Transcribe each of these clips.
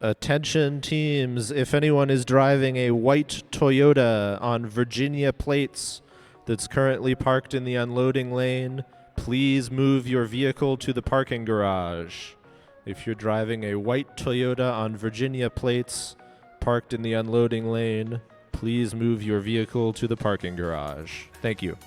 Attention teams, if anyone is driving a white Toyota on Virginia plates that's currently parked in the unloading lane, please move your vehicle to the parking garage. If you're driving a white Toyota on Virginia plates parked in the unloading lane, please move your vehicle to the parking garage. Thank you.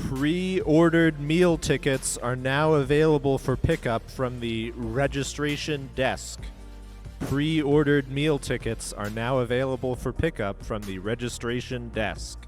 Pre-ordered meal tickets are now available for pickup from the registration desk. Pre-ordered meal tickets are now available for pickup from the registration desk.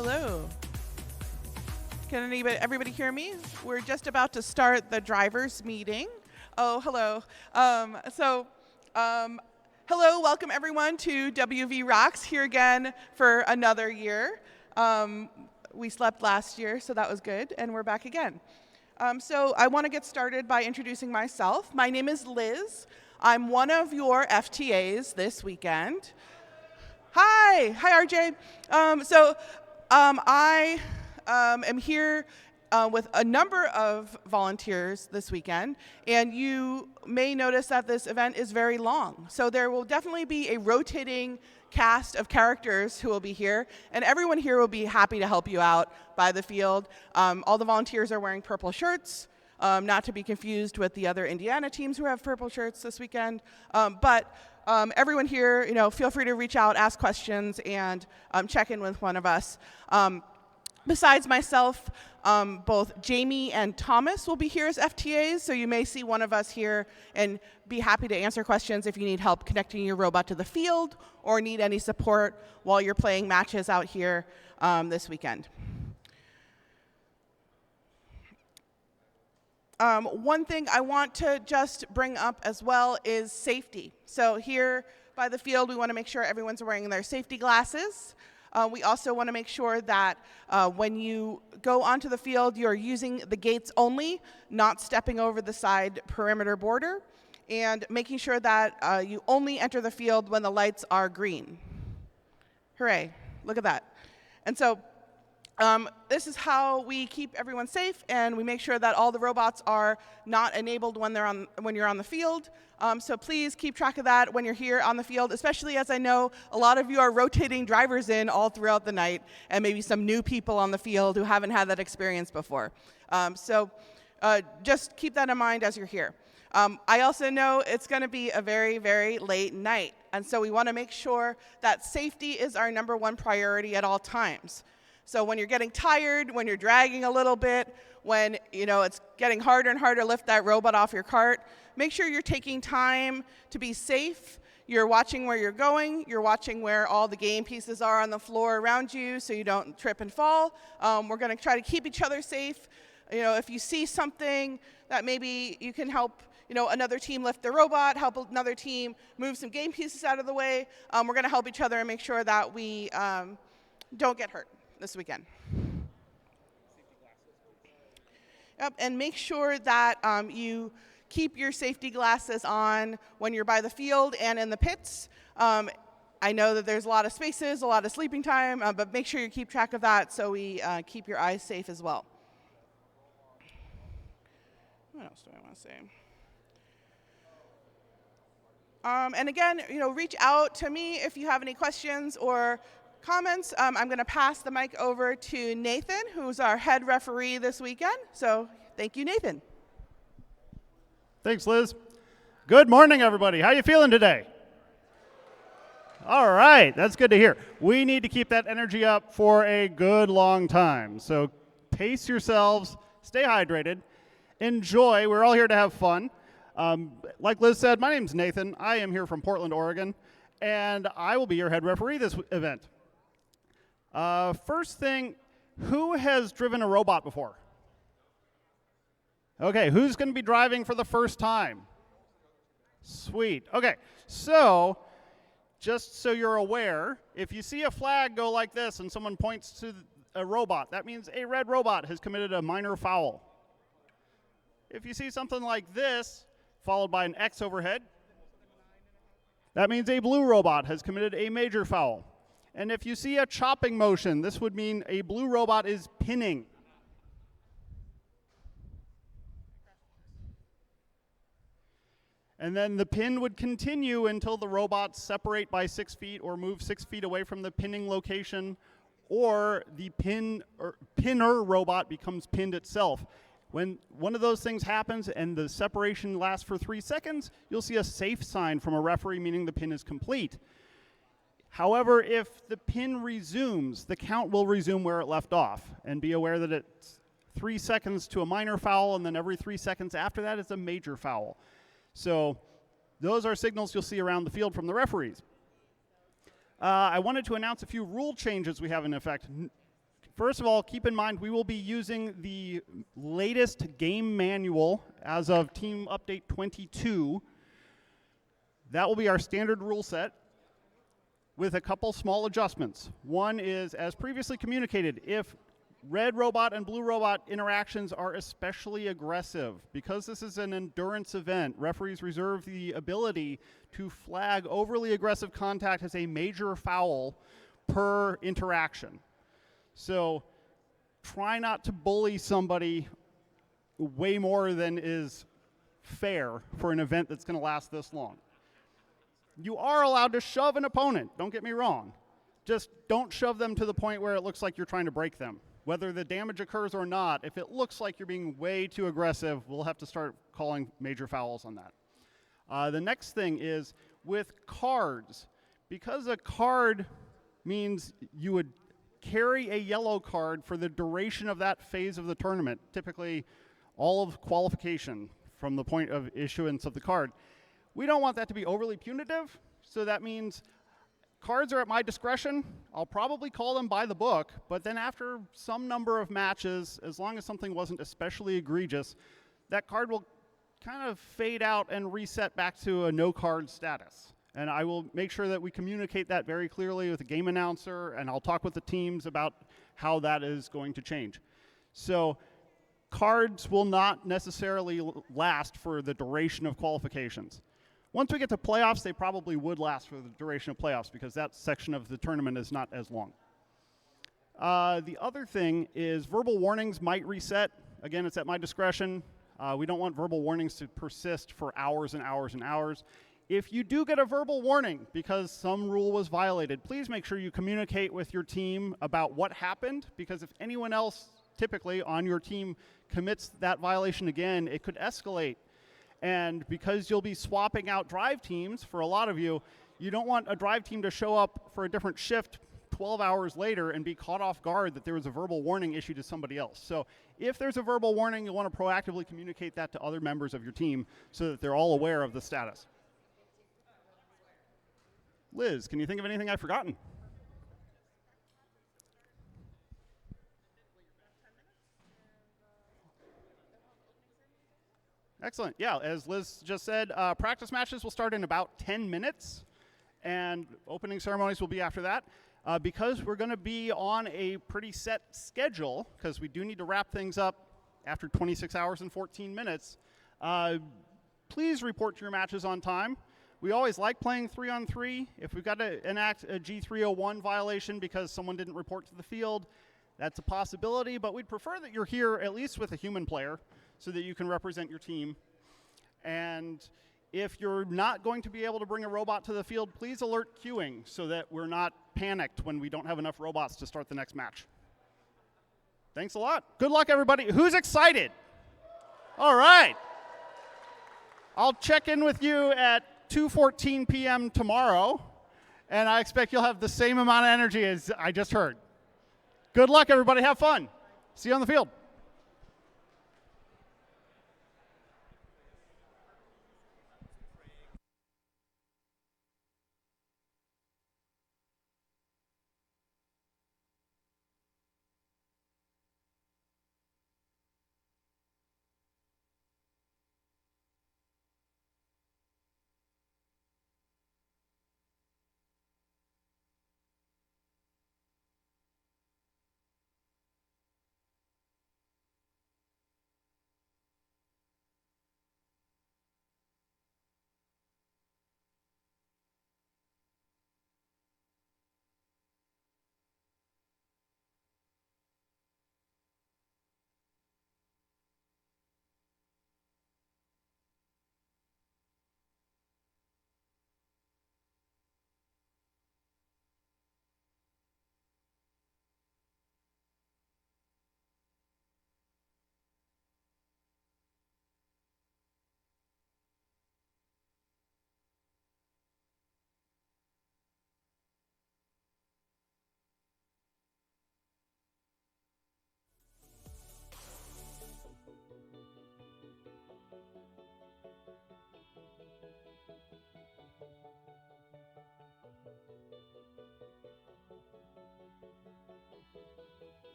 Hello. Can everybody hear me? We're just about to start the drivers' meeting. Oh, hello. Hello, welcome everyone to WVRoX here again for another year. We slept last year, so that was good, and we're back again. So I want to get started by introducing myself. My name is Liz. I'm one of your FTAs this weekend. Hi, RJ. I am here with a number of volunteers this weekend, and you may notice that this event is very long. So there will definitely be a rotating cast of characters who will be here, and everyone here will be happy to help you out by the field. All the volunteers are wearing purple shirts, not to be confused with the other Indiana teams who have purple shirts this weekend. Everyone here, feel free to reach out, ask questions, and check in with one of us. Besides myself, both Jamie and Thomas will be here as FTAs, so you may see one of us here and be happy to answer questions if you need help connecting your robot to the field or need any support while you're playing matches out here this weekend. One thing I want to just bring up as well is safety. So here by the field, we want to make sure everyone's wearing their safety glasses. We also want to make sure that when you go onto the field, you're using the gates only, not stepping over the side perimeter border, and making sure that you only enter the field when the lights are green. Hooray, look at that. And so this is how we keep everyone safe, and we make sure that all the robots are not enabled when you're on the field. So please keep track of that when you're here on the field, especially as I know a lot of you are rotating drivers in all throughout the night, and maybe some new people on the field who haven't had that experience before. Just keep that in mind as you're here. I also know it's going to be a very, very late night, and so we want to make sure that safety is our #1 priority at all times. So when you're getting tired, when you're dragging a little bit, when it's getting harder and harder to lift that robot off your cart, make sure you're taking time to be safe. You're watching where you're going. You're watching where all the game pieces are on the floor around you so you don't trip and fall. We're going to try to keep each other safe. If you see something that maybe you can help another team lift the robot, help another team move some game pieces out of the way, we're going to help each other and make sure that we don't get hurt this weekend. Yep, and make sure that you keep your safety glasses on when you're by the field and in the pits. I know that there's a lot of spaces, a lot of sleeping time, but make sure you keep track of that so we keep your eyes safe as well. What else do I want to say? And again, reach out to me if you have any questions or comments. I'm going to pass the mic over to Nathan, who's our head referee this weekend. So thank you, Nathan. Thanks, Liz. Good morning, everybody. How you feeling today? All right, that's good to hear. We need to keep that energy up for a good long time. So pace yourselves, stay hydrated, enjoy. We're all here to have fun. Like Liz said, my name's Nathan. I am here from Portland, Oregon, and I will be your head referee this event. First thing, who has driven a robot before? Okay, who's going to be driving for the first time? Sweet. Okay, so just so you're aware, if you see a flag go like this and someone points to a robot, that means a red robot has committed a minor foul. If you see something like this, followed by an X overhead, that means a blue robot has committed a major foul. And if you see a chopping motion, this would mean a blue robot is pinning. And then the pin would continue until the robots separate by 6 feet or move 6 feet away from the pinning location, or the pinner robot becomes pinned itself. When one of those things happens and the separation lasts for 3 seconds, you'll see a safe sign from a referee, meaning the pin is complete. However, if the pin resumes, the count will resume where it left off. And be aware that it's 3 seconds to a minor foul, and then every 3 seconds after that is a major foul. So those are signals you'll see around the field from the referees. I wanted to announce a few rule changes we have in effect. First of all, keep in mind we will be using the latest game manual as of Team Update 22. That will be our standard rule set with a couple small adjustments. One is, as previously communicated, if red robot and blue robot interactions are especially aggressive, because this is an endurance event, referees reserve the ability to flag overly aggressive contact as a major foul per interaction. So try not to bully somebody way more than is fair for an event that's going to last this long. You are allowed to shove an opponent, don't get me wrong. Just don't shove them to the point where it looks like you're trying to break them. Whether the damage occurs or not, if it looks like you're being way too aggressive, we'll have to start calling major fouls on that. The next thing is with cards. Because a card means you would carry a yellow card for the duration of that phase of the tournament, typically all of qualification from the point of issuance of the card. We don't want that to be overly punitive, so that means cards are at my discretion. I'll probably call them by the book, but then after some number of matches, as long as something wasn't especially egregious, that card will kind of fade out and reset back to a no card status. And I will make sure that we communicate that very clearly with the game announcer, and I'll talk with the teams about how that is going to change. So cards will not necessarily last for the duration of qualifications. Once we get to playoffs, they probably would last for the duration of playoffs because that section of the tournament is not as long. The other thing is verbal warnings might reset. Again, it's at my discretion. We don't want verbal warnings to persist for hours and hours and hours. If you do get a verbal warning because some rule was violated, please make sure you communicate with your team about what happened, because if anyone else typically on your team commits that violation again, it could escalate. And because you'll be swapping out drive teams for a lot of you, you don't want a drive team to show up for a different shift 12 hours later and be caught off guard that there was a verbal warning issued to somebody else. So if there's a verbal warning, you'll want to proactively communicate that to other members of your team so that they're all aware of the status. Liz, can you think of anything I've forgotten? Excellent. Yeah, as Liz just said, practice matches will start in about 10 minutes, and opening ceremonies will be after that. Because we're going to be on a pretty set schedule, because we do need to wrap things up after 26 hours and 14 minutes, please report to your matches on time. We always like playing 3-on-3. If we've got to enact a G301 violation because someone didn't report to the field, that's a possibility, but we'd prefer that you're here at least with a human player so that you can represent your team. And if you're not going to be able to bring a robot to the field, please alert queuing so that we're not panicked when we don't have enough robots to start the next match. Thanks a lot. Good luck, everybody. Who's excited? All right. I'll check in with you at 2:14 p.m. tomorrow, and I expect you'll have the same amount of energy as I just heard. Good luck, everybody. Have fun. See you on the field.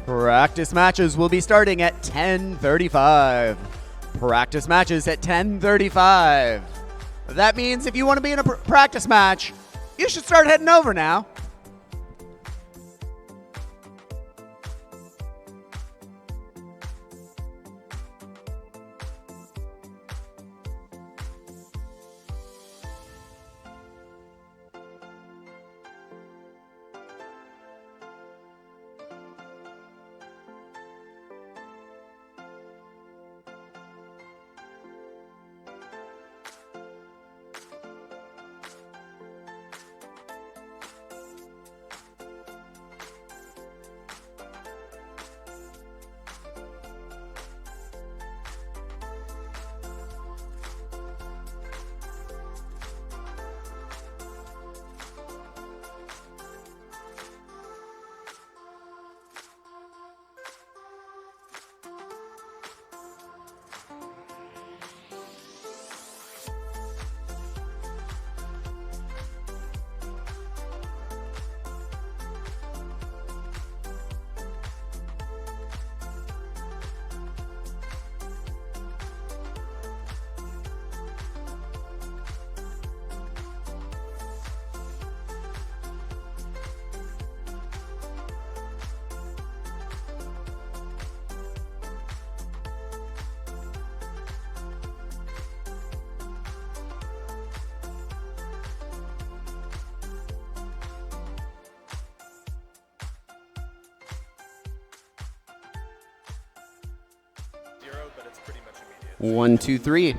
Practice matches will be starting at 10:35. Practice matches at 10:35. That means if you want to be in a practice match, you should start heading over now. But it's pretty much immediate. 1, 2, 3.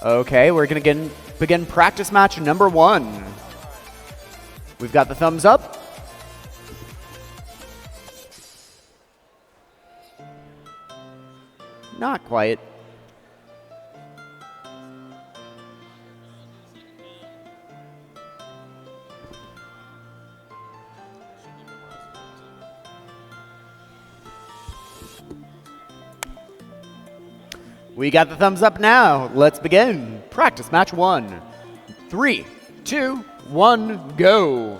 Okay, we're going to begin practice match number 1. We've got the thumbs up. Not quite. We got the thumbs up now. Let's begin. Practice match 1. 3, 2, 1, go.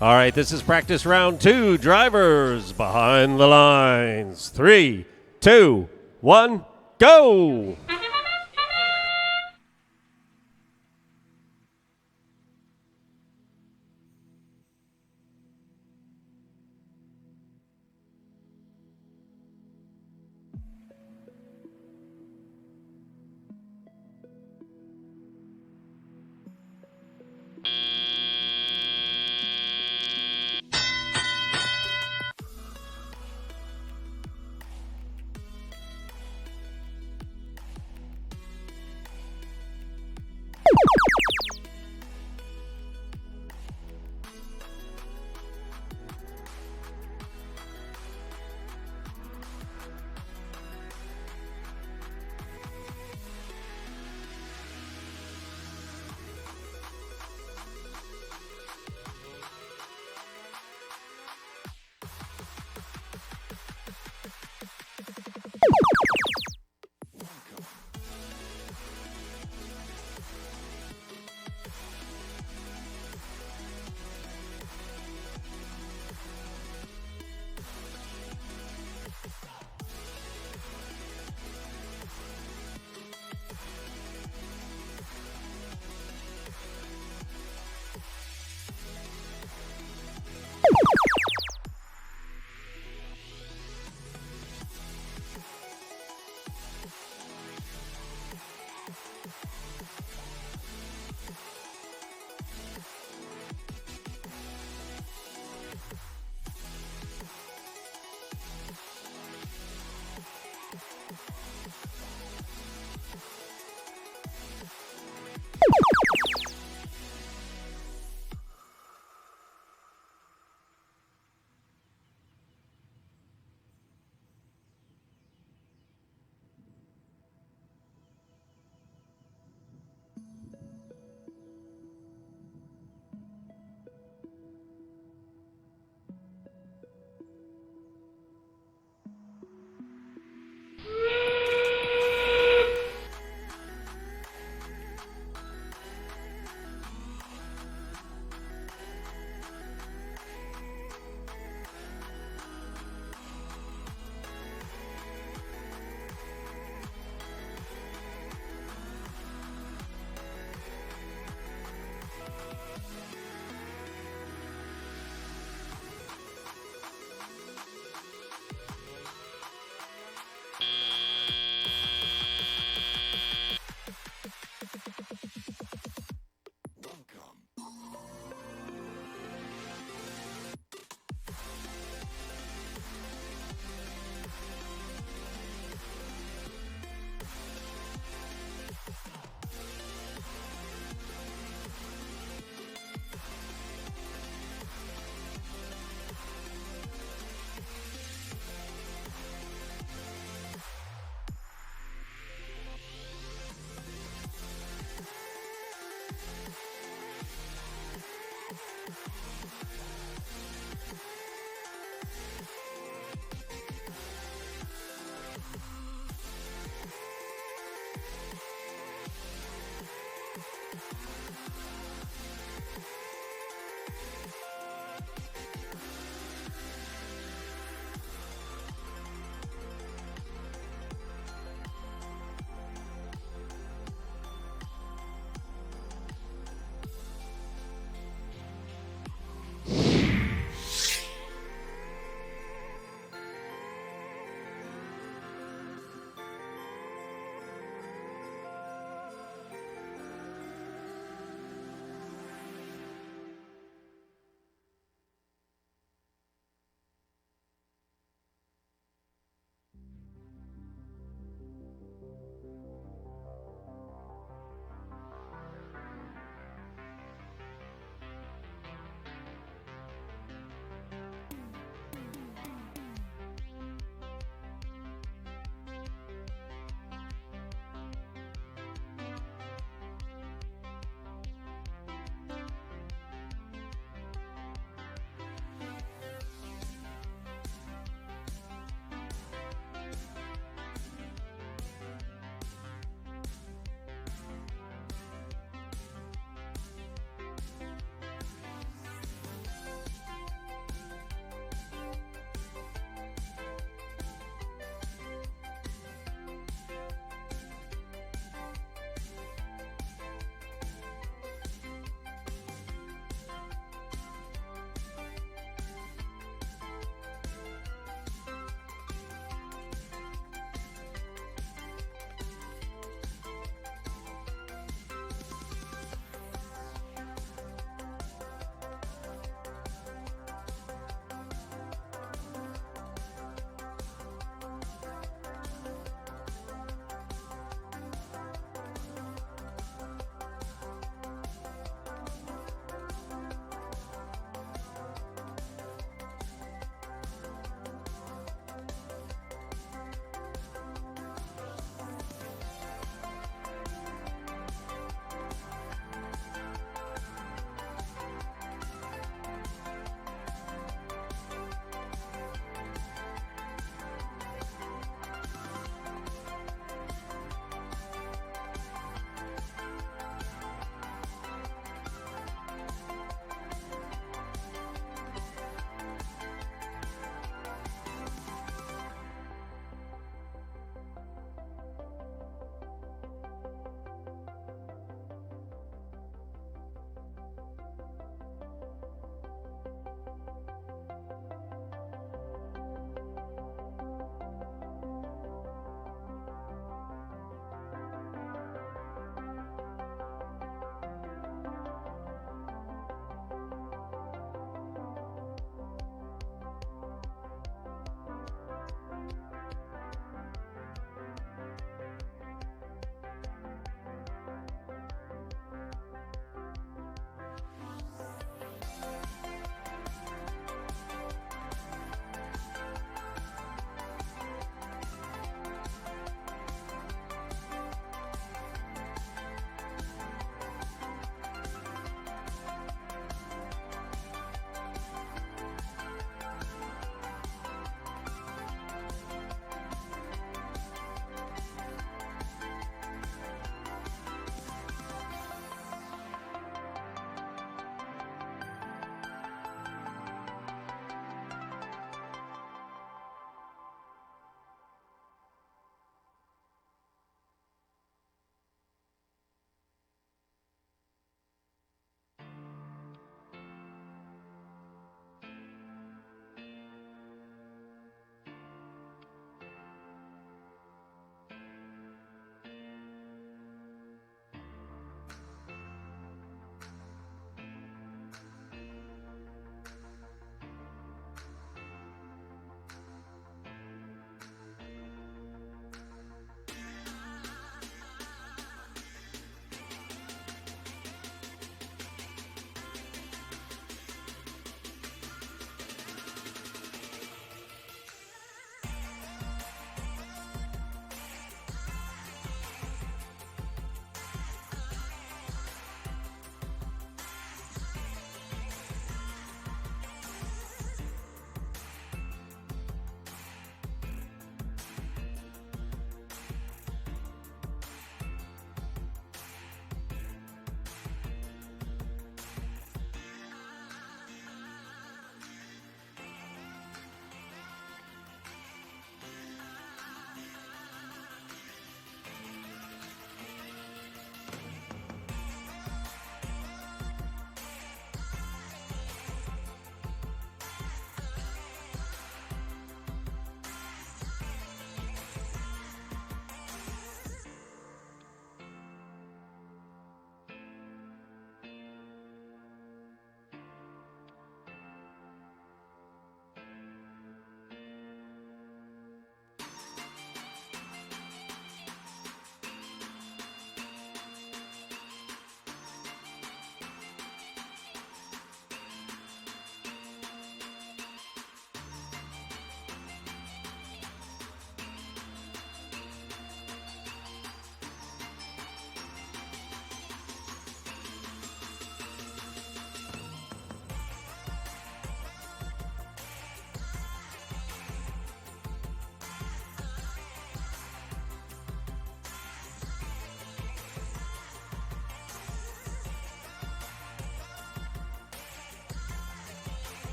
All right, this is practice round 2. Drivers behind the lines. 3, 2, 1, go!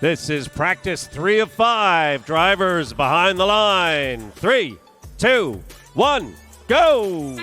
This is practice 3 of 5. Drivers behind the line. 3, 2, 1, go!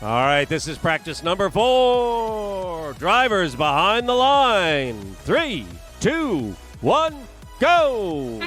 All right, this is practice number 4. Drivers behind the line. 3, 2, 1, go!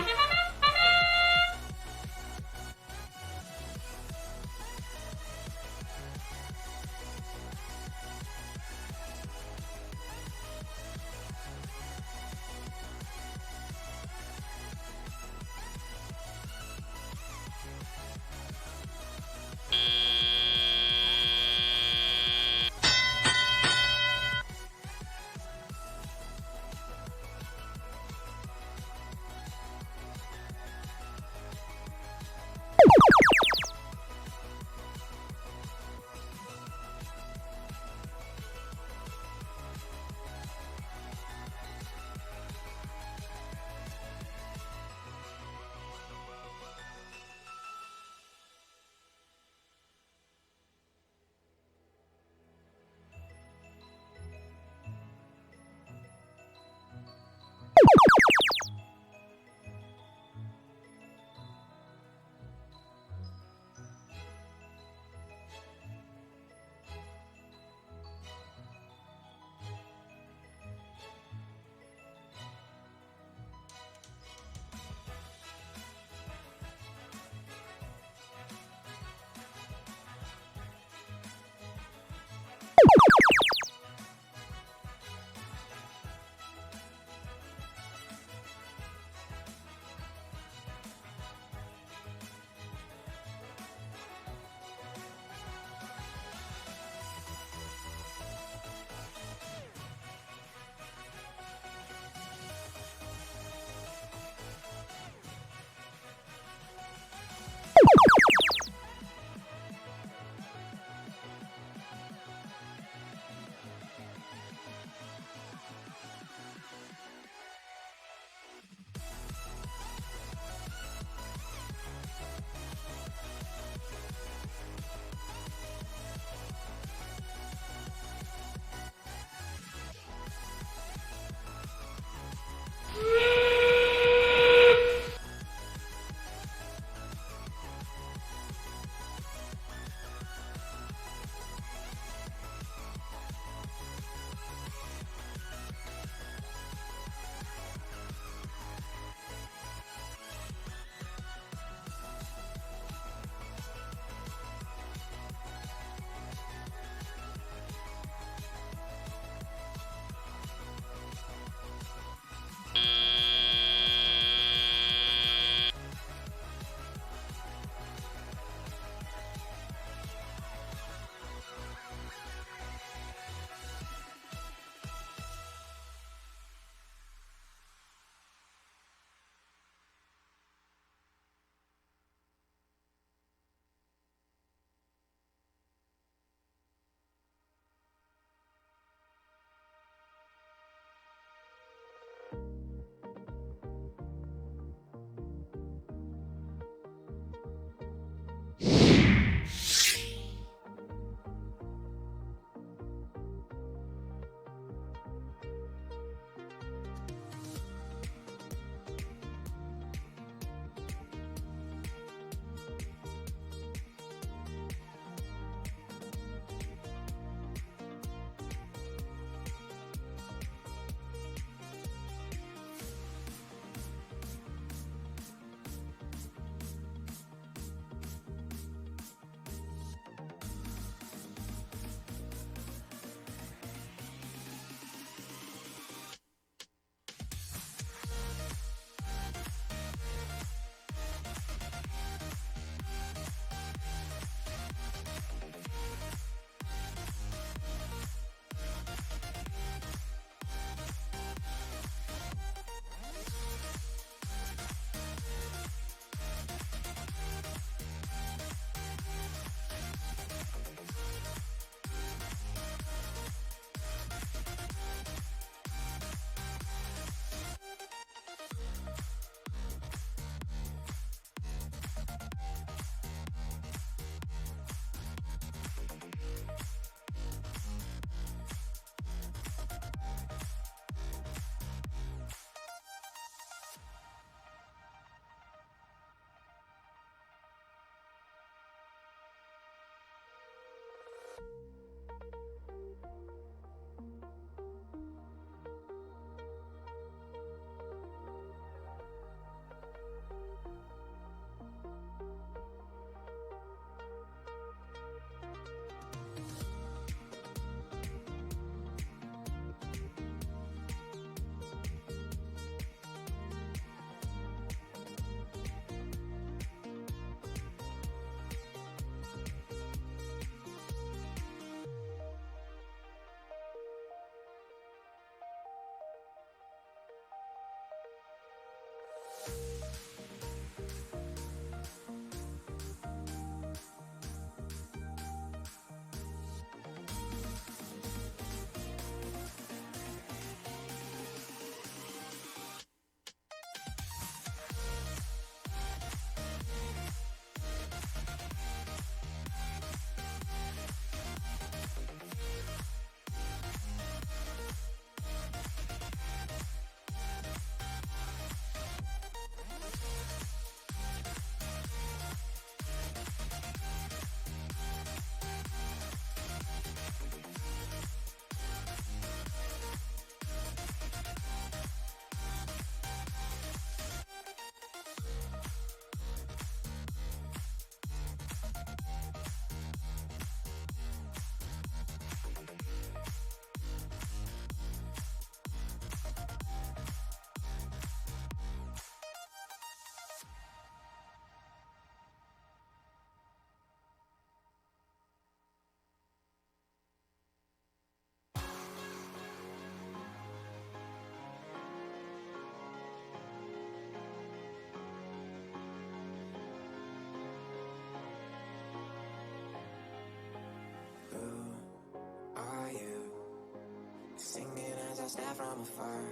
Singing as I stare from afar.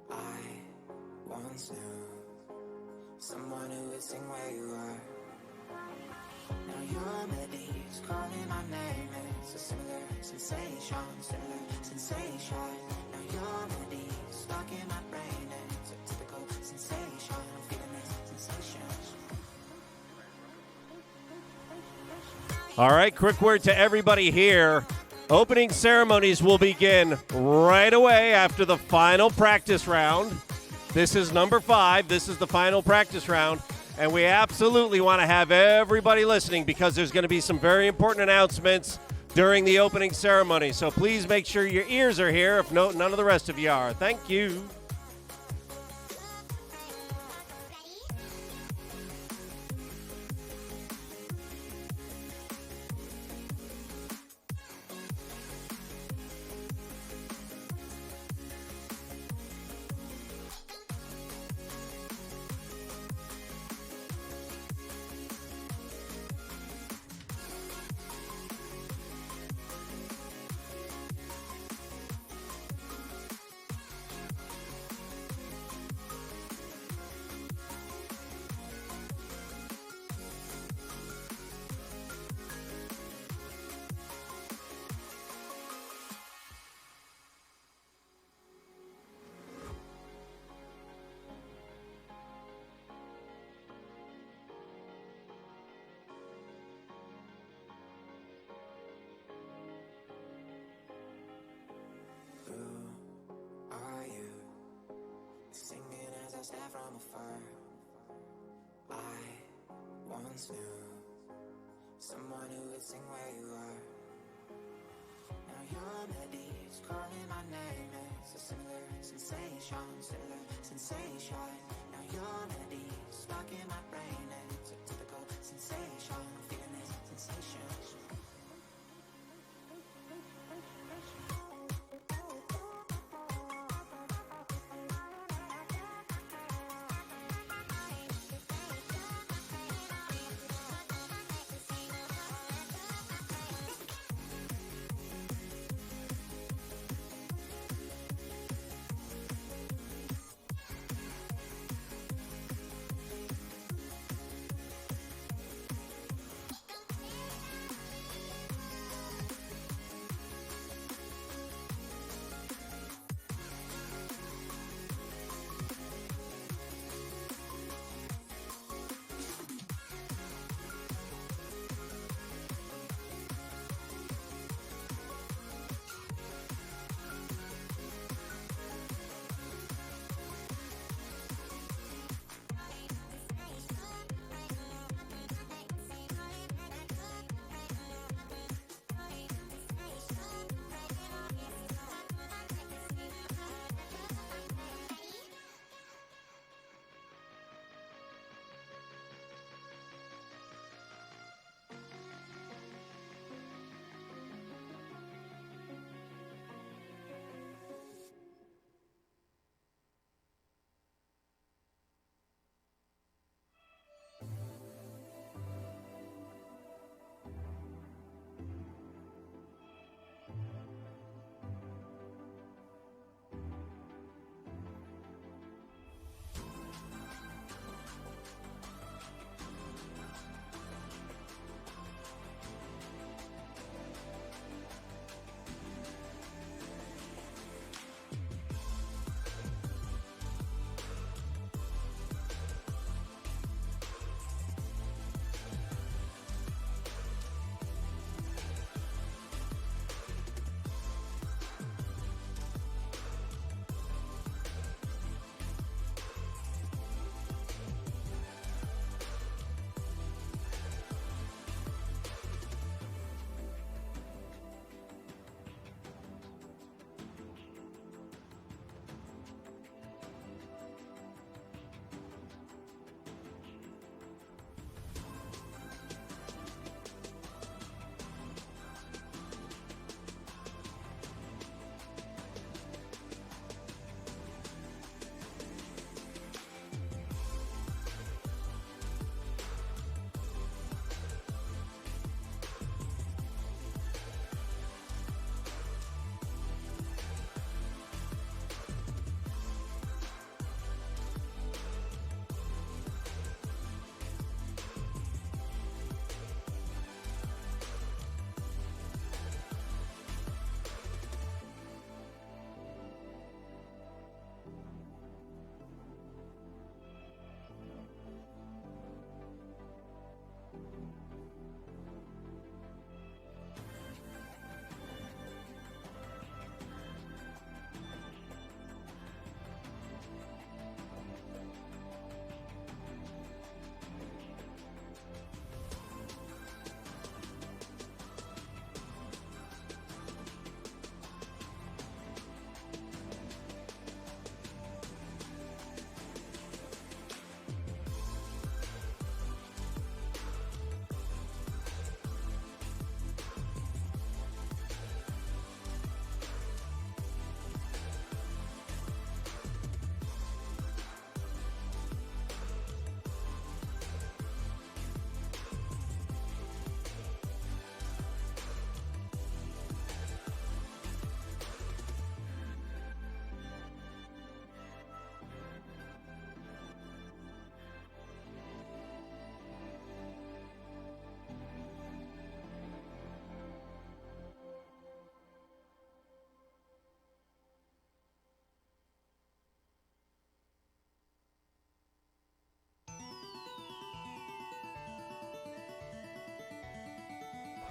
I once knew someone who would sing where you are. Now your melody is calling my name. It's a similar sensation, similar sensation. Now your melody is stuck in my brain. It's a typical sensation. I'm feeling this sensation. All right, quick word to everybody here. Opening ceremonies will begin right away after the final practice round. This is number 5. This is the final practice round. And we absolutely want to have everybody listening because there's going to be some very important announcements during the opening ceremony. So please make sure your ears are here if none of the rest of you are. Thank you. Are you singing as I stare from afar? I once knew someone who would sing where you are. Now your melody is calling my name. It's a similar sensation, similar sensation. Now your melody is stuck in my brain. It's a typical sensation. I'm feeling this sensation.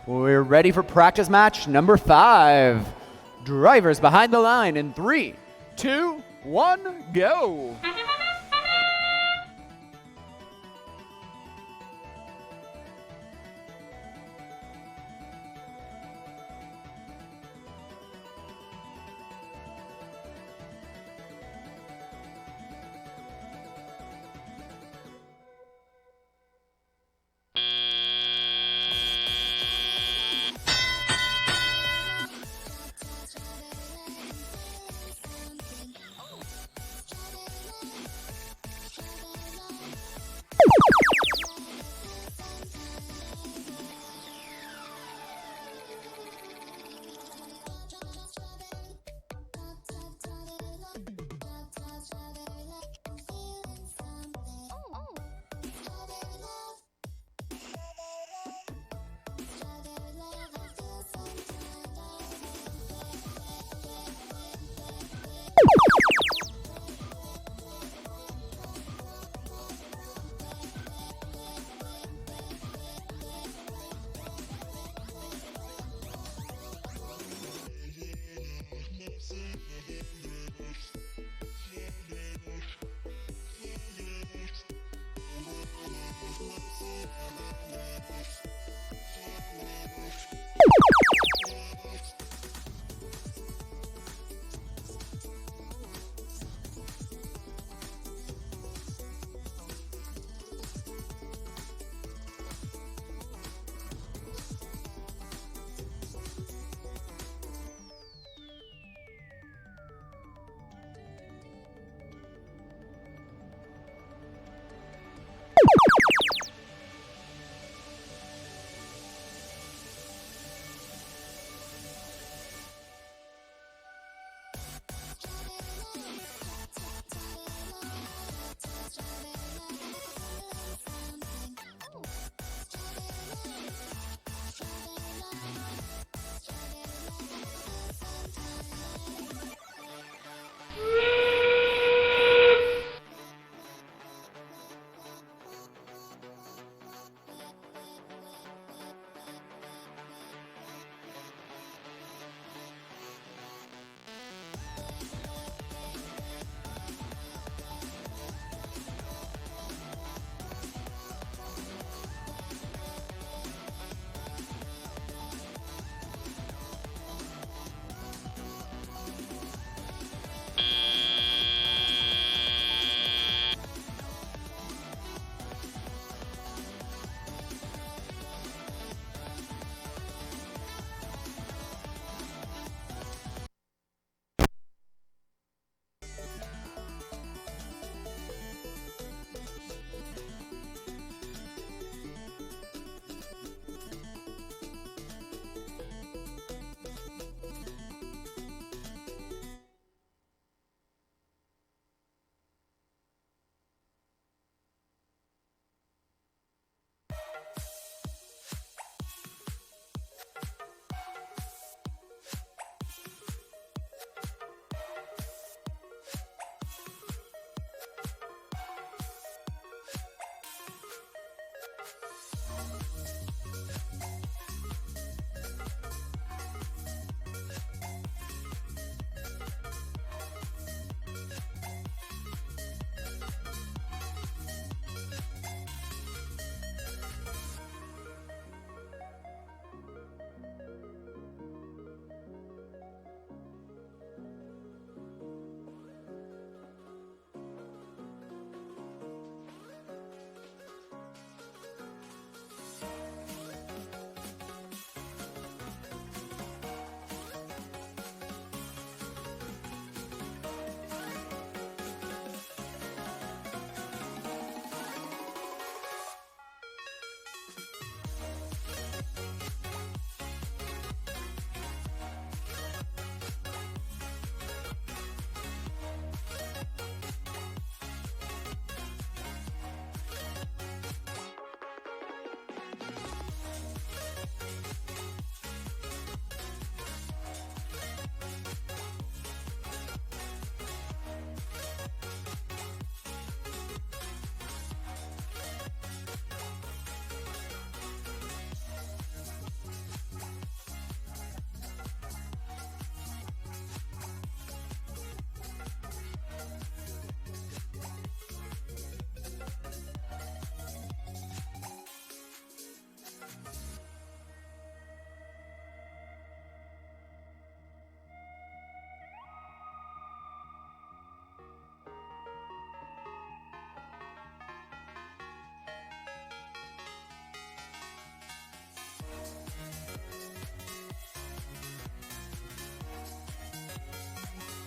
We're ready for practice match number 5. Drivers behind the line in 3, 2, 1, go.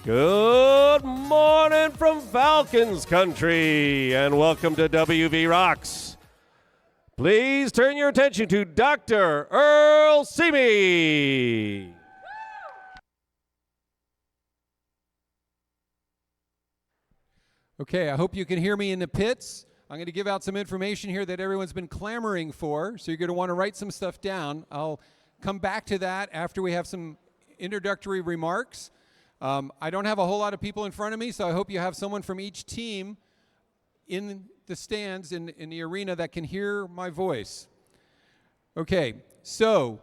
Good morning from Falcons country, and welcome to WVRoX. Please turn your attention to Dr. Earl Seamy. Okay, I hope you can hear me in the pits. I'm going to give out some information here that everyone's been clamoring for, so you're going to want to write some stuff down. I'll come back to that after we have some introductory remarks. I don't have a whole lot of people in front of me, so I hope you have someone from each team in the stands in the arena that can hear my voice. Okay, so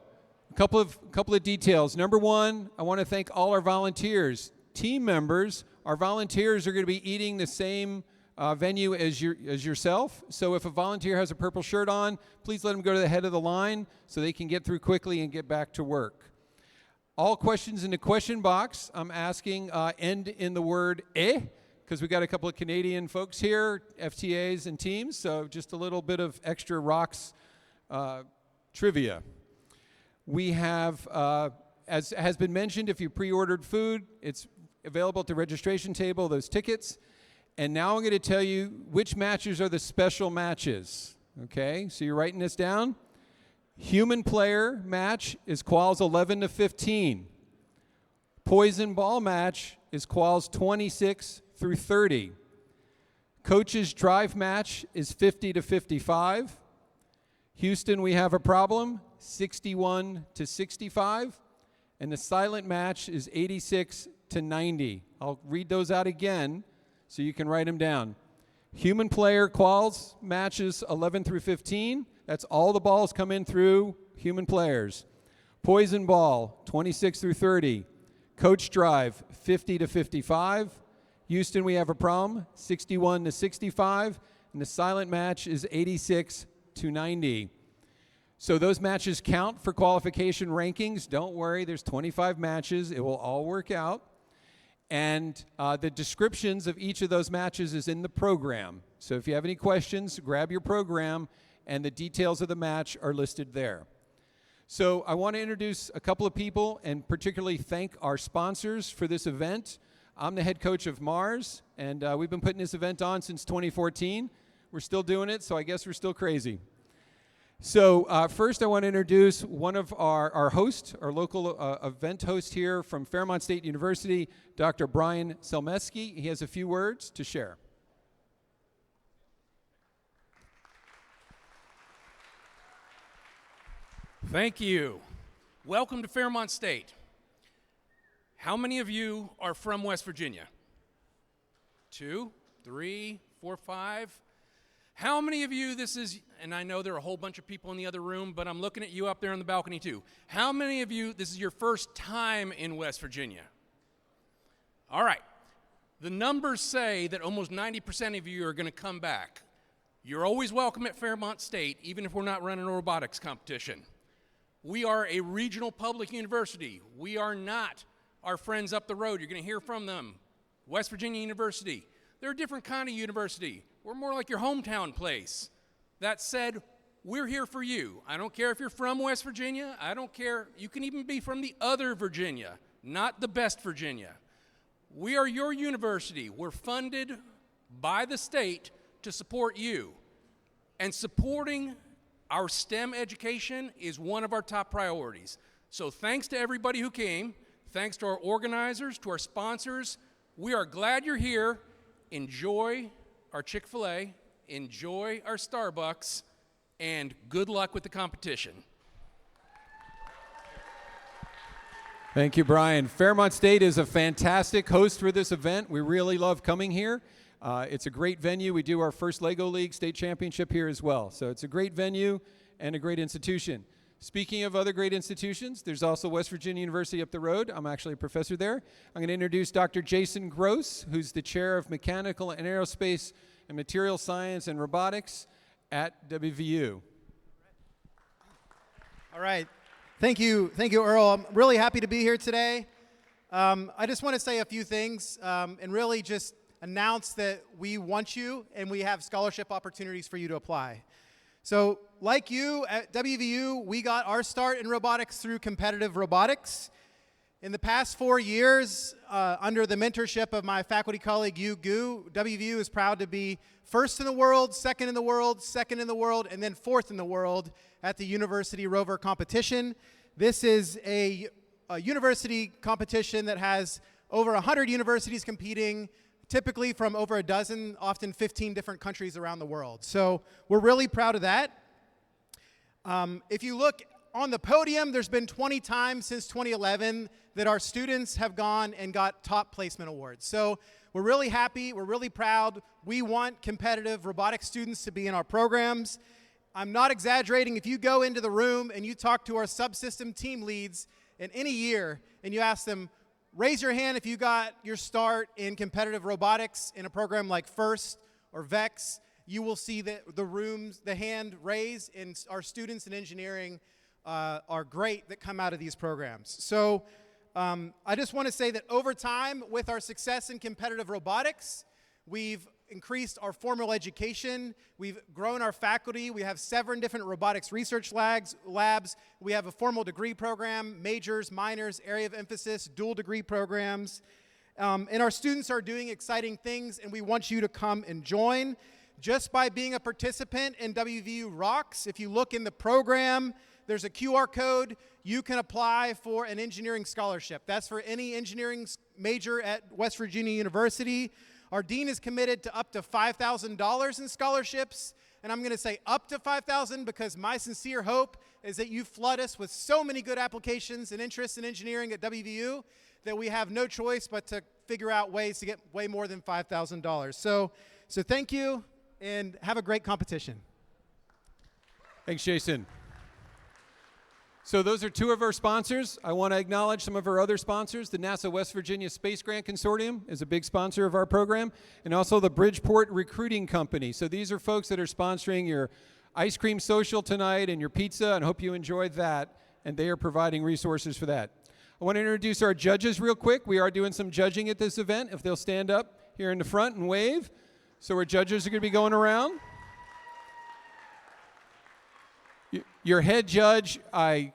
a couple of details. Number one, I want to thank all our volunteers. Team members, our volunteers are going to be eating the same venue as yourself. So if a volunteer has a purple shirt on, please let them go to the head of the line so they can get through quickly and get back to work. All questions in the question box, I'm asking, end in the word "eh," because we got a couple of Canadian folks here, FTAs and teams, so just a little bit of extra ROX trivia. We have, as has been mentioned, if you pre-ordered food, it's available at the registration table, those tickets. And now I'm going to tell you which matches are the special matches. Okay, so you're writing this down. Human player match is quals 11 to 15. Poison ball match is quals 26 through 30. Coach's drive match is 50 to 55. Houston, we have a problem, 61 to 65. And the silent match is 86 to 90. I'll read those out again so you can write them down. Human player quals matches 11 through 15. That's all the balls come in through human players. Poison ball, 26 through 30. Coach drive, 50 to 55. Houston, we have a problem, 61 to 65. And the silent match is 86 to 90. So those matches count for qualification rankings. Don't worry, there's 25 matches. It will all work out. And the descriptions of each of those matches is in the program. So if you have any questions, grab your program, and the details of the match are listed there. So I want to introduce a couple of people and particularly thank our sponsors for this event. I'm the head coach of Mars, and we've been putting this event on since 2014. We're still doing it, so I guess we're still crazy. So first I want to introduce one of our hosts, our local event host here from Fairmont State University, Dr. Brian Selmeski. He has a few words to share. Thank you. Welcome to Fairmont State. How many of you are from West Virginia? 2, 3, 4, 5. How many of you, this is, and I know there are a whole bunch of people in the other room, but I'm looking at you up there on the balcony too. How many of you, this is your first time in West Virginia? All right. The numbers say that almost 90% of you are going to come back. You're always welcome at Fairmont State, even if we're not running a robotics competition. We are a regional public university. We are not our friends up the road. You're going to hear from them. West Virginia University. They're a different kind of university. We're more like your hometown place. That said, we're here for you. I don't care if you're from West Virginia. I don't care. You can even be from the other Virginia, not the best Virginia. We are your university. We're funded by the state to support you. And supporting our STEM education is one of our top priorities. So thanks to everybody who came. Thanks to our organizers, to our sponsors. We are glad you're here. Enjoy our Chick-fil-A, enjoy our Starbucks, and good luck with the competition. Thank you, Brian. Fairmont State is a fantastic host for this event. We really love coming here. It's a great venue. We do our first LEGO League state championship here as well. So it's a great venue and a great institution. Speaking of other great institutions, there's also West Virginia University up the road. I'm actually a professor there. I'm going to introduce Dr. Jason Gross, who's the chair of Mechanical and Aerospace and Material Science and Robotics at WVU. All right. Thank you, Earl. I'm really happy to be here today. I just want to say a few things and really just announce that we want you and we have scholarship opportunities for you to apply. So like you at WVU, we got our start in robotics through competitive robotics. In the past 4 years, under the mentorship of my faculty colleague Yu Gu, WVU is proud to be first in the world, second in the world, second in the world, and then fourth in the world at the University Rover competition. This is a university competition that has over 100 universities competing, typically from over a dozen, often 15 different countries around the world. So we're really proud of that. If you look on the podium, there's been 20 times since 2011 that our students have gone and got top placement awards. So we're really happy, we're really proud. We want competitive robotics students to be in our programs. I'm not exaggerating. If you go into the room and you talk to our subsystem team leads in any year and you ask them, raise your hand if you got your start in competitive robotics in a program like FIRST or VEX, you will see that the hand raised, and our students in engineering are great that come out of these programs. So I just want to say that over time, with our success in competitive robotics, we've increased our formal education, we've grown our faculty, we have 7 different robotics research labs, we have a formal degree program, majors, minors, area of emphasis, dual degree programs, and our students are doing exciting things, and we want you to come and join. Just by being a participant in WVRoX, if you look in the program, there's a QR code. You can apply for an engineering scholarship. That's for any engineering major at West Virginia University. Our dean is committed to up to $5,000 in scholarships, and I'm going to say up to $5,000 because my sincere hope is that you flood us with so many good applications and interests in engineering at WVU that we have no choice but to figure out ways to get way more than $5,000. So thank you, and have a great competition. Thanks, Jason. So those are 2 of our sponsors. I want to acknowledge some of our other sponsors. The NASA West Virginia Space Grant Consortium is a big sponsor of our program, and also the Bridgeport Recruiting Company. So these are folks that are sponsoring your ice cream social tonight and your pizza, and hope you enjoyed that, and they are providing resources for that. I want to introduce our judges real quick. We are doing some judging at this event. If they'll stand up here in the front and wave. So our judges are going to be going around. Your head judge, I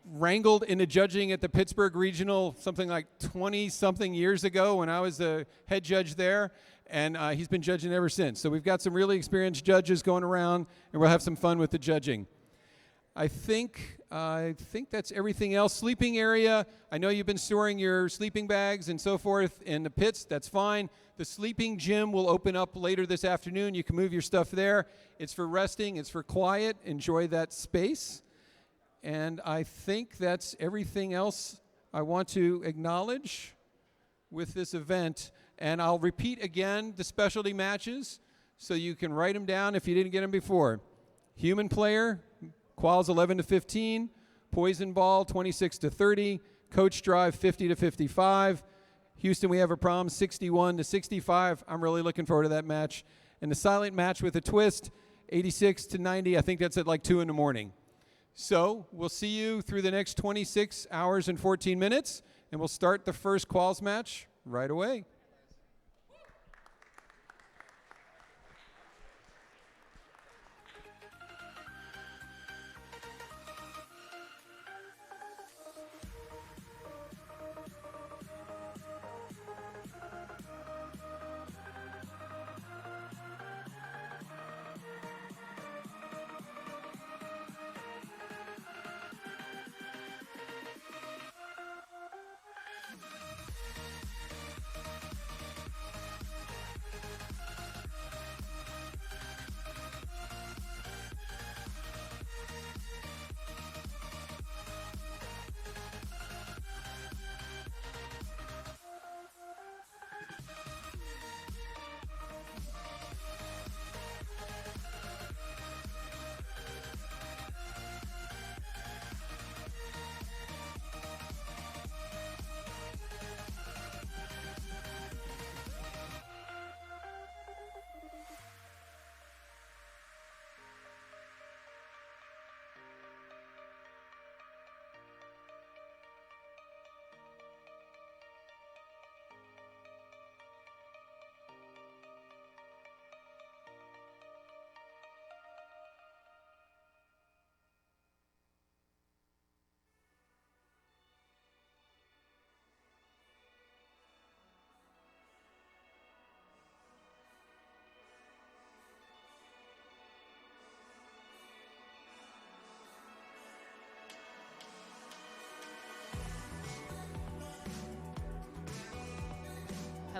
wrangled into judging at the Pittsburgh Regional something like 20-something years ago when I was the head judge there, and he's been judging ever since. So we've got some really experienced judges going around, and we'll have some fun with the judging. I think that's everything else. Sleeping area, I know you've been storing your sleeping bags and so forth in the pits. That's fine. The sleeping gym will open up later this afternoon. You can move your stuff there. It's for resting. It's for quiet. Enjoy that space. And I think that's everything else I want to acknowledge with this event. And I'll repeat again the specialty matches so you can write them down if you didn't get them before. Human player, quals 11 to 15, poison ball 26 to 30, coach drive 50 to 55. Houston, we have a problem 61 to 65. I'm really looking forward to that match. And the silent match with a twist 86 to 90. I think that's at like 2 in the morning. So we'll see you through the next 26 hours and 14 minutes, and we'll start the first quals match right away.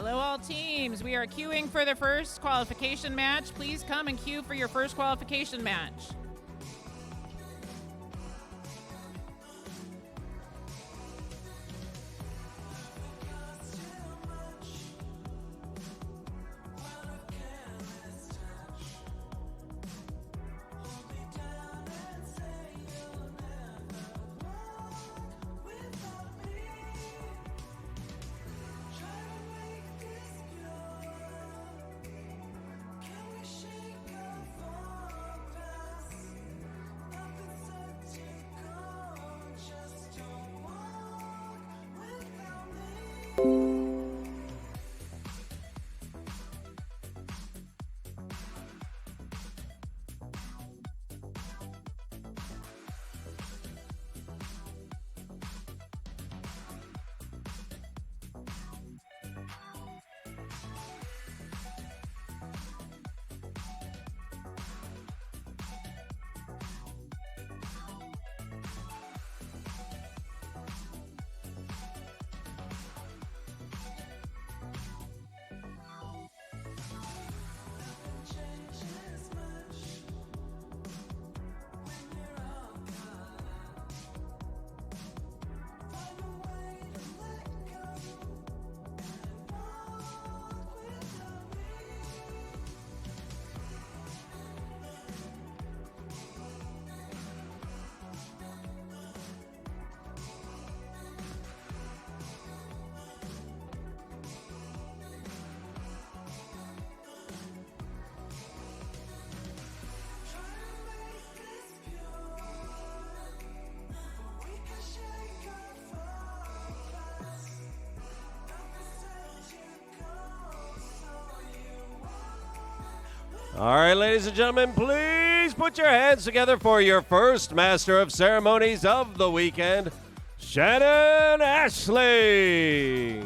Hello, all teams. We are queuing for the first qualification match. Please come and queue for your first qualification match. All right, ladies and gentlemen, please put your hands together for your first Master of Ceremonies of the weekend, Shannon Ashley.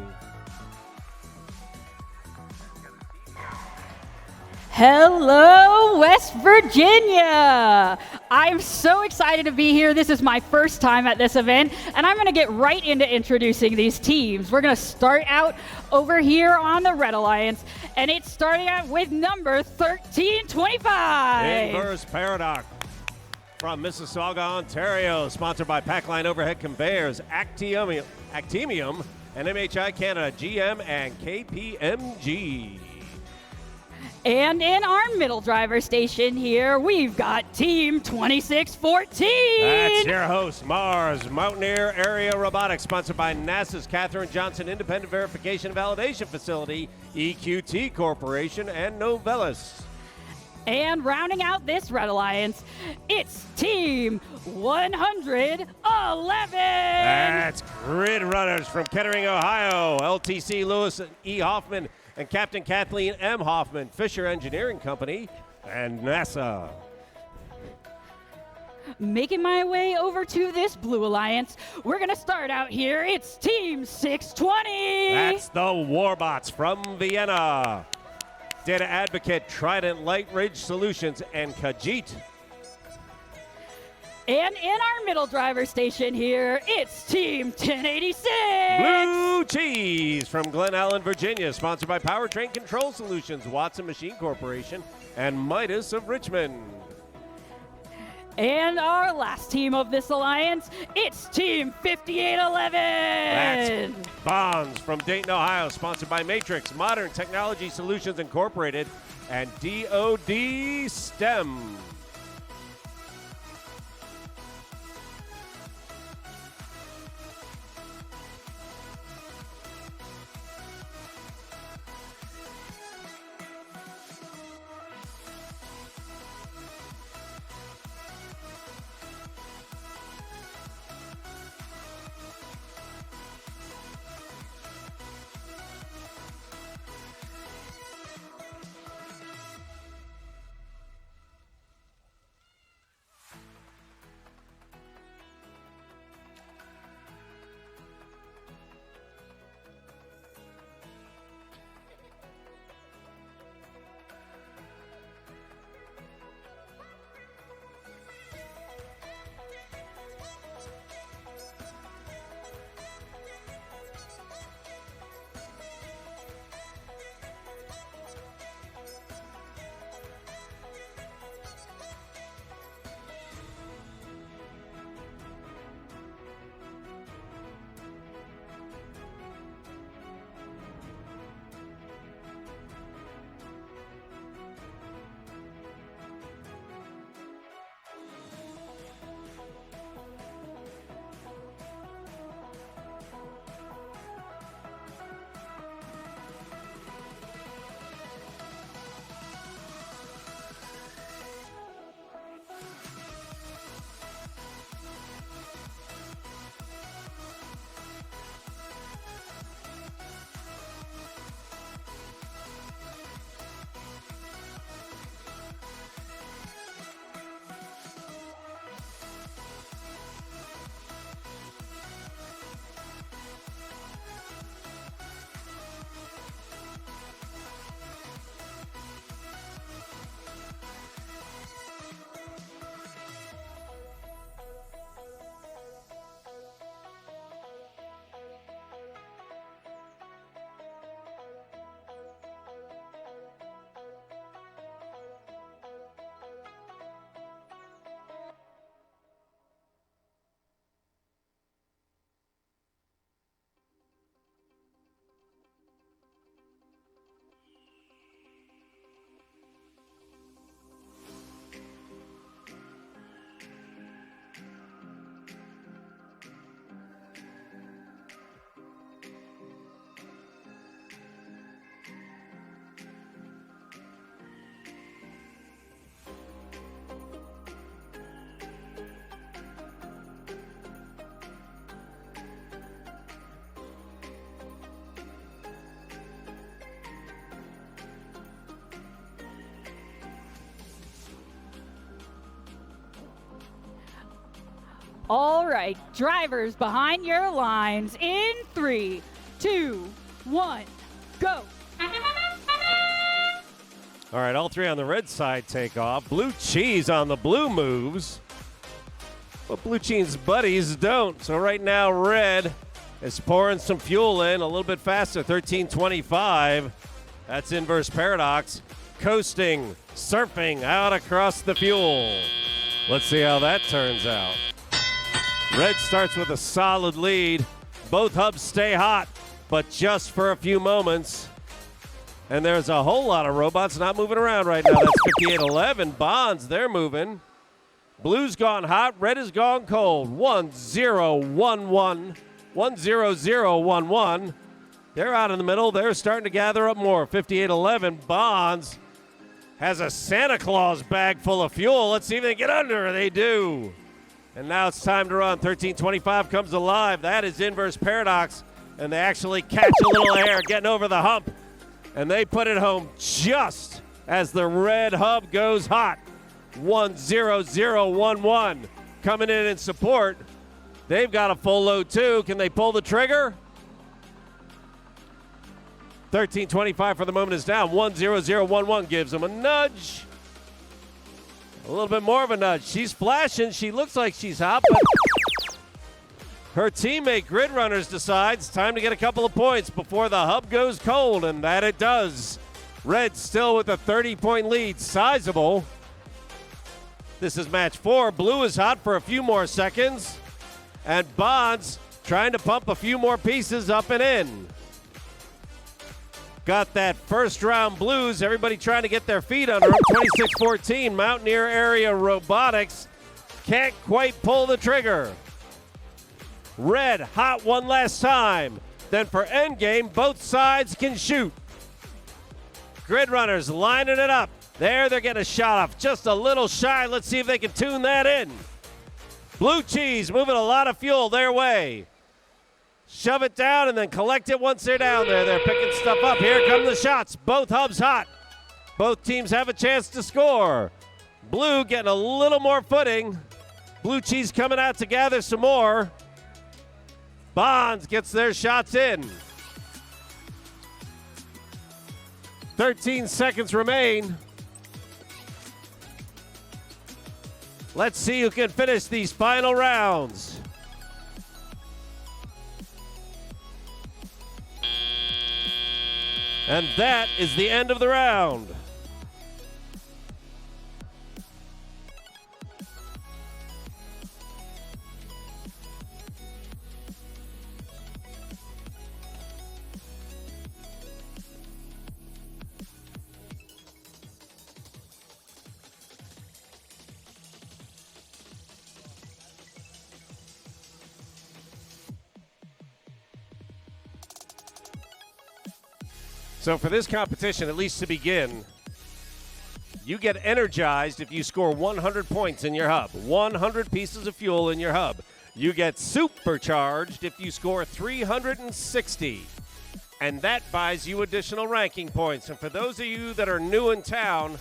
Hello, West Virginia! I'm so excited to be here. This is my first time at this event, and I'm going to get right into introducing these teams. We're going to start out over here on the Red Alliance, and it's starting out with number 1325. Inverse Paradox from Mississauga, Ontario, sponsored by Packline Overhead Conveyors, Actemium, and MHI Canada, GM, and KPMG. And in our middle driver station here, we've got Team 2614. That's your host, Mars Mountaineer Area Robotics, sponsored by NASA's Katherine Johnson Independent Verification and Validation Facility, EQT Corporation, and Novellus. And rounding out this Red Alliance, it's Team 111. That's Grid Runners from Kettering, Ohio, LTC Lewis E. Hoffman, and Captain Kathleen M. Hoffman, Fisher Engineering Company, and NASA. Making my way over to this Blue Alliance, we're going to start out here. It's Team 620. That's the Warbots from Vienna. Data Advocate, Trident Light Ridge Solutions, and Khajiit. And in our middle driver station here, it's Team 1086. Blue Cheese from Glen Allen, Virginia, sponsored by Powertrain Control Solutions, Watson Machine Corporation, and Midas of Richmond. And our last team of this alliance, it's Team 5811. That's Bonds from Dayton, Ohio, sponsored by Matrix, Modern Technology Solutions Incorporated, and DoD STEM. All right, drivers behind your lines in 3, 2, 1, go. All right, all three on the red side take off. Blue Cheese on the blue moves. But Blue Cheese buddies don't. So right now, red is pouring some fuel in a little bit faster, 13:25. That's Inverse Paradox. Coasting, surfing out across the fuel. Let's see how that turns out. Red starts with a solid lead. Both hubs stay hot, but just for a few moments. And there's a whole lot of robots not moving around right now. That's 5811. Bonds, they're moving. Blue's gone hot. Red has gone cold. 1-0-1-1. 1-0-0-1-1. They're out in the middle. They're starting to gather up more. 5811. Bonds has a Santa Claus bag full of fuel. Let's see if they get under. They do. And now it's time to run. 13:25 comes alive. That is Inverse Paradox. And they actually catch a little air getting over the hump. And they put it home just as the red hub goes hot. 1-0-0-1-1. Coming in support. They've got a full load too. Can they pull the trigger? 13:25 for the moment is down. 1-0-0-1-1 gives them a nudge. A little bit more of a nudge. She's flashing. She looks like she's hot, but her teammate Grid Runners decides time to get a couple of points before the hub goes cold, and that it does. Red still with a 30-point lead. Sizable. This is match 4. Blue is hot for a few more seconds. And Bonds trying to pump a few more pieces up and in. Got that first round blues. Everybody trying to get their feet under them. 26-14. Mountaineer Area Robotics can't quite pull the trigger. Red hot one last time. Then for endgame, both sides can shoot. Grid Runners lining it up. There, they're getting a shot off. Just a little shy. Let's see if they can tune that in. Blue Cheese moving a lot of fuel their way. Shove it down and then collect it once they're down there. They're picking stuff up. Here come the shots. Both hubs hot. Both teams have a chance to score. Blue getting a little more footing. Blue Cheese coming out to gather some more. Bonds gets their shots in. 13 seconds remain. Let's see who can finish these final rounds. And that is the end of the round. So for this competition, at least to begin, you get energized if you score 100 points in your hub, 100 pieces of fuel in your hub. You get supercharged if you score 360, and that buys you additional ranking points. And for those of you that are new in town,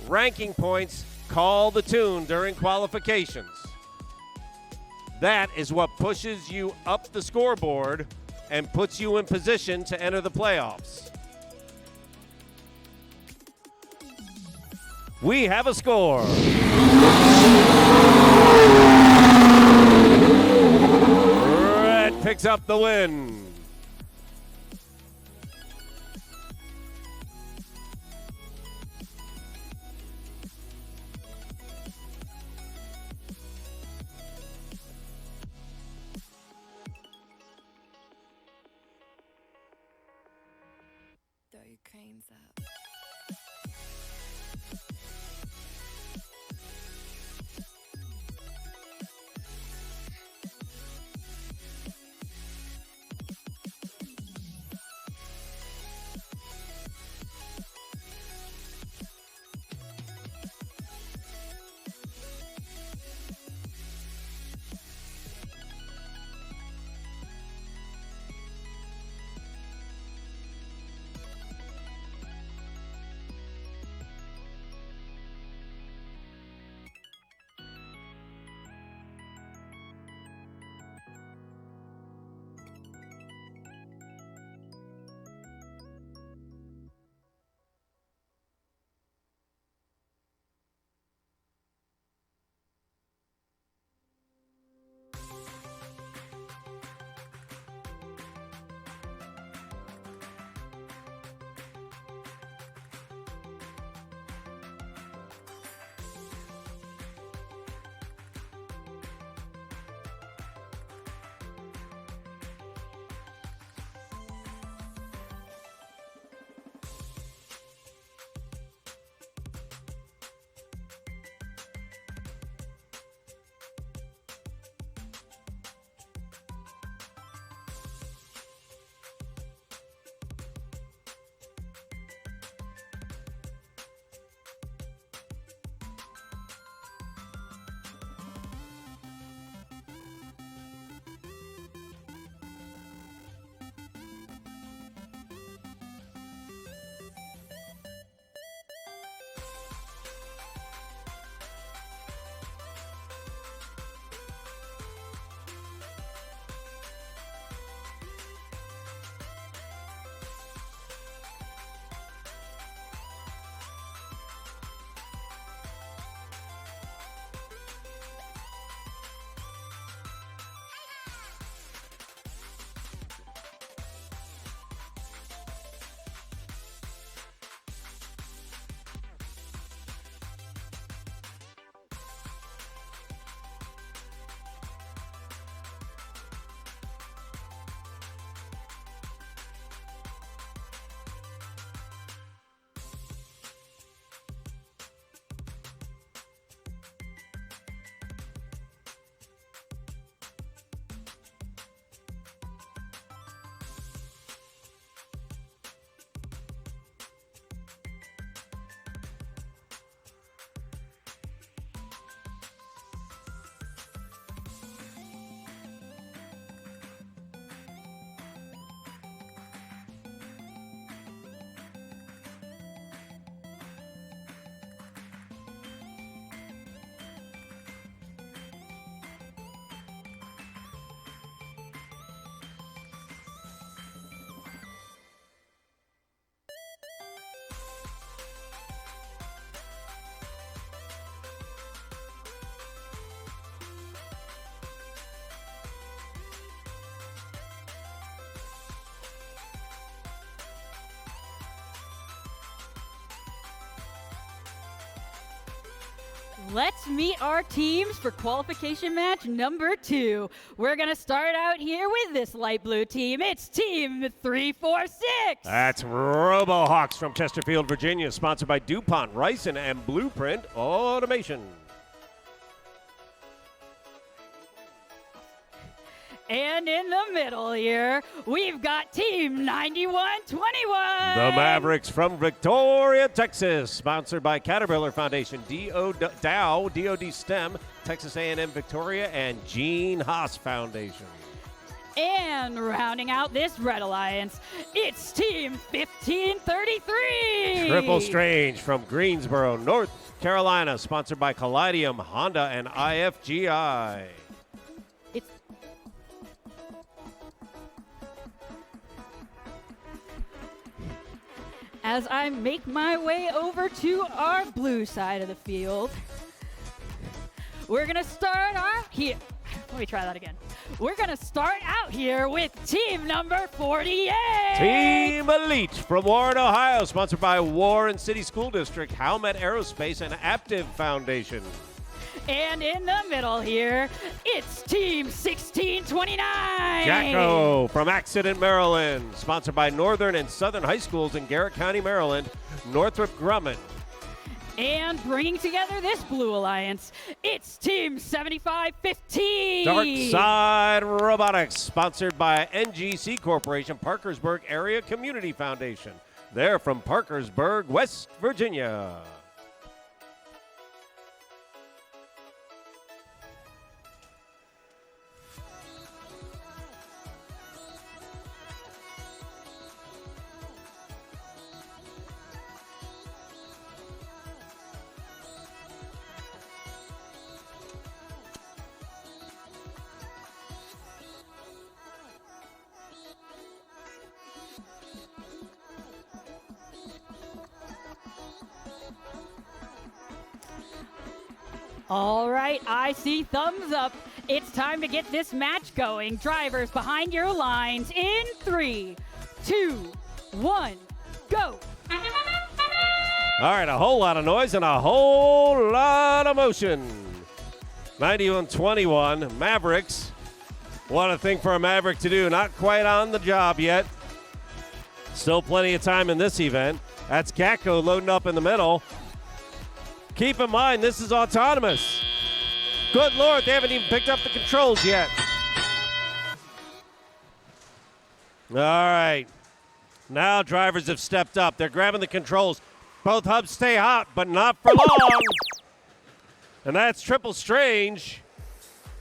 ranking points call the tune during qualifications. That is what pushes you up the scoreboard and puts you in position to enter the playoffs. We have a score. Red picks up the win. Throw your cranes up. Let's meet our teams for qualification match number 2. We're going to start out here with this light blue team. It's Team 346. That's RoboHawks from Chesterfield, Virginia, sponsored by DuPont, Ryson, and Blueprint Automation. And in the middle here, we've got Team 9121. The Mavericks from Victoria, Texas, sponsored by Caterpillar Foundation, Dow, DoD STEM, Texas A&M Victoria, and Gene Haas Foundation. And rounding out this Red Alliance, it's Team 1533. Triple Strange from Greensboro, North Carolina, sponsored by Callidium, Honda, and IFGI. As I make my way over to our blue side of the field, we're going to start out here. Let me try that again. We're going to start out here with team number 48. Team Elite from Warren, Ohio, sponsored by Warren City School District, Howmet Aerospace, and Aptiv Foundation. And in the middle here, it's Team 1629. Jacko from Accident, Maryland, sponsored by Northern and Southern High Schools in Garrett County, Maryland, Northrop Grumman. And bringing together this blue alliance, it's Team 7515. Dark Side Robotics, sponsored by NGC Corporation, Parkersburg Area Community Foundation. They're from Parkersburg, West Virginia. All right, I see thumbs up. It's time to get this match going. Drivers behind your lines in 3, 2, 1, go. All right, a whole lot of noise and a whole lot of motion. 91-21, Mavericks. What a thing for a Maverick to do. Not quite on the job yet. Still plenty of time in this event. That's Gacko loading up in the middle. Keep in mind, this is autonomous. Good Lord, they haven't even picked up the controls yet. All right. Now drivers have stepped up. They're grabbing the controls. Both hubs stay hot, but not for long. And that's Triple Strange.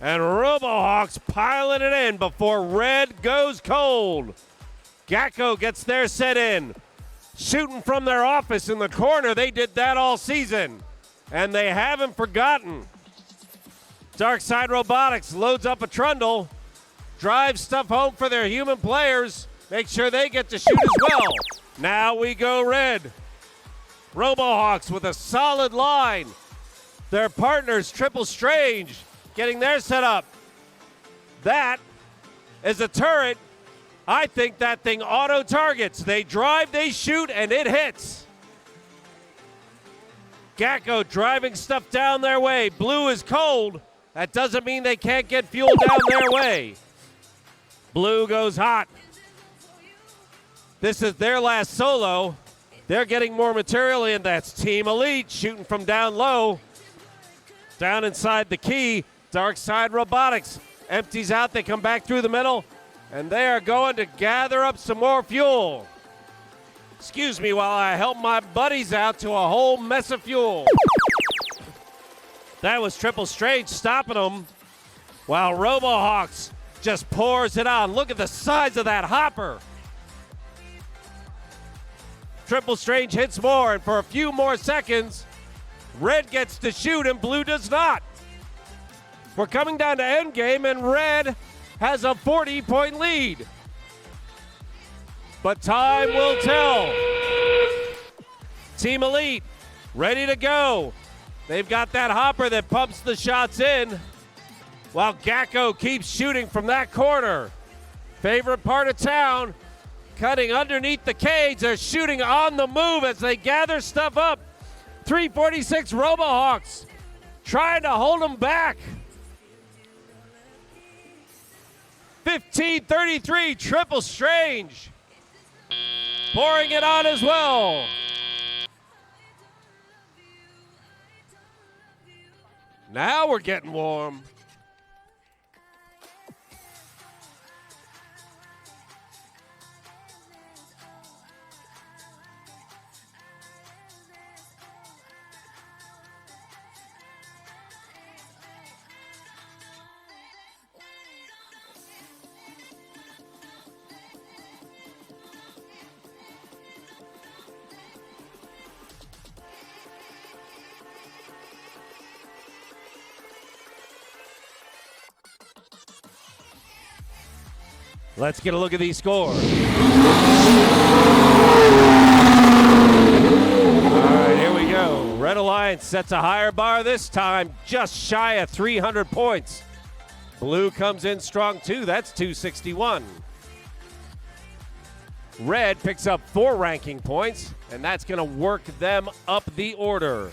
And RoboHawks piling it in before Red goes cold. Gacko gets their set in. Shooting from their office in the corner. They did that all season. And they haven't forgotten. Dark Side Robotics loads up a trundle, drives stuff home for their human players, make sure they get to shoot as well. Now we go Red. RoboHawks with a solid line. Their partners, Triple Strange, getting their set up. That is a turret. I think that thing auto-targets. They drive, they shoot, and it hits. Gacko driving stuff down their way. Blue is cold. That doesn't mean they can't get fuel down their way. Blue goes hot. This is their last solo. They're getting more material in. That's Team Elite shooting from down low. Down inside the key, Dark Side Robotics empties out. They come back through the middle, and they are going to gather up some more fuel. Excuse me while I help my buddies out to a whole mess of fuel. That was Triple Strange stopping them while RoboHawks just pours it on. Look at the size of that hopper. Triple Strange hits more, and for a few more seconds, Red gets to shoot and Blue does not. We're coming down to endgame, and Red has a 40-point lead. But time will tell. Team Elite, ready to go. They've got that hopper that pumps the shots in, while Gacko keeps shooting from that corner. Favorite part of town, cutting underneath the cage. They're shooting on the move as they gather stuff up. 346 RoboHawks trying to hold them back. 15-33, Triple Strange. Pouring it on as well. Now we're getting warm. Let's get a look at these scores. All right, here we go. Red Alliance sets a higher bar this time, just shy of 300 points. Blue comes in strong too, that's 261. Red picks up 4 ranking points, and that's going to work them up the order.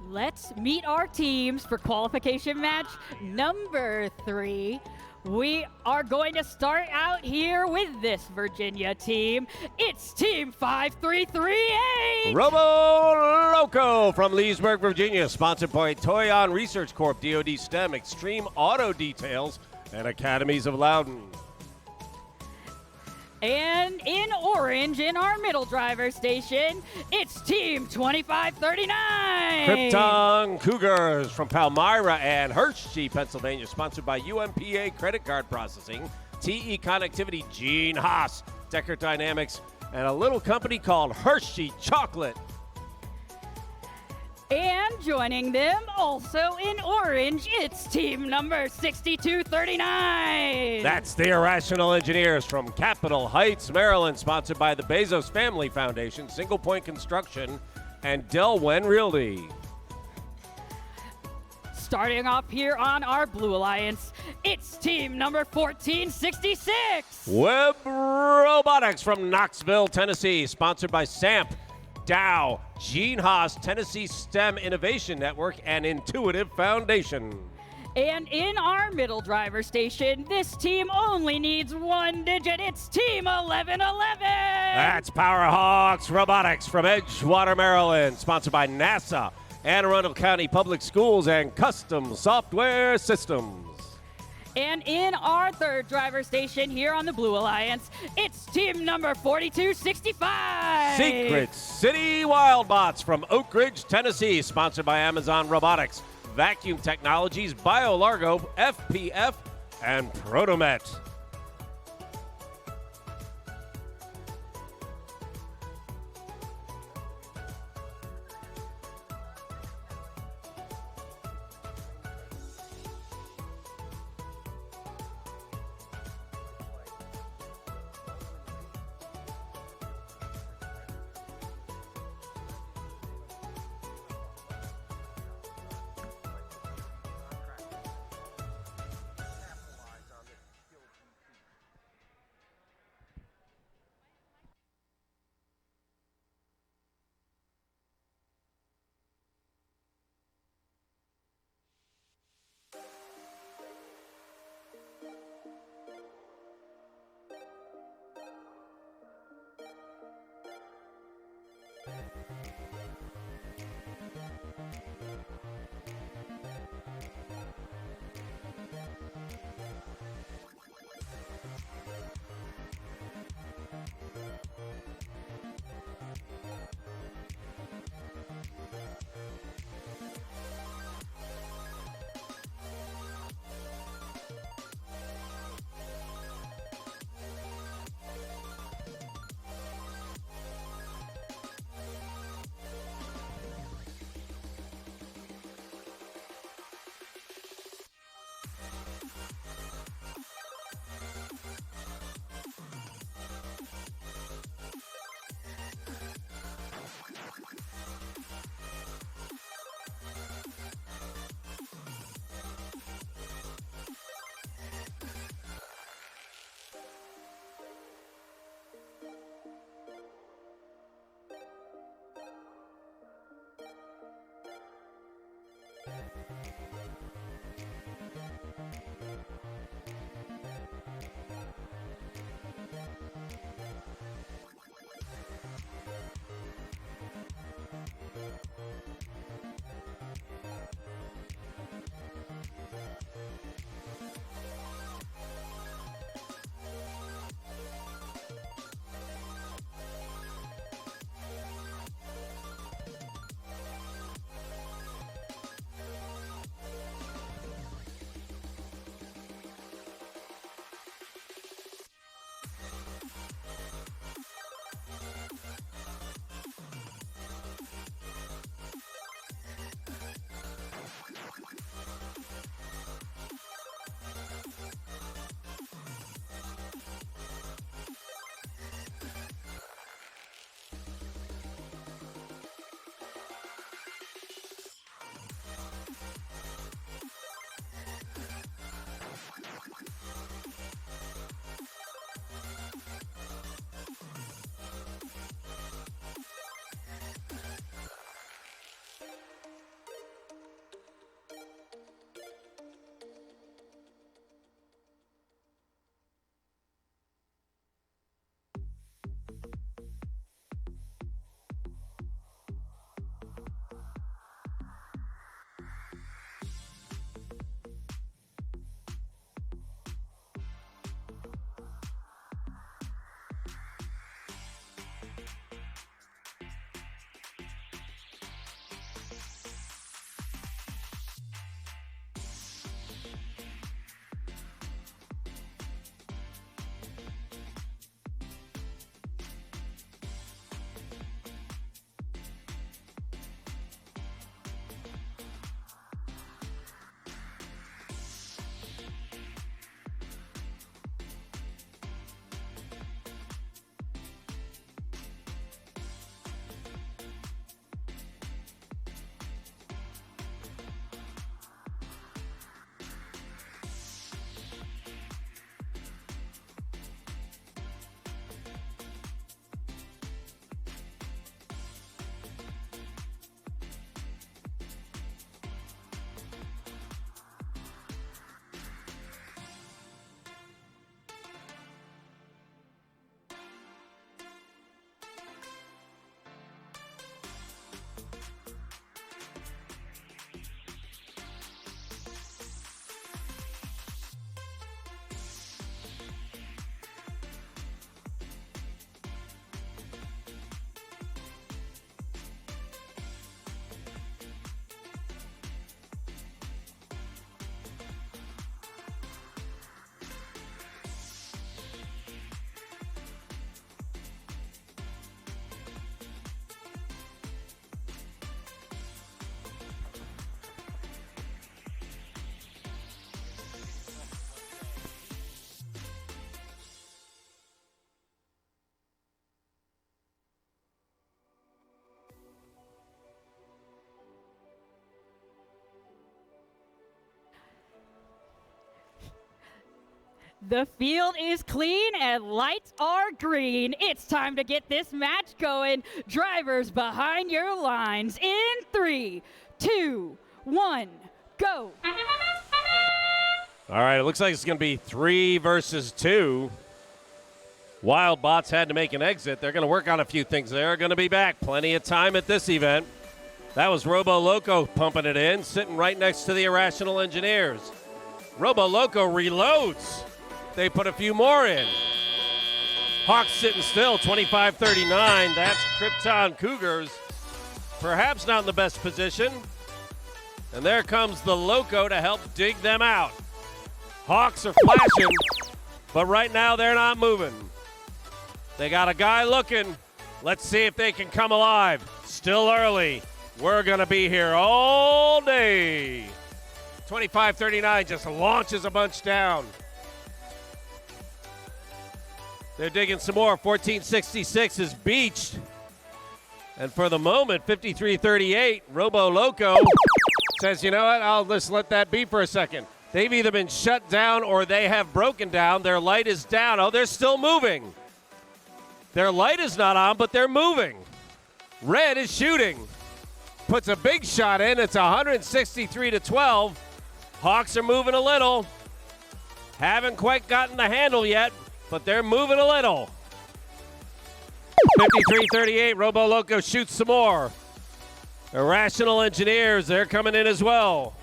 Let's meet our teams for qualification match number 3. We are going to start out here with this Virginia team. It's Team 5338. Robo Loco from Leesburg, Virginia, sponsored by Toyon Research Corp, DoD STEM, Extreme Auto Details, and Academies of Loudon. And in orange, in our middle driver station, it's Team 2539. Krypton Cougars from Palmyra and Hershey, Pennsylvania, sponsored by UMPA Credit Card Processing, TE Connectivity, Gene Haas, Decker Dynamics, and a little company called Hershey Chocolate. And joining them, also in orange, it's team number 6239. That's the Irrational Engineers from Capitol Heights, Maryland, sponsored by the Bezos Family Foundation, Single Point Construction, and Delwen Realty. Starting off here on our Blue Alliance, it's team number 1466. Web Robotics from Knoxville, Tennessee, sponsored by SAMP, Dow, Gene Haas, Tennessee STEM Innovation Network, and Intuitive Foundation. And in our middle driver station, this team only needs one digit. It's Team 1111. That's Powerhawks Robotics from Edgewater, Maryland, sponsored by NASA, Anne Arundel County Public Schools, and Custom Software Systems. And in our third driver station here on the Blue Alliance, it's team number 4265. Secret City Wildbots from Oak Ridge, Tennessee, sponsored by Amazon Robotics, Vacuum Technologies, BioLargo, FPF, and Protomet. The field is clean and lights are green. It's time to get this match going. Drivers behind your lines in 3, 2, 1, go. All right, it looks like it's going to be 3 versus 2. Wildbots had to make an exit. They're going to work on a few things. They're going to be back. Plenty of time at this event. That was Robo Loco pumping it in, sitting right next to the Irrational Engineers. Robo Loco reloads. They put a few more in. Hawks sitting still, 25-39. That's Krypton Cougars. Perhaps not in the best position. And there comes the Loco to help dig them out. Hawks are flashing, but right now they're not moving. They got a guy looking. Let's see if they can come alive. Still early. We're going to be here all day. 25-39 just launches a bunch down. They're digging some more. 1466 is beached. And for the moment, 53-38, Robo Loco says, you know what, I'll just let that be for a second. They've either been shut down or they have broken down. Their light is down. Oh, they're still moving. Their light is not on, but they're moving. Red is shooting. Puts a big shot in. It's 163-12. Hawks are moving a little. Haven't quite gotten the handle yet, but they're moving a little. 53-38, Robo Loco shoots some more. Irrational Engineers, they're coming in as well.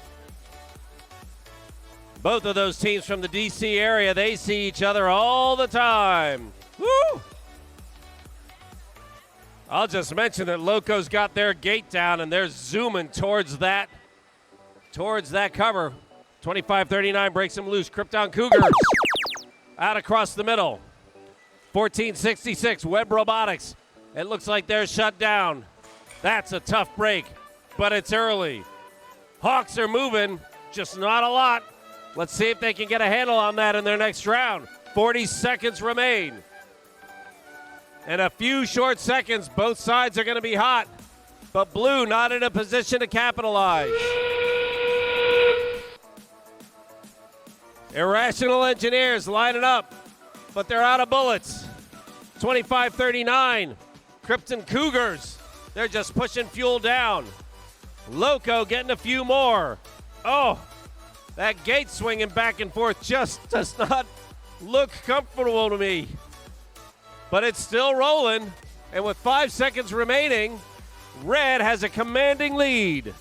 Both of those teams from the DC area, they see each other all the time. Woo! I'll just mention that Loco's got their gate down and they're zooming towards that cover. 25-39 breaks them loose. Krypton Cougars out across the middle. 1466 Web Robotics. It looks like they're shut down. That's a tough break, but it's early. Hawks are moving, just not a lot. Let's see if they can get a handle on that in their next round. 40 seconds remain. In a few short seconds, both sides are going to be hot, but Blue not in a position to capitalize. Irrational Engineers lining up, but they're out of bullets. 25-39, Krypton Cougars, they're just pushing fuel down. Loco getting a few more. Oh, that gate swinging back and forth just does not look comfortable to me. But it's still rolling, and with 5 seconds remaining, Red has a commanding lead.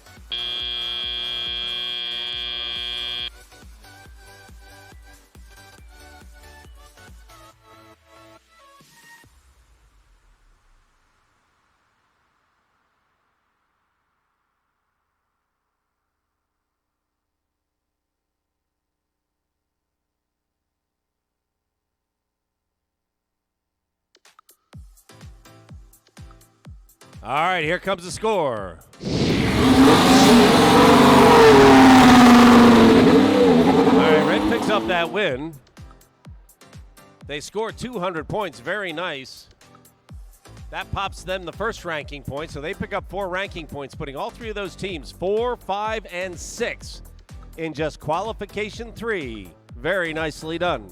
All right, here comes the score. All right, Red picks up that win. They scored 200 points, very nice. That pops them the first ranking point, so they pick up 4 ranking points, putting all 3 of those teams, 4, 5, and 6, in just qualification 3. Very nicely done.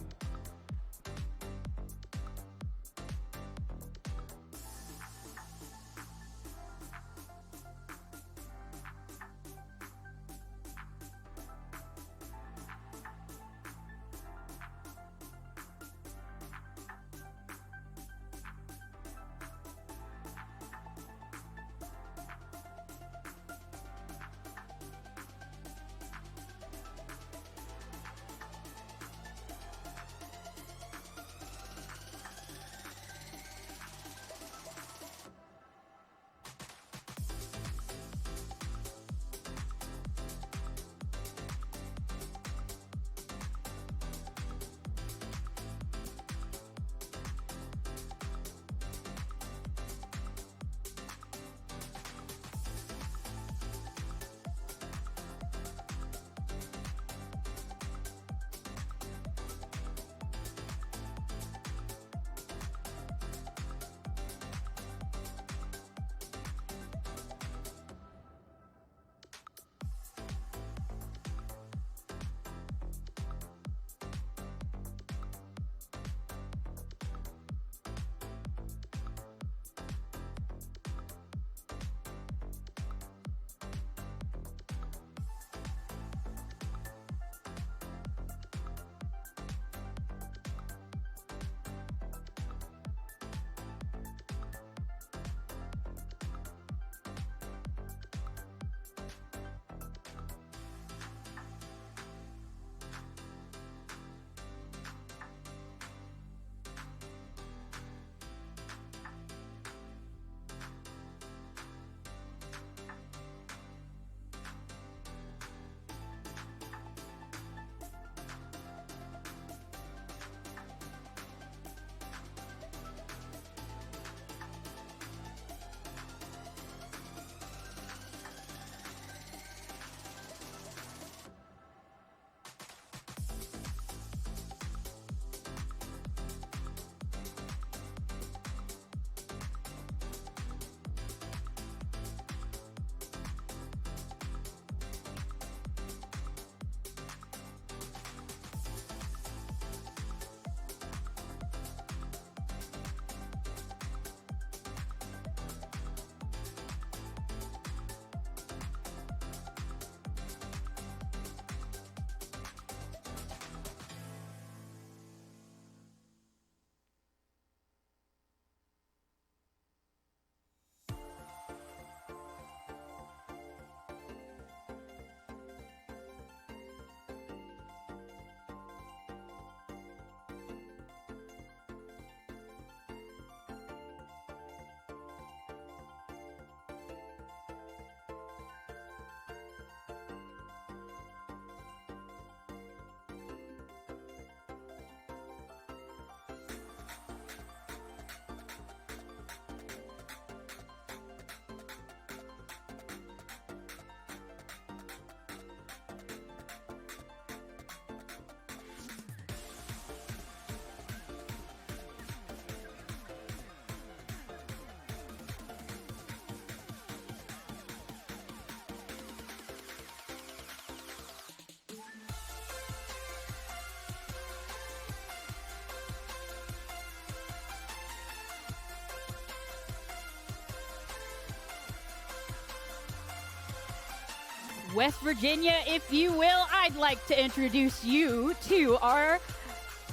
West Virginia, if you will, I'd like to introduce you to our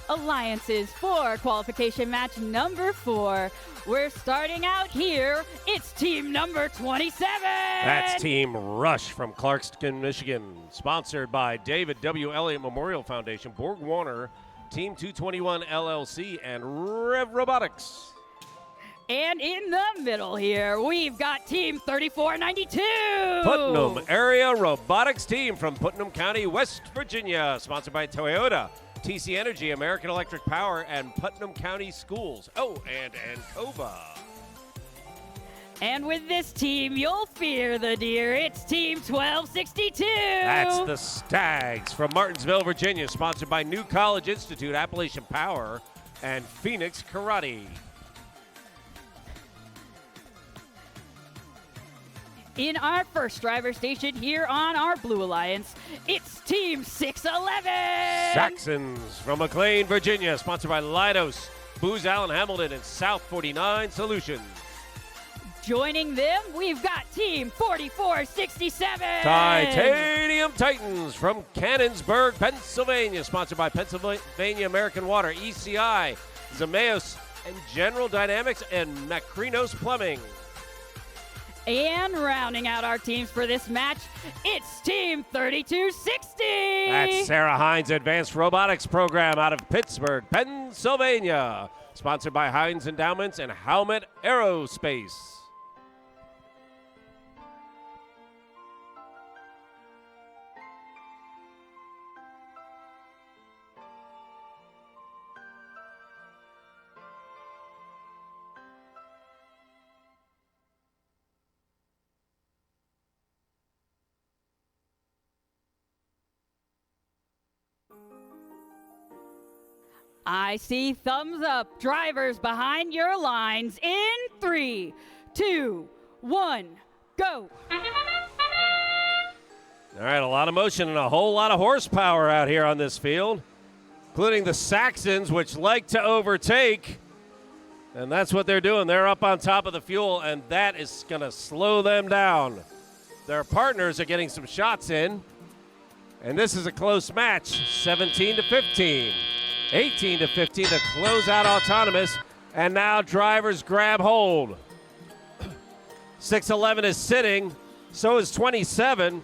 alliances for qualification match number 4. We're starting out here. It's team number 27. That's Team Rush from Clarkston, Michigan, sponsored by David W. Elliott Memorial Foundation, Borg Warner, Team 221 LLC, and Rev Robotics. And in the middle here, we've got Team 3492. Putnam Area Robotics Team from Putnam County, West Virginia, sponsored by Toyota, TC Energy, American Electric Power, and Putnam County Schools. Oh, and Ancova. And with this team, you'll fear the deer. It's Team 1262. That's the Stags from Martinsville, Virginia, sponsored by New College Institute, Appalachian Power, and Phoenix Karate. In our first driver station here on our Blue Alliance, it's Team 611. Saxons from McLean, Virginia, sponsored by Leidos, Booz Allen Hamilton, and South 49 Solutions. Joining them, we've got Team 4467. Titanium Titans from Cannonsburg, Pennsylvania, sponsored by Pennsylvania American Water, ECI, Zemeos, and General Dynamics, and Macrinos Plumbing. And rounding out our teams for this match, it's Team 3260. That's Sarah Hines Advanced Robotics Program out of Pittsburgh, Pennsylvania, sponsored by Hines Endowments and Howmet Aerospace. I see thumbs up. Drivers behind your lines in 3, 2, 1, go. All right, a lot of motion and a whole lot of horsepower out here on this field, including the Saxons, which like to overtake. And that's what they're doing. They're up on top of the fuel, and that is going to slow them down. Their partners are getting some shots in, and this is a close match, 17-15. 18-15 to close out autonomous, and now drivers grab hold. 611 is sitting, so is 27.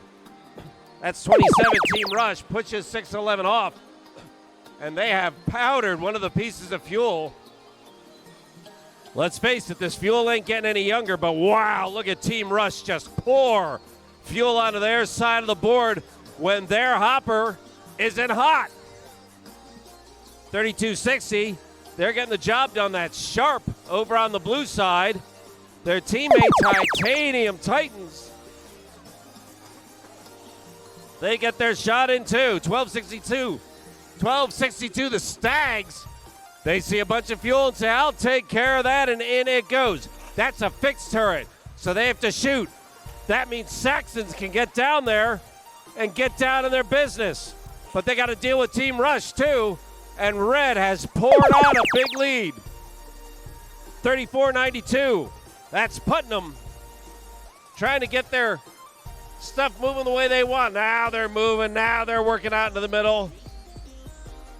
That's 27 Team Rush, pushes 611 off, and they have powdered one of the pieces of fuel. Let's face it, this fuel ain't getting any younger, but wow, look at Team Rush just pour fuel onto their side of the board when their hopper isn't hot. 3260, they're getting the job done. That's sharp over on the blue side. Their teammate Titanium Titans, they get their shot in too. 1262, the Stags, they see a bunch of fuel and say, I'll take care of that, and in it goes. That's a fixed turret, so they have to shoot. That means Saxons can get down there and get down in their business, but they got to deal with Team Rush too. And Red has poured on a big lead. 34-92. That's Putnam trying to get their stuff moving the way they want. Now they're moving. Now they're working out into the middle.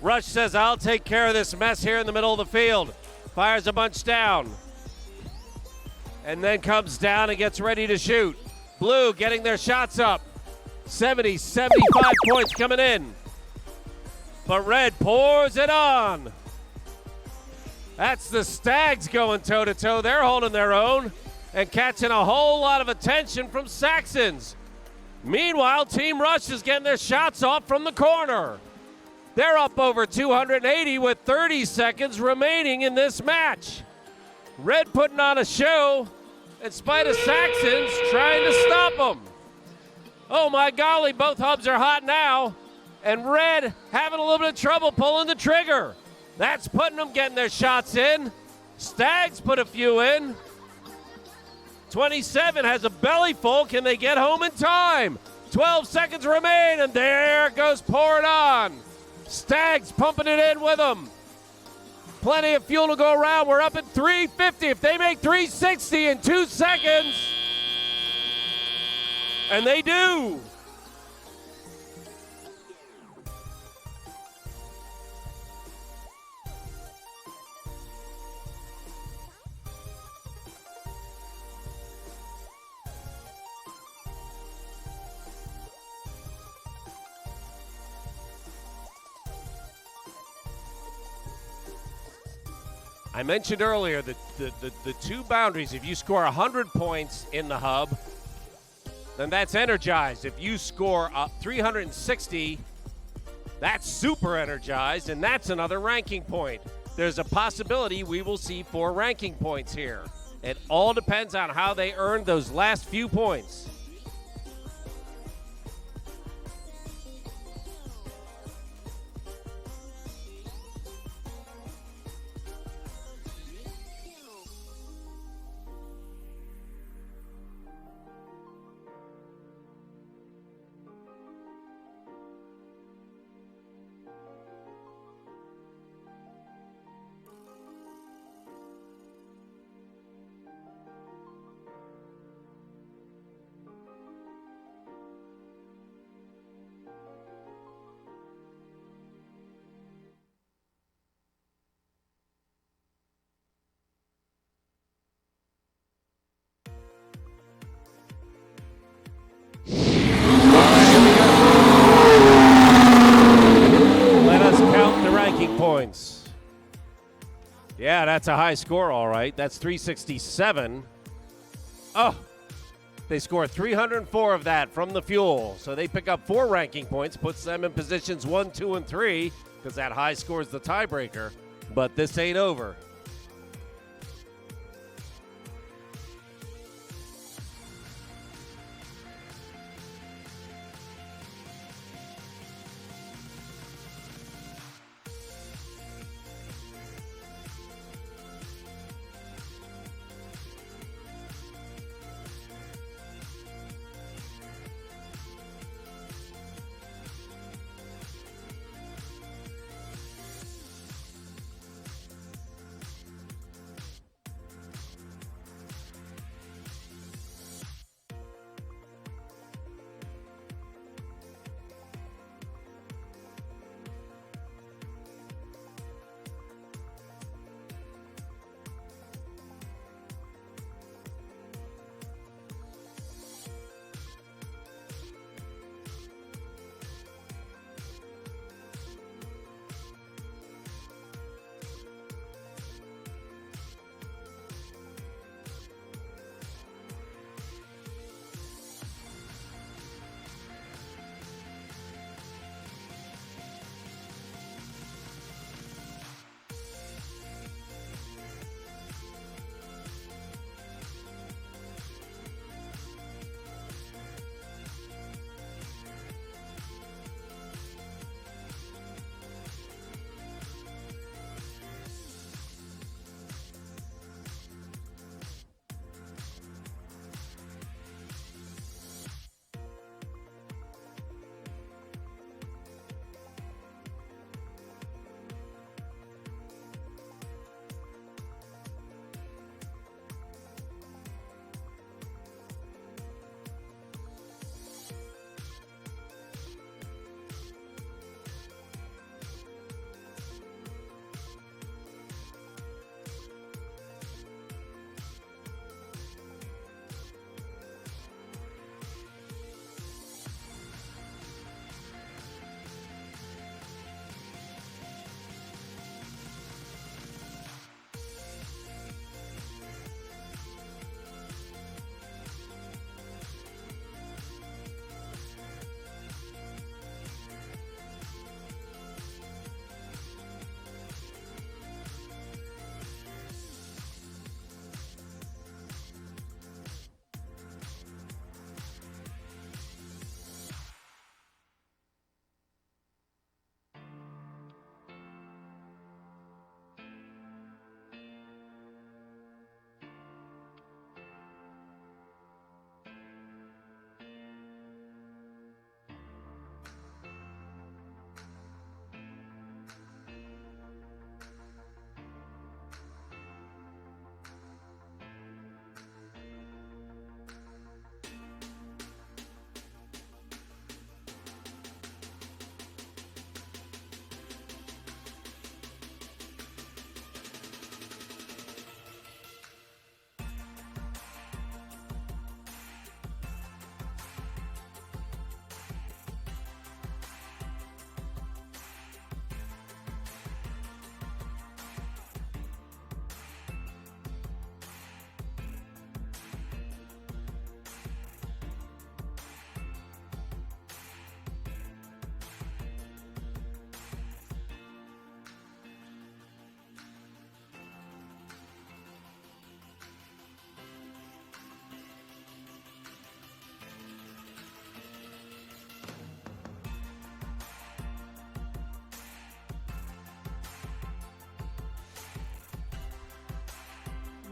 Rush says, I'll take care of this mess here in the middle of the field. Fires a bunch down. And then comes down and gets ready to shoot. Blue getting their shots up. 70, 75 points coming in. But Red pours it on. That's the Stags going toe-to-toe. They're holding their own and catching a whole lot of attention from Saxons. Meanwhile, Team Rush is getting their shots off from the corner. They're up over 280 with 30 seconds remaining in this match. Red putting on a show in spite of Saxons trying to stop them. Oh my golly, both hubs are hot now. And Red having a little bit of trouble pulling the trigger. That's Putnam getting their shots in. Stags put a few in. 27 has a belly full. Can they get home in time? 12 seconds remain, and there goes Pour It On. Stags pumping it in with them. Plenty of fuel to go around. We're up at 350. If they make 360 in 2 seconds, and they do, I mentioned earlier that the two boundaries, if you score 100 points in the hub, then that's energized. If you score 360, that's super energized, and that's another ranking point. There's a possibility we will see 4 ranking points here. It all depends on how they earned those last few points. Points. Yeah, that's a high score, all right. That's 367. Oh, they score 304 of that from the fuel. So they pick up 4 ranking points, puts them in positions 1, 2, and 3, because that high score is the tiebreaker. But this ain't over.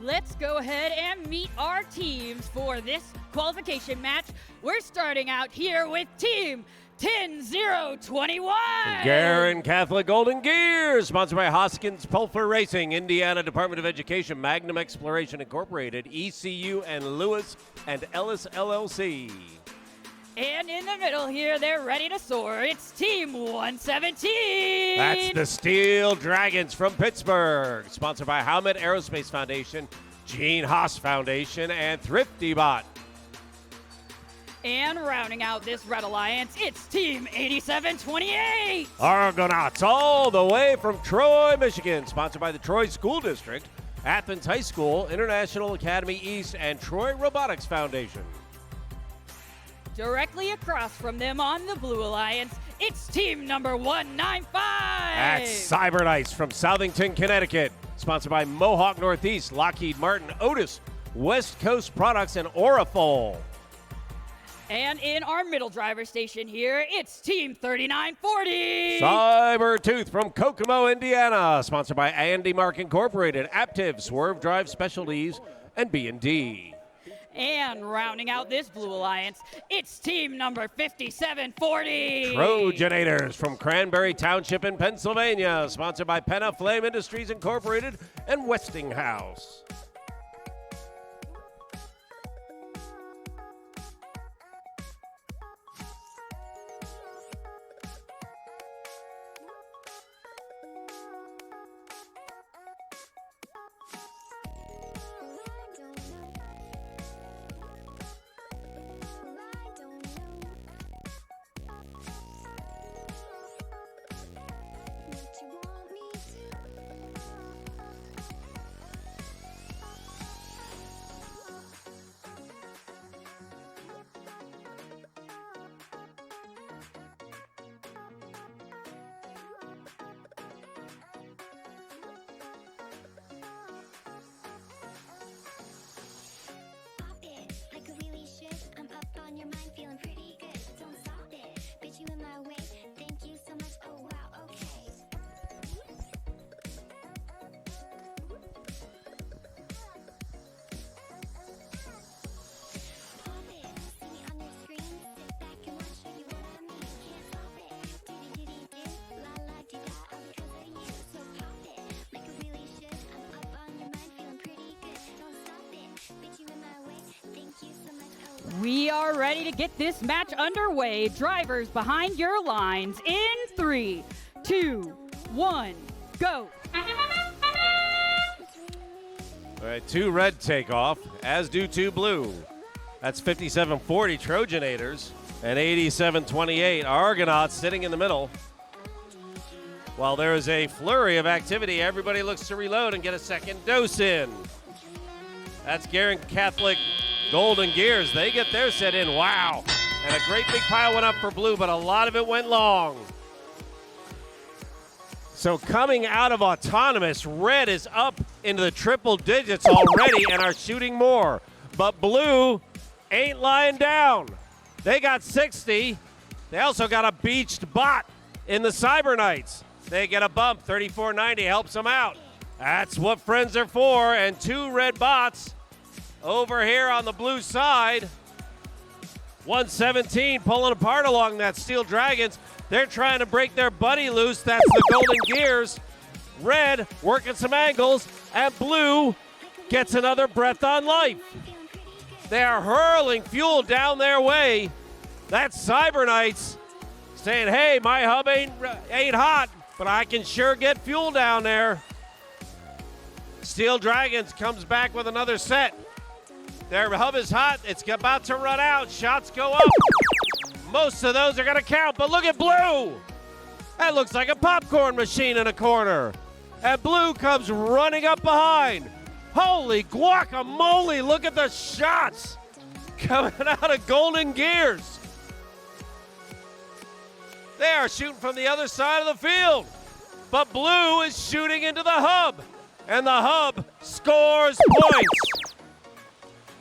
let's go ahead and meet our teams for this qualification match. We're starting out here with Team 10-0-21. Garin Catholic Golden Gears, sponsored by Hoskins Pulfer Racing, Indiana Department of Education, Magnum Exploration Incorporated, ECU, and Lewis and Ellis LLC. And in the middle here, they're ready to soar. It's Team 117. That's the Steel Dragons from Pittsburgh, sponsored by Howmet Aerospace Foundation, Gene Haas Foundation, and Thrifty Bot. And rounding out this Red Alliance, it's Team 8728. Argonauts all the way from Troy, Michigan, sponsored by the Troy School District, Athens High School, International Academy East, and Troy Robotics Foundation. Directly across from them on the Blue Alliance, it's team number 195. That's Cyberknights from Southington, Connecticut, sponsored by Mohawk Northeast, Lockheed Martin, Otis, West Coast Products, and Orifol. And in our middle driver station here, it's Team 3940. Cybertooth from Kokomo, Indiana, sponsored by Andy Mark Incorporated, Aptiv, Swerve Drive Specialties, and B&D. And rounding out this Blue Alliance, it's team number 5740. Trojanators from Cranberry Township in Pennsylvania, sponsored by Penna Flame Industries Incorporated and Westinghouse. We are ready to get this match underway. Drivers behind your lines in 3, 2, 1, go. All right, 2 red take off, as do 2 blue. That's 5740 Trojanators and 8728 Argonauts sitting in the middle. While there is a flurry of activity, everybody looks to reload and get a second dose in. That's Garin Catholic Golden Gears. They get their set in. Wow. And a great big pile went up for blue, but a lot of it went long. So coming out of autonomous, red is up into the triple digits already and are shooting more. But blue ain't lying down. They got 60. They also got a beached bot in the Cyberknights. They get a bump. 3490 helps them out. That's what friends are for. And 2 red bots over here on the blue side. 117 pulling apart along that Steel Dragons. They're trying to break their buddy loose. That's the Golden Gears. Red working some angles, and blue gets another breath on life. They are hurling fuel down their way. That's Cyberknights saying, hey, my hub ain't hot, but I can sure get fuel down there. Steel Dragons comes back with another set. Their hub is hot. It's about to run out. Shots go up. Most of those are going to count, but look at blue. That looks like a popcorn machine in a corner. And blue comes running up behind. Holy guacamole, look at the shots coming out of Golden Gears. They are shooting from the other side of the field, but blue is shooting into the hub, and the hub scores points.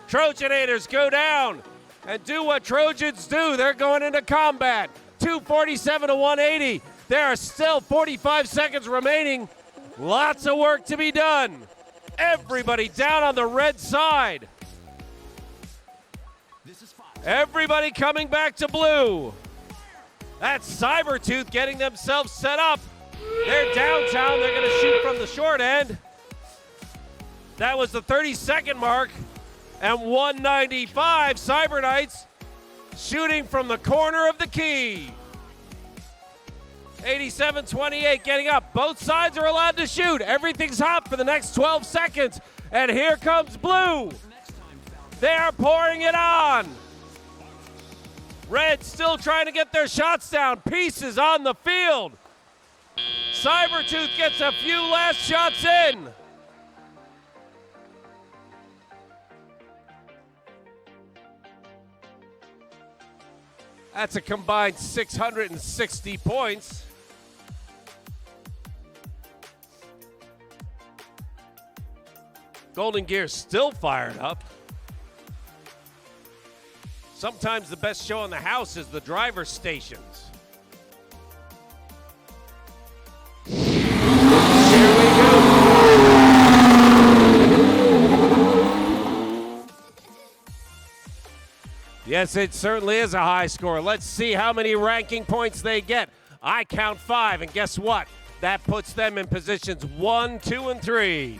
Trojanators go down and do what Trojans do. They're going into combat. 247 to 180. There are still 45 seconds remaining. Lots of work to be done. Everybody down on the red side. Everybody coming back to blue. That's Cybertooth getting themselves set up. They're downtown. They're going to shoot from the short end. That was the 30-second mark. And 195, Cyber Knights shooting from the corner of the key. 87-28 getting up. Both sides are allowed to shoot. Everything's hot for the next 12 seconds. And here comes blue. They are pouring it on. Red still trying to get their shots down. Pieces on the field. Cybertooth gets a few last shots in. That's a combined 660 points. Golden Gear's still fired up. Sometimes the best show in the house is the driver's stations. Here we go. Yes, it certainly is a high score. Let's see how many ranking points they get. I count 5, and guess what? That puts them in positions 1, 2, and 3.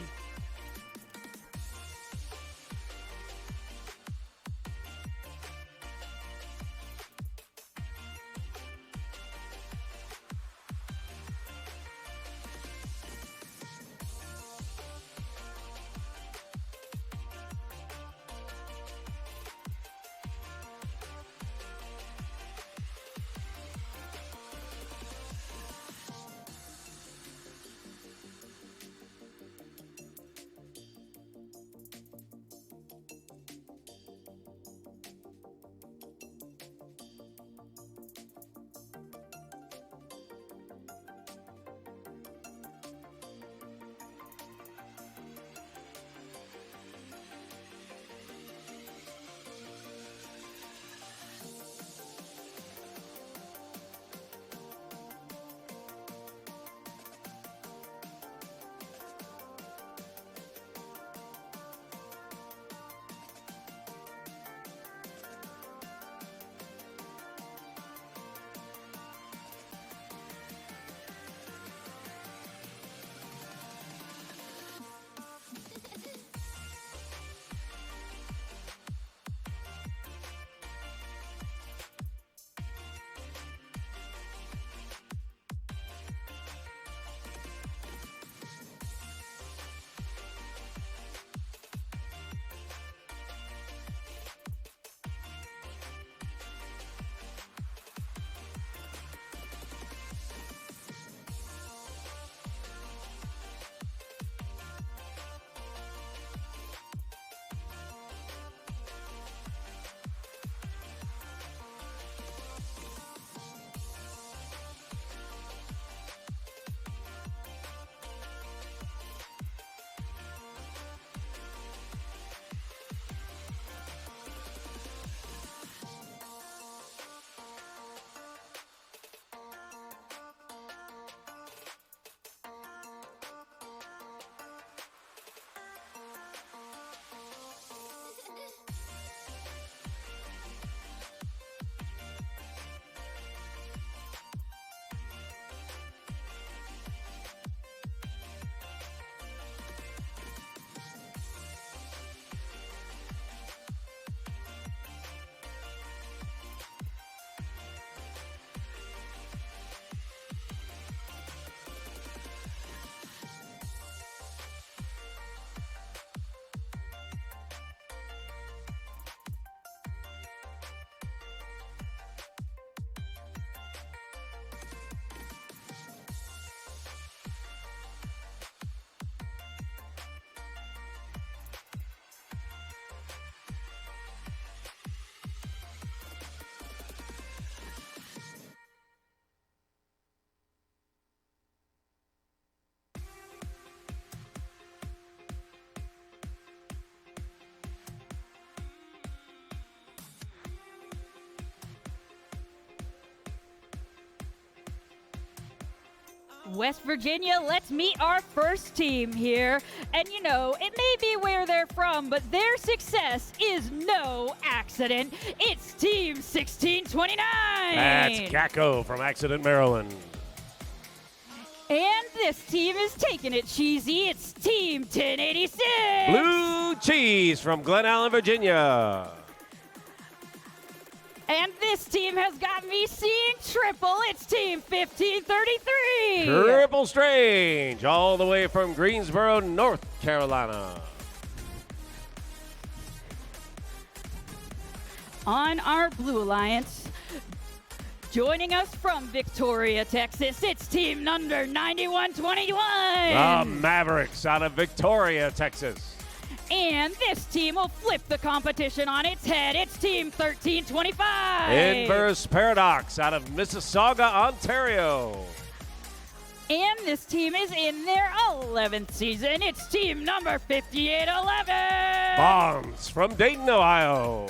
West Virginia, let's meet our first team here. And you know, it may be where they're from, but their success is no accident. It's Team 1629. That's Gacko from Accident, Maryland. And this team is taking it cheesy. It's Team 1086. Blue Cheese from Glen Allen, Virginia. And this team has got me seeing triple. It's Team 1533. Triple Strange, all the way from Greensboro, North Carolina. On our Blue Alliance, joining us from Victoria, Texas, it's Team number 9121. The Mavericks out of Victoria, Texas. And this team will flip the competition on its head. It's Team 1325. Inverse Paradox out of Mississauga, Ontario. And this team is in their 11th season. It's team number 5811. Bonds from Dayton, Ohio.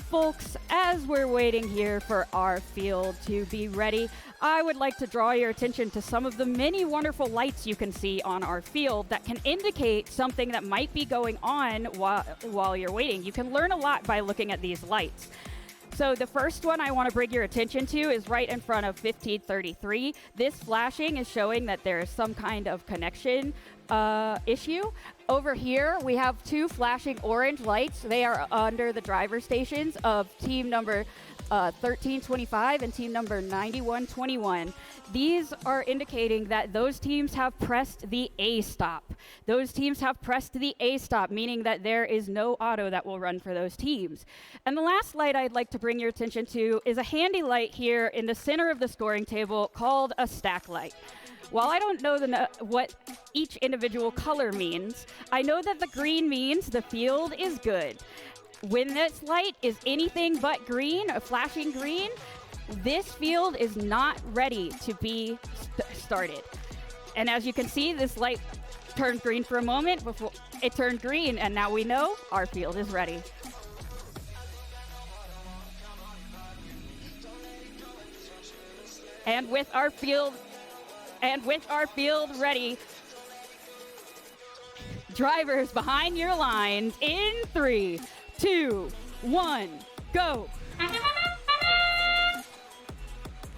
Folks, as we're waiting here for our field to be ready, I would like to draw your attention to some of the many wonderful lights you can see on our field that can indicate something that might be going on while you're waiting. You can learn a lot by looking at these lights. So the first one I want to bring your attention to is right in front of 1533. This flashing is showing that there is some kind of connection issue. Over here, we have two flashing orange lights. They are under the driver stations of team number 1325 and team number 9121. These are indicating that those teams have pressed the A stop. Those teams have pressed the A stop, meaning that there is no auto that will run for those teams. And the last light I'd like to bring your attention to is a handy light here in the center of the scoring table called a stack light. While I don't know what each individual color means, I know that the green means the field is good. When this light is anything but green, a flashing green, this field is not ready to be started. And as you can see, this light turned green for a moment before it turned green, and now we know our field is ready. And with our field ready, drivers behind your lines in 3, 2, 1, go.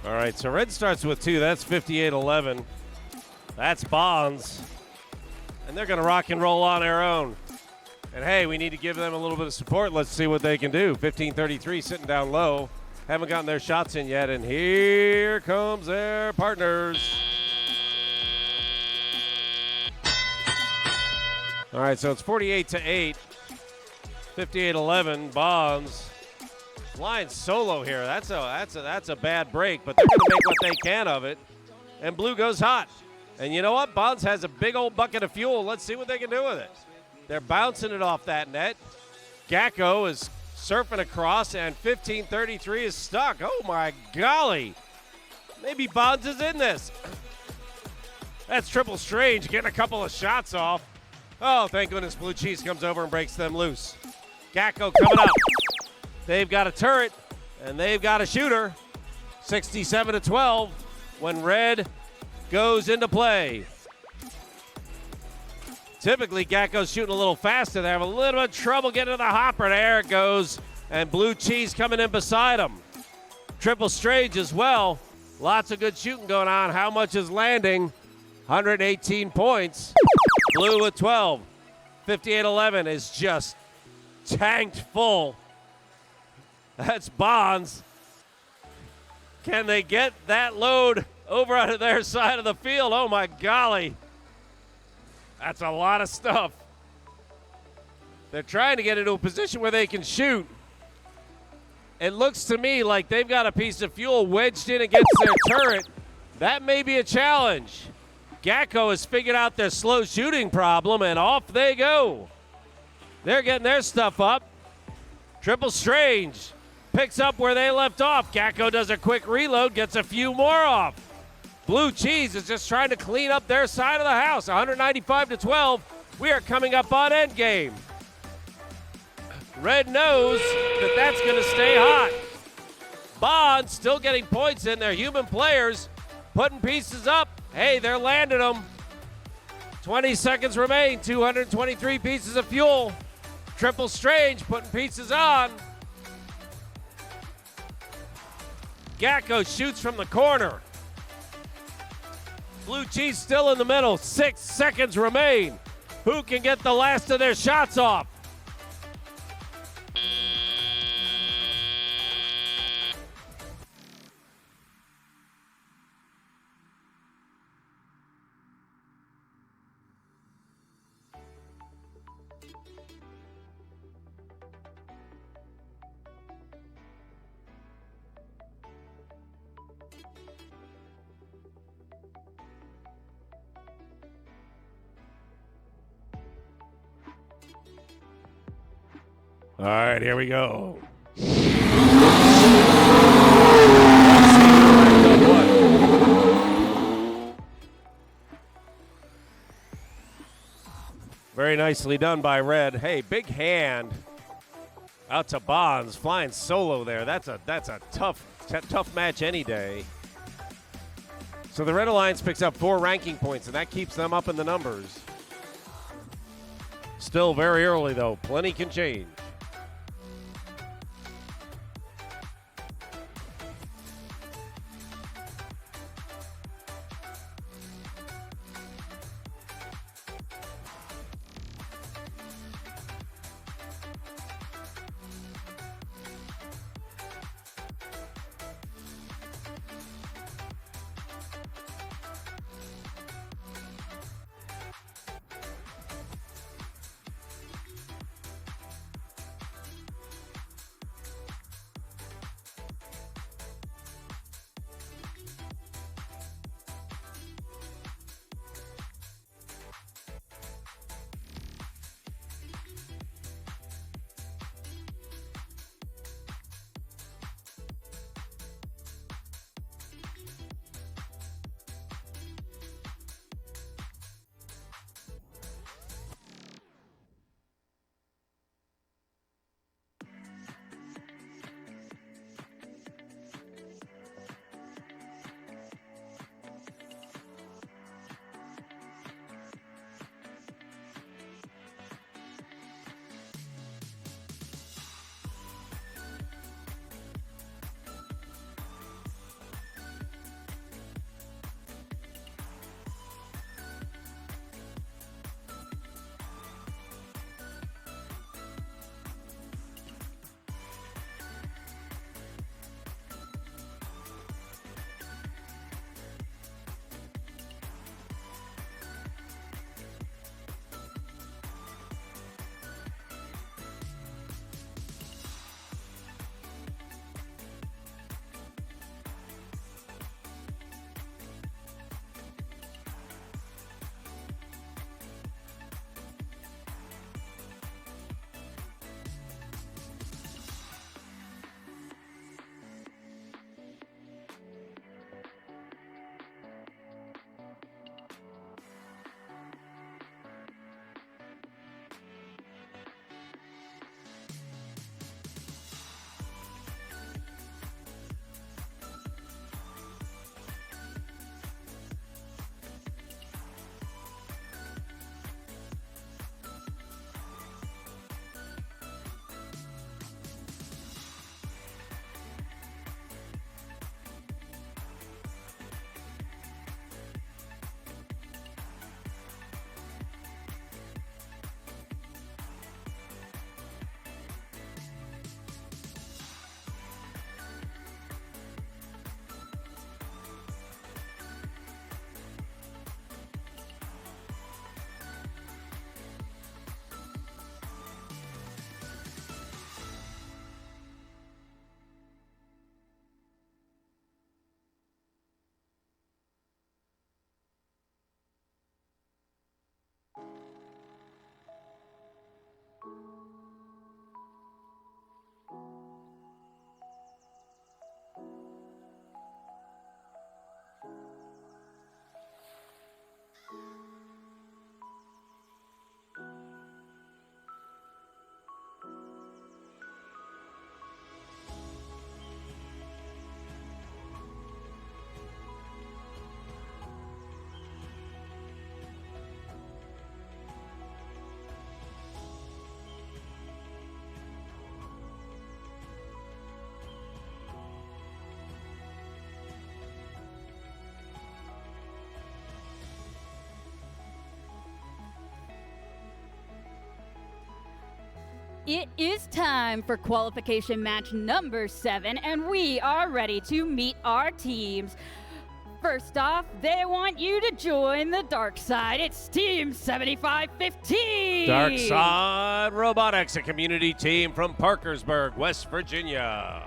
All right, so red starts with 2. That's 5811. That's Bonds. And they're going to rock and roll on their own. And hey, we need to give them a little bit of support. Let's see what they can do. 1533 sitting down low. Haven't gotten their shots in yet. And here comes their partners. All right, so it's 48-8. 58-11, Bonds. Flying solo here. That's a bad break, but they're going to make what they can of it. And blue goes hot. And you know what? Bonds has a big old bucket of fuel. Let's see what they can do with it. They're bouncing it off that net. Gacko is surfing across, and 1533 is stuck. Oh my golly. Maybe Bonds is in this. That's Triple Strange getting a couple of shots off. Oh, thank goodness Blue Cheese comes over and breaks them loose. Gacko coming up. They've got a turret, and they've got a shooter. 67-12 when Red goes into play. Typically, Gacko's shooting a little faster. They have a little bit of trouble getting to the hopper. There it goes, and Blue Cheese coming in beside him. Triple Strange as well. Lots of good shooting going on. How much is landing? 118 points. Blue with 12. 58-11 is just tanked full. That's Bonds. Can they get that load over onto their side of the field? Oh my golly. That's a lot of stuff. They're trying to get into a position where they can shoot. It looks to me like they've got a piece of fuel wedged in against their turret. That may be a challenge. Gacko has figured out their slow shooting problem, and off they go. They're getting their stuff up. Triple Strange picks up where they left off. Gacko does a quick reload, gets a few more off. Blue Cheese is just trying to clean up their side of the house. 195-12. We are coming up on endgame. Red knows that that's going to stay hot. Bond still getting points in. They're human players putting pieces up. Hey, they're landing them. 20 seconds remain. 223 pieces of fuel. Triple Strange putting pieces on. Gacko shoots from the corner. Blue Cheese still in the middle. 6 seconds remain. Who can get the last of their shots off? All right, here we go. Very nicely done by Red. Hey, big hand out to Bonds, flying solo there. That's a tough match any day. So the Red Alliance picks up 4 ranking points, and that keeps them up in the numbers. Still very early, though. Plenty can change. It is time for qualification match number 7, and we are ready to meet our teams. First off, they want you to join the dark side. It's Team 7515. Dark Side Robotics, a community team from Parkersburg, West Virginia.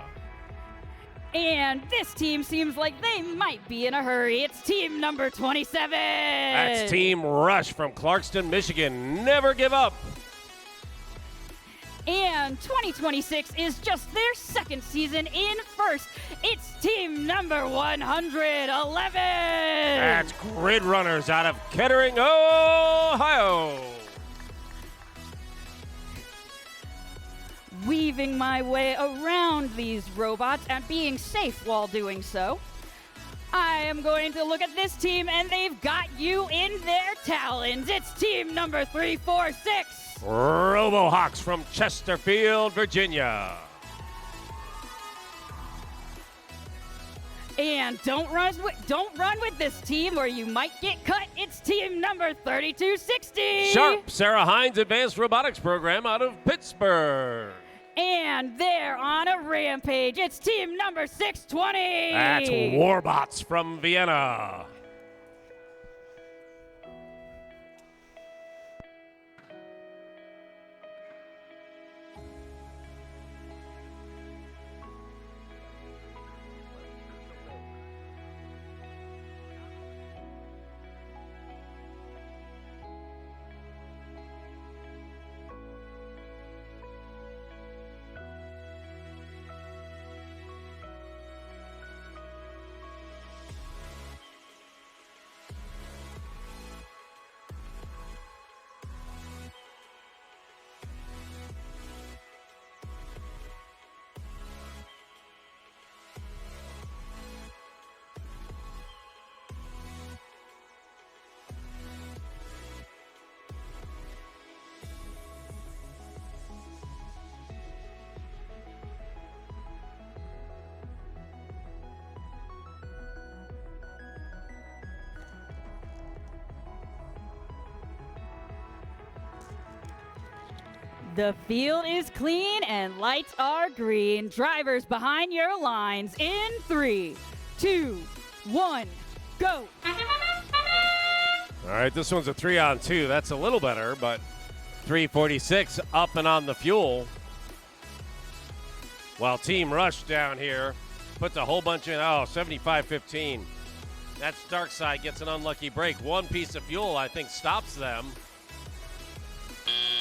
And this team seems like they might be in a hurry. It's team number 27. That's Team Rush from Clarkston, Michigan. Never give up. And 2026 is just their second season in first. It's team number 111. That's Grid Runners out of Kettering, Ohio. Weaving my way around these robots and being safe while doing so, I am going to look at this team, and they've got you in their talons. It's team number 346. RoboHawks from Chesterfield, Virginia. And don't run with this team or you might get cut. It's team number 3260. Sharp, Sarah Hines Advanced Robotics Program out of Pittsburgh. And they're on a rampage. It's team number 620. That's Warbots from Vienna. The field is clean and lights are green. Drivers behind your lines in 3, 2, 1, go. All right, this one's a 3-on-2. That's a little better, but 346 up and on the fuel. While Team Rush down here puts a whole bunch in. 75-15. That's Darkside gets an unlucky break. One piece of fuel, I think, stops them.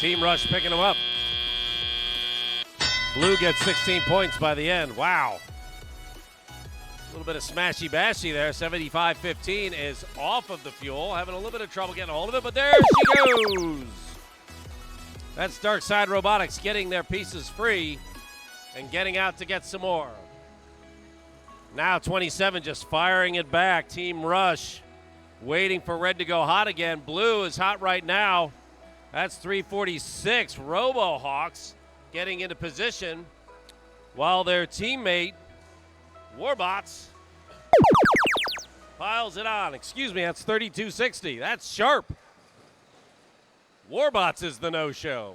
Team Rush picking them up. Blue gets 16 points by the end. Wow. A little bit of smashy-bashy there. 75-15 is off of the fuel. Having a little bit of trouble getting a hold of it, but there she goes. That's Darkside Robotics getting their pieces free and getting out to get some more. Now 27 just firing it back. Team Rush waiting for red to go hot again. Blue is hot right now. That's 346. RoboHawks getting into position while their teammate, Warbots, piles it on. Excuse me, that's 3260. That's Sharp. Warbots is the no-show.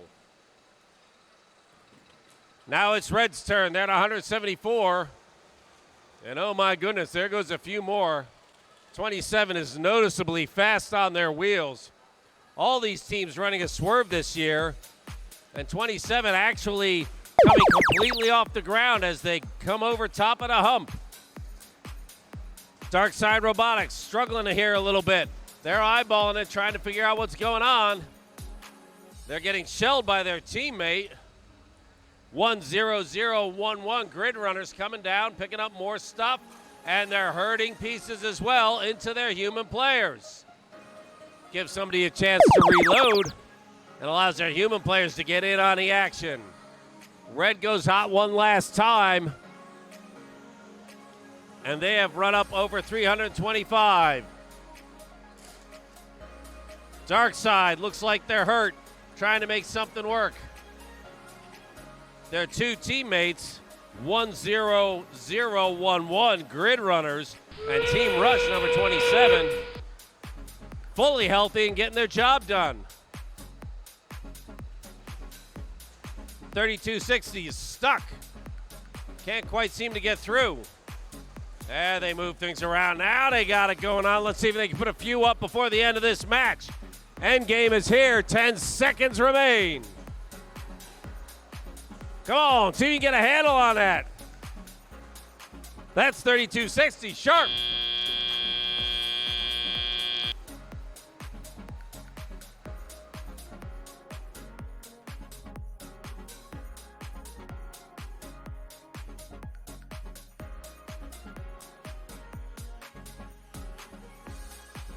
Now it's Red's turn. They're at 174. And oh my goodness, there goes a few more. 27 is noticeably fast on their wheels. All these teams running a swerve this year, and 27 actually coming completely off the ground as they come over top of the hump. Darkside Robotics struggling here a little bit. They're eyeballing it, trying to figure out what's going on. They're getting shelled by their teammate. 1-0-0-1-1. Grid Runners coming down, picking up more stuff, and they're hurting pieces as well into their human players. Gives somebody a chance to reload and allows their human players to get in on the action. Red goes hot one last time, and they have run up over 325. Darkside looks like they're hurt, trying to make something work. Their two teammates, 1-0-0-1-1, Grid Runners, and Team Rush, number 27, fully healthy and getting their job done. 3260 is stuck. Can't quite seem to get through. And they move things around. Now they got it going on. Let's see if they can put a few up before the end of this match. End game is here. 10 seconds remain. Come on, see if you can get a handle on that. That's 3260 sharp.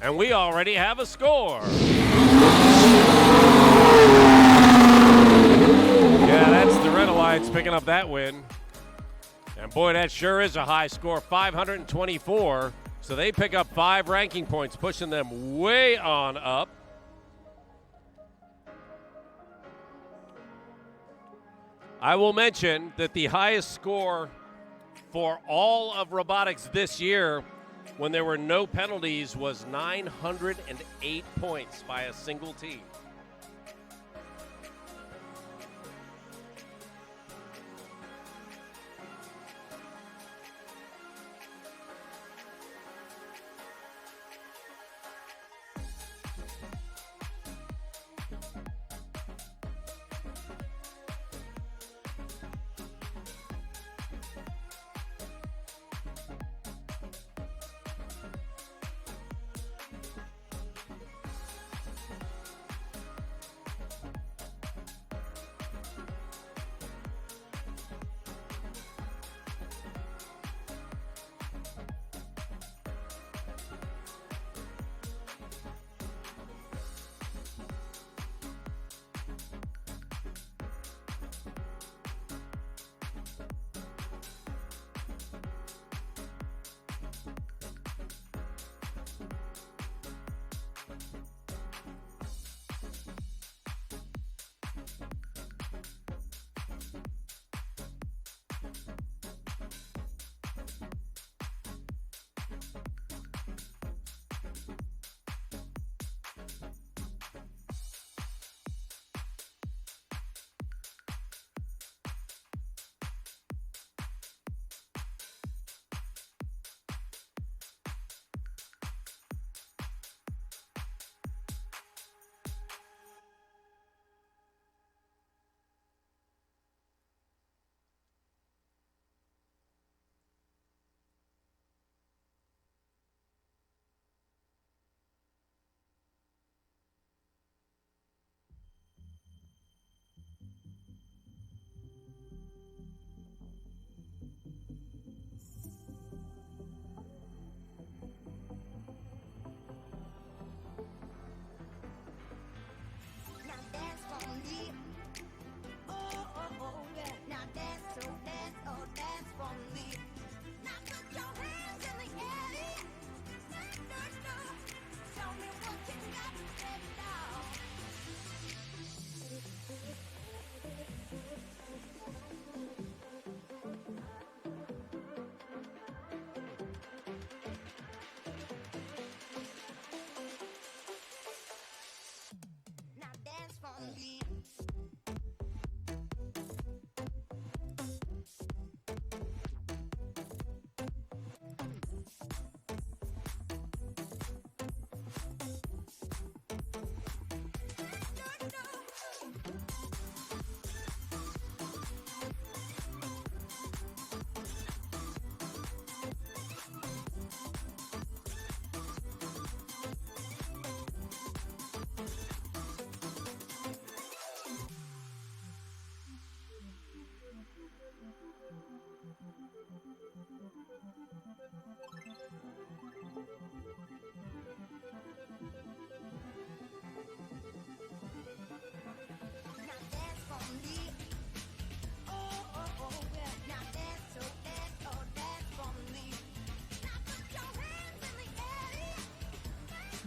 And we already have a score. Yeah, that's the Red Alliance picking up that win. And boy, that sure is a high score, 524. So they pick up 5 ranking points, pushing them way on up. I will mention that the highest score for all of robotics this year, when there were no penalties, was 908 points by a single team.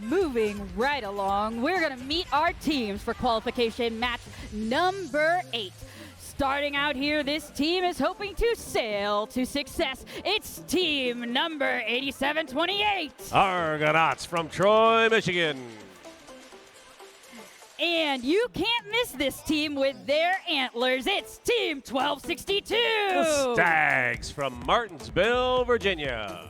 Moving right along, we're going to meet our teams for qualification match number 8. Starting out here, this team is hoping to sail to success. It's team number 8728. Argonauts from Troy, Michigan. And you can't miss this team with their antlers. It's Team 1262. The Stags from Martinsville, Virginia.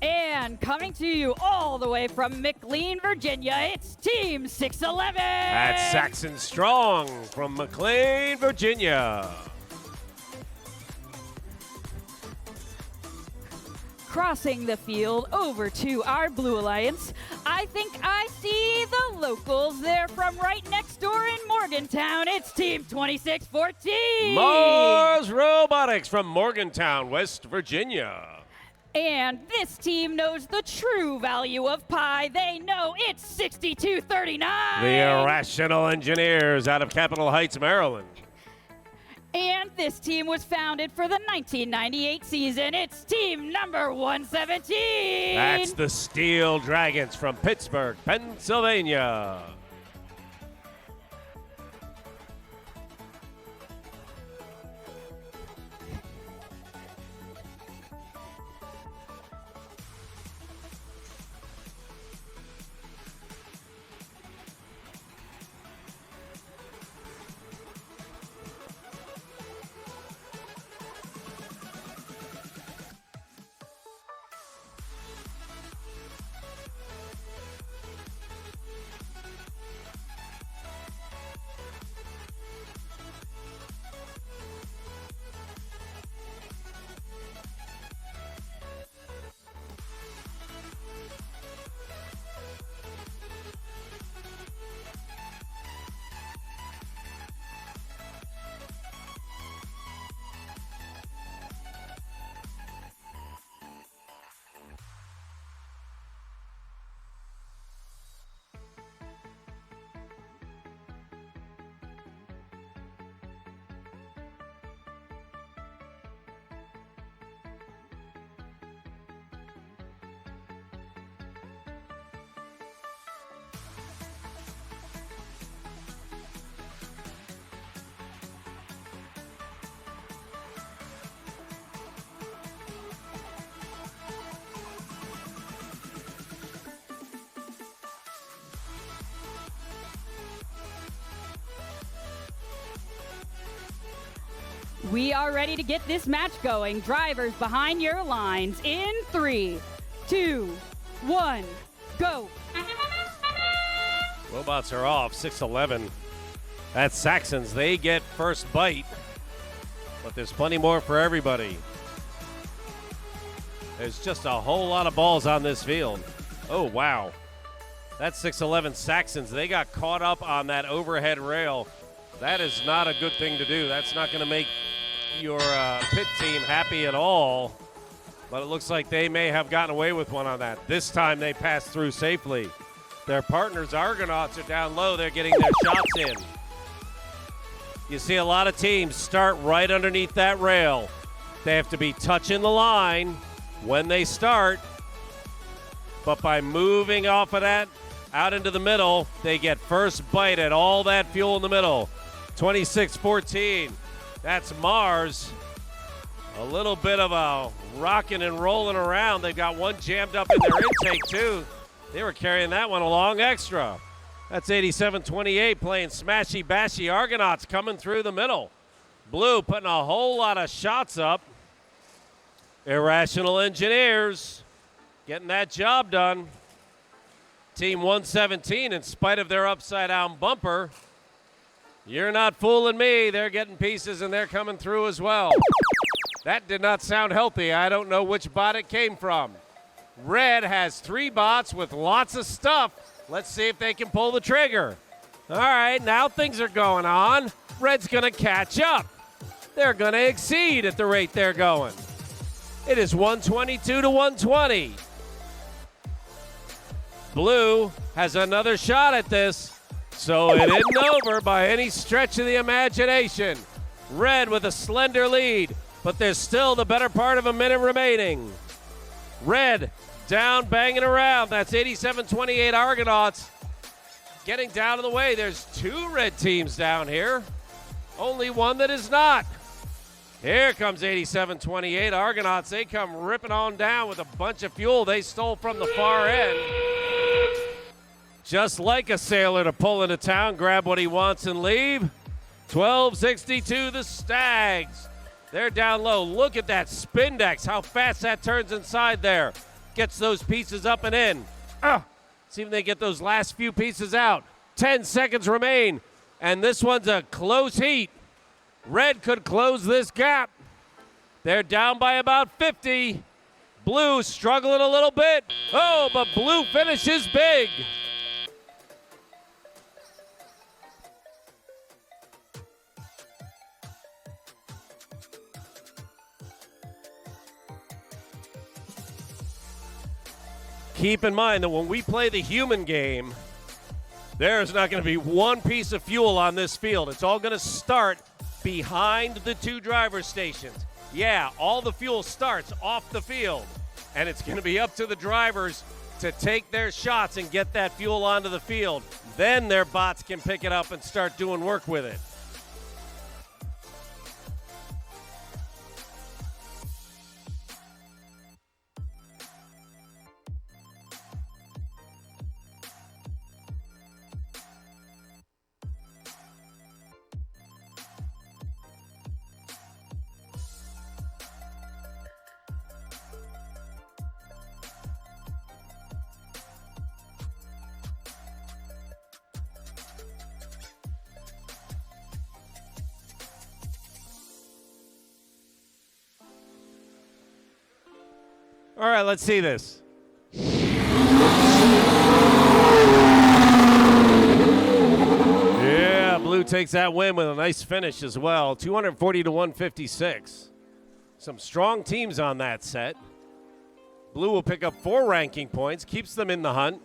And coming to you all the way from McLean, Virginia, it's Team 611. That's Saxon Strong from McLean, Virginia. Crossing the field over to our Blue Alliance, I think I see the locals. They're from right next door in Morgantown. It's Team 2614. Mars Robotics from Morgantown, West Virginia. And this team knows the true value of pi. They know it's 6239. The Irrational Engineers out of Capitol Heights, Maryland. And this team was founded for the 1998 season. It's team number 117. That's the Steel Dragons from Pittsburgh, Pennsylvania. We are ready to get this match going. Drivers behind your lines in 3, 2, 1, go. Robots are off, 6-11. That's Saxons. They get first bite, but there's plenty more for everybody. There's just a whole lot of balls on this field. Oh, wow. That's 6-11 Saxons. They got caught up on that overhead rail. That is not a good thing to do. That's not going to make your pit team happy at all, but it looks like they may have gotten away with one on that. This time they passed through safely. Their partners, Argonauts, are down low. They're getting their shots in. You see a lot of teams start right underneath that rail. They have to be touching the line when they start, but by moving off of that out into the middle, they get first bite at all that fuel in the middle. 26-14. That's Mars. A little bit of a rocking and rolling around. They've got one jammed up in their intake, too. They were carrying that one along extra. That's 87-28 playing smashy bashy. Argonauts coming through the middle. Blue putting a whole lot of shots up. Irrational Engineers getting that job done. Team 117, in spite of their upside-down bumper, you're not fooling me. They're getting pieces, and they're coming through as well. That did not sound healthy. I don't know which bot it came from. Red has 3 bots with lots of stuff. Let's see if they can pull the trigger. All right, now things are going on. Red's going to catch up. They're going to exceed at the rate they're going. It is 122 to 120. Blue has another shot at this, so it isn't over by any stretch of the imagination. Red with a slender lead, but there's still the better part of a minute remaining. Red down, banging around. That's 87-28 Argonauts. Getting down to the way. There's 2 red teams down here. Only one that is not. Here comes 87-28 Argonauts. They come ripping on down with a bunch of fuel they stole from the far end. just like a sailor to pull into town, grab what he wants and leave. 1262, the Stags. They're down low. Look at that Spindex, how fast that turns inside there. Gets those pieces up and in. See if they get those last few pieces out. 10 seconds remain, and this one's a close heat. Red could close this gap. They're down by about 50. Blue struggling a little bit. Oh, but Blue finishes big. Keep in mind that when we play the human game, there's not going to be one piece of fuel on this field. It's all going to start behind the two driver stations. Yeah, all the fuel starts off the field, and it's going to be up to the drivers to take their shots and get that fuel onto the field. Then their bots can pick it up and start doing work with it. All right, let's see this. Yeah, Blue takes that win with a nice finish as well. 240 to 156. Some strong teams on that set. Blue will pick up 4 ranking points, keeps them in the hunt.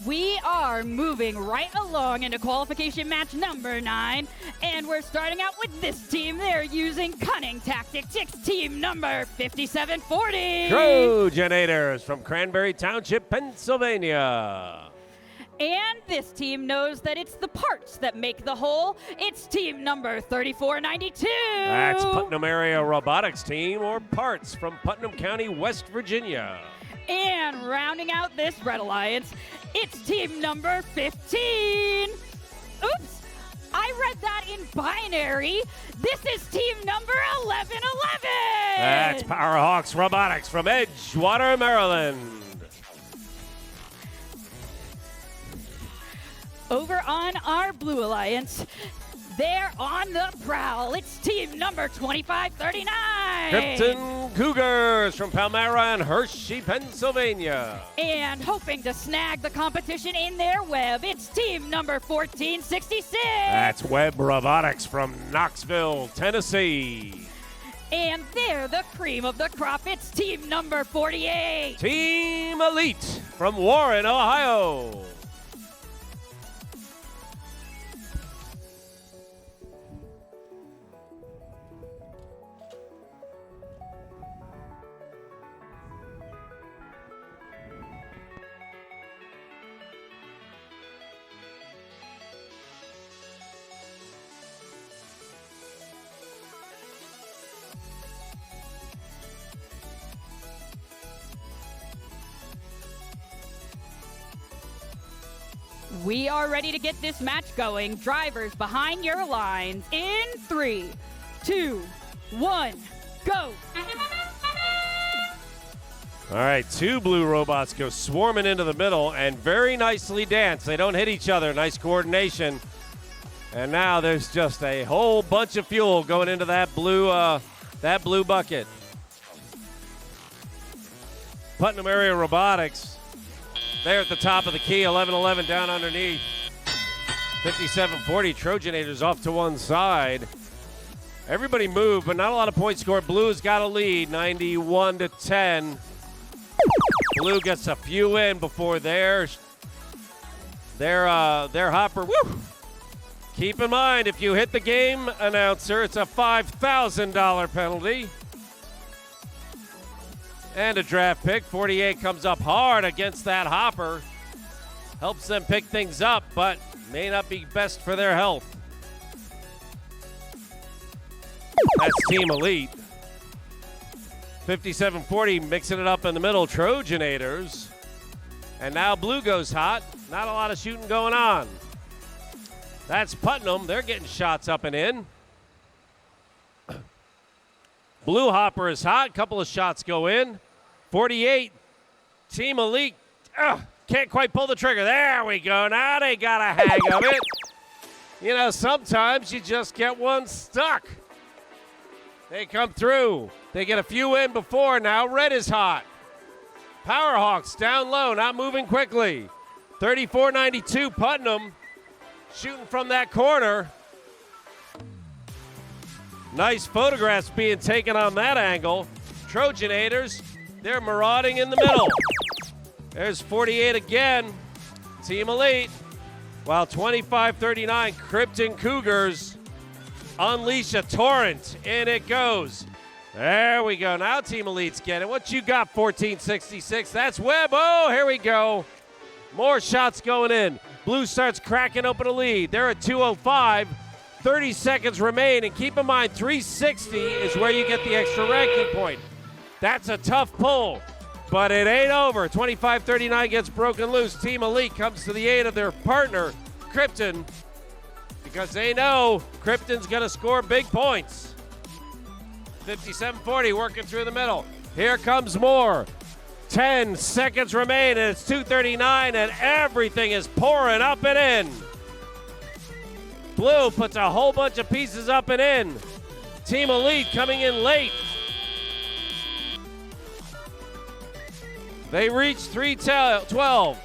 We are moving right along into qualification match number 9, and we're starting out with this team. They're using cunning tactics. It's team number 5740. Trojanators from Cranberry Township, Pennsylvania. And this team knows that it's the parts that make the whole. It's team number 3492. That's Putnam Area Robotics Team, or Parts, from Putnam County, West Virginia. And rounding out this Red Alliance, it's team number 15. Oops, I read that in binary. This is team number 1111. That's PowerHawks Robotics from Edgewater, Maryland. Over on our Blue Alliance, they're on the prowl. It's team number 2539. Krypton Cougars from Palmyra and Hershey, Pennsylvania. And hoping to snag the competition in their web, it's team number 1466. That's Web Robotics from Knoxville, Tennessee. And they're the cream of the crop. It's team number 48. Team Elite from Warren, Ohio. We are ready to get this match going. Drivers behind your lines in 3, 2, 1, go. All right, 2 blue robots go swarming into the middle and very nicely dance. They don't hit each other. Nice coordination. And now there's just a whole bunch of fuel going into that blue bucket. Putnam Area Robotics, they're at the top of the key, 11-11 down underneath. 57-40, Trojanators off to one side. Everybody moved, but not a lot of points scored. Blue's got a lead, 91-10. Blue gets a few in before their hopper. Woo! Keep in mind, if you hit the game announcer, it's a $5,000 penalty. And a draft pick. 48 comes up hard against that hopper. Helps them pick things up, but may not be best for their health. That's Team Elite. 57-40 mixing it up in the middle. Trojanators. And now Blue goes hot. Not a lot of shooting going on. That's Putnam. They're getting shots up and in. Blue hopper is hot. Couple of shots go in. 48. Team Elite. Can't quite pull the trigger. There we go. Now they got a hang of it. You know, sometimes you just get one stuck. They come through. They get a few in before. Now red is hot. PowerHawks down low, not moving quickly. 34-92 Putnam shooting from that corner. Nice photographs being taken on that angle. Trojanators, they're marauding in the middle. There's 48 again. Team Elite. While 25-39, Krypton Cougars unleash a torrent. In it goes. There we go. Now Team Elite's getting it. What you got, 1466? That's Webb. Oh, here we go. More shots going in. Blue starts cracking open a lead. They're at 205. 30 seconds remain. And keep in mind, 360 is where you get the extra ranking point. That's a tough pull, but it ain't over. 25-39 gets broken loose. Team Elite comes to the aid of their partner, Krypton, because they know Krypton's going to score big points. 57-40 working through the middle. Here comes more. 10 seconds remain, and it's 2:39, and everything is pouring up and in. Blue puts a whole bunch of pieces up and in. Team Elite coming in late. They reach 312.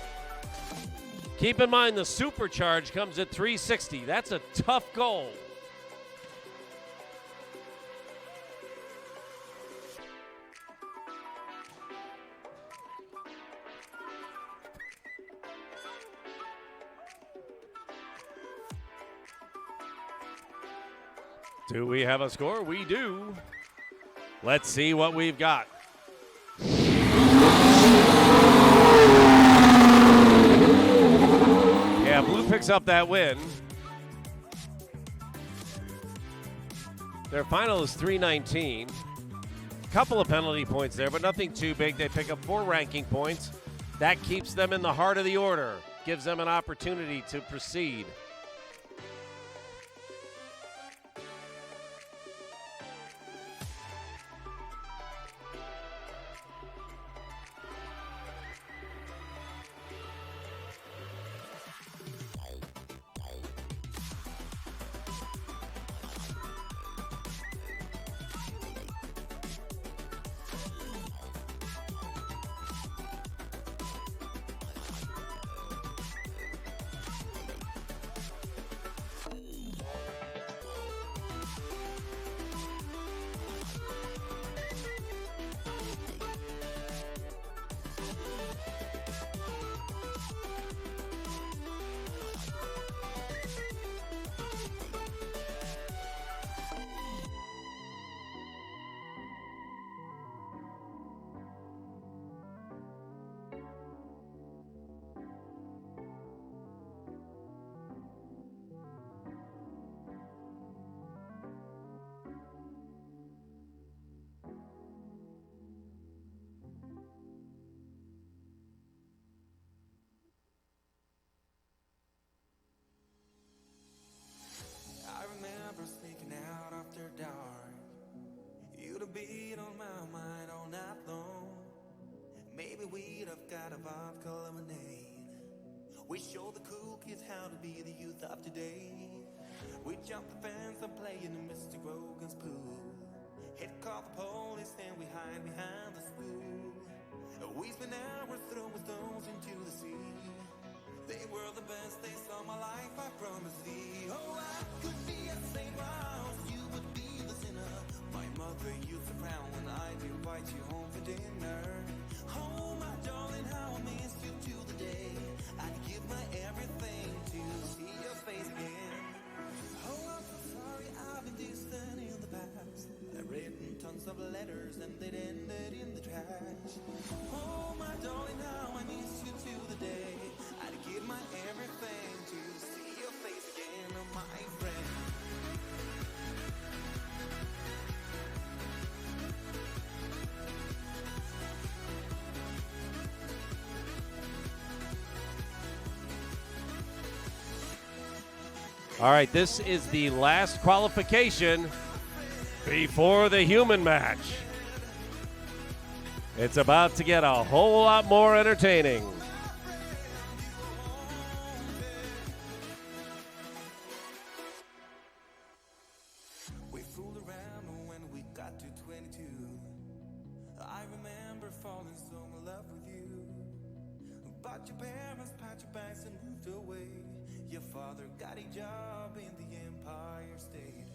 Keep in mind the supercharge comes at 360. That's a tough goal. Do we have a score? We do. Let's see what we've got. Yeah, blue picks up that win. Their final is 319. Couple of penalty points there, but nothing too big. They pick up 4 ranking points. That keeps them in the heart of the order, gives them an opportunity to proceed. I remember sneaking out after dark. You'd have been on my mind all night long. Maybe we'd have got a vodka lemonade. We showed the cool kids how to be the youth of today. We jumped the fence and play in the Mr. Grogan's pool. He'd call the police and we hide behind the school. We spent hours throwing stones into the sea. They were the best days of my life, I promise thee. Oh, I could be a saint while you would be the sinner. My mother used to frown when I'd invite you home for dinner. Oh, my darling, how I miss you to the day. I'd give my everything to see your face again. Oh, I'm so sorry I've been distant in the past. I've written tons of letters and they'd ended in the trash. Oh, my darling, how I miss you to the day. I'd give my everything to see your face again, my friend. All right, this is the last qualification before the human match. It's about to get a whole lot more entertaining. We fooled around when we got to 22. I remember falling so in love with you. But your parents packed your bags and moved away. Your father got a job in the Empire State.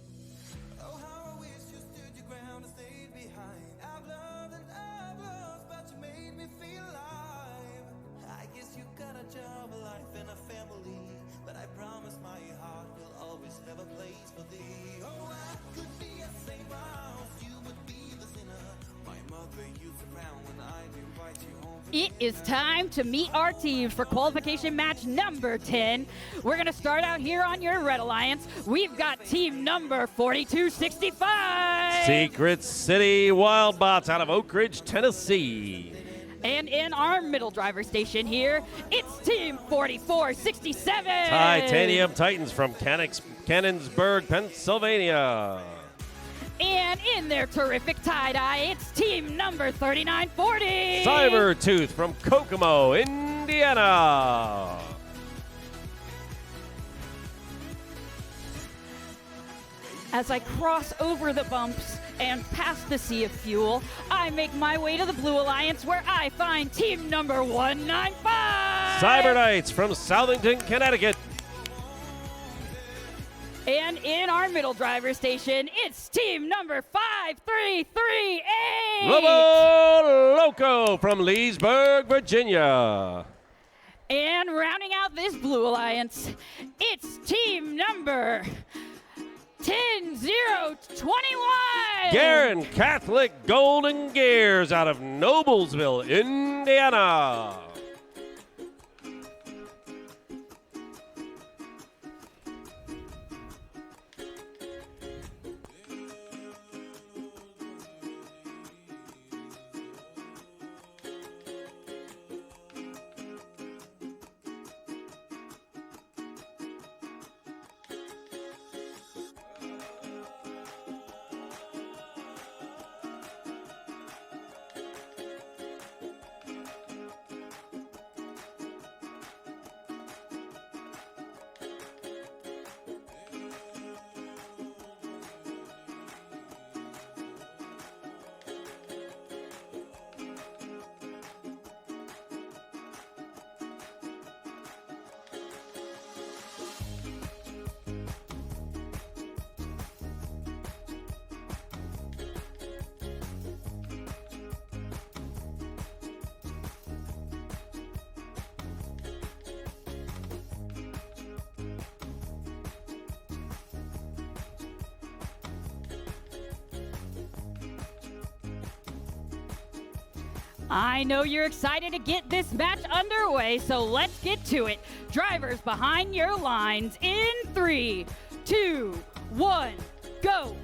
Oh, how I wish you stood your ground and stayed behind. I've loved and I've lost, but you made me feel alive. I guess you got a job, a life, and a family. But I promise my heart will always have a place for thee. Oh, I could be a saint while you would be the sinner. My mother used to frown when I'd invite you home. It is time to meet our teams for qualification match number 10. We're going to start out here on your Red Alliance. We've got team number 4265. Secret City Wildbots out of Oak Ridge, Tennessee. And in our middle driver station here, it's team 4467. Titanium Titans from Cannonsburg, Pennsylvania. And in their terrific tie-dye, it's team number 3940. Cybertooth from Kokomo, Indiana. As I cross over the bumps and past the sea of fuel, I make my way to the Blue Alliance where I find team number 195. Cyber Knights from Southington, Connecticut. And in our middle driver station, it's team number 5338. Lobo Loco from Leesburg, Virginia. And rounding out this Blue Alliance, it's team number 10-0-21. Garen Catholic Golden Gears out of Noblesville, Indiana. I know you're excited to get this match underway, so let's get to it. Drivers behind your lines in 3, 2, 1, go.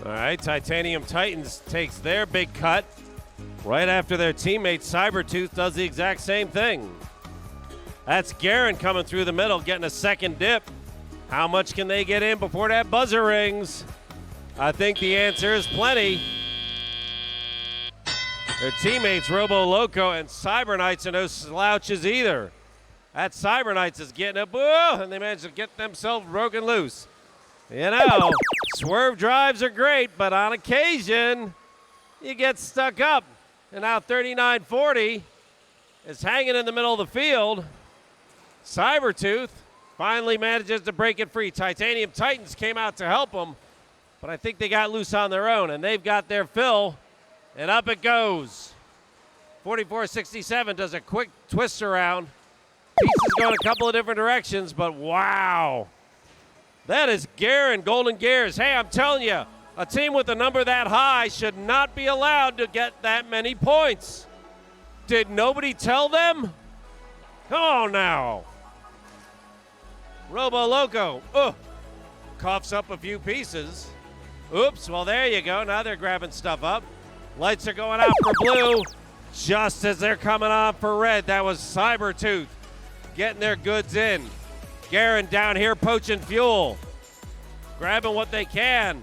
All right, Titanium Titans takes their big cut right after their teammate Cybertooth does the exact same thing. That's Garen coming through the middle, getting a second dip. How much can they get in before that buzzer rings? I think the answer is plenty. Their teammates Robo Loco and Cyber Knights are no slouches either. That Cyber Knights is getting up, and they managed to get themselves broken loose. You know, swerve drives are great, but on occasion, you get stuck up. And now 3940 is hanging in the middle of the field. Cybertooth finally manages to break it free. Titanium Titans came out to help them, but I think they got loose on their own, and they've got their fill, and up it goes. 4467 does a quick twist around. Pieces going a couple of different directions, but wow. That is Garen Golden Gears. Hey, I'm telling you, a team with a number that high should not be allowed to get that many points. Did nobody tell them? Come on now. Robo Loco, coughs up a few pieces. Oops, well, there you go. Now they're grabbing stuff up. Lights are going out for blue just as they're coming on for red. That was Cybertooth getting their goods in. Garen down here poaching fuel, grabbing what they can.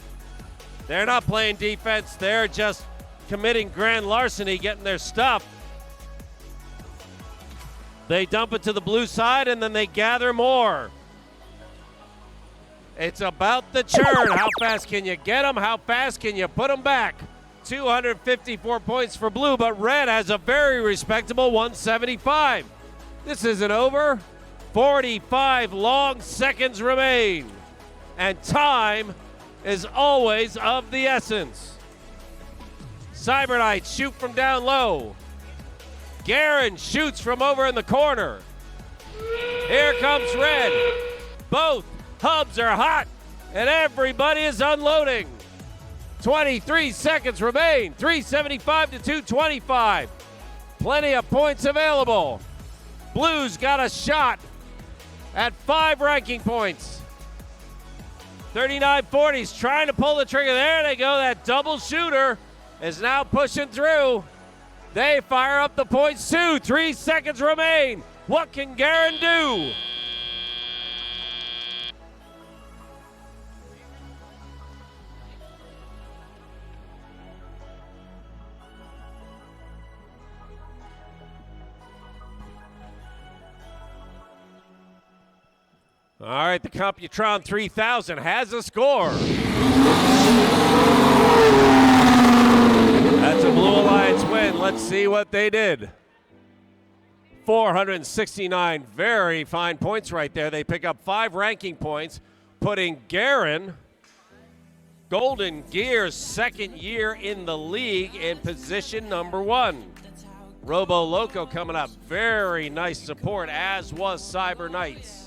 They're not playing defense. They're just committing grand larceny, getting their stuff. They dump it to the blue side, and then they gather more. It's about the churn. How fast can you get them? How fast can you put them back? 254 points for blue, but red has a very respectable 175. This isn't over. 45 long seconds remain, and time is always of the essence. Cyber Knights shoot from down low. Garen shoots from over in the corner. Here comes red. Both hubs are hot, and everybody is unloading. 23 seconds remain. 375 to 225. Plenty of points available. Blues got a shot at 5 ranking points. 3940's trying to pull the trigger. There they go. That double shooter is now pushing through. They fire up the points too. 3 seconds remain. What can Garen do? All right, the Computron 3000 has a score. That's a Blue Alliance win. Let's see what they did. 469 very fine points right there. They pick up 5 ranking points, putting Garen, Golden Gears, second year in the league, in position number 1. Robo Loco coming up. Very nice support, as was Cyber Knights.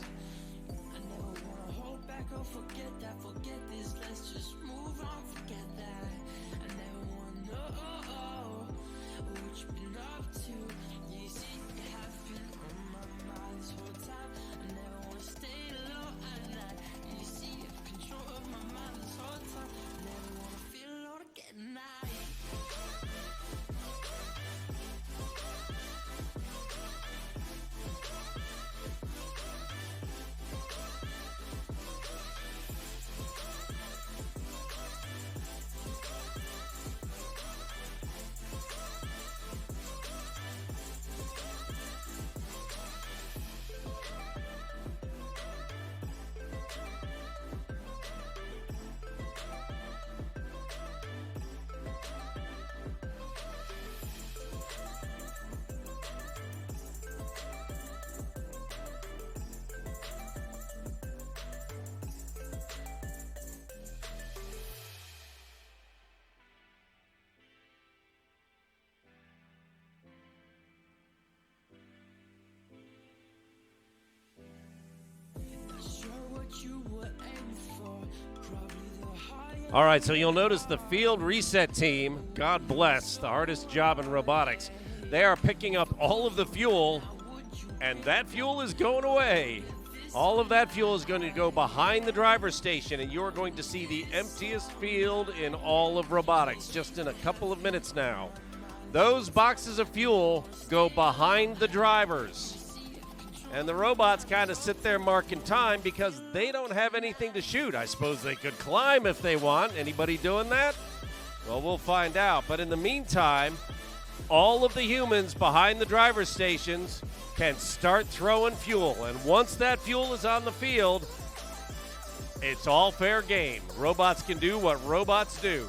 All right, so you'll notice the field reset team, God bless, the hardest job in robotics. They are picking up all of the fuel, and that fuel is going away. All of that fuel is going to go behind the driver's station, and you're going to see the emptiest field in all of robotics just in a couple of minutes now. Those boxes of fuel go behind the drivers. And the robots kind of sit there marking time because they don't have anything to shoot. I suppose they could climb if they want. Anybody doing that? Well, we'll find out. But in the meantime, all of the humans behind the driver's stations can start throwing fuel. And once that fuel is on the field, it's all fair game. Robots can do what robots do.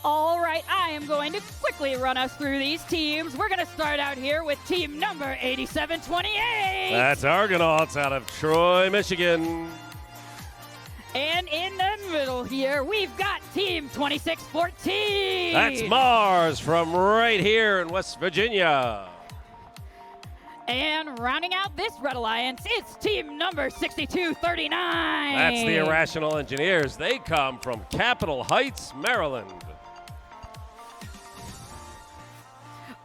All right, I am going to quickly run us through these teams. We're going to start out here with team number 8728. That's Argonauts out of Troy, Michigan. And in the middle here, we've got team 2614. That's Mars from right here in West Virginia. And rounding out this Red Alliance, it's team number 6239. That's the Irrational Engineers. They come from Capitol Heights, Maryland.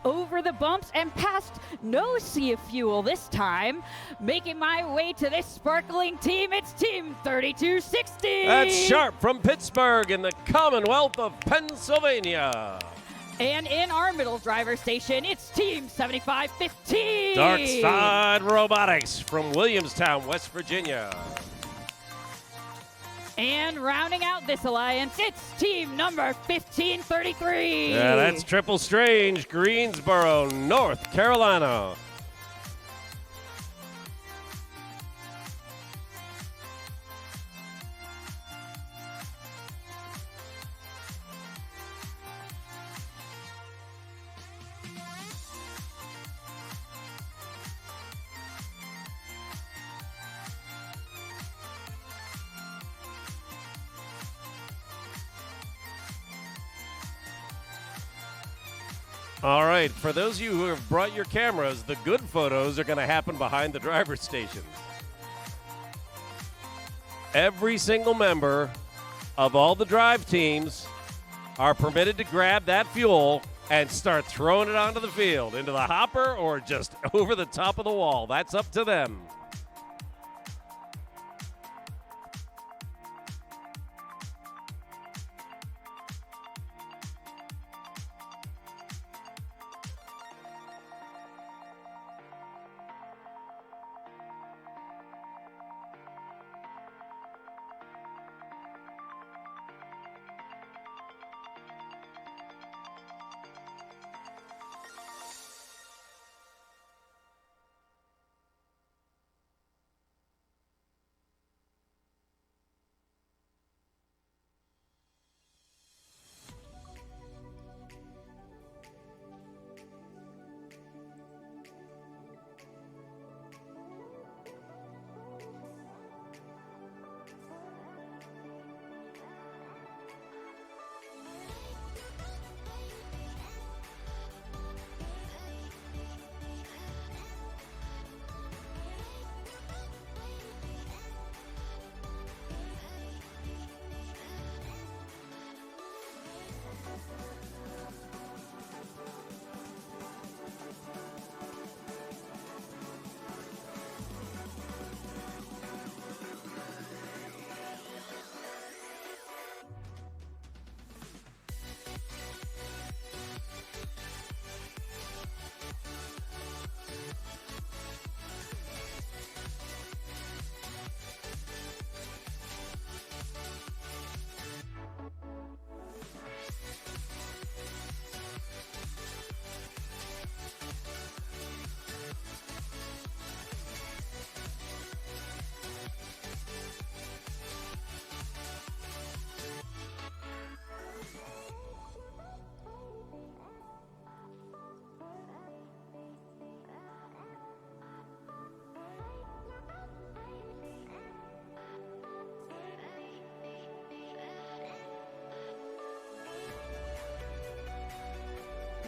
over the bumps and past no sea of fuel this time. Making my way to this sparkling team, it's Team 3260. That's Sharp from Pittsburgh in the Commonwealth of Pennsylvania. And in our middle driver station, it's Team 7515. Dark Side Robotics from Williamstown, West Virginia. And rounding out this alliance, it's team number 1533. Yeah, that's Triple Strange, Greensboro, North Carolina. All right, for those of you who have brought your cameras, the good photos are going to happen behind the driver's stations. Every single member of all the drive teams are permitted to grab that fuel and start throwing it onto the field, into the hopper or just over the top of the wall. That's up to them.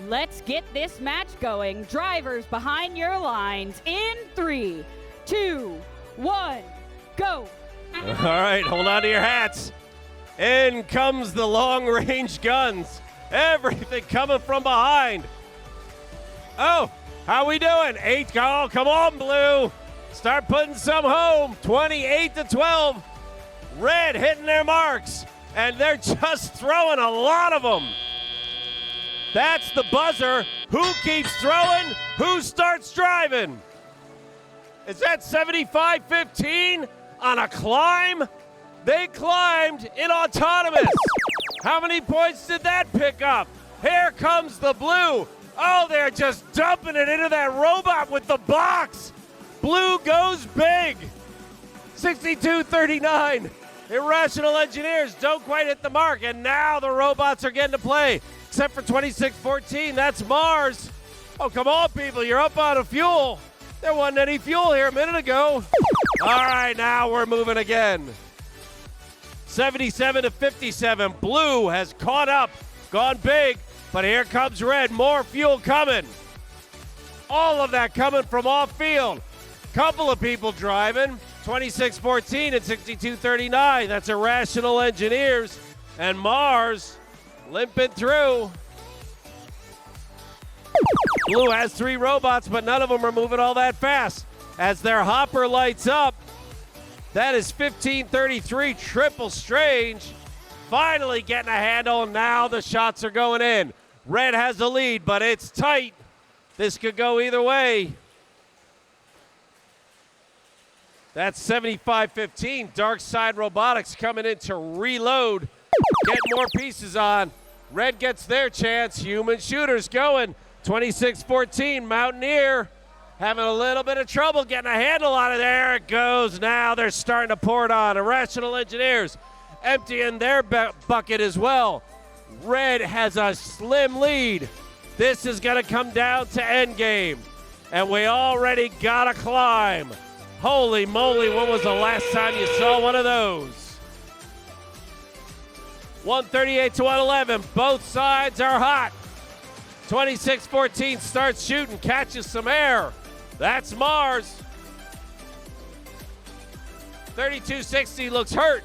Let's get this match going. Drivers behind your lines in 3, 2, 1, go. All right, hold on to your hats. In comes the long-range guns. Everything coming from behind. Oh, how we doing? 8, oh, come on, Blue. Start putting some home. 28-12. Red hitting their marks, and they're just throwing a lot of them. That's the buzzer. Who keeps throwing? Who starts driving? Is that 75-15 on a climb? They climbed in autonomous. How many points did that pick up? Here comes the Blue. Oh, they're just dumping it into that robot with the box. Blue goes big. 62-39. Irrational Engineers don't quite hit the mark, and now the robots are getting to play. Except for 26-14, that's Mars. Oh, come on, people, you're up out of fuel. There wasn't any fuel here a minute ago. All right, now we're moving again. 77-57, Blue has caught up, gone big, but here comes Red, more fuel coming. All of that coming from off field. Couple of people driving, 26-14 and 62-39. That's Irrational Engineers, and Mars limping through. Blue has 3 robots, but none of them are moving all that fast. As their hopper lights up, that is 1533 Triple Strange. Finally getting a handle, and now the shots are going in. Red has the lead, but it's tight. This could go either way. That's 75-15. Dark Side Robotics coming in to reload, get more pieces on. Red gets their chance. Human Shooters going. 26-14. Mountaineer having a little bit of trouble getting a handle on it. There it goes. Now they're starting to pour it on. Irrational Engineers emptying their bucket as well. Red has a slim lead. This is going to come down to endgame. And we already got to climb. Holy moly, when was the last time you saw one of those? 138 to 111. Both sides are hot. 26-14 starts shooting, catches some air. That's Mars. 3260 looks hurt.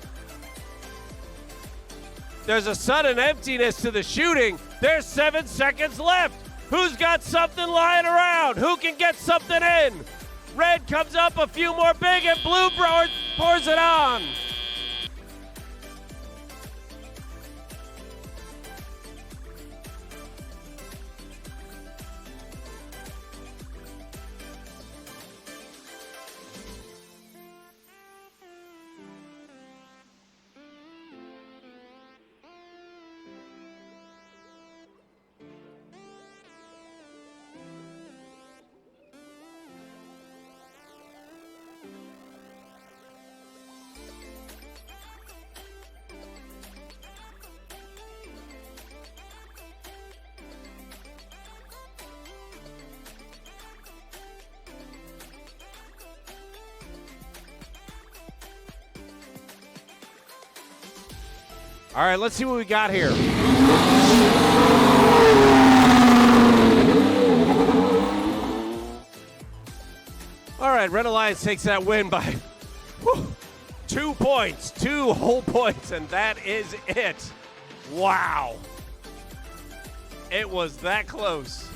There's a sudden emptiness to the shooting. There's 7 seconds left. Who's got something lying around? Who can get something in? Red comes up a few more big, and blue pours it on. All right, let's see what we got here. All right, Red Alliance takes that win by 2 points, 2 whole points, and that is it. Wow. It was that close.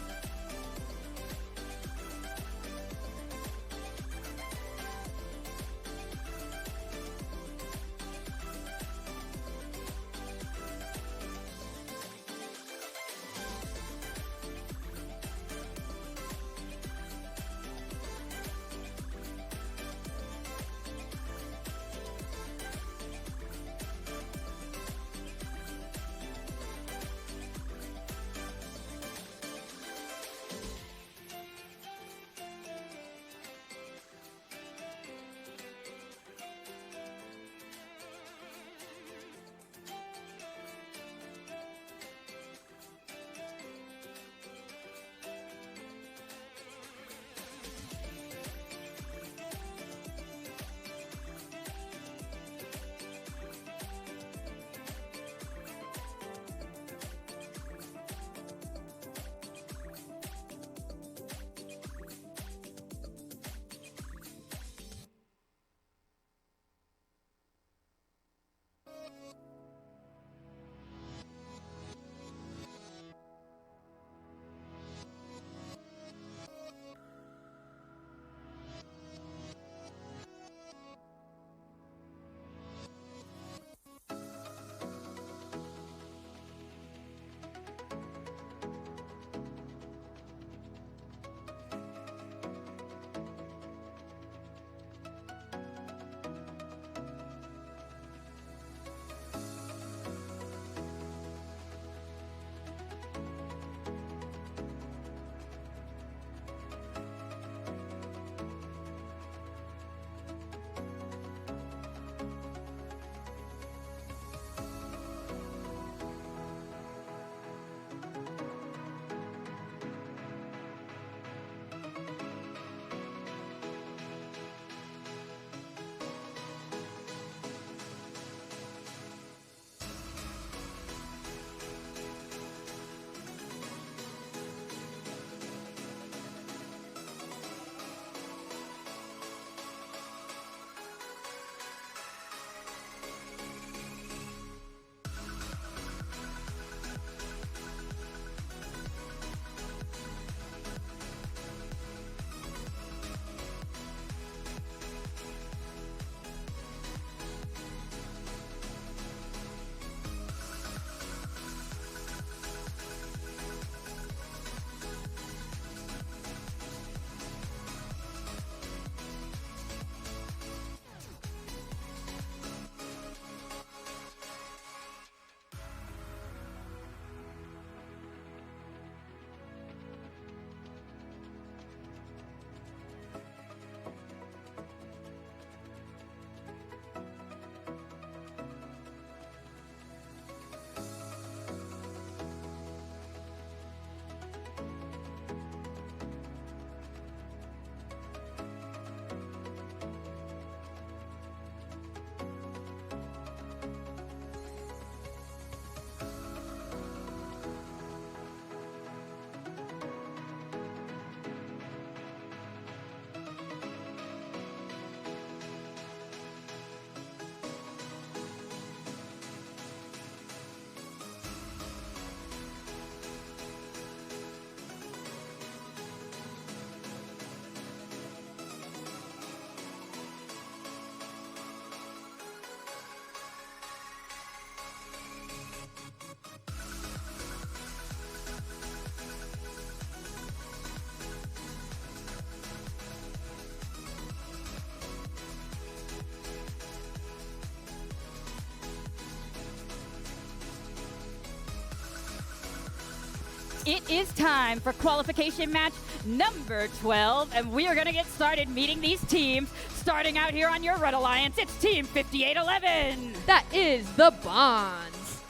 it is time for qualification match number 12, and we are going to get started meeting these teams. Starting out here on your Red Alliance, it's Team 5811. That is the Bonds.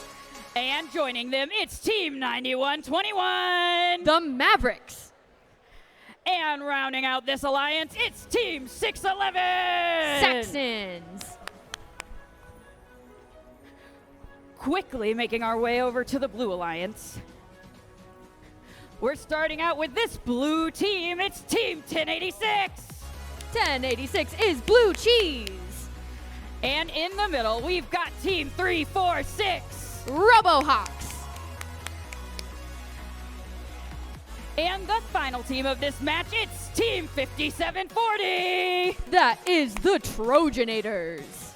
And joining them, it's Team 9121. The Mavericks. And rounding out this alliance, it's Team 611. Saxons. Quickly making our way over to the Blue Alliance. We're starting out with this blue team. It's Team 1086. 1086 is Blue Cheese. And in the middle, we've got Team 346. RoboHawks. And the final team of this match, it's Team 5740. That is the Trojanators.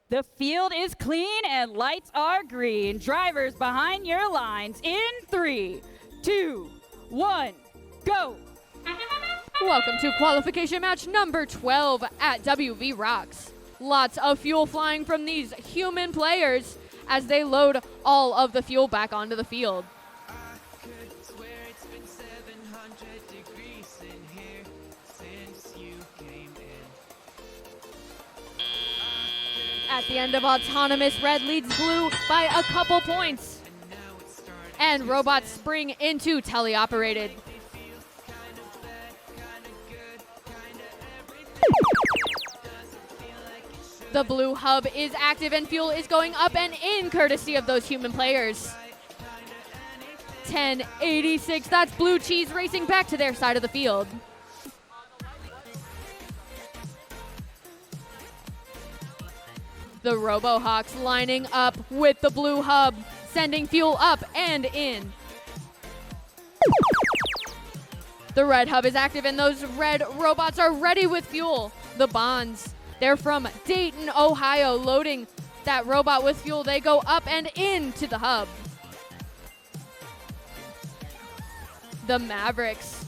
The field is clean and lights are green. Drivers behind your lines in 3, 2, 1, go. Welcome to qualification match number 12 at WVRoX. Lots of fuel flying from these human players as they load all of the fuel back onto the field. At the end of autonomous, red leads blue by a couple points. And robots spring into teleoperated. The blue hub is active and fuel is going up and in courtesy of those human players. 1086, that's Blue Cheese racing back to their side of the field. The RoboHawks lining up with the blue hub, sending fuel up and in. The red hub is active and those red robots are ready with fuel. The Bonds, they're from Dayton, Ohio, loading that robot with fuel. They go up and into the hub. The Mavericks,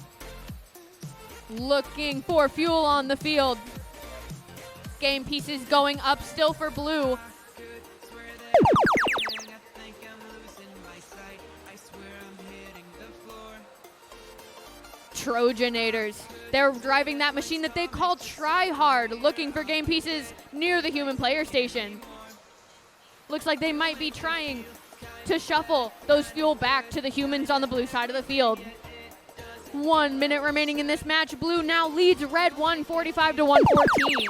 looking for fuel on the field. Game pieces going up still for blue. Trojanators They're driving that machine that they call Try Hard, looking for game pieces near the human player station. Looks like they might be trying to shuffle those fuel back to the humans on the blue side of the field. 1 minute remaining in this match. Blue now leads red 145 to 114.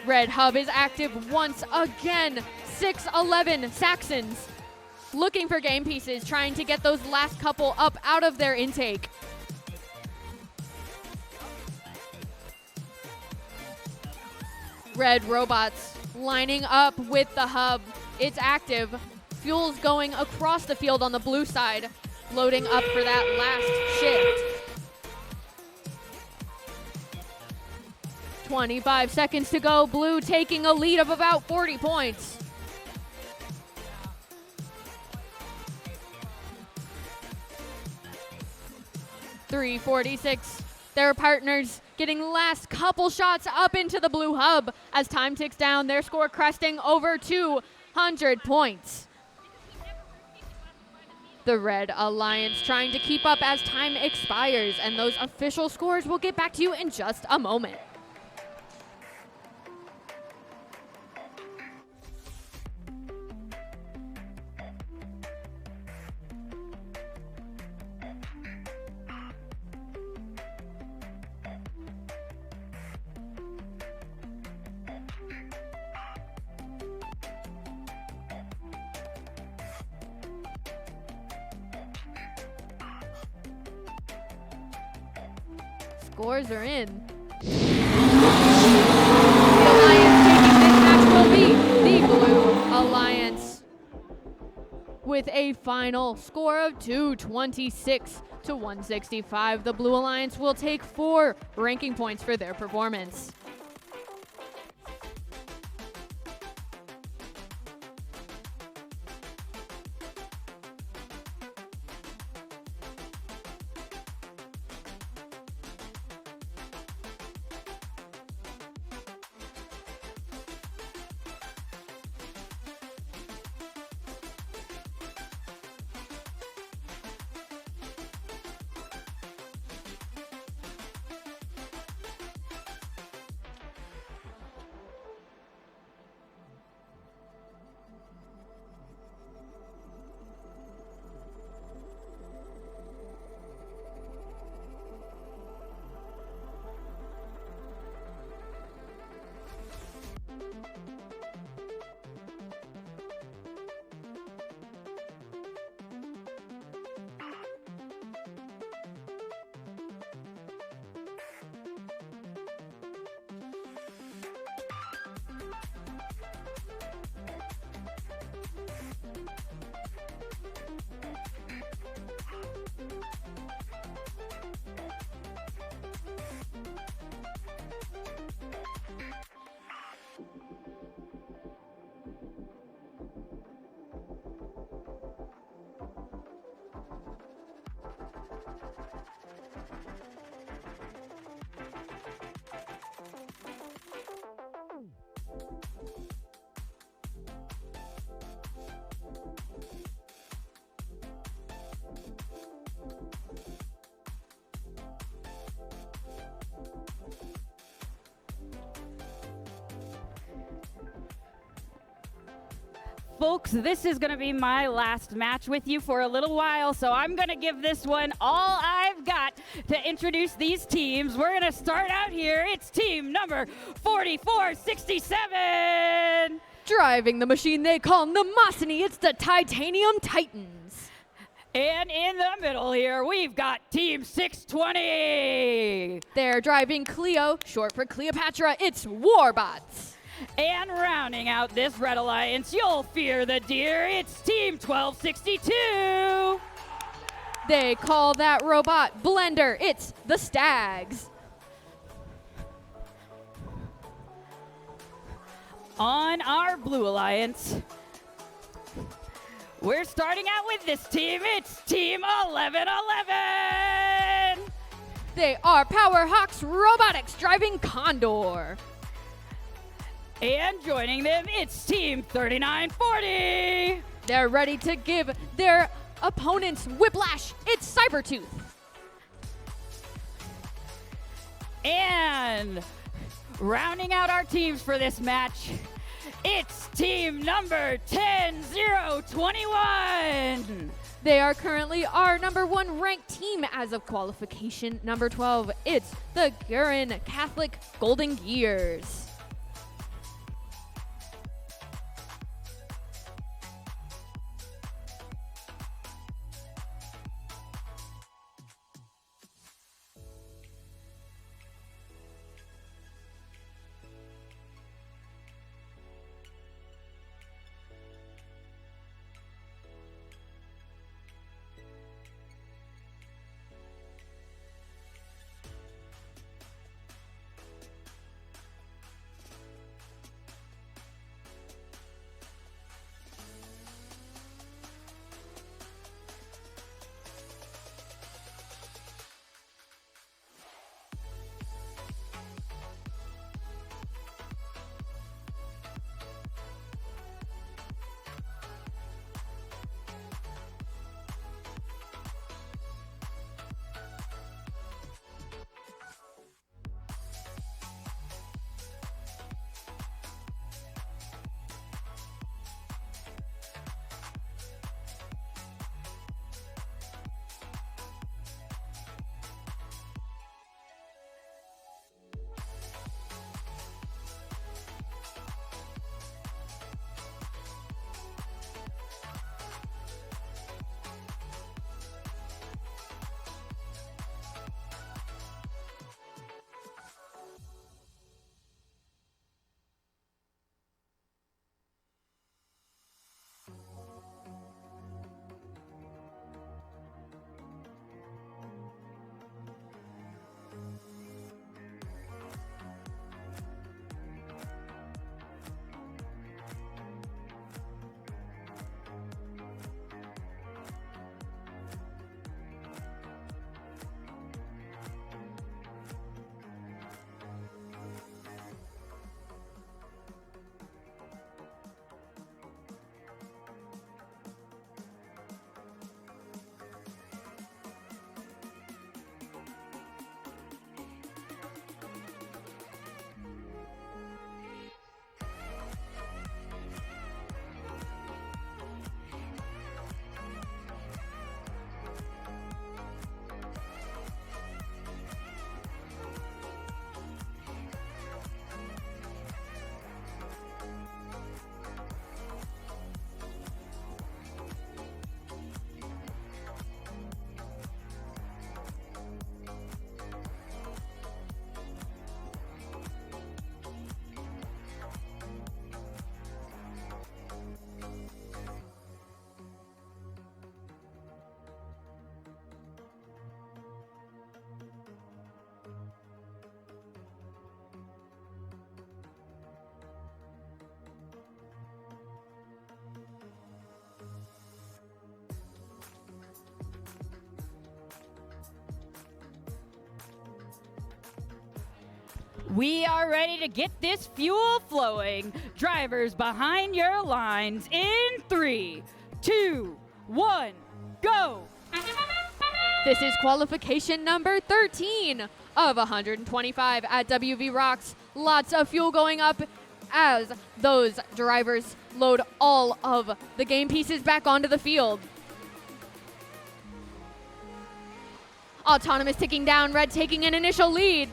Red hub is active once again. 6-11 Saxons looking for game pieces, trying to get those last couple up out of their intake. Red robots lining up with the hub. It's active. Fuel's going across the field on the blue side, loading up for that last shift. 25 seconds to go. Blue taking a lead of about 40 points. .346. Their partners getting last couple shots up into the blue hub as time ticks down. Their score cresting over 200 points. The Red Alliance trying to keep up as time expires, and those official scores will get back to you in just a moment. Scores are in. The Alliance taking this match will be the Blue Alliance with a final score of 226 to 165. The Blue Alliance will take 4 ranking points for their performance. Folks, this is going to be my last match with you for a little while, so I'm going to give this one all I've got to introduce these teams. We're going to start out here. It's team number 4467. Driving the machine they call Nemosiny, it's the Titanium Titans. And in the middle here, we've got team 620. They're driving Cleo, short for Cleopatra, it's Warbots. And rounding out this Red Alliance, you'll fear the deer, it's Team 1262. They call that robot Blender, it's the Stags. On our Blue Alliance, we're starting out with this team, it's Team 1111. They are Powerhawks Robotics driving Condor. And joining them, it's Team 3940. They're ready to give their opponents whiplash. It's Cybertooth. And rounding out our teams for this match, it's team number 10-0-21. They are currently our number 1 ranked team as of qualification number 12. It's the Gurin Catholic Golden Gears. We are ready to get this fuel flowing. Drivers behind your lines in 3, 2, 1, go. This is qualification number 13 of 125 at WVRoX. Lots of fuel going up as those drivers load all of the game pieces back onto the field. Autonomous ticking down, Red taking an initial lead.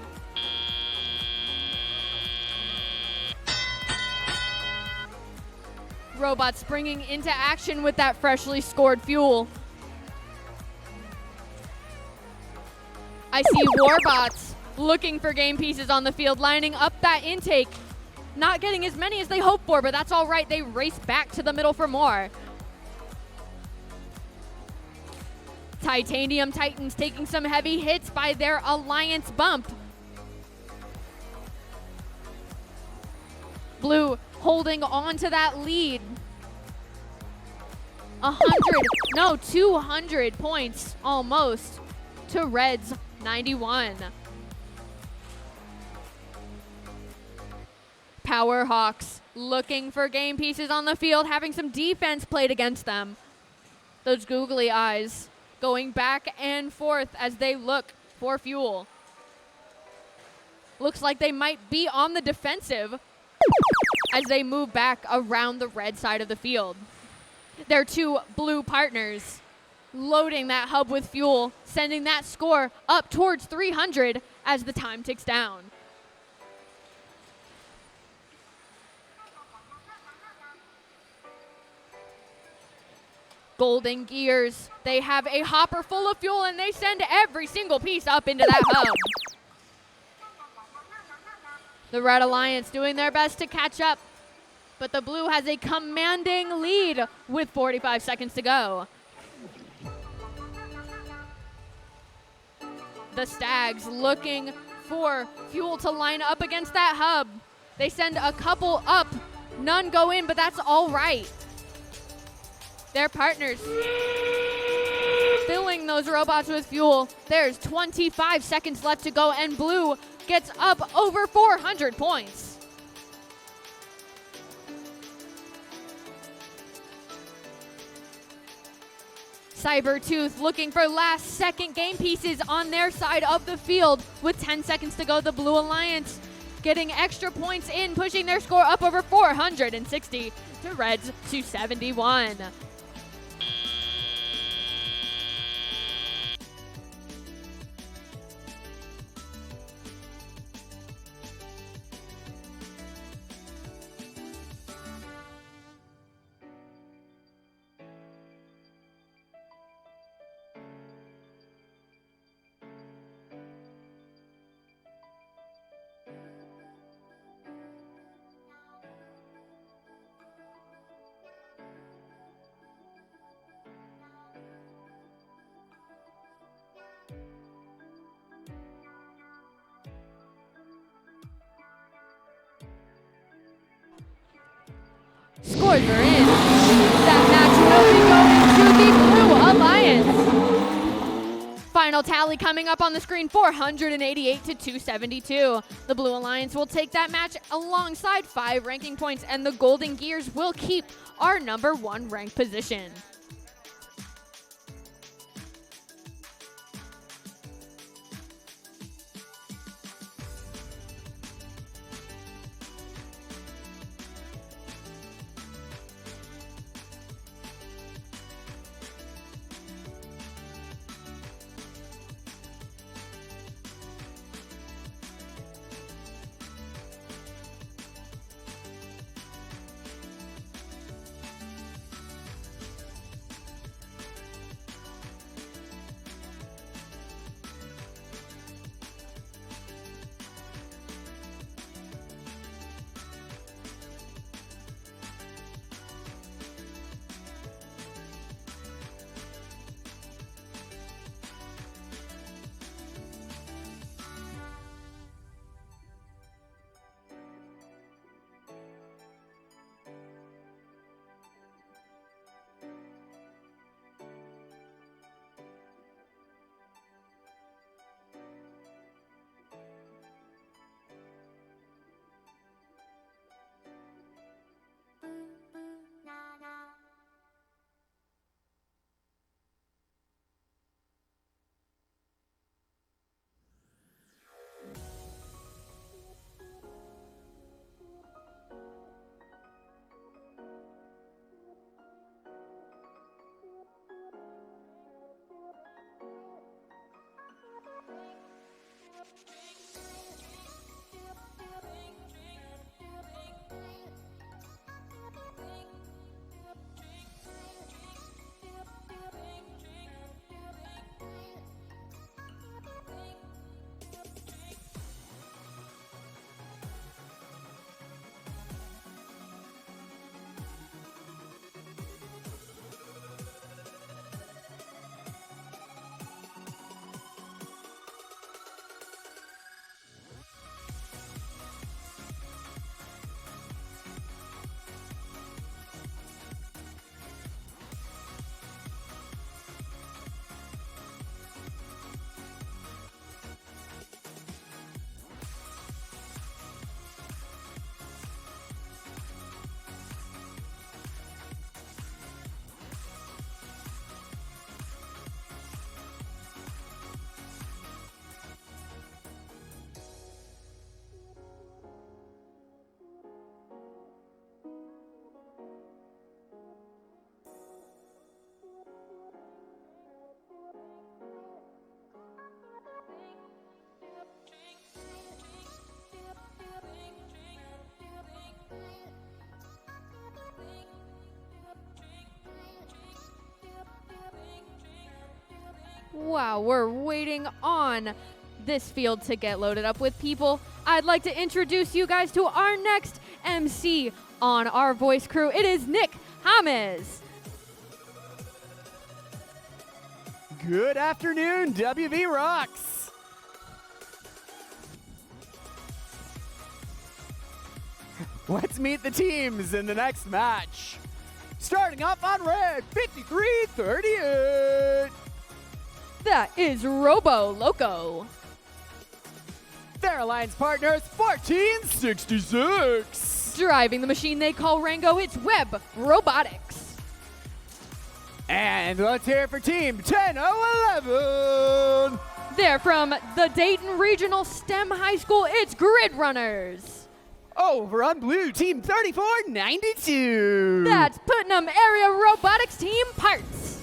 Robot springing into action with that freshly scored fuel. I see Warbots looking for game pieces on the field, lining up that intake. Not getting as many as they hoped for, but that's all right. They race back to the middle for more. Titanium Titans taking some heavy hits by their Alliance bump. Blue holding on to that lead. 200 points almost to Red's 91. Powerhawks looking for game pieces on the field, having some defense played against them. Those googly eyes going back and forth as they look for fuel. looks like they might be on the defensive as they move back around the red side of the field. Their two blue partners loading that hub with fuel, sending that score up towards 300 as the time ticks down. Golden Gears, they have a hopper full of fuel and they send every single piece up into that hub. The Red Alliance doing their best to catch up, but the blue has a commanding lead with 45 seconds to go. The Stags looking for fuel to line up against that hub. They send a couple up, none go in, but that's all right. Their partners filling those robots with fuel. There's 25 seconds left to go, and blue gets up over 400 points. Cybertooth looking for last second game pieces on their side of the field. With 10 seconds to go, the Blue Alliance getting extra points in, pushing their score up over 460 to Reds 271. Scores are in. That match will be going to the Blue Alliance. Final tally coming up on the screen, 488 to 272. The Blue Alliance will take that match alongside 5 ranking points, and the Golden Gears will keep our #1 ranked position. While we're waiting on this field to get loaded up with people, I'd like to introduce you guys to our next MC on our voice crew. It is Nick James. Good afternoon, WVRoX. Let's meet the teams in the next match. Starting off on red, 53-38. That is Robo Loco. Their alliance partners, 1466. Driving the machine they call Rango, it's Web Robotics. And let's hear it for team 10-0-11. They're from the Dayton Regional STEM High School, it's Grid Runners. Over on blue, team 3492. That's Putnam Area Robotics Team Parts.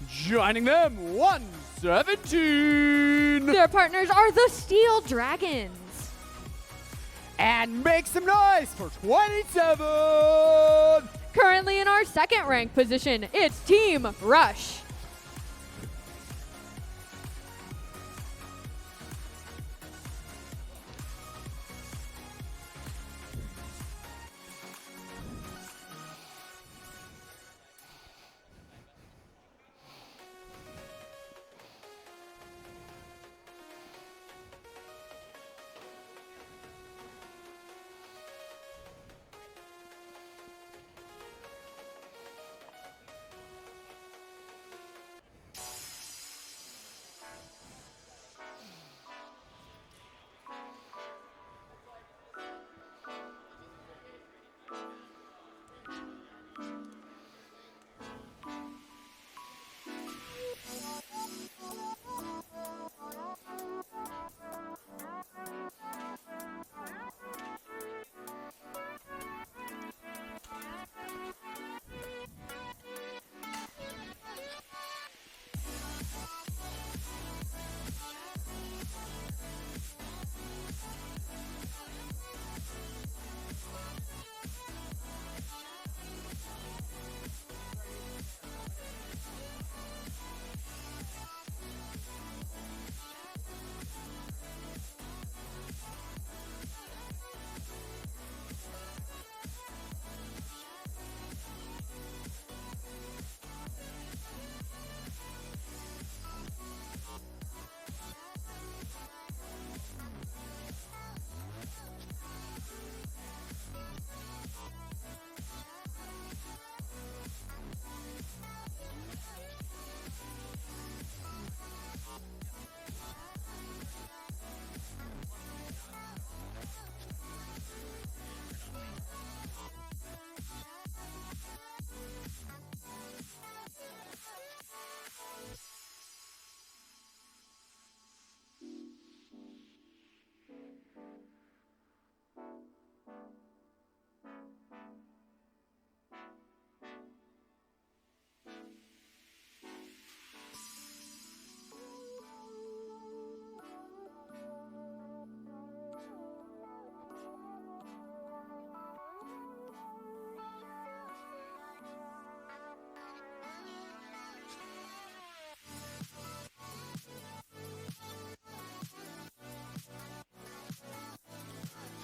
Joining them, 117. Their partners are the Steel Dragons. And make some noise for 27. Currently in our second ranked position, it's Team Rush.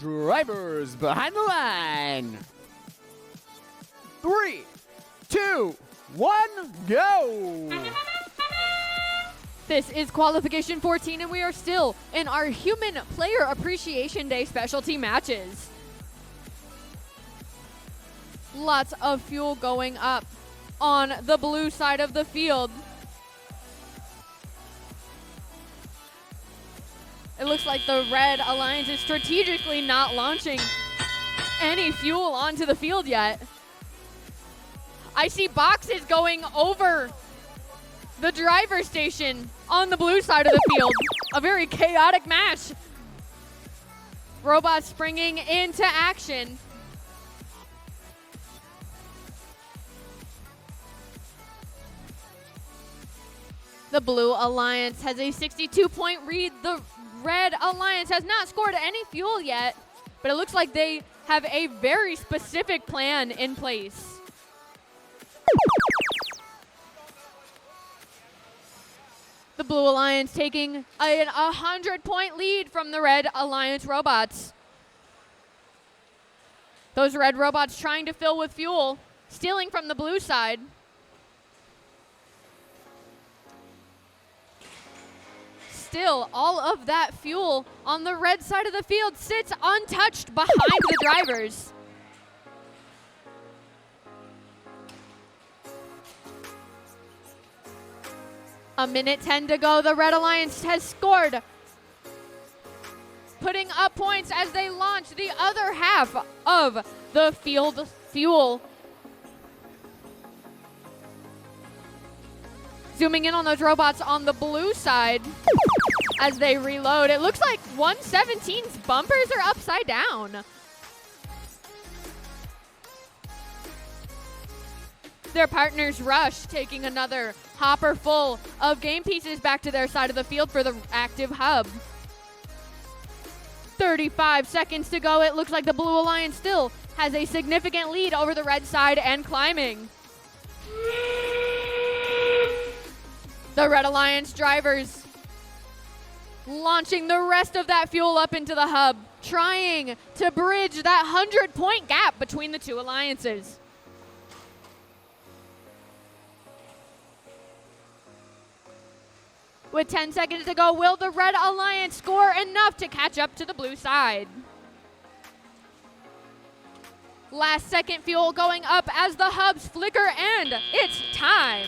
Drivers behind the line. 3, 2, 1, go! This is qualification 14, and we are still in our Human Player Appreciation Day specialty matches. Lots of fuel going up on the blue side of the field. It looks like the Red Alliance is strategically not launching any fuel onto the field yet. I see boxes going over the driver's station on the blue side of the field. A very chaotic match. Robots springing into action. The Blue Alliance has a 62-point lead. The Red Alliance has not scored any fuel yet, but it looks like they have a very specific plan in place. The Blue Alliance taking a 100-point lead from the Red Alliance robots. Those red robots trying to fill with fuel, stealing from the blue side. Still, all of that fuel on the red side of the field sits untouched behind the drivers. A minute 10 to go. The Red Alliance has scored, putting up points as they launch the other half of the field fuel. Zooming in on those robots on the blue side as they reload. It looks like 117's bumpers are upside down. Their partners rush, taking another hopper full of game pieces back to their side of the field for the active hub. 35 seconds to go. It looks like the Blue Alliance still has a significant lead over the red side and climbing. The Red Alliance drivers launching the rest of that fuel up into the hub, trying to bridge that 100-point gap between the two alliances. With 10 seconds to go, will the Red Alliance score enough to catch up to the blue side? Last second fuel going up as the hubs flicker, and it's time.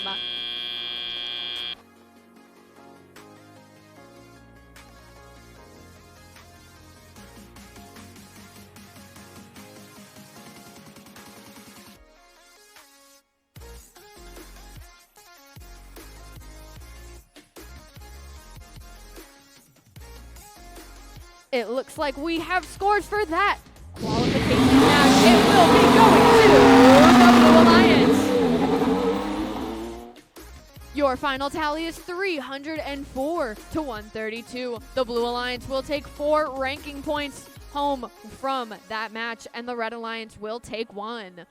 It looks like we have scores for that qualification match. It will be going to the Blue Alliance. Your final tally is 304 to 132. The Blue Alliance will take 4 ranking points home from that match, and the Red Alliance will take 1.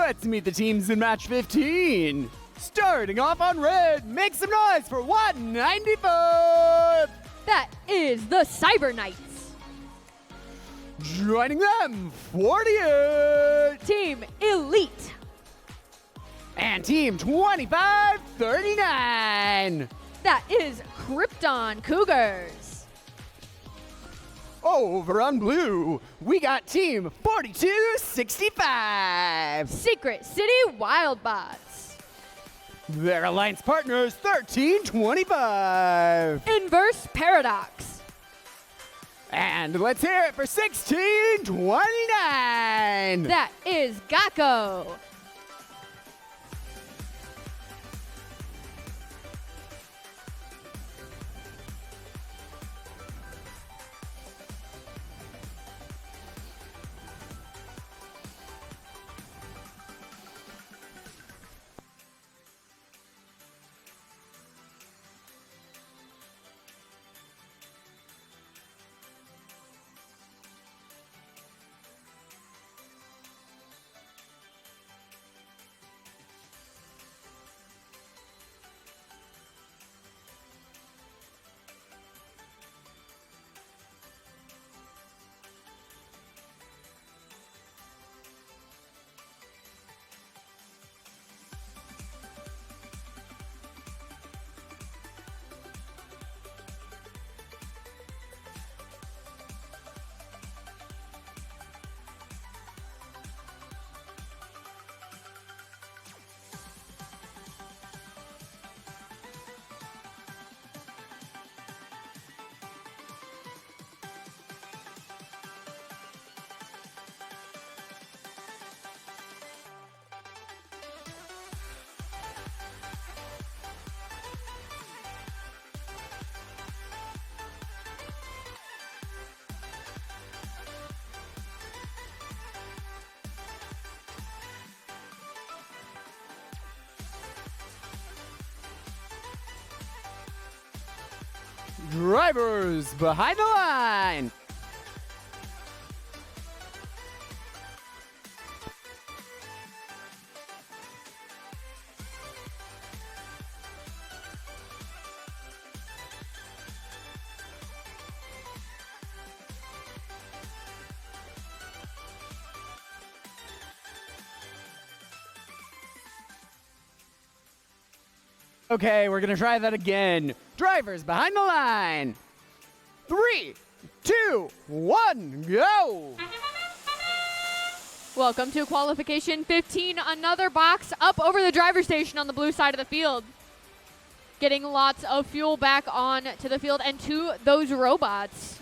Let's meet the teams in match 15. Starting off on red, make some noise for 194. That is the Cyber Knights. Joining them, 48. Team Elite. And team 2539. That is Krypton Cougars. Over on blue, we got team 4265. Secret City Wildbots. Their alliance partners 1325. Inverse Paradox. And let's hear it for 1629. That is Gakko. Drivers behind the line. Okay, we're gonna try that again. Drivers behind the line. 3, 2, 1, go! Welcome to qualification 15. Another box up over the driver's station on the blue side of the field. Getting lots of fuel back on to the field and to those robots.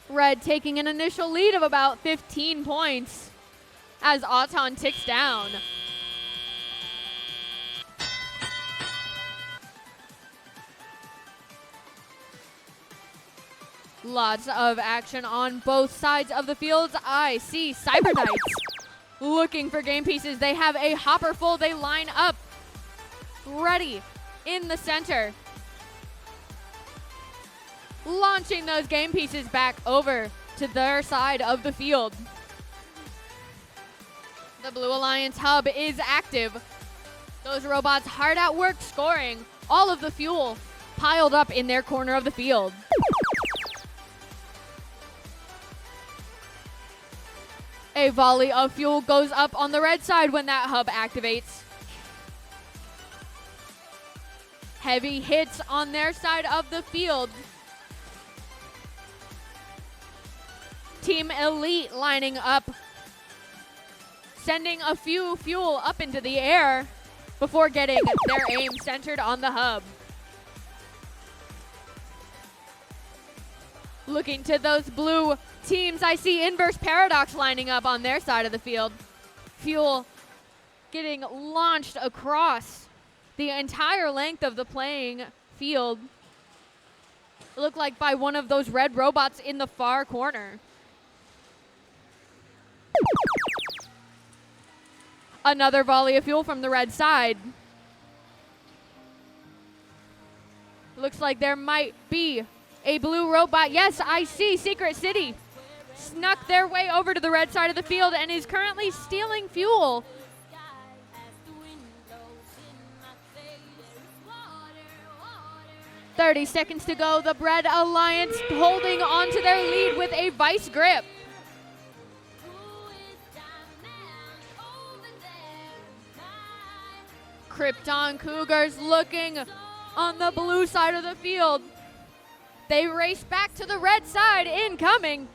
Red taking an initial lead of about 15 points as Auton ticks down. Lots of action on both sides of the fields. I see Cyber Knights looking for game pieces. They have a hopper full. They line up ready in the center. Launching those game pieces back over to their side of the field. The Blue Alliance hub is active. Those robots hard at work scoring all of the fuel piled up in their corner of the field. A volley of fuel goes up on the red side when that hub activates. Heavy hits on their side of the field. Team Elite lining up, sending a few fuel up into the air before getting their aim centered on the hub. Looking to those blue teams, I see Inverse Paradox lining up on their side of the field. Fuel getting launched across the entire length of the playing field. It looked like by one of those red robots in the far corner. Another volley of fuel from the red side. Looks like there might be a blue robot. Yes, I see Secret City snuck their way over to the red side of the field and is currently stealing fuel. "30 seconds to go. The Red Alliance holding on to their lead with a vice grip. Krypton Cougars looking on the blue side of the field. They race back to the red side, incoming.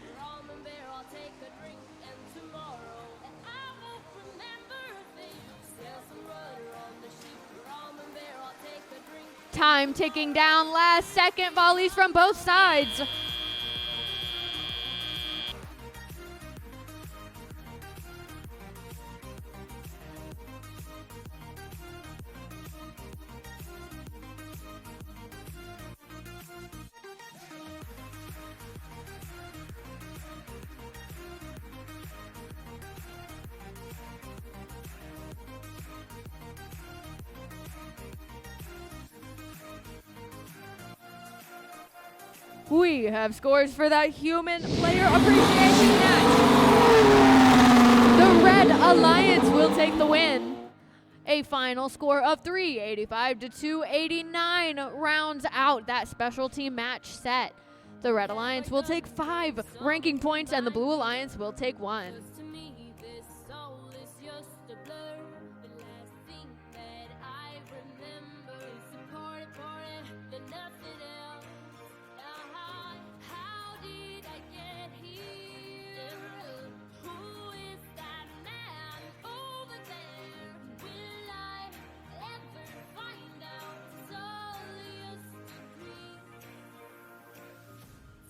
Time ticking down, last second volleys from both sides. We have scores for that human player appreciation match. The Red Alliance will take the win. A final score of 385 to 289 rounds out that special team match set. The Red Alliance will take 5 ranking points and the Blue Alliance will take 1.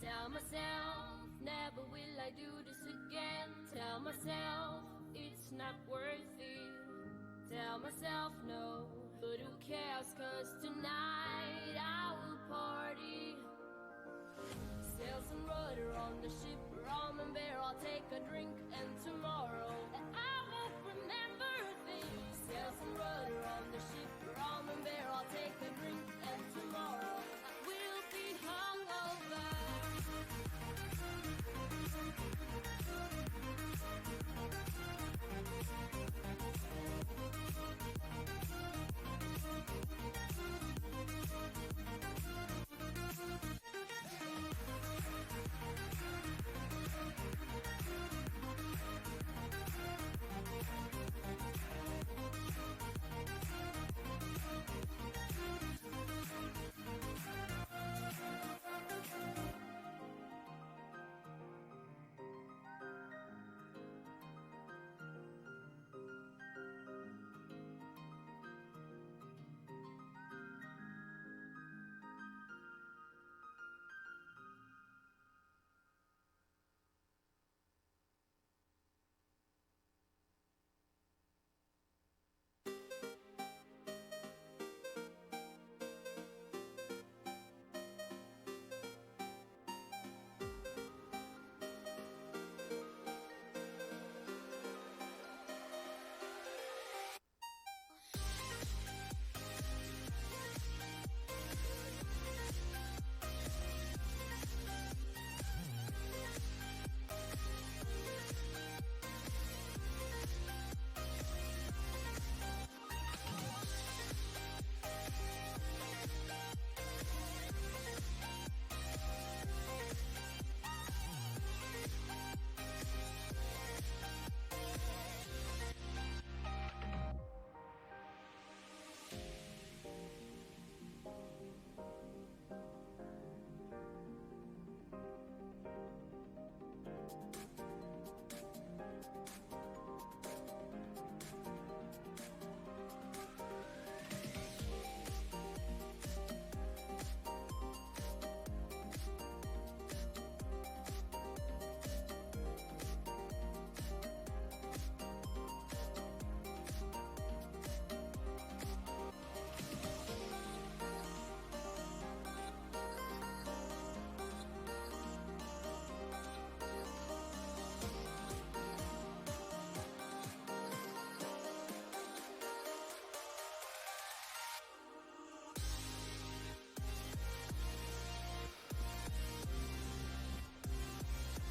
Tell myself, never will I do this again. Tell myself, it's not worth it. Tell myself no, but who cares, 'cause tonight I will party. Sail some rudder on the ship, rum and beer, I'll take a drink, and tomorrow I won't remember a thing. Sail some rudder on the ship, rum and beer, I'll take a drink, and tomorrow I will be hungover.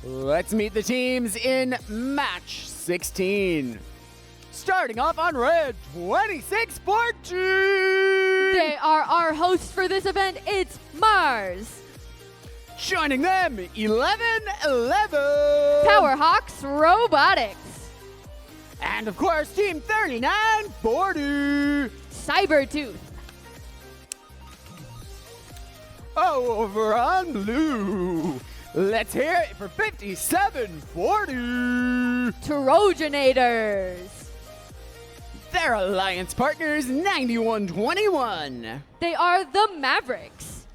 Let's meet the teams in match 16. Starting off on red, 2614. They are our hosts for this event. It's Mars. Joining them, 1111. Powerhawks Robotics. And of course, Team 3940. Cybertooth. Over on blue, let's hear it for 5740. Trojanators. Their alliance partners, 9121. They are the Mavericks.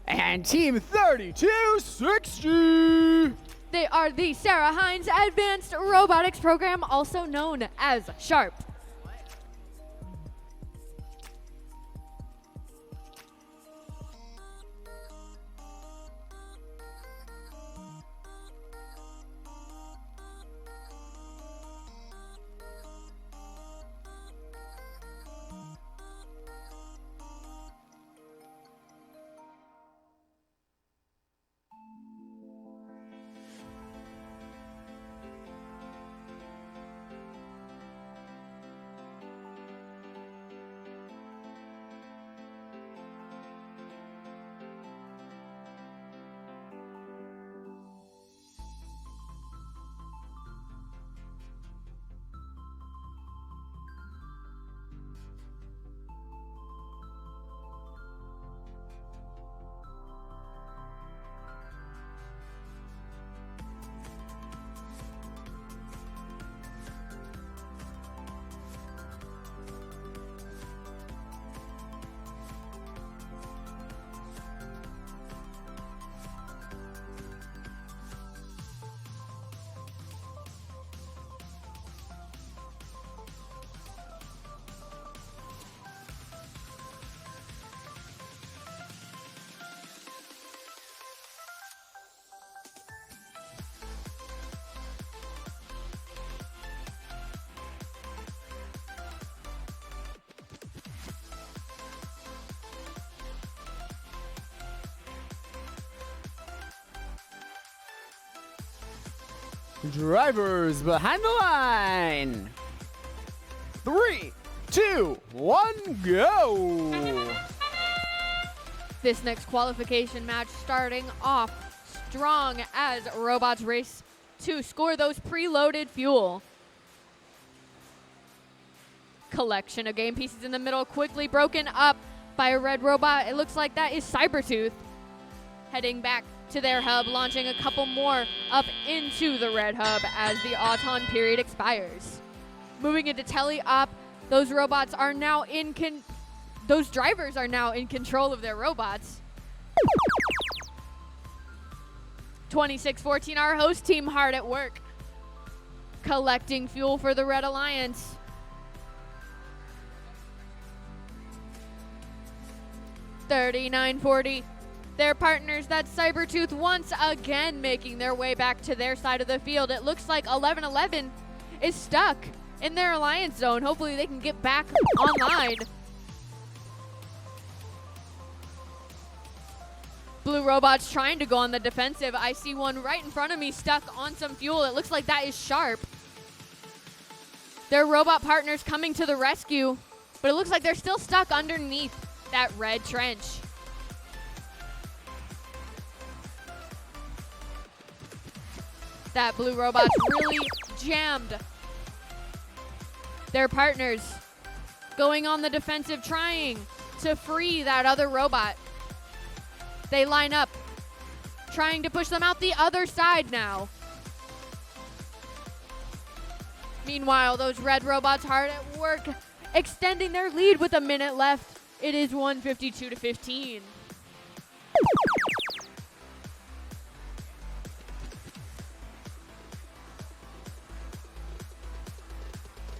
And Team 3260. They are the Sarah Hines Advanced Robotics Program, also known as SHARP. Drivers behind the line. 3, 2, 1, go. This next qualification match starting off strong as robots race to score those preloaded fuel. Collection of game pieces in the middle, quickly broken up by a red robot. It looks like that is Cybertooth. Heading back to their hub, launching a couple more up into the red hub as the Auton period expires. Moving into tele-op, those robots are now those drivers are now in control of their robots. 2614, our host team, hard at work, collecting fuel for the Red Alliance. $39.40. Their partners, that Cybertooth, once again making their way back to their side of the field. It looks like 1111 is stuck in their alliance zone. Hopefully they can get back online. Blue robots trying to go on the defensive. I see one right in front of me stuck on some fuel. It looks like that is Sharp. Their robot partners coming to the rescue, but it looks like they're still stuck underneath that red trench. That blue robot's really jammed their partners, going on the defensive, trying to free that other robot. They line up, trying to push them out the other side now. Meanwhile, those red robots hard at work, extending their lead with a minute left. It is 152-15.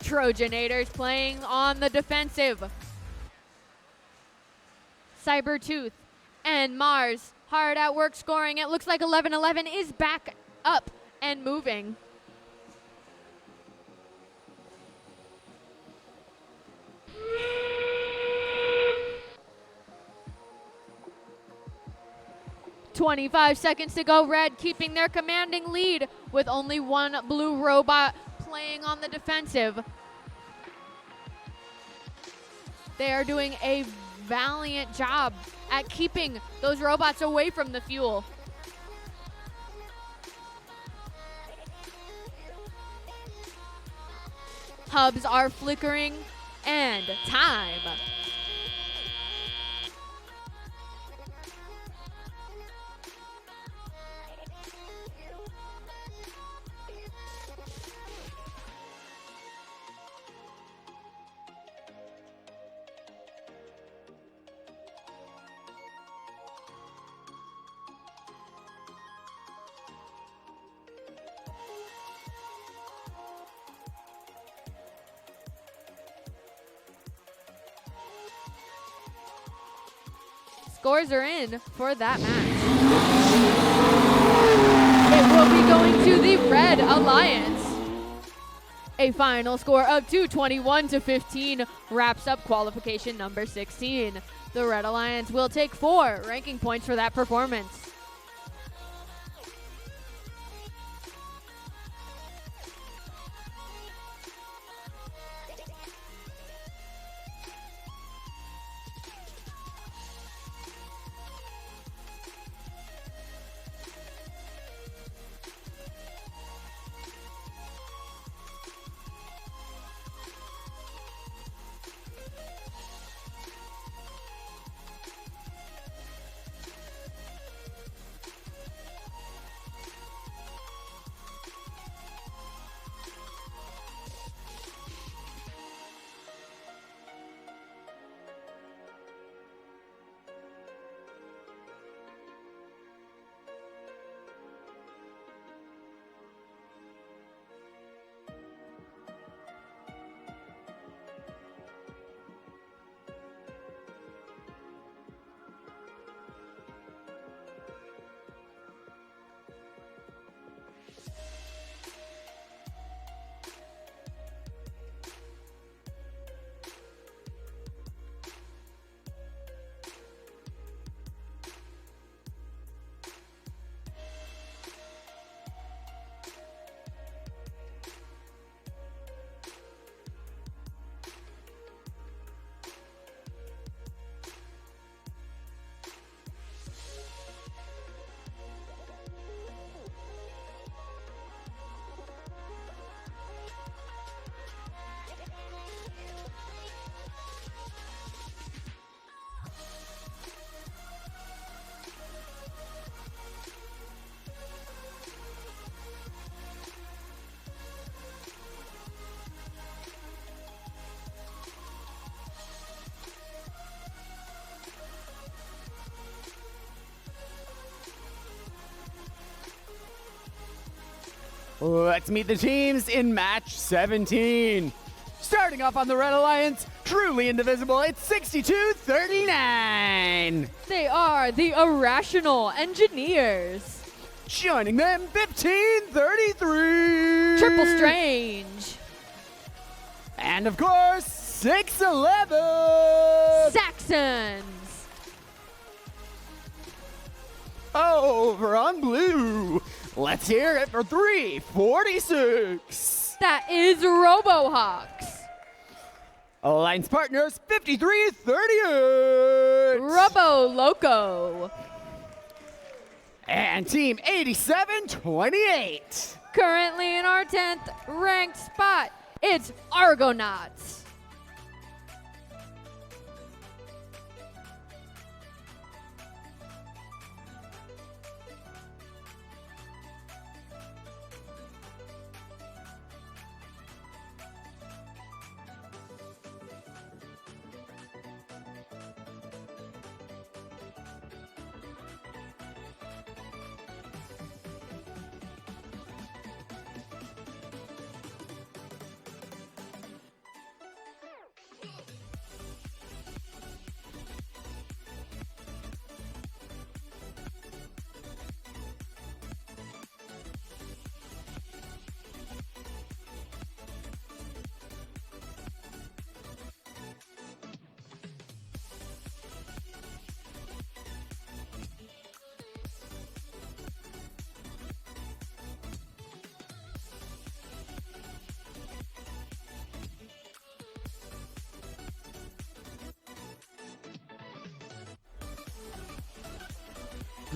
Trojanators playing on the defensive. Cybertooth and Mars hard at work scoring. It looks like 1111 is back up and moving. 25 seconds to go. Red keeping their commanding lead with only one blue robot playing on the defensive. They are doing a valiant job at keeping those robots away from the fuel. Hubs are flickering, and time. Scores are in for that match. It will be going to the Red Alliance. A final score of 221-15 wraps up qualification number 16. The Red Alliance will take 4 ranking points for that performance. Let's meet the teams in match 17. Starting off on the Red Alliance, truly indivisible, it's 62-39. They are the Irrational Engineers. Joining them, 15-33. Triple Strange. And of course, 6-11. Saxons. Over on blue, let's hear it for 346. That is RoboHawks. Alliance partners, 53-38. Robo Loco. And team 87-28. Currently in our 10th ranked spot, it's Argonauts.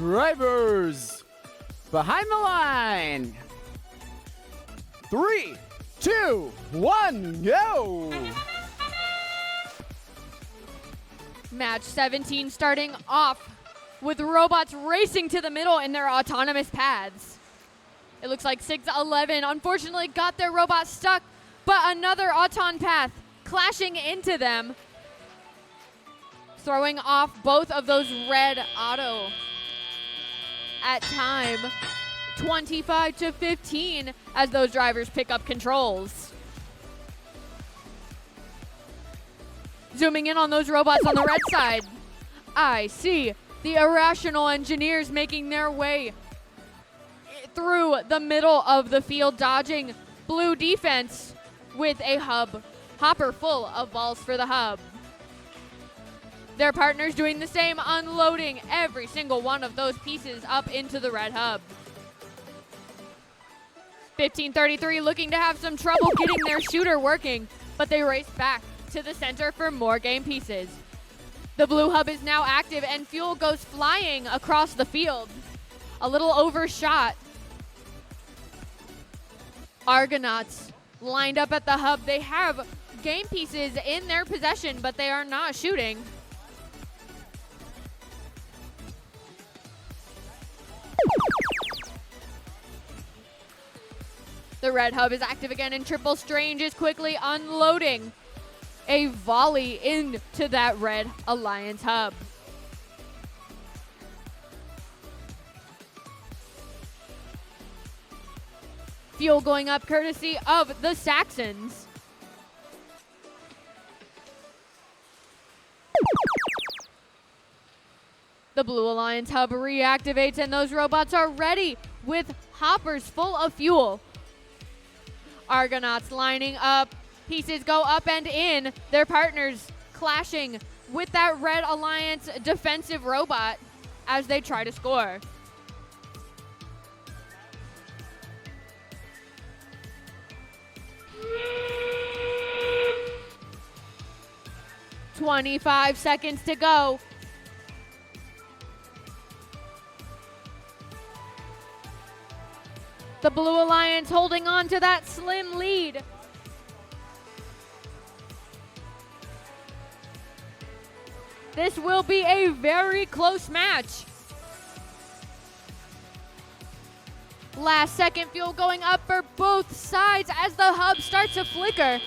Drivers, behind the line. 3, 2, 1, go! Match 17 starting off with robots racing to the middle in their autonomous paths. It looks like 6-11 unfortunately got their robot stuck, but another Auton path clashing into them, throwing off both of those red auto at time 25-15 as those drivers pick up controls. Zooming in on those robots on the red side, I see the irrational engineers making their way through the middle of the field, dodging blue defense with a hopper full of balls for the hub. Their partners doing the same, unloading every single one of those pieces up into the red hub. 1533 looking to have some trouble getting their shooter working, but they race back to the center for more game pieces. The blue hub is now active and fuel goes flying across the field. A little overshot. Argonauts lined up at the hub. They have game pieces in their possession, but they are not shooting. The red hub is active again, and Triple Strange is quickly unloading a volley into that red Alliance hub. Fuel going up courtesy of the Saxons. The Blue Alliance hub reactivates, and those robots are ready with hoppers full of fuel. Argonauts lining up. Pieces go up and in. Their partners clashing with that Red Alliance defensive robot as they try to score. "25 seconds to go. The Blue Alliance holding on to that slim lead. This will be a very close match. Last second fuel going up for both sides as the hub starts to flicker.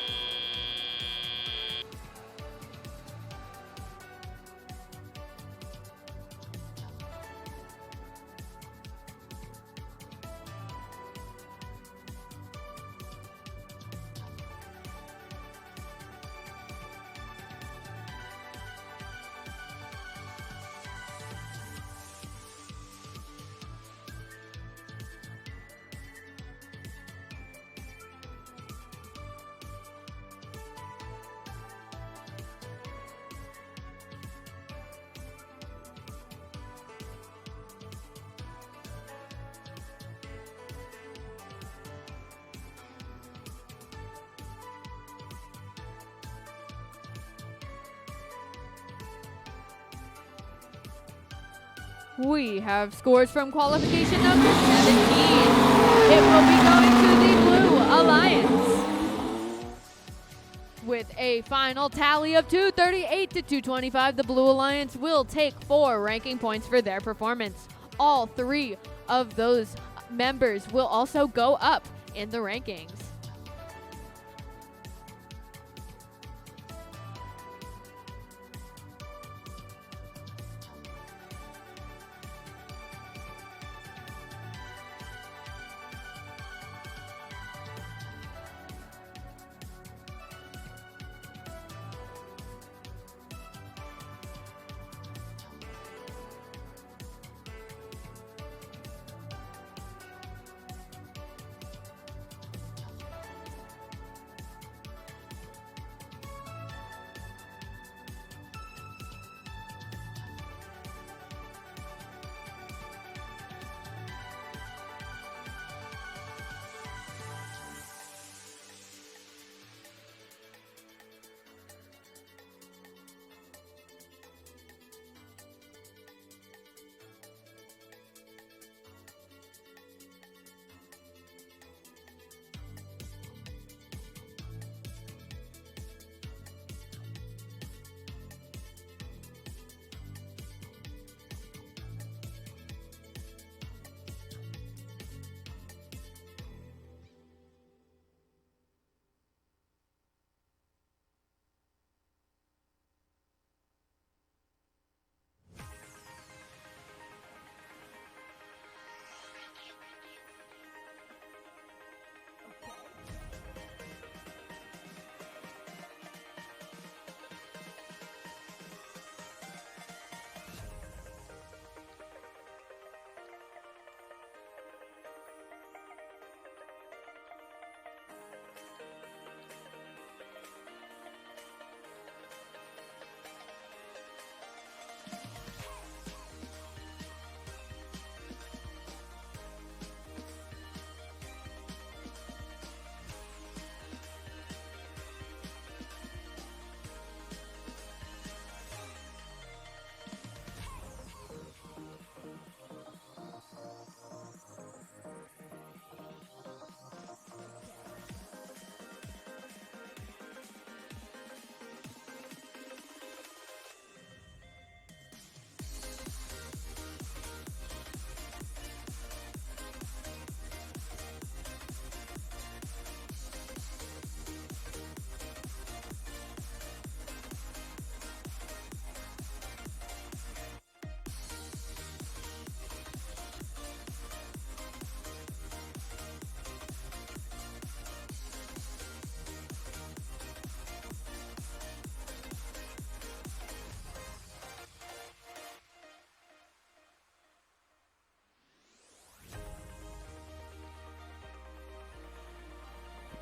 We have scores from qualification number 17. It will be going to the Blue Alliance. With a final tally of 238 to 225, the Blue Alliance will take 4 ranking points for their performance. All 3 of those members will also go up in the rankings.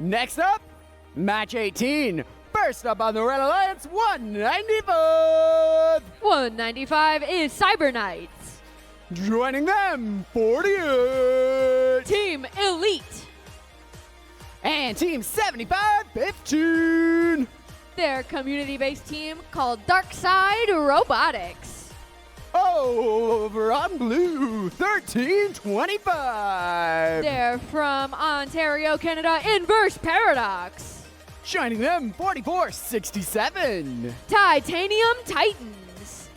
Next up, match 18. First up on the Red Alliance, 195. 195 is Cyber Knights. Joining them, 48. Team Elite. And Team 75-15. Their community-based team called Darkside Robotics. Over on blue, 1325. They're from Ontario, Canada, Inverse Paradox. Joining them, 4467. Titanium Titans.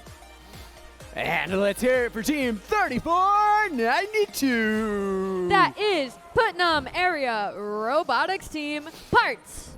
And let's hear it for Team 3492. That is Putnam Area Robotics Team Parts.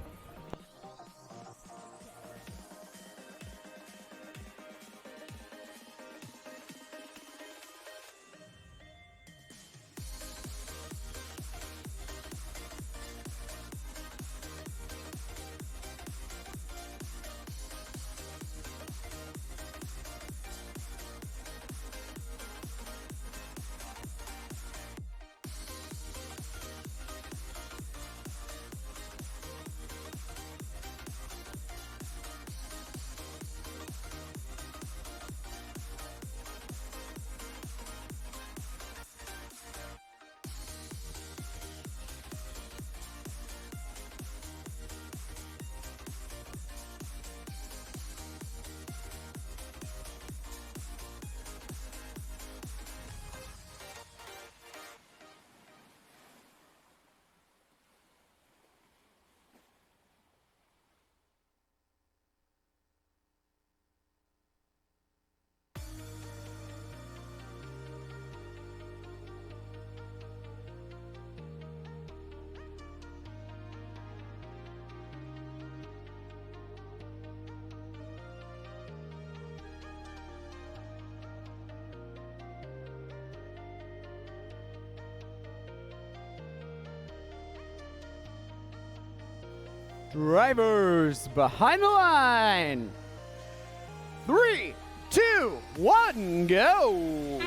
Drivers behind the line. 3, 2, 1, go.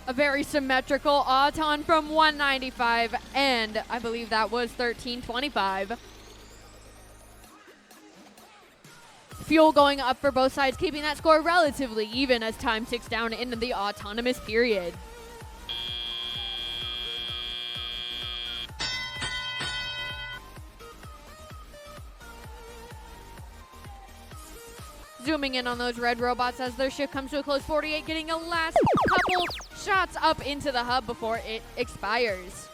A very symmetrical Auton from 195, and I believe that was 1325. Fuel going up for both sides, keeping that score relatively even as time ticks down into the autonomous period. Zooming in on those red robots as their shift comes to a close. 48 getting a last couple shots up into the hub before it expires.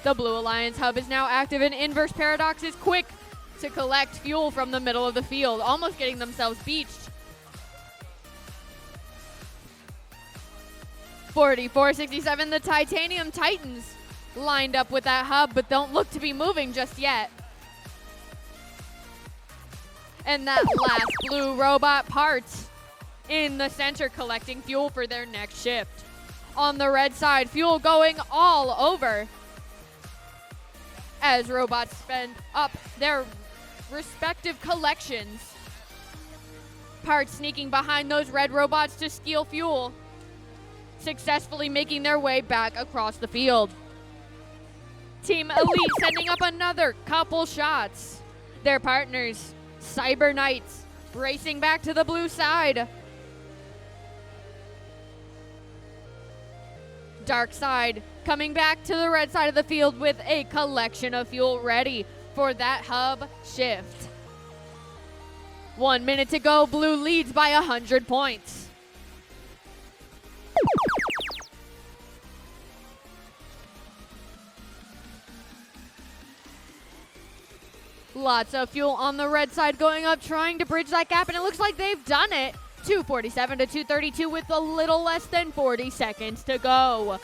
The Blue Alliance hub is now active, and Inverse Paradox is quick to collect fuel from the middle of the field, almost getting themselves beached. 4467, the Titanium Titans lined up with that hub, but don't look to be moving just yet. And that last blue robot Parts in the center collecting fuel for their next shift. On the red side, fuel going all over as robots spend up their respective collections. Parts sneaking behind those red robots to steal fuel, successfully making their way back across the field. Team Elite sending up another couple shots. Their partners, Cyber Knights, racing back to the blue side. Dark Side coming back to the red side of the field with a collection of fuel ready for that hub shift. 1 minute to go. Blue leads by 100 points. Lots of fuel on the red side going up, trying to bridge that gap, and it looks like they've done it. 247 to 232 with a little less than 40 seconds to go.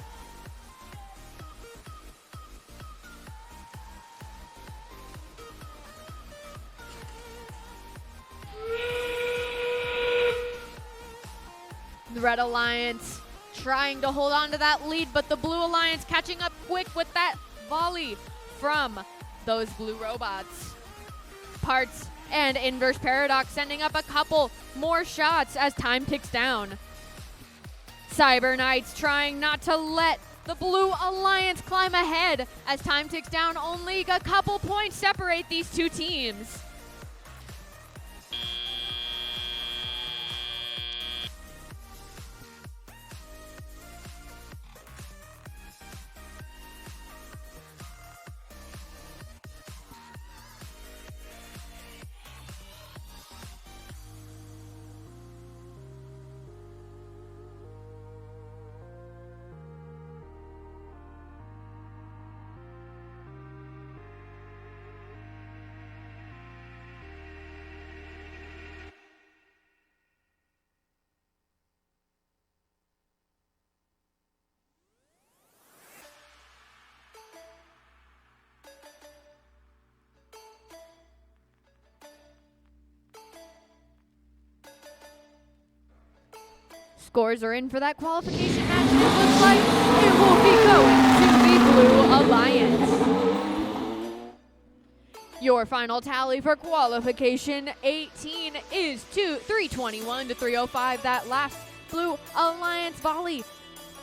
The Red Alliance trying to hold on to that lead, but the Blue Alliance catching up quick with that volley from those blue robots. Parts and Inverse Paradox sending up a couple more shots as time ticks down. Cyber Knights trying not to let The Blue Alliance climb ahead as time ticks down. Only a couple points separate these two teams. Scores are in for that qualification match. It looks like it will be going to the Blue Alliance. Your final tally for qualification 18 is 321 to 305. That last Blue Alliance volley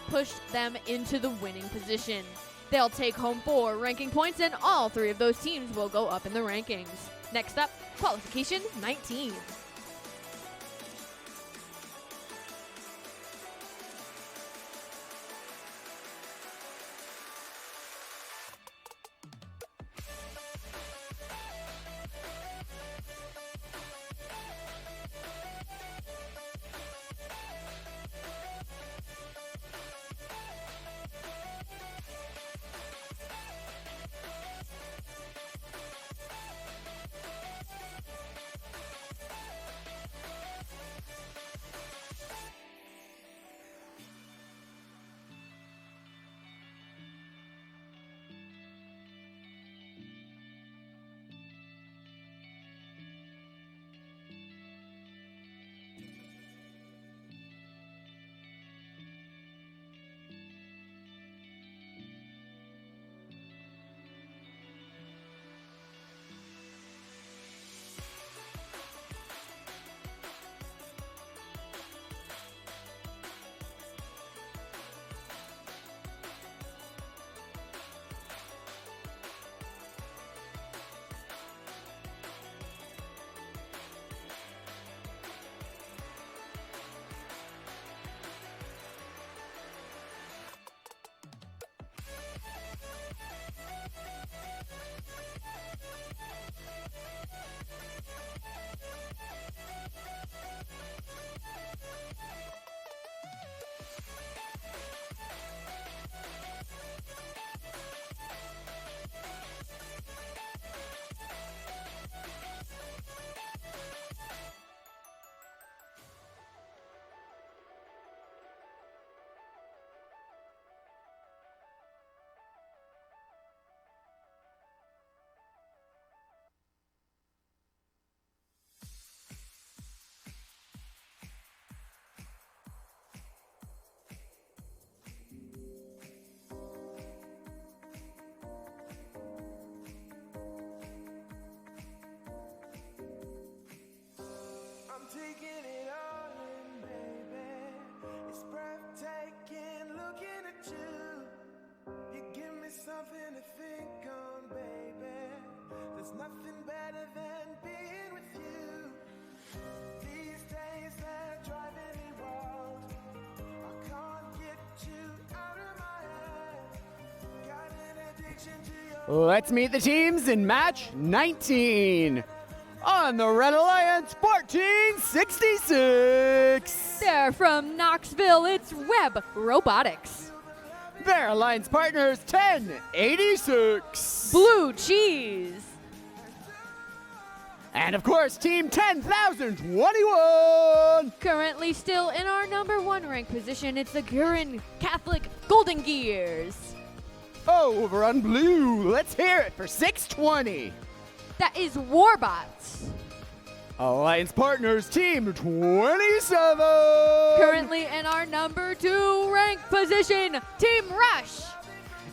pushed them into the winning position. They'll take home 4 ranking points, and all 3 of those teams will go up in the rankings. Next up, qualification 19. Taking it all in, baby. It's breathtaking looking at you. You give me something to think on, baby. There's nothing better than being with you. These days they're driving me wild. I can't get you out of my head. Got an addiction to your... Let's meet the teams in match 19. On the Red Alliance, 1466. They're from Knoxville. It's WVRoX. Their alliance partners, 1086. Blue Cheese. And of course, Team 10,021. Currently still in our number 1 rank position, it's the Gurin Catholic Golden Gears. Over on blue, let's hear it for 620. That is Warbots. Alliance partners, Team 27. Currently in our number 2 rank position, Team Rush.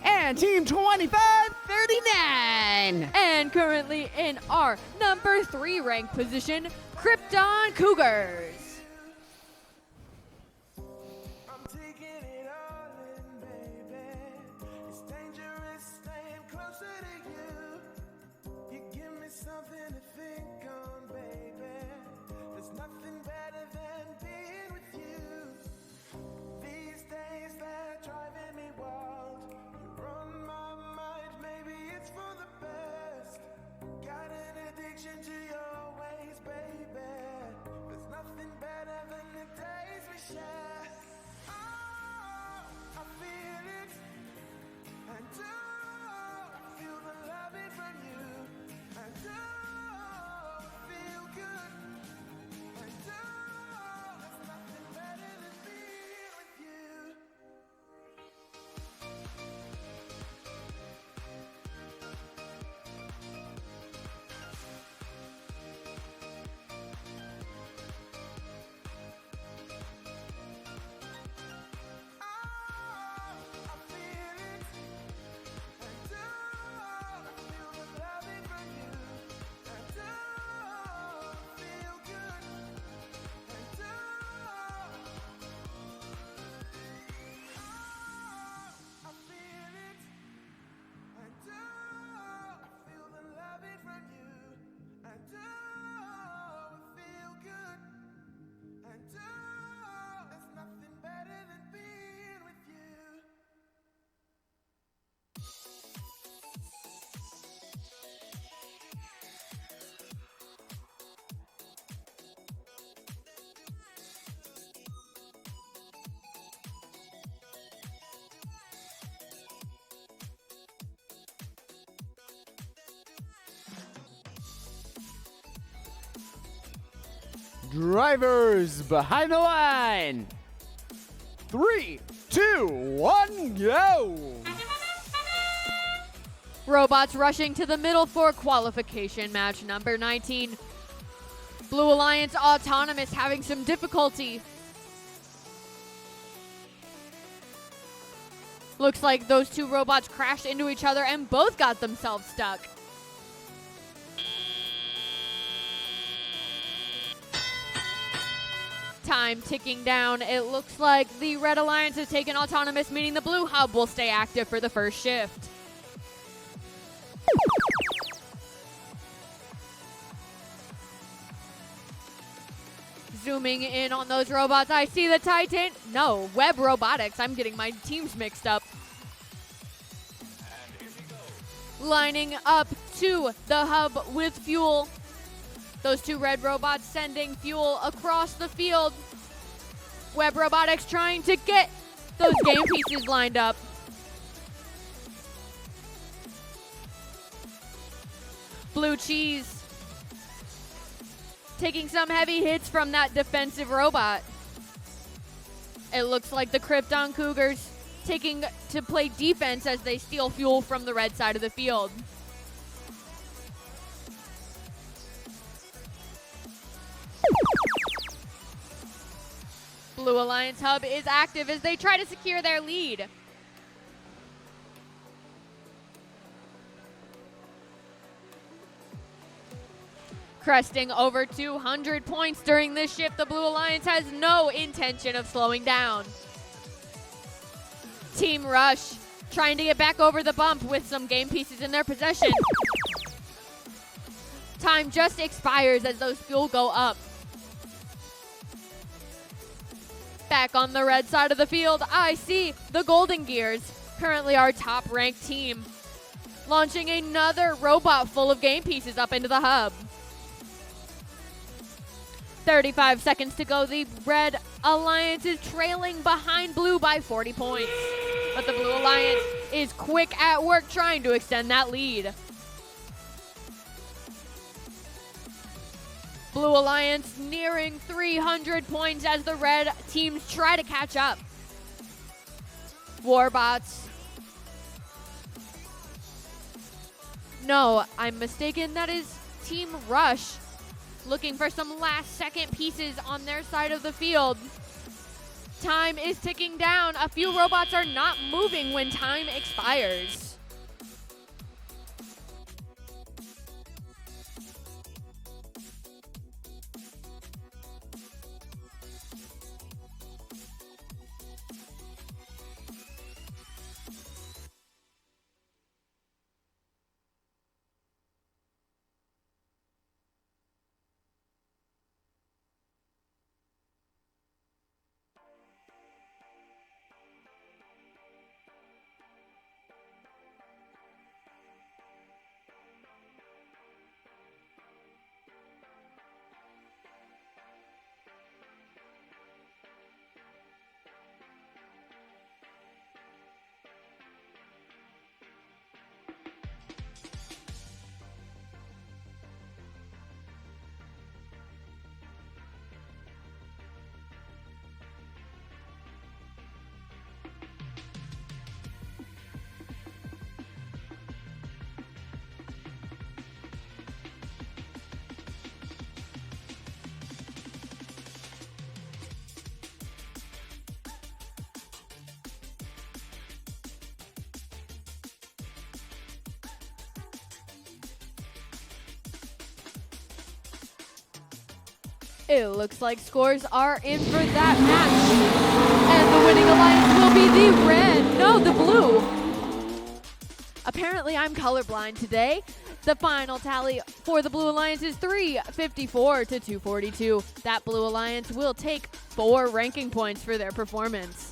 And Team 2539. And currently in our number 3 rank position, Krypton Cougars. I'm taking it all in, baby. It's dangerous staying closer to you. You give me something to think on, baby. There's nothing better than being with you. These days they're driving me wild. You're on my mind, maybe it's for the best. Got an addiction to your ways, baby. There's nothing better than the days we share. Oh, I feel it. And oh, I feel the loving from you. And oh, I feel good. And oh, there's nothing better than being with you. Drivers behind the line. 3, 2, 1, go! Robots rushing to the middle for qualification match number 19. Blue Alliance Autonomous having some difficulty. Looks like those two robots crashed into each other and both got themselves stuck. Time ticking down. It looks like the Red Alliance has taken Autonomous, meaning the Blue Hub will stay active for the first shift. Zooming in on those robots, I see the Titan. No, Web Robotics. I'm getting my teams mixed up. Lining up to the hub with fuel. Those two red robots sending fuel across the field. Web Robotics trying to get those game pieces lined up. Blue Cheese taking some heavy hits from that defensive robot. It looks like the Krypton Cougars taking to play defense as they steal fuel from the red side of the field. Blue Alliance Hub is active as they try to secure their lead. Cresting over 200 points during this shift, the Blue Alliance has no intention of slowing down. Team Rush trying to get back over the bump with some game pieces in their possession. Time just expires as those fuel go up. Back on the red side of the field, I see the Golden Gears, currently our top ranked team, launching another robot full of game pieces up into the hub. 35 seconds to go. The Red Alliance is trailing behind Blue by 40 points. But the Blue Alliance is quick at work trying to extend that lead. Blue Alliance nearing 300 points as the red teams try to catch up. Warbots. No, I'm mistaken. That is Team Rush looking for some last second pieces on their side of the field. Time is ticking down. A few robots are not moving when time expires. It looks like scores are in for that match. And the winning alliance will be the red, no, the blue. Apparently I'm colorblind today. The final tally for the Blue Alliance is 354 to 242. That Blue Alliance will take 4 ranking points for their performance.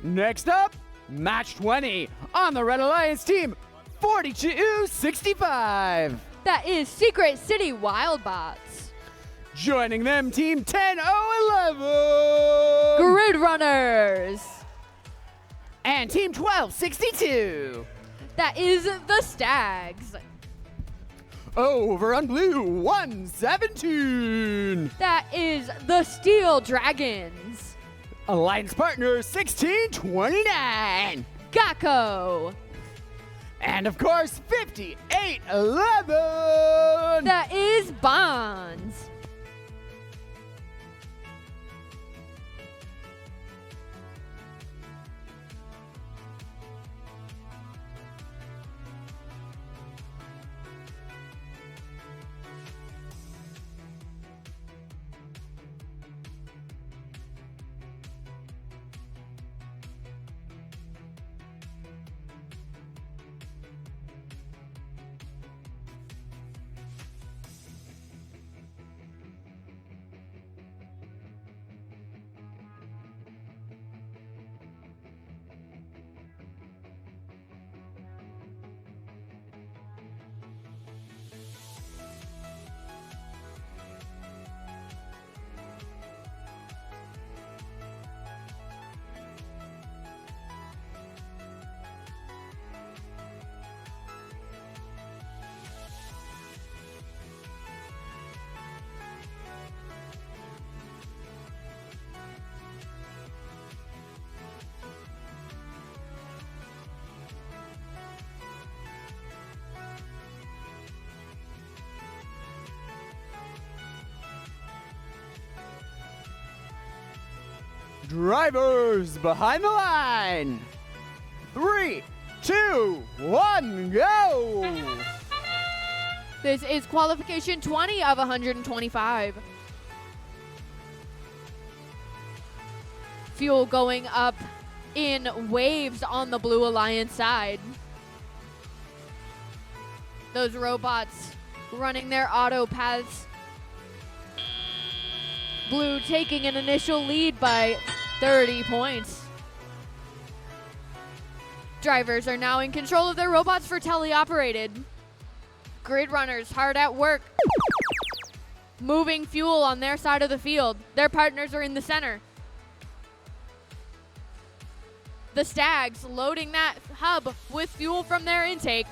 Next up, match 20 on the Red Alliance team, 42-65. That is Secret City Wildbots. Joining them, team 10-0-11. Grid Runners. And team 12-62. That is the Stags. Over on blue, 117. That is the Steel Dragons. Alliance partner, 1629. Gakko. And of course, 58-11. That is Bonds. Drivers behind the line. 3, 2, 1, go! This is qualification 20 of 125. Fuel going up in waves on the Blue Alliance side. Those robots running their auto paths. Blue taking an initial lead by 30 points. Drivers are now in control of their robots for teleoperated. Grid runners hard at work, moving fuel on their side of the field. Their partners are in the center. The Stags loading that hub with fuel from their intake.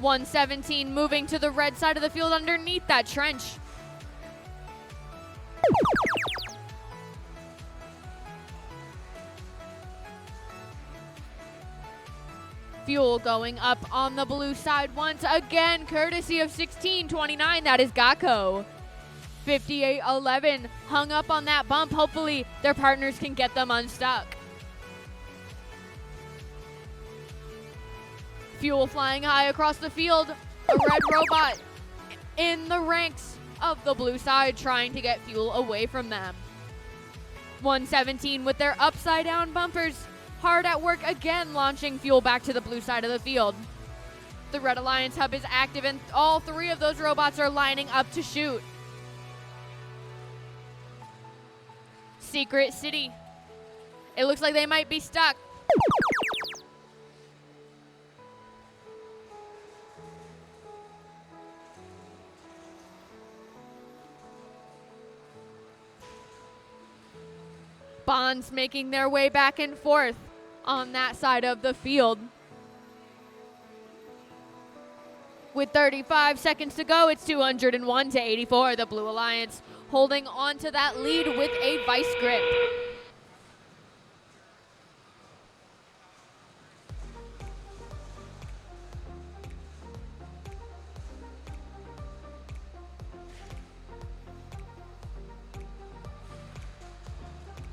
$117 moving to the red side of the field underneath that trench. Fuel going up on the blue side once again, courtesy of 1629. That is Gakko. 5811 hung up on that bump. Hopefully their partners can get them unstuck. Fuel flying high across the field. A red robot in the ranks of the blue side trying to get fuel away from them. 117 with their upside down bumpers hard at work again, launching fuel back to the blue side of the field. The Red Alliance hub is active and all three of those robots are lining up to shoot. Secret City. It looks like they might be stuck. Bonds making their way back and forth on that side of the field. With 35 seconds to go, it's 201 to 84. The Blue Alliance holding on to that lead with a vice grip.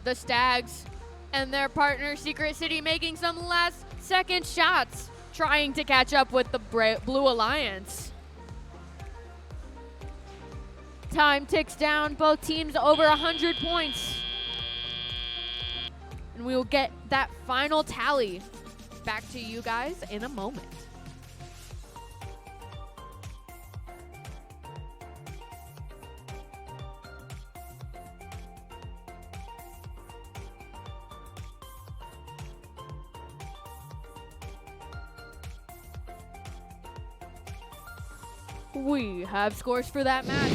The Stags and their partner Secret City making some last second shots, trying to catch up with the Blue Alliance. Time ticks down, both teams over 100 points. And we will get that final tally back to you guys in a moment. We have scores for that match.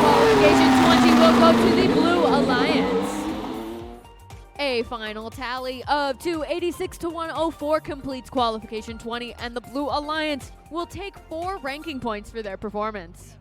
Qualification 20 will go to the Blue Alliance. A final tally of 286 to 104 completes qualification 20, and the Blue Alliance will take 4 ranking points for their performance.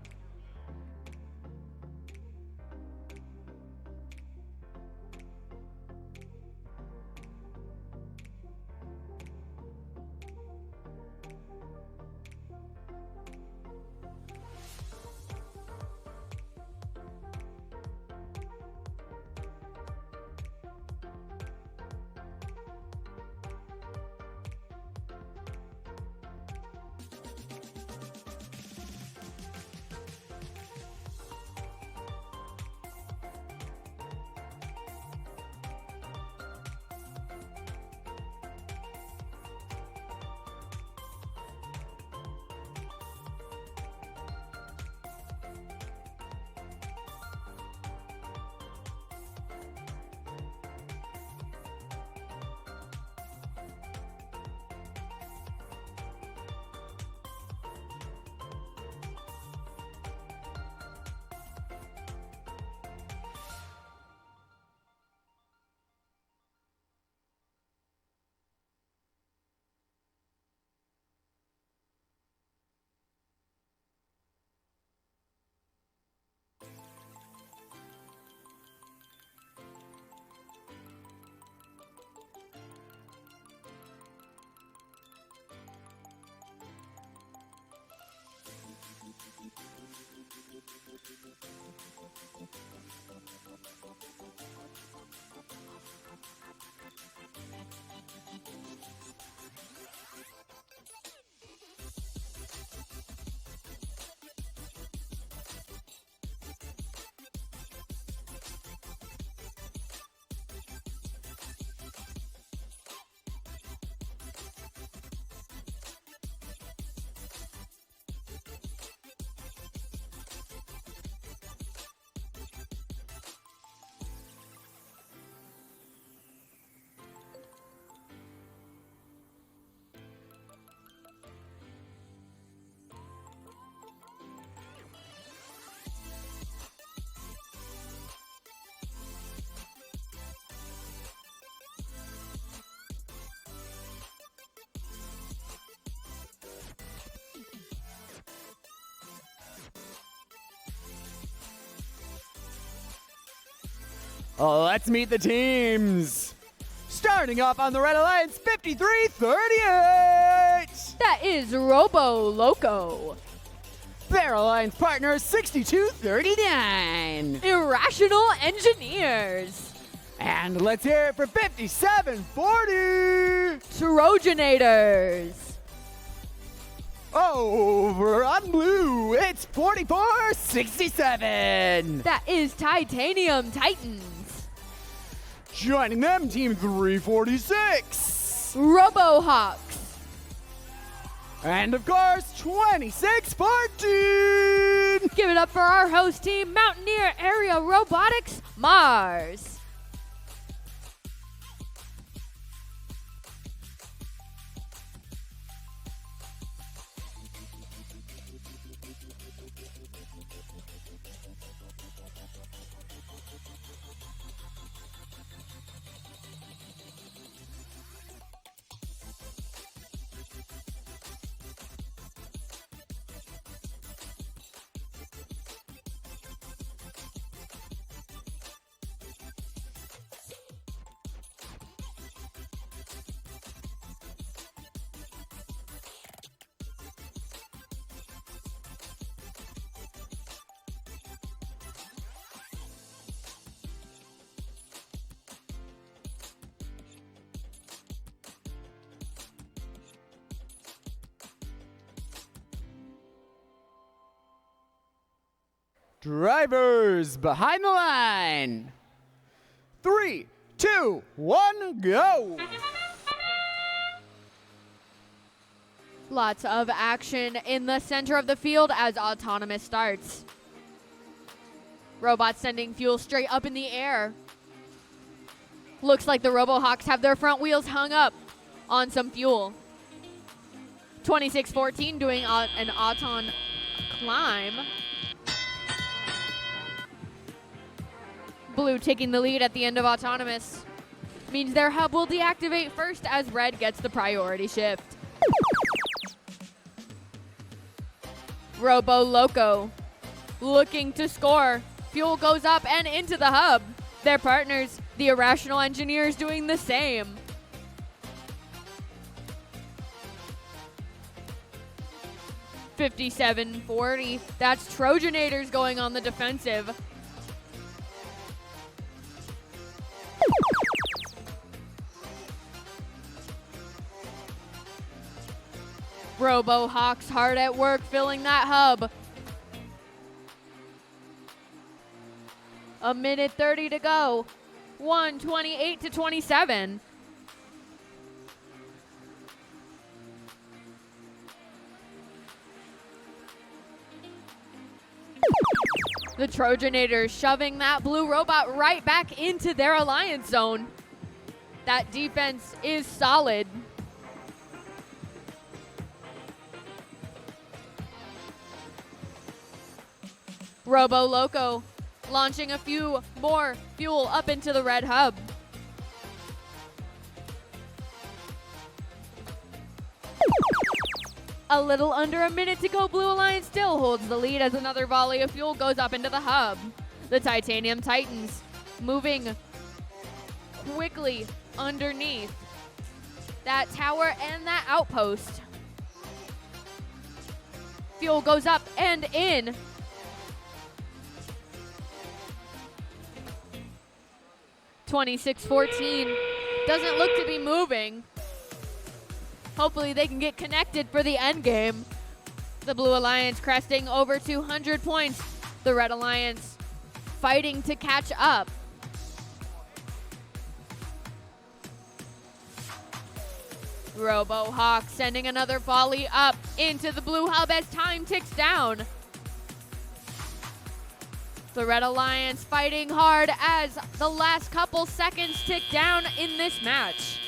Let's meet the teams. Starting off on the Red Alliance, 5338. That is Robo Loco. Their alliance partner, 6239. Irrational Engineers. And let's hear it for 5740. Trojanators. Over on blue, it's 4467. That is Titanium Titans. Joining them, Team 346. RoboHawks. And of course, 2614. Give it up for our host team, Mountaineer Area Robotics Mars. Drivers behind the line. 3, 2, 1, go. Lots of action in the center of the field as Autonomous starts. Robots sending fuel straight up in the air. Looks like the RoboHawks have their front wheels hung up on some fuel. 2614 doing an Auton climb. Blue taking the lead at the end of Autonomous. Means their hub will deactivate first as Red gets the priority shift. Robo Loco looking to score. Fuel goes up and into the hub. Their partners, the Irrational Engineers, doing the same. $57.40. That's Trojanators going on the defensive. RoboHawks hard at work filling that hub. A minute 30 to go. 128 to 27. The Trojanators shoving that blue robot right back into their alliance zone. That defense is solid. Robo Loco launching a few more fuel up into the red hub. A little under a minute to go. Blue Alliance still holds the lead as another volley of fuel goes up into the hub. The Titanium Titans moving quickly underneath that tower and that outpost. Fuel goes up and in. $26.14 doesn't look to be moving. Hopefully they can get connected for the end game. The Blue Alliance cresting over 200 points. The Red Alliance fighting to catch up. RoboHawk sending another volley up into the blue hub as time ticks down. The Red Alliance fighting hard as the last couple seconds tick down in this match.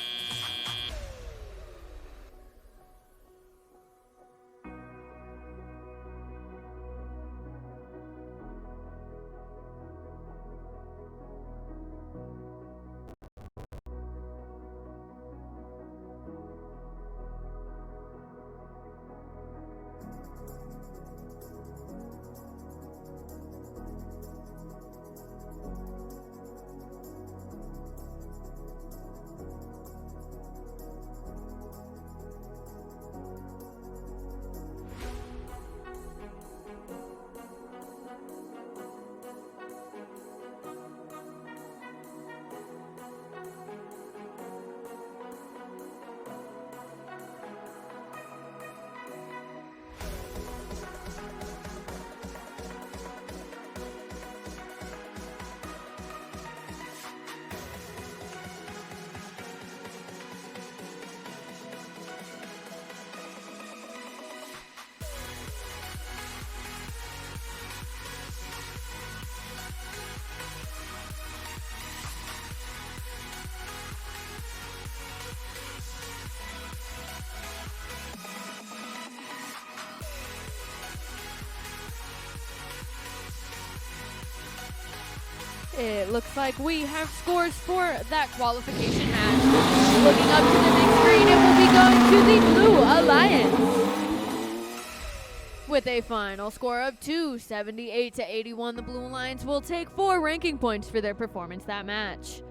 It looks like we have scores for that qualification match. Looking up to the big screen, it will be going to the Blue Alliance. With a final score of 278-81, the Blue Alliance will take 4 ranking points for their performance that match.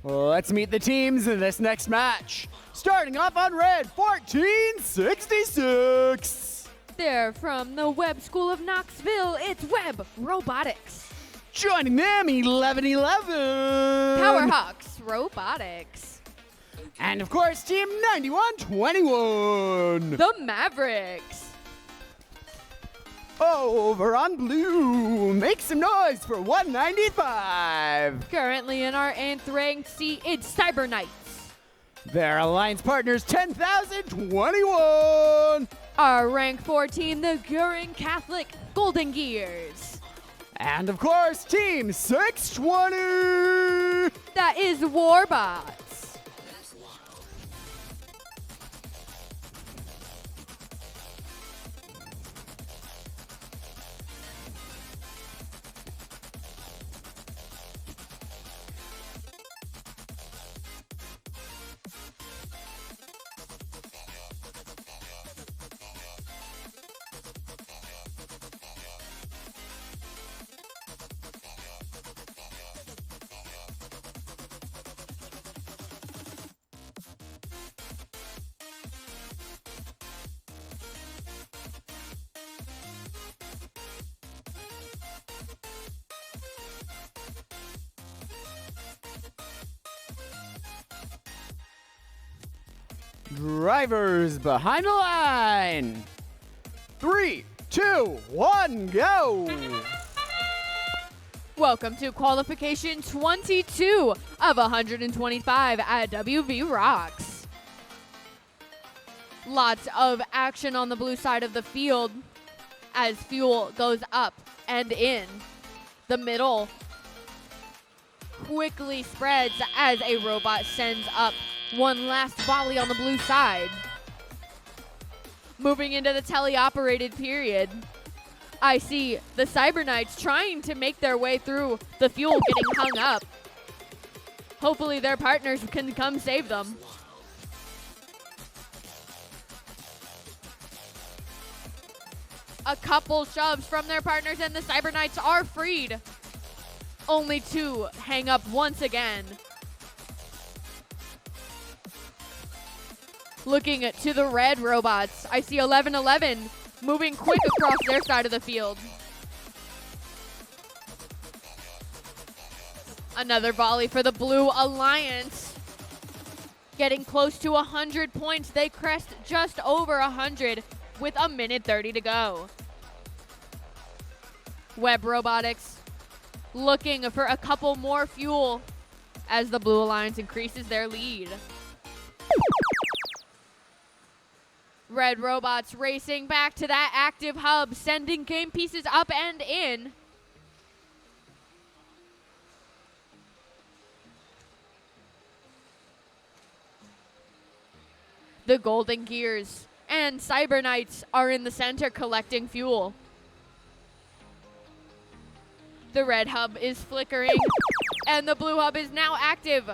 Let's meet the teams in this next match. Starting off on red, 1466. They're from the Webb School of Knoxville. It's WVRoX. Joining them, 1111. Powerhawks Robotics. And of course, Team 9121. The Mavericks. Over on blue, make some noise for 195. Currently in our 8th ranked seat, it's Cyber Knights. Their alliance partners, 10,021. Our rank 4 team, the Gurin Catholic Golden Gears. And of course, Team 620. That is Warbots. Drivers behind the line. 3, 2, 1, go. Welcome to qualification 22 of 125 at WVRoX. Lots of action on the blue side of the field as fuel goes up and in. The middle quickly spreads as a robot sends up one last volley on the blue side. Moving into the teleoperated period, I see the Cyber Knights trying to make their way through the fuel getting hung up. Hopefully their partners can come save them. A couple shoves from their partners, and the Cyber Knights are freed. Only to hang up once again. Looking to the red robots, I see 11-11 moving quick across their side of the field. Another volley for the Blue Alliance. Getting close to 100 points. They crest just over 100 with a minute 30 to go. Web Robotics looking for a couple more fuel as the Blue Alliance increases their lead. Red Robots racing back to that active hub, sending game pieces up and in. The Golden Gears and Cyber Knights are in the center collecting fuel. The red hub is flickering, and the blue hub is now active.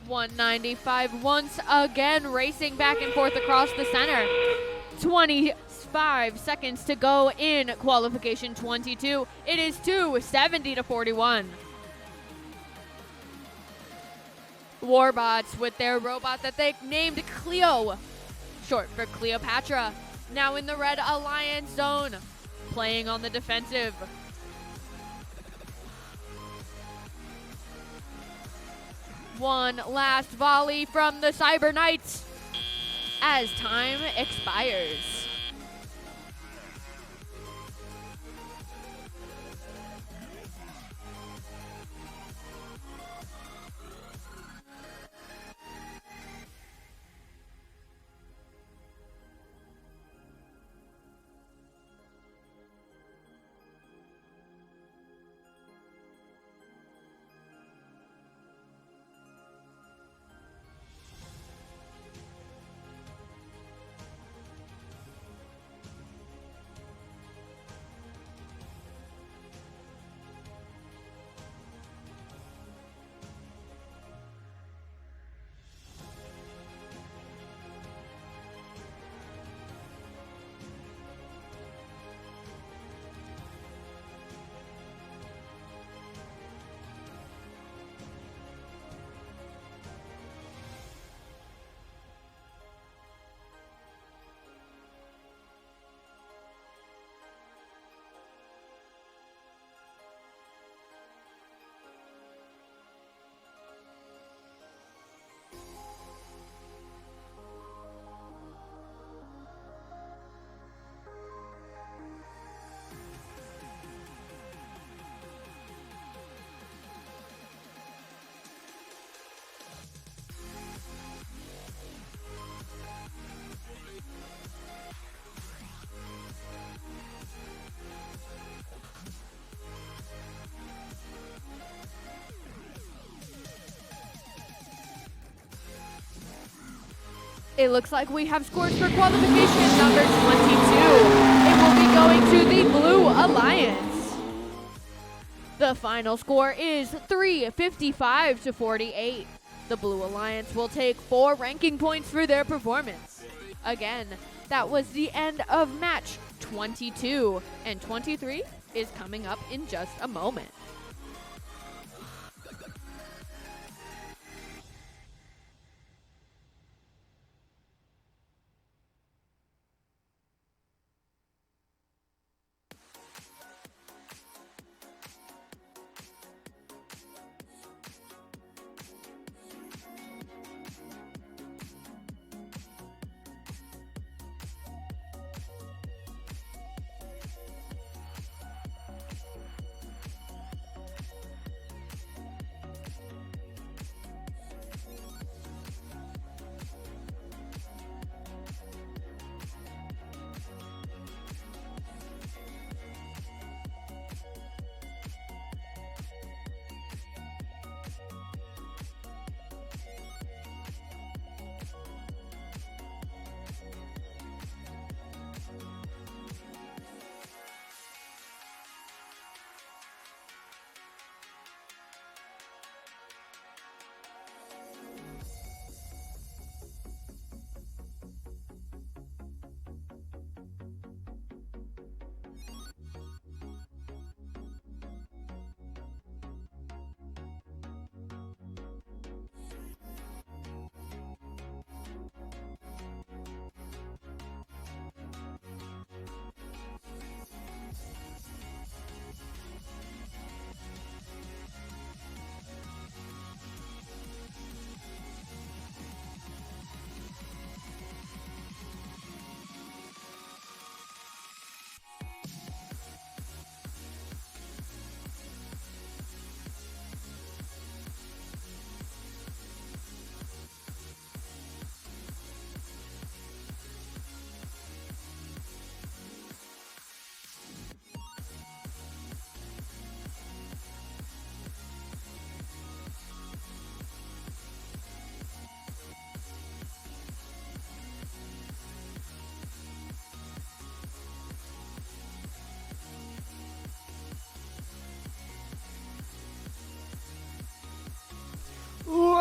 .195 once again racing back and forth across the center. 25 seconds to go in qualification 22. It is 70-41. Warbots with their robot that they named Cleo, short for Cleopatra, now in the Red Alliance zone, playing on the defensive. One last volley from the Cyber Knights as time expires. It looks like we have scores for qualification number 22. It will be going to the Blue Alliance. The final score is 355-48. The Blue Alliance will take 4 ranking points for their performance. Again, that was the end of match 22, and 23 is coming up in just a moment.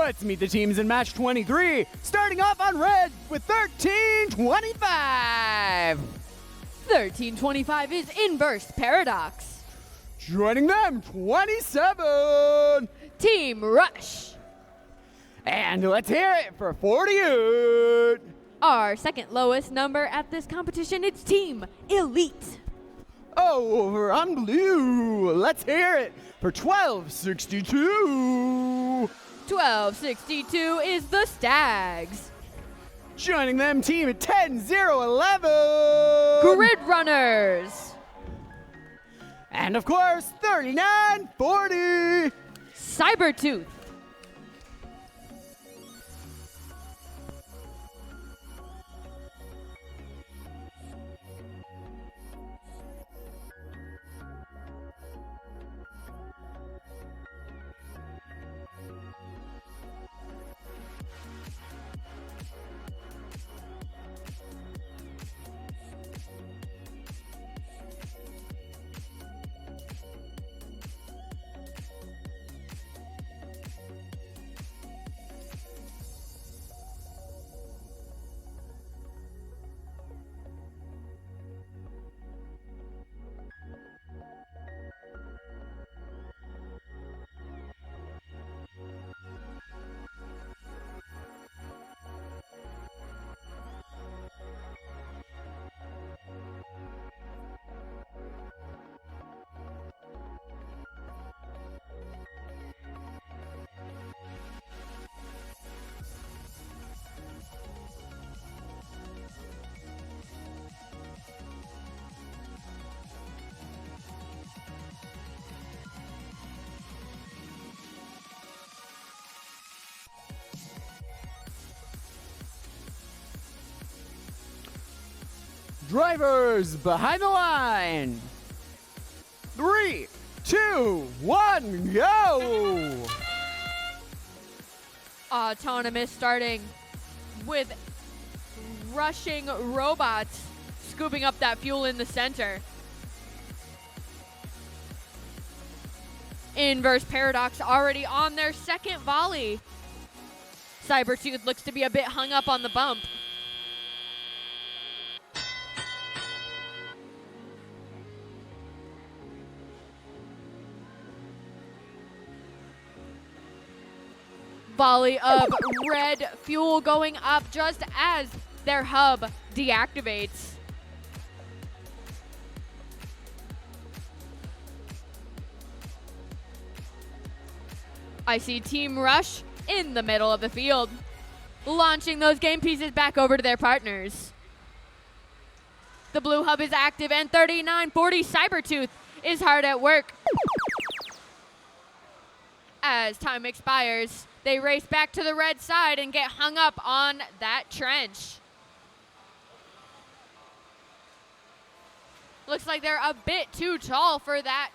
Let's meet the teams in match 23, starting off on red with 1325. 1325 is Inverse Paradox. Joining them, 27. Team Rush. And let's hear it for 48. Our second lowest number at this competition, it's Team Elite. Over on blue, let's hear it for 1262. 1262 is the Stags. Joining them, team at 10011. Grid Runners. And of course, 3940. Cybertooth. Drivers behind the line. 3, 2, 1, go! Autonomous starting with rushing robots, scooping up that fuel in the center. Inverse Paradox already on their second volley. Cybertooth looks to be a bit hung up on the bump. Volley of red fuel going up just as their hub deactivates. I see Team Rush in the middle of the field, launching those game pieces back over to their partners. The blue hub is active and 3940 Cybertooth is hard at work. As time expires, they race back to the red side and get hung up on that trench. Looks like they're a bit too tall for that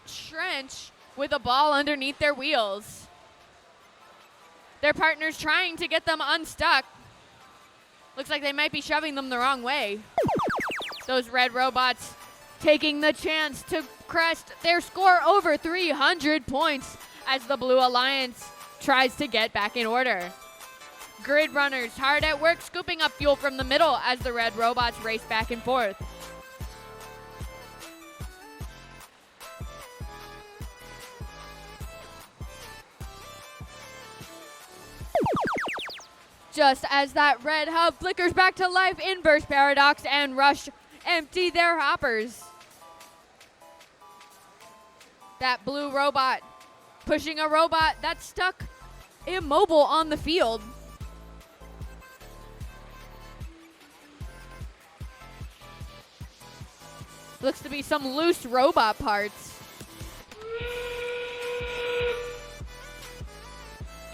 trench with a ball underneath their wheels. Their partner's trying to get them unstuck. Looks like they might be shoving them the wrong way. Those red robots taking the chance to crest their score over 300 points as the Blue Alliance tries to get back in order. Grid Runners hard at work scooping up fuel from the middle as the red robots race back and forth. Just as that red hub flickers back to life, Inverse Paradox and Rush empty their hoppers. That blue robot pushing a robot that's stuck immobile on the field. Looks to be some loose robot parts.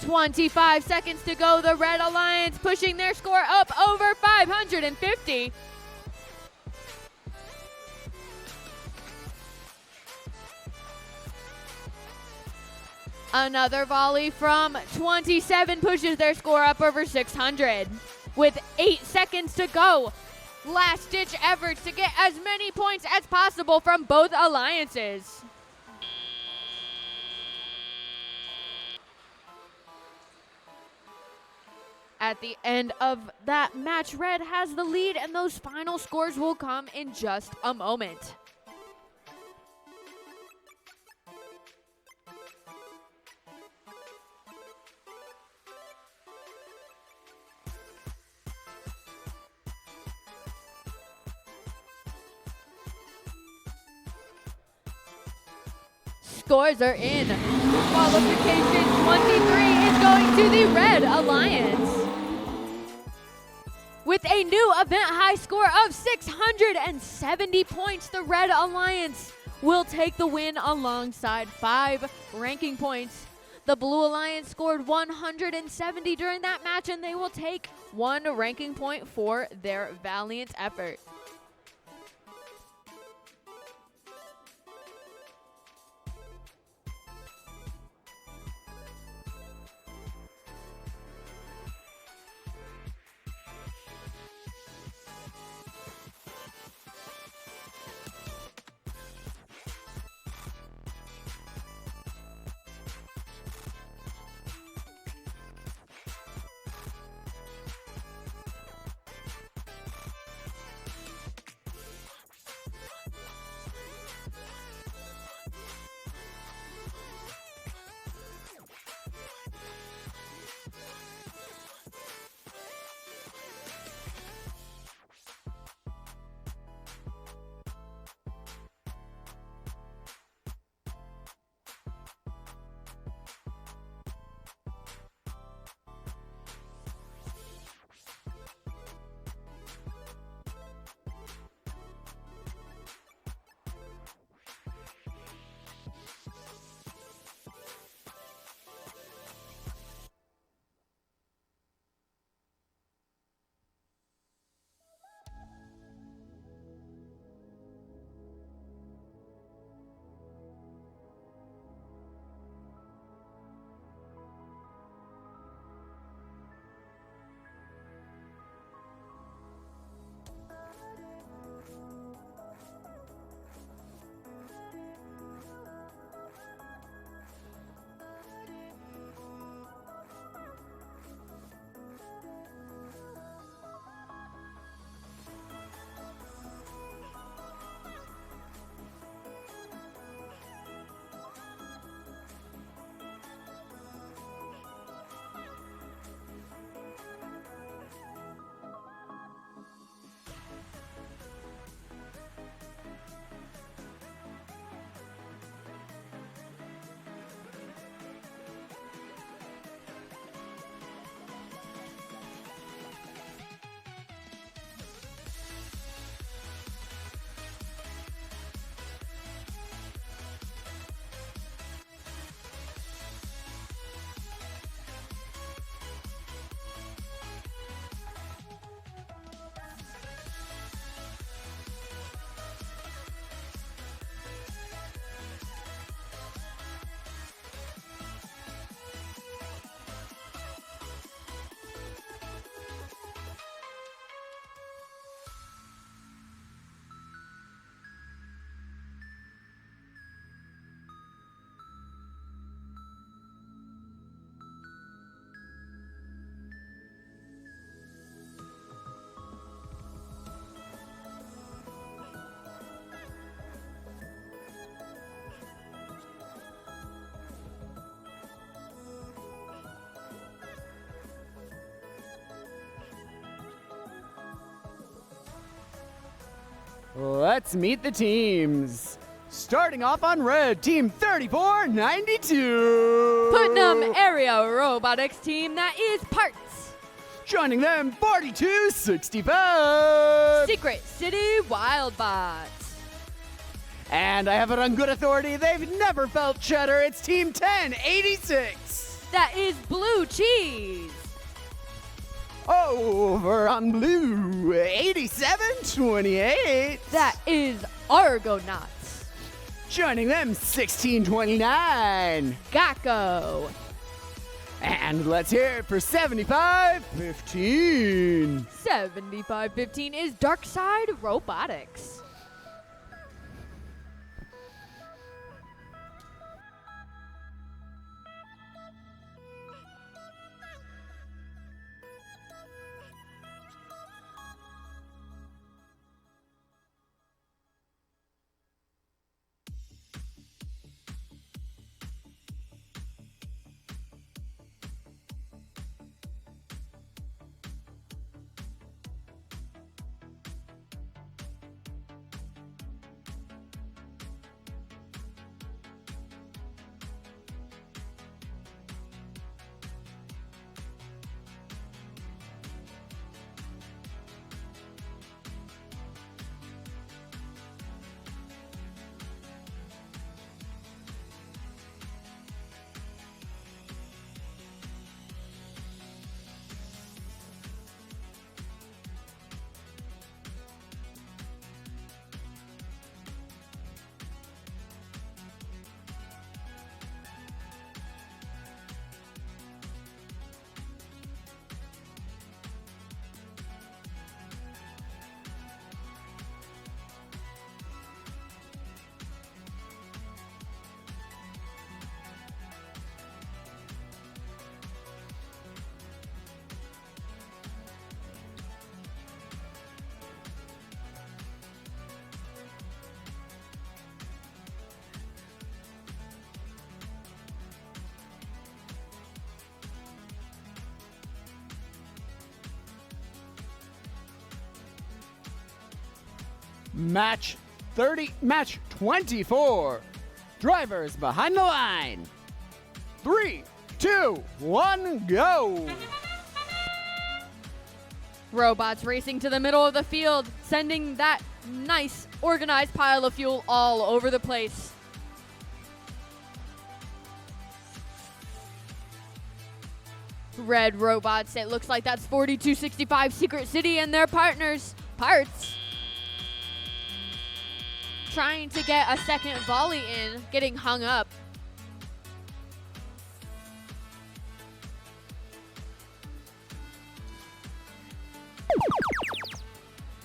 25 seconds to go. The Red Alliance pushing their score up over 550. Another volley from 27 pushes their score up over 600. With 8 seconds to go, last-ditch efforts to get as many points as possible from both alliances. At the end of that match, Red has the lead, and those final scores will come in just a moment. Scores are in. Qualification 23 is going to the Red Alliance. With a new event high score of 670 points, the Red Alliance will take the win alongside 5 ranking points. The Blue Alliance scored 170 during that match, and they will take 1 ranking point for their valiant effort. Let's meet the teams. Starting off on red, team 3492. Putnam Area Robotics team, that is Parts. Joining them, 4265. Secret City Wildbots. And I have it on good authority, they've never felt cheddar. It's team 1086. That is Blue Cheese. Over on blue, 8728. That is Argonauts. Joining them, 1629. Gakko. And let's hear it for 7515. 7515 is Darkside Robotics. Match 24. Drivers behind the line. 3, 2, 1, go! Robots racing to the middle of the field, sending that nice, organized pile of fuel all over the place. Red robots, it looks like that's 4265 Secret City and their partners, Parts. Trying to get a second volley in, getting hung up.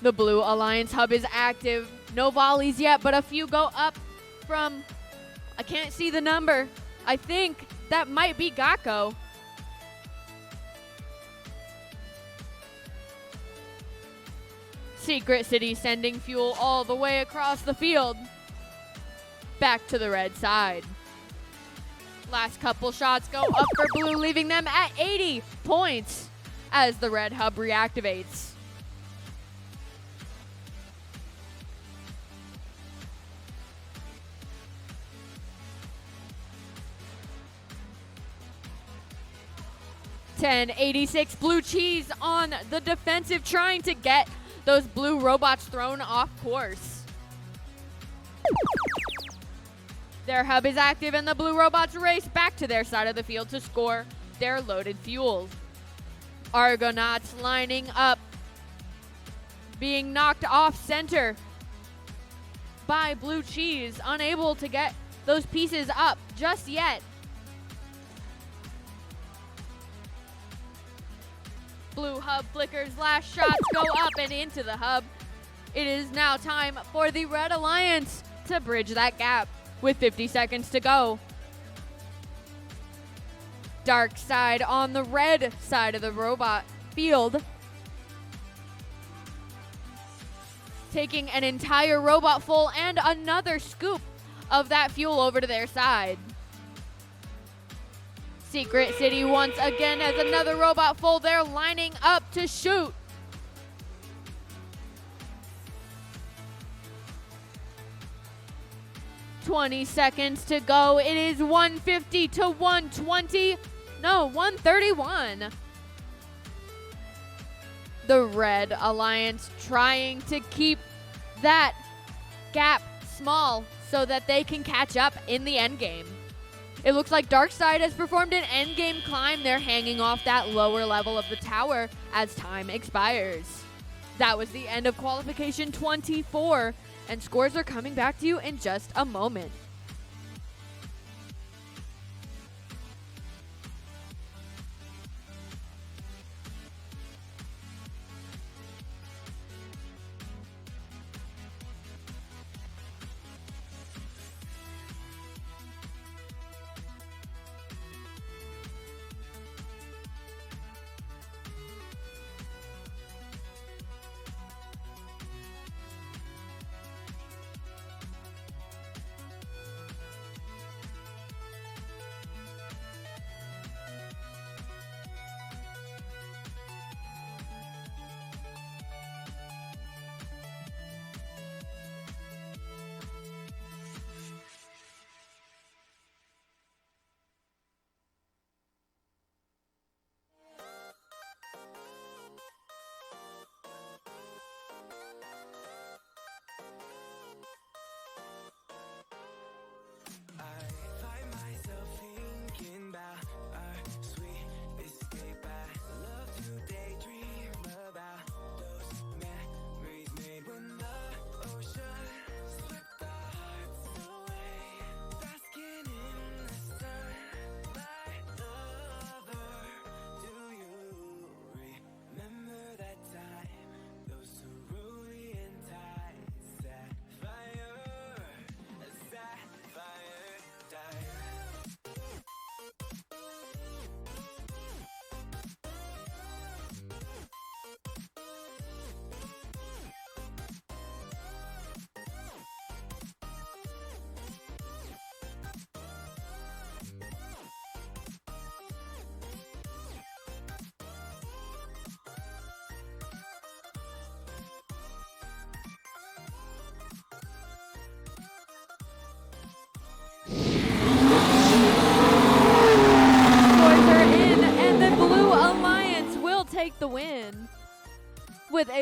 The Blue Alliance hub is active. No volleys yet, but a few go up from, I can't see the number. I think that might be Gakko. Secret City sending fuel all the way across the field. Back to the red side. Last couple shots go up for blue, leaving them at 80 points as the red hub reactivates. .86 blue cheese on the defensive, trying to get those blue robots thrown off course. Their hub is active and the blue robots race back to their side of the field to score their loaded fuel. Argonauts lining up, being knocked off center by blue cheese, unable to get those pieces up just yet. Blue hub flickers, last shots go up and into the hub. It is now time for the Red Alliance to bridge that gap with 50 seconds to go. Dark side on the red side of the robot field. Taking an entire robot full and another scoop of that fuel over to their side. Secret City once again has another robot full. They're lining up to shoot. $20 seconds to go. It is 150 to 120. No, 131. The Red Alliance trying to keep that gap small so that they can catch up in the end game. It looks like Darkseid has performed an endgame climb. They're hanging off that lower level of the tower as time expires. That was the end of qualification 24, and scores are coming back to you in just a moment.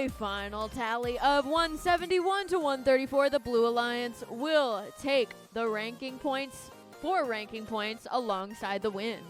a final tally of 171 to 134, the Blue Alliance will take the ranking points, 4 ranking points alongside the win.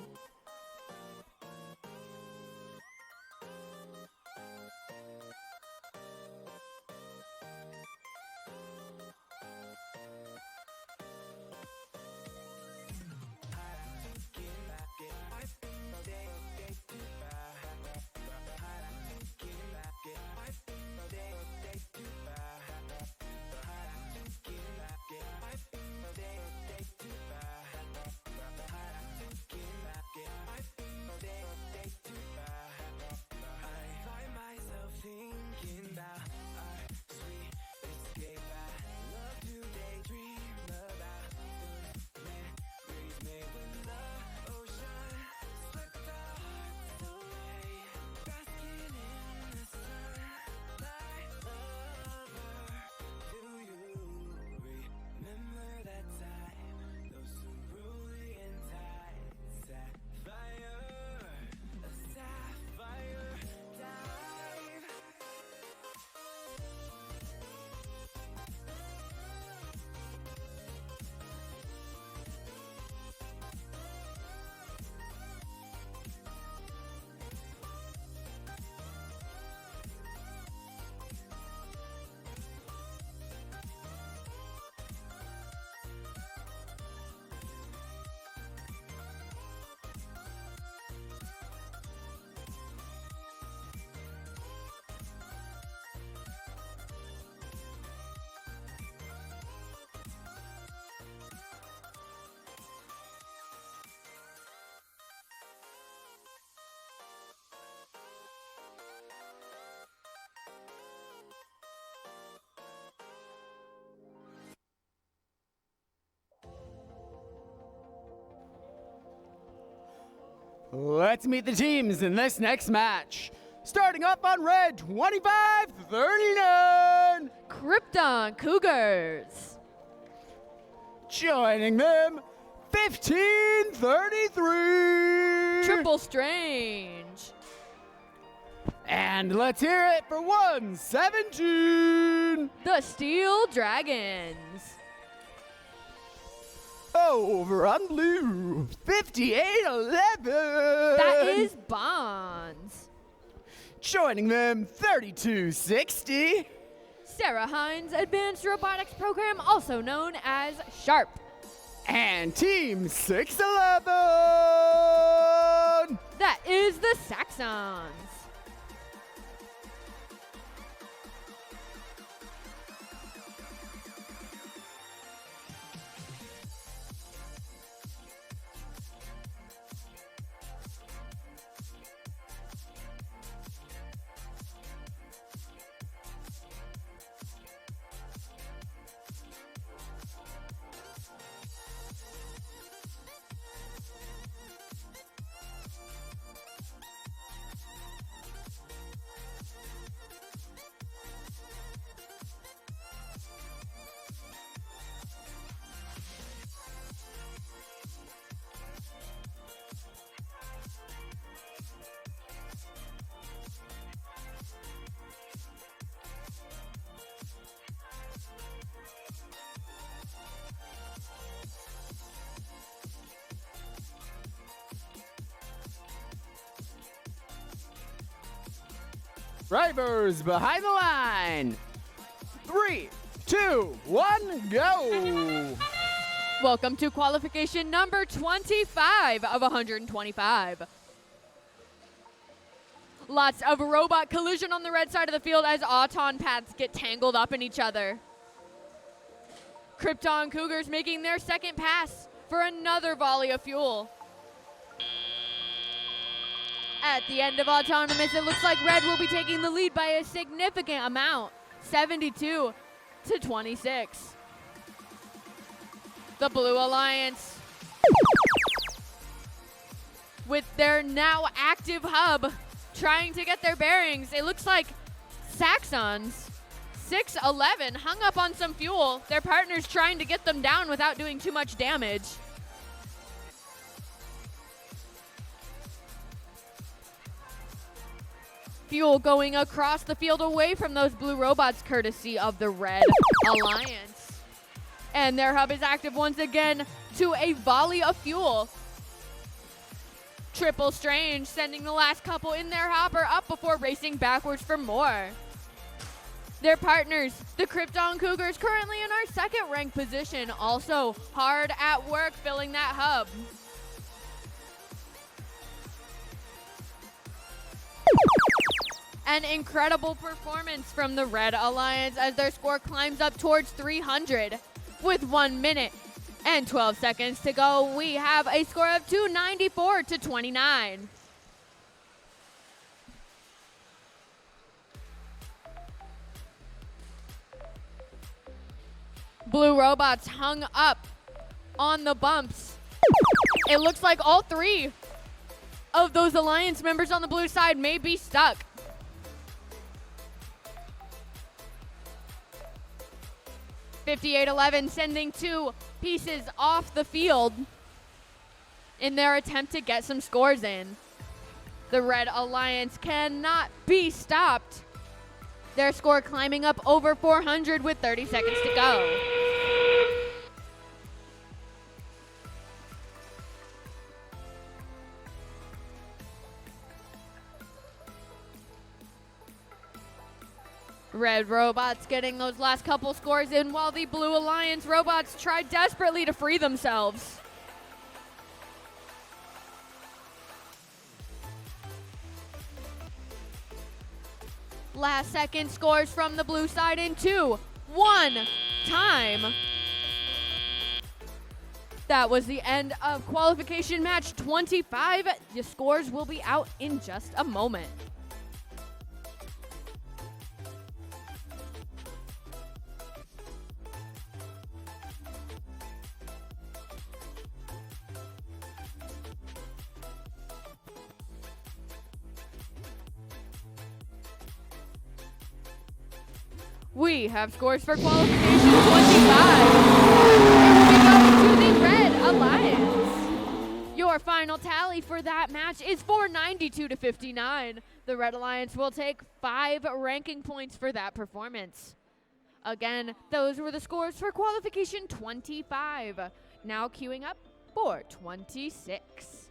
Let's meet the teams in this next match. Starting up on red, 25-39. Krypton Cougars. Joining them, 15-33. Triple Strange. And let's hear it for 117. The Steel Dragons. Over on blue, 58-11. That is Bonds. Joining them, 32-60. Sarah Hines Advanced Robotics Program, also known as SHARP. And Team 611. That is the Saxons. Drivers behind the line. 3, 2, 1, go. Welcome to qualification number 25 of 125. Lots of robot collision on the red side of the field as Auton paths get tangled up in each other. Krypton Cougars making their second pass for another volley of fuel. At the end of Autonomous, it looks like Red will be taking the lead by a significant amount, 72 to 26. The Blue Alliance, with their now active hub, trying to get their bearings. It looks like Saxons, 611, hung up on some fuel. Their partner's trying to get them down without doing too much damage. fuel going across the field away from those blue robots, courtesy of the Red Alliance. And their hub is active once again to a volley of fuel. Triple Strange sending the last couple in their hopper up before racing backwards for more. Their partners, the Krypton Cougars, currently in our second ranked position, also hard at work filling that hub. An incredible performance from the Red Alliance as their score climbs up towards 300. With 1 minute and 12 seconds to go, we have a score of 294 to 29. Blue robots hung up on the bumps. It looks like all three of those Alliance members on the blue side may be stuck. .5811 sending 2 pieces off the field in their attempt to get some scores in. The Red Alliance cannot be stopped. Their score climbing up over 400 with 30 seconds to go. Red robots getting those last couple scores in while the Blue Alliance robots try desperately to free themselves. Last second scores from the blue side in 2, 1 time. That was the end of qualification match 25. The scores will be out in just a moment. We have scores for qualification 25. And we go to the Red Alliance. Your final tally for that match is 492 to 59. The Red Alliance will take 5 ranking points for that performance. Again, those were the scores for qualification 25. Now queuing up for 26.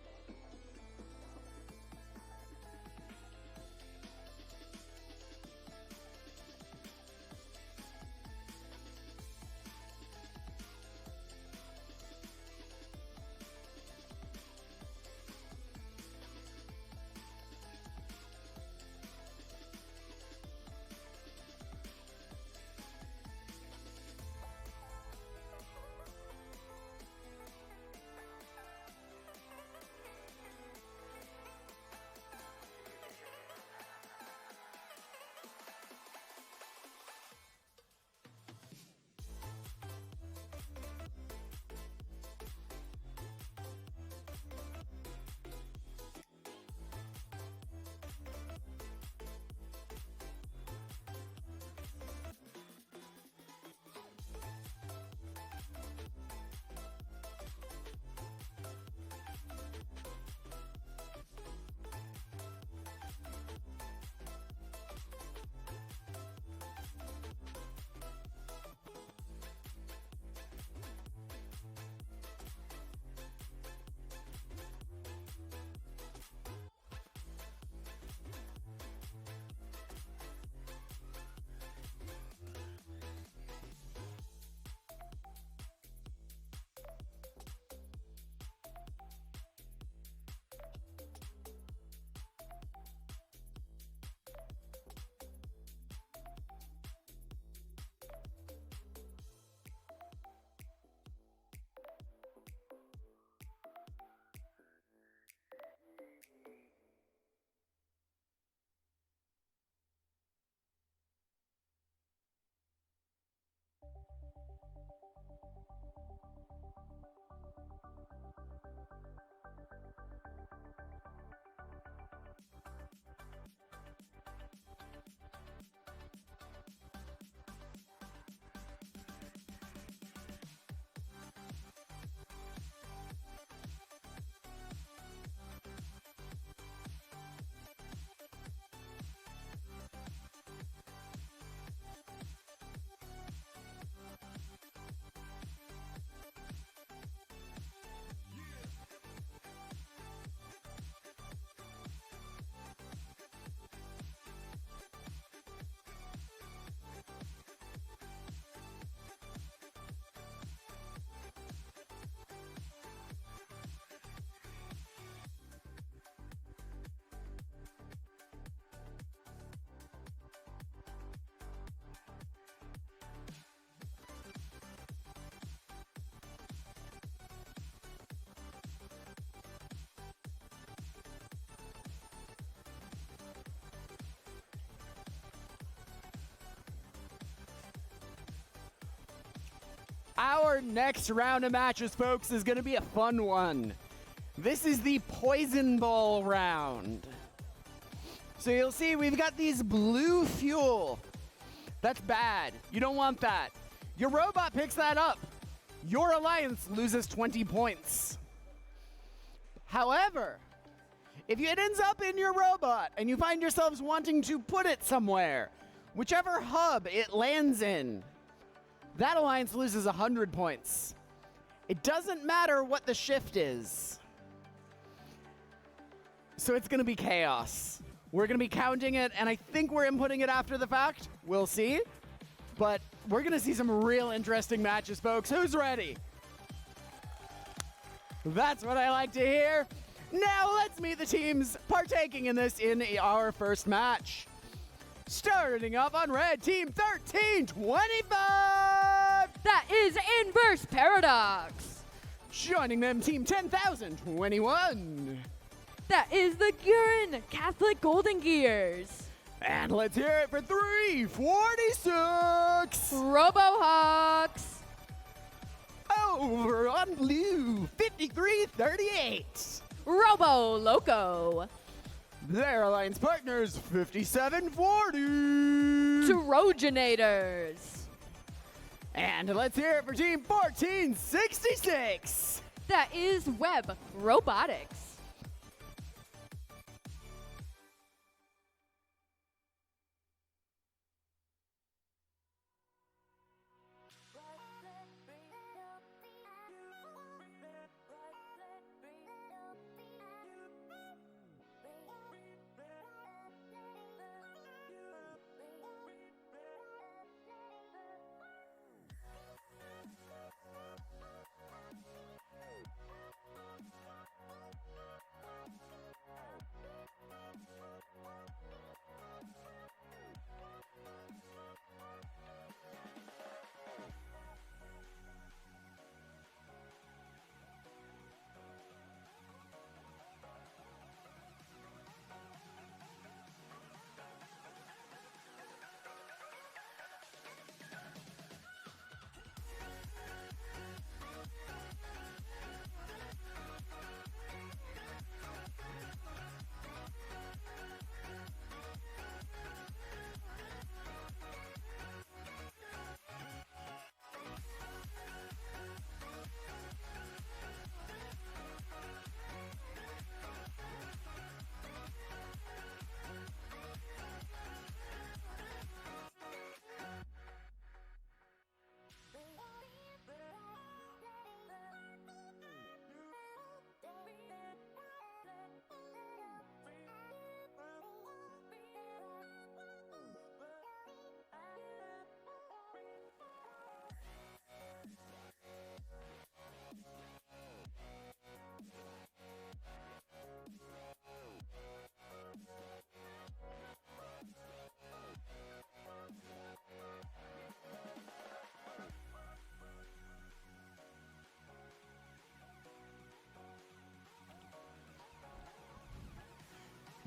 Our next round of matches, folks, is going to be a fun one. This is the poison ball round. So you'll see we've got these blue fuel. That's bad. You don't want that. Your robot picks that up. Your alliance loses 20 points. However, if it ends up in your robot and you find yourselves wanting to put it somewhere, whichever hub it lands in, that alliance loses 100 points. It doesn't matter what the shift is. So it's going to be chaos. We're going to be counting it, and I think we're inputting it after the fact. We'll see. But we're going to see some real interesting matches, folks. Who's ready? That's what I like to hear. Now let's meet the teams partaking in this in our first match. Starting off on red, team 1325. That is Inverse Paradox. Joining them, team 10,021. That is the Gurin Catholic Golden Gears. And let's hear it for 346. RoboHawks. Over on blue, 5338. Robo Loco. Their alliance partners, 5740. Trojanators. And let's hear it for team 1466. That is Web Robotics.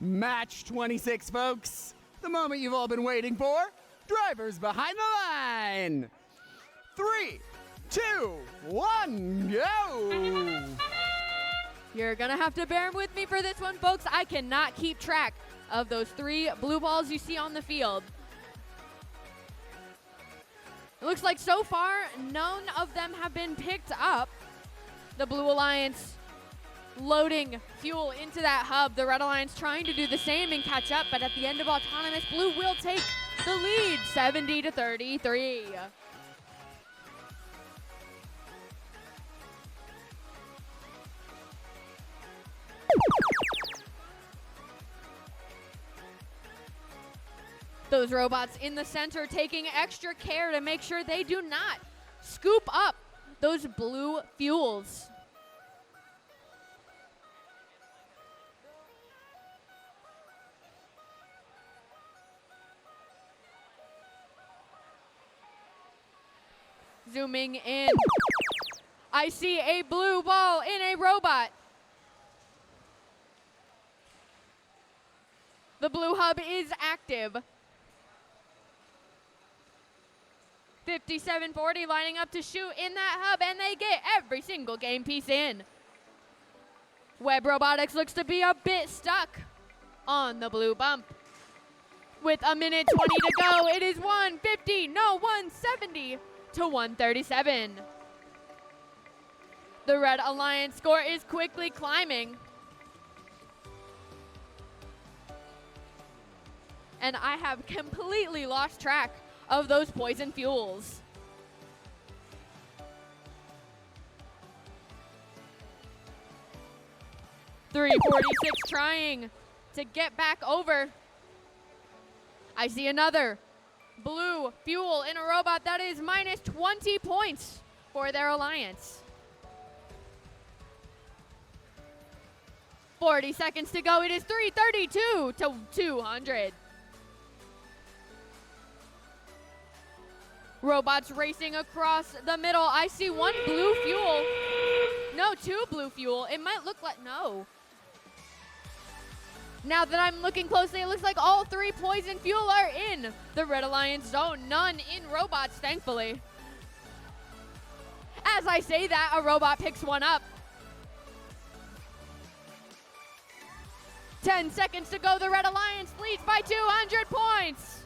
Match 26, folks. The moment you've all been waiting for. Drivers behind the line. 3, 2, 1, go! You're gonna have to bear with me for this one, folks. I cannot keep track of those 3 blue balls you see on the field. It looks like so far, none of them have been picked up. The Blue Alliance loading fuel into that hub. The Red Alliance trying to do the same and catch up, but at the end of Autonomous, Blue will take the lead, 70-33. Those robots in the center taking extra care to make sure they do not scoop up those blue fuels. Zooming in, I see a blue ball in a robot. The blue hub is active. 5740 lining up to shoot in that hub, and they get every single game piece in. Web Robotics looks to be a bit stuck on the blue bump. With a minute 20 to go, it is 170 to 137. The Red Alliance score is quickly climbing. And I have completely lost track of those poison fuels. .346 trying to get back over. I see another blue fuel in a robot. That is minus 20 points for their alliance. 40 seconds to go. It is 332 to 200. Robots racing across the middle. I see one blue fuel. No, two blue fuel. It might look like, no. Now that I'm looking closely, it looks like all three poison fuel are in the Red Alliance zone. None in robots, thankfully. As I say that, a robot picks one up. 10 seconds to go. The Red Alliance leads by 200 points.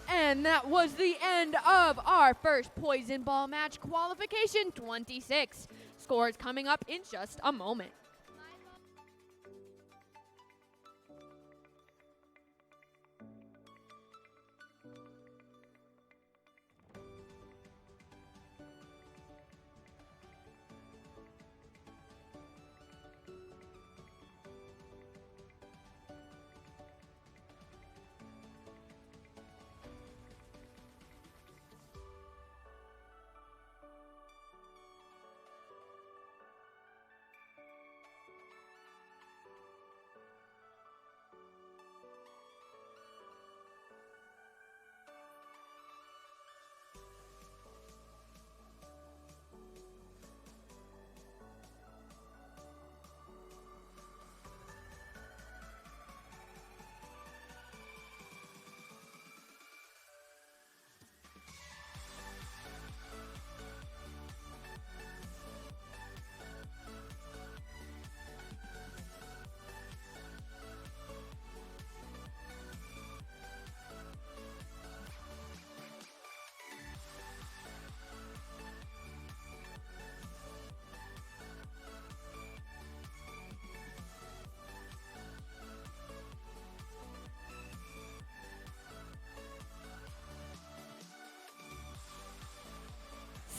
And that was the end of our first Poison Ball match, qualification 26. Scores coming up in just a moment.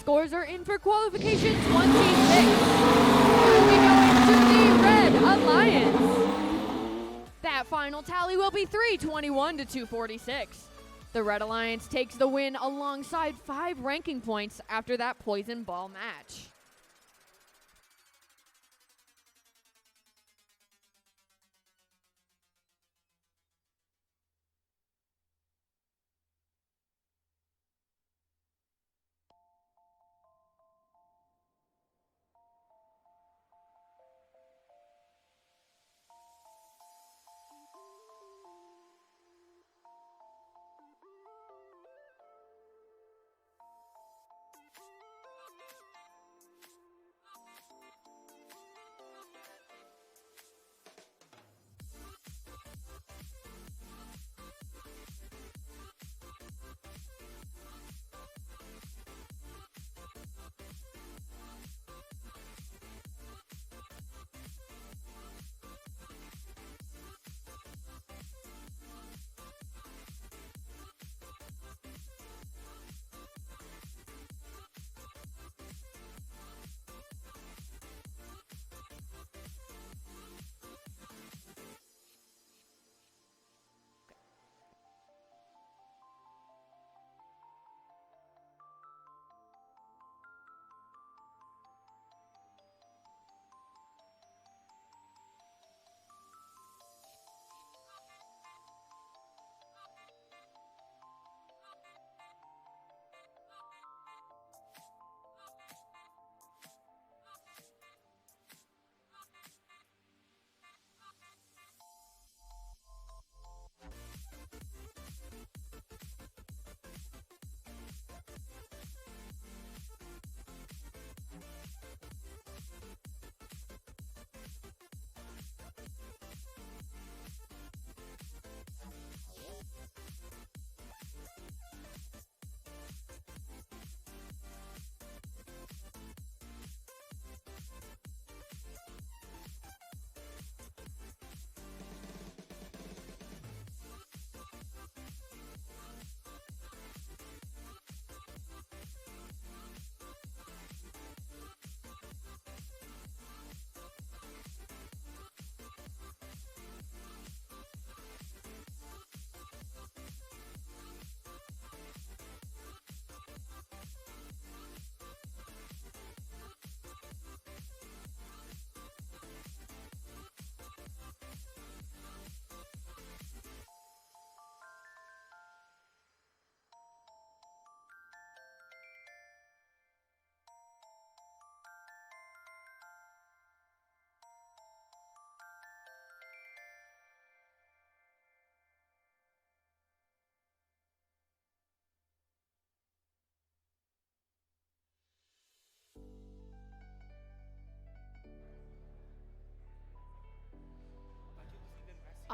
Scores are in for qualification 26. We go into the Red Alliance. That final tally will be 321 to 246. The Red Alliance takes the win alongside 5 ranking points after that Poison Ball match.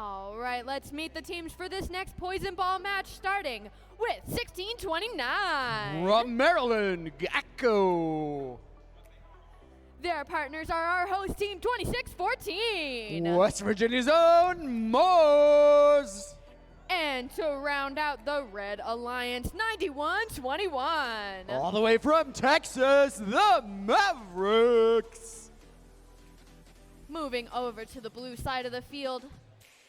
All right, let's meet the teams for this next Poison Ball match, starting with 1629. From Maryland, Gacko. Their partners are our host team, 2614. West Virginia's own Mars. And to round out the Red Alliance, 9121. All the way from Texas, the Mavericks. Moving over to the blue side of the field,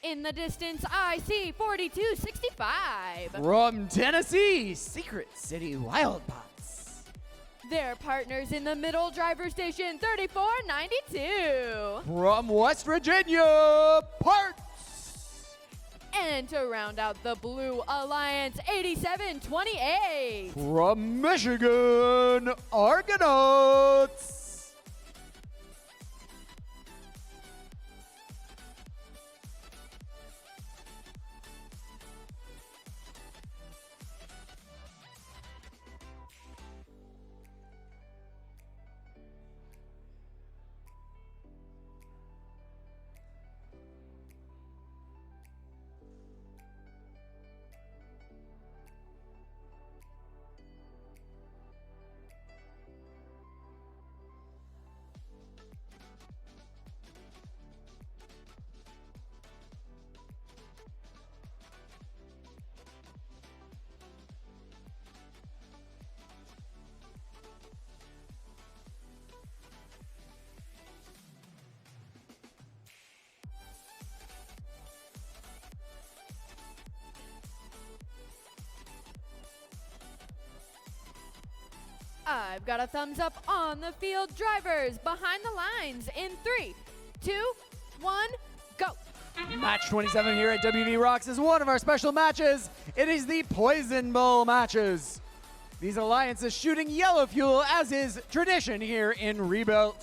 in the distance, I see 4265. From Tennessee, Secret City Wildbots. Their partners in the middle, driver station, 3492. From West Virginia, Parts. And to round out the Blue Alliance, 8728. From Michigan, Argonauts. I've got a thumbs up on the field. Drivers behind the lines in 3, 2, 1, go. Match 27 here at WVRoX is one of our special matches. It is the Poison Bowl matches. These alliances shooting yellow fuel, as is tradition here in Rebuilt.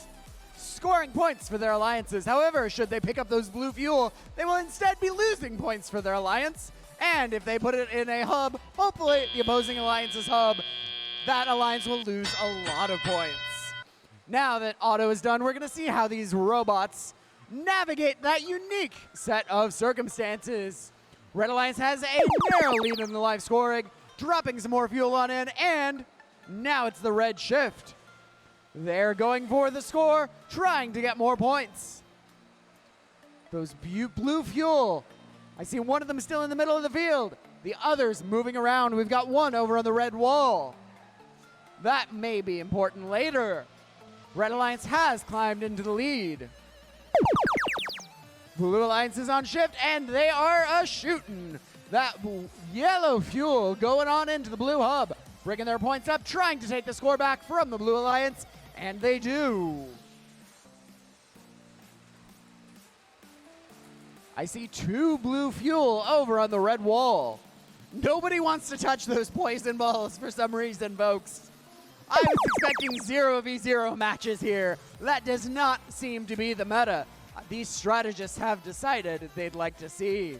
Scoring points for their alliances. However, should they pick up those blue fuel, they will instead be losing points for their alliance. And if they put it in a hub, hopefully the opposing alliance's hub, that alliance will lose a lot of points. Now that auto is done, we're going to see how these robots navigate that unique set of circumstances. Red Alliance has a narrow lead in the live scoring, dropping some more fuel on in, and now it's the red shift. They're going for the score, trying to get more points. Those blue fuel. I see one of them still in the middle of the field. The others moving around. We've got one over on the red wall. That may be important later. Red Alliance has climbed into the lead. Blue Alliance is on shift, and they are a-shooting. That yellow fuel going on into the blue hub, bringing their points up, trying to take the score back from the Blue Alliance, and they do. I see 2 blue fuel over on the red wall. Nobody wants to touch those poison balls for some reason, folks. I was expecting 0v0 matches here. That does not seem to be the meta. These strategists have decided they'd like to see.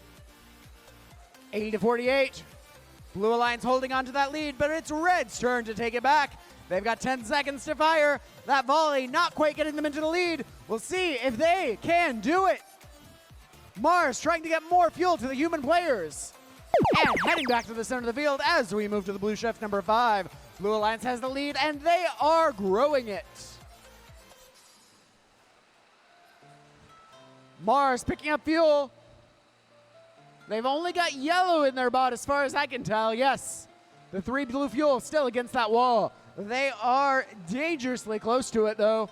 80-48. Blue Alliance holding on to that lead, but it's Red's turn to take it back. They've got 10 seconds to fire. That volley not quite getting them into the lead. We'll see if they can do it. Mars trying to get more fuel to the human players. And heading back to the center of the field as we move to the blue shift number 5. Blue Alliance has the lead, and they are growing it. Mars picking up fuel. They've only got yellow in their bot as far as I can tell. Yes, the 3 blue fuel still against that wall. They are dangerously close to it, though.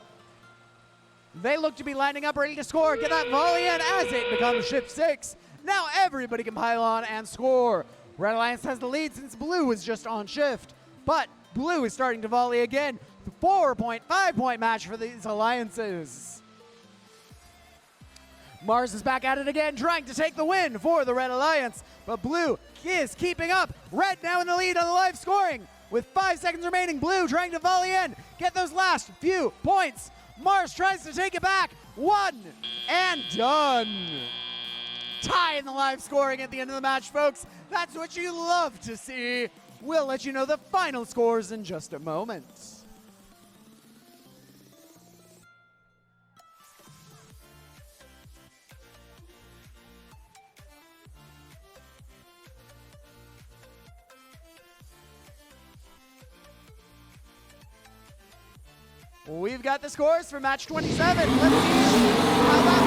They look to be lining up ready to score. Get that volley in as it becomes shift 6. Now everybody can pile on and score. Red Alliance has the lead since blue was just on shift. But blue is starting to volley again. 4-point, 5-point match for these alliances. Mars is back at it again, trying to take the win for the Red Alliance. But blue is keeping up. Red now in the lead on the live scoring. With 5 seconds remaining, blue trying to volley in. Get those last few points. Mars tries to take it back. 1 and done. Tie in the live scoring at the end of the match, folks. That's what you love to see. We'll let you know the final scores in just a moment. We've got the scores for match 27. Let's see how that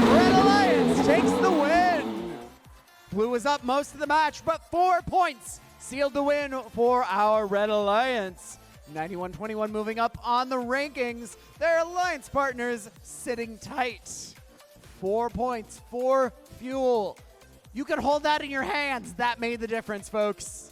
wins. Red Alliance takes the win. Blue was up most of the match, but 4 points sealed the win for our Red Alliance. 91-21 moving up on the rankings. Their alliance partners sitting tight. 4 points, 4 fuel. You can hold that in your hands. That made the difference, folks.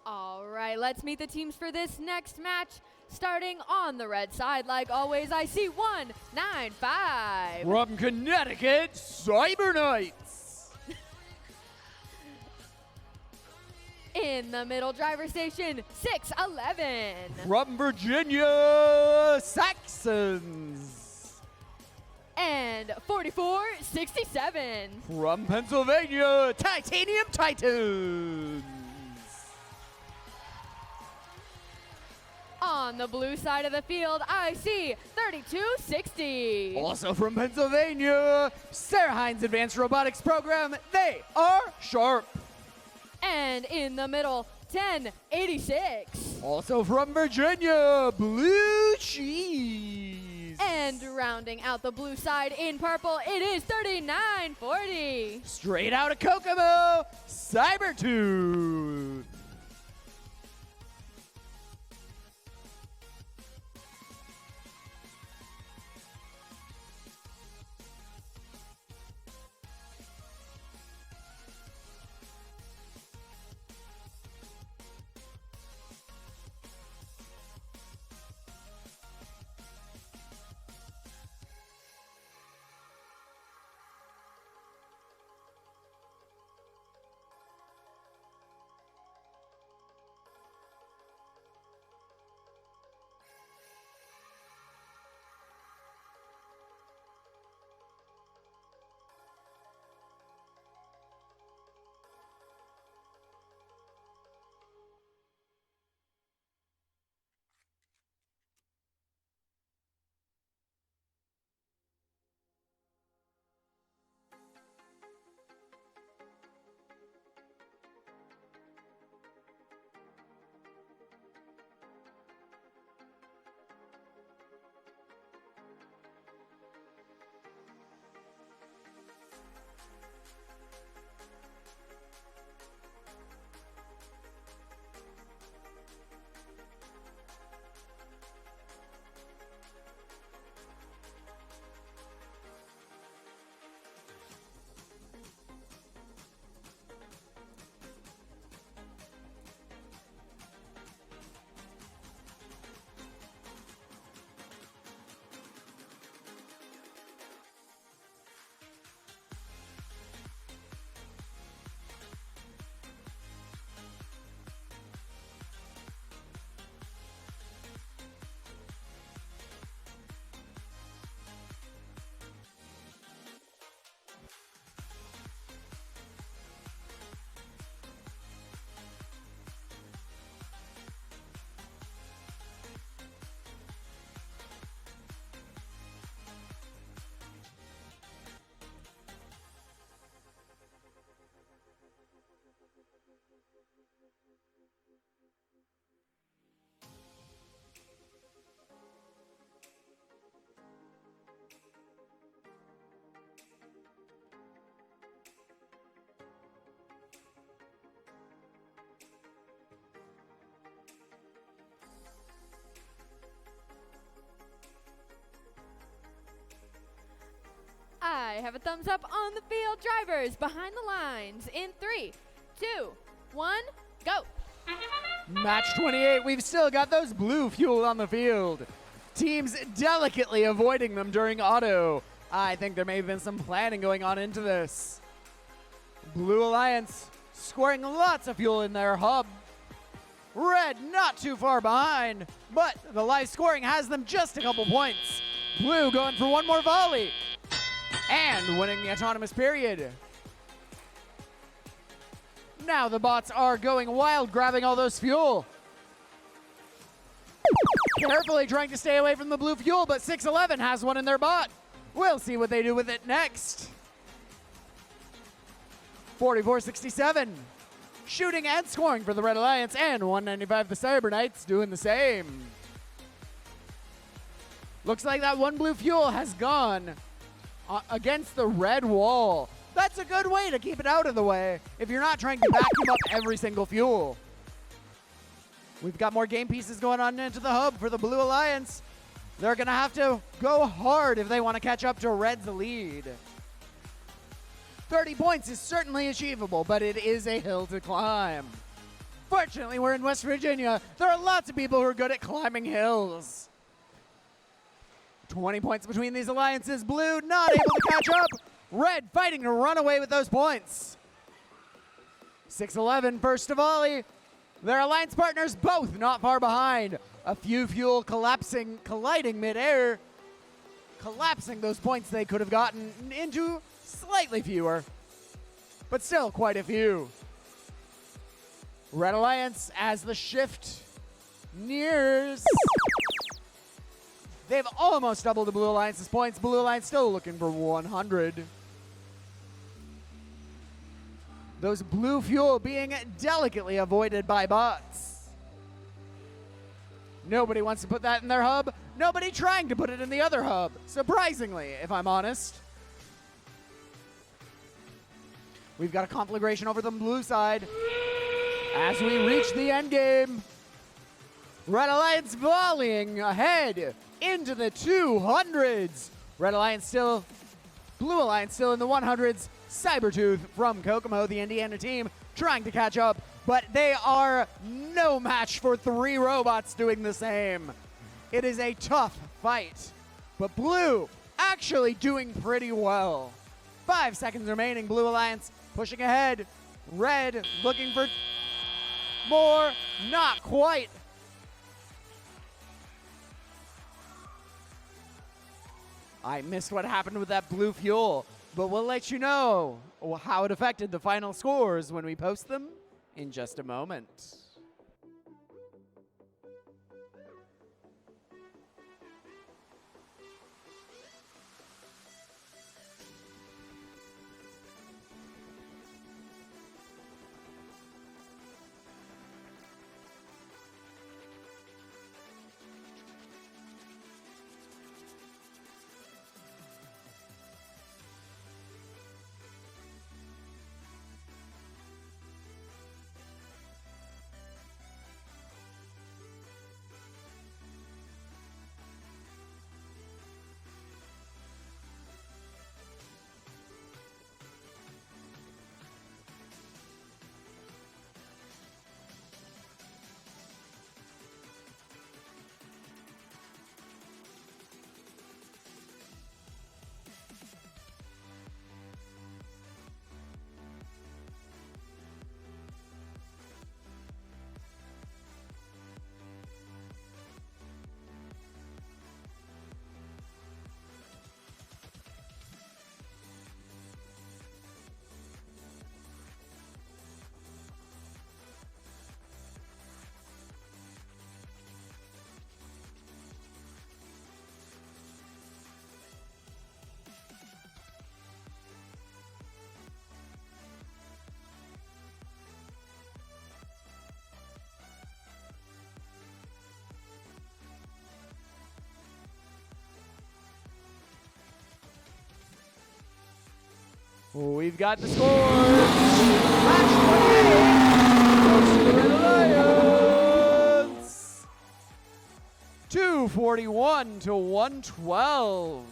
All right, let's meet the teams for this next match. Starting on the red side, like always, I see 195. From Connecticut, Cyber Knights. In the middle driver station, 611. From Virginia, Saxons. And 4467. From Pennsylvania, Titanium Titans. On the blue side of the field, I see 3260. Also from Pennsylvania, Sarah Hines Advanced Robotics Program. They are sharp. And in the middle, 1086. Also from Virginia, Blue Cheese. And rounding out the blue side in purple, it is 3940. Straight out of Kokomo, Cybertooth. have a thumbs up on the field. Drivers behind the lines in 3, 2, 1, go. Match 28, we've still got those blue fuel on the field. Teams delicately avoiding them during auto. I think there may have been some planning going on into this. Blue Alliance scoring lots of fuel in their hub. Red not too far behind, but the live scoring has them just a couple points. Blue going for one more volley and winning the autonomous period. Now the bots are going wild, grabbing all those fuel. Carefully trying to stay away from the blue fuel, but 611 has one in their bot. We'll see what they do with it next. 44-67. Shooting and scoring for the Red Alliance, and 195 the Cyber Knights doing the same. Looks like that one blue fuel has gone against the red wall. That's a good way to keep it out of the way if you're not trying to vacuum up every single fuel. We've got more game pieces going on into the hub for the Blue Alliance. They're going to have to go hard if they want to catch up to Red's lead. 30 points is certainly achievable, but it is a hill to climb. Fortunately, we're in West Virginia. There are lots of people who are good at climbing hills. 20 points between these alliances. Blue not able to catch up. Red fighting to run away with those points. 611 first to volley. Their alliance partners both not far behind. A few fuel colliding midair, collapsing those points they could have gotten into slightly fewer, but still quite a few. Red Alliance, as the shift nears, they've almost doubled the Blue Alliance's points. Blue Alliance still looking for 100. Those blue fuel being delicately avoided by bots. Nobody wants to put that in their hub. Nobody trying to put it in the other hub, surprisingly, if I'm honest. We've got a conflagration over the blue side. As we reach the end game, Red Alliance volleying ahead into the 200s. Red Alliance still, Blue Alliance still in the 100s. Cybertooth from Kokomo, the Indiana team, trying to catch up, but they are no match for 3 robots doing the same. It is a tough fight, but Blue actually doing pretty well. 5 seconds remaining, Blue Alliance pushing ahead. Red looking for more, not quite. I missed what happened with that blue fuel, but we'll let you know how it affected the final scores when we post them in just a moment. We've got the scores. Match 28 goes to the Red Alliance. 241 to 112.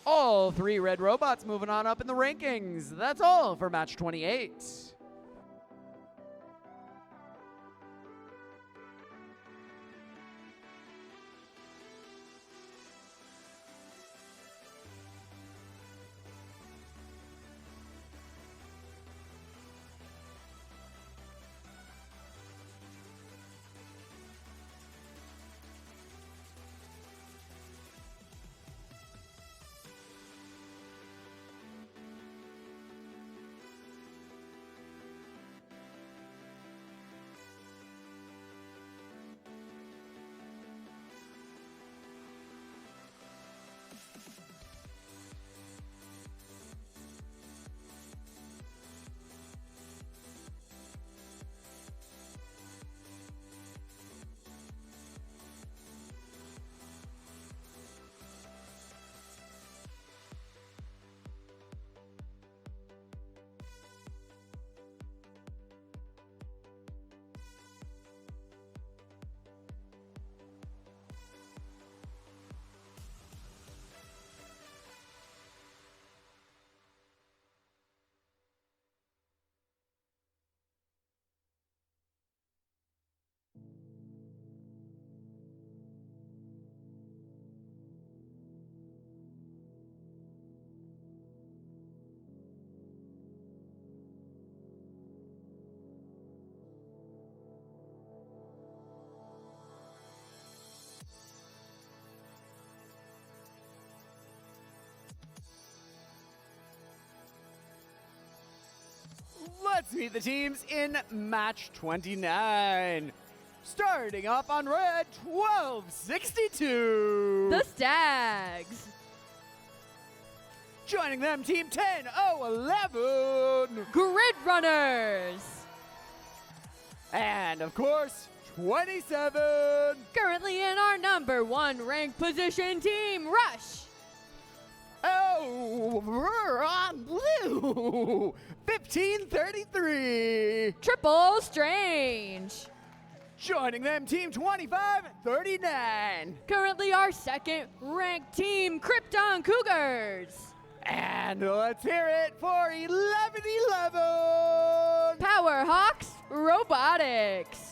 All 3 red robots moving on up in the rankings. That's all for match 28. Let's meet the teams in match 29. Starting off on red, 1262. The Stags. Joining them, team 10011. Grid Runners. And of course, 27. Currently in our number 1 ranked position, Team Rush. Oh, we're on blue. 1533. Triple Strange. Joining them, team 2539. Currently our 2nd ranked team, Krypton Cougars. And let's hear it for 1111. Powerhawks Robotics.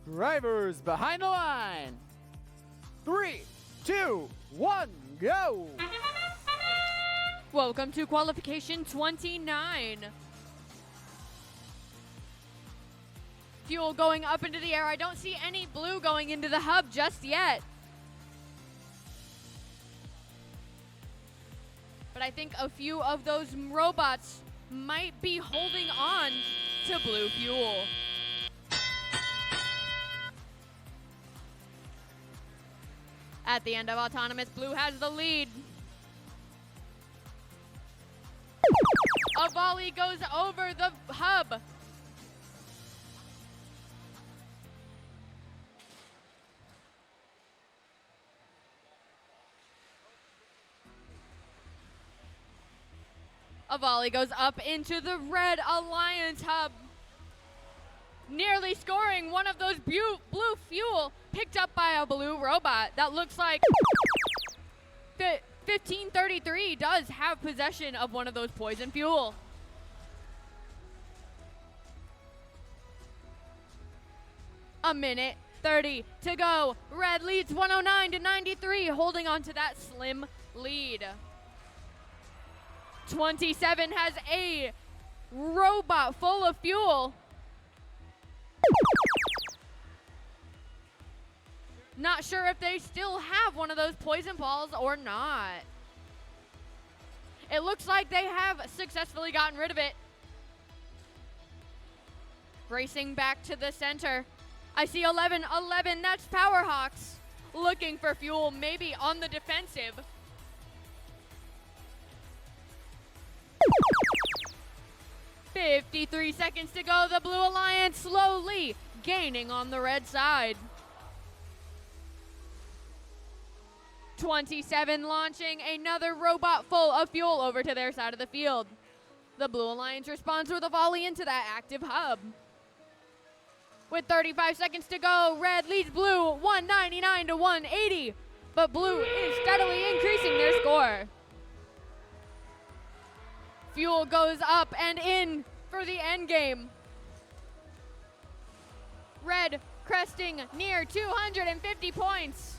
Drivers behind the line. 3, 2, 1, go! Welcome to qualification 29. Fuel going up into the air. I don't see any blue going into the hub just yet. But I think a few of those robots might be holding on to blue fuel. At the end of autonomous, blue has the lead. A volley goes over the hub. A volley goes up into the Red Alliance hub. Nearly scoring one of those blue fuel picked up by a blue robot. That looks like 1533 does have possession of one of those poison fuel. A minute 30 to go. Red leads 109 to 93, holding on to that slim lead. 27 has a robot full of fuel. Not sure if they still have one of those poison balls or not. It looks like they have successfully gotten rid of it. Racing back to the center. I see 11, that's Powerhawks. Looking for fuel, maybe on the defensive. "53 seconds to go. The Blue Alliance slowly gaining on the red side. 27 launching another robot full of fuel over to their side of the field. The Blue Alliance responds with a volley into that active hub. With 35 seconds to go, red leads blue 199 to 180, but blue is steadily increasing their score. Fuel goes up and in for the end game. Red cresting near 250 points.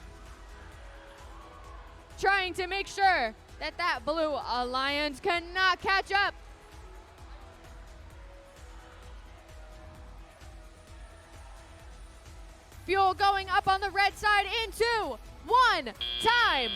Trying to make sure that that Blue Alliance cannot catch up. Fuel going up on the red side in 2, 1, time.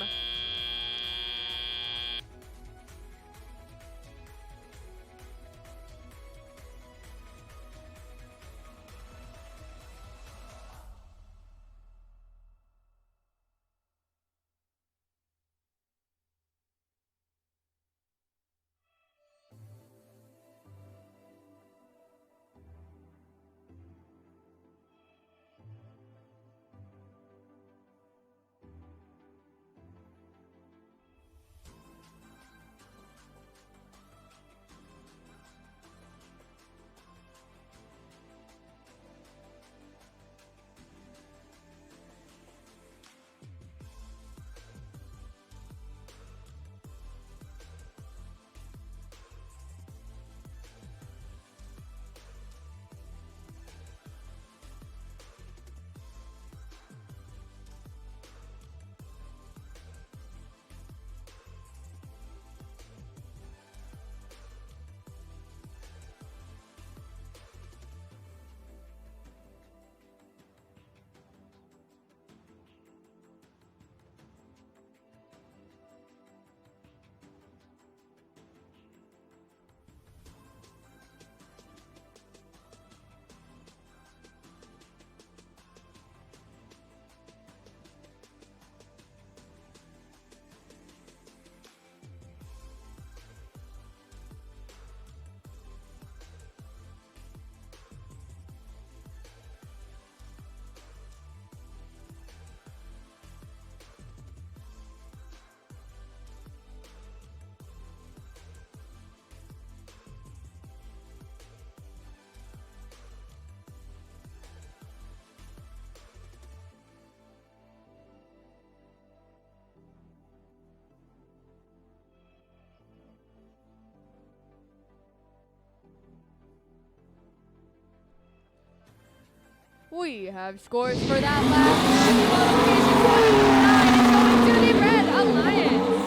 We have scores for that last qualification. 109 is going to the Red Alliance.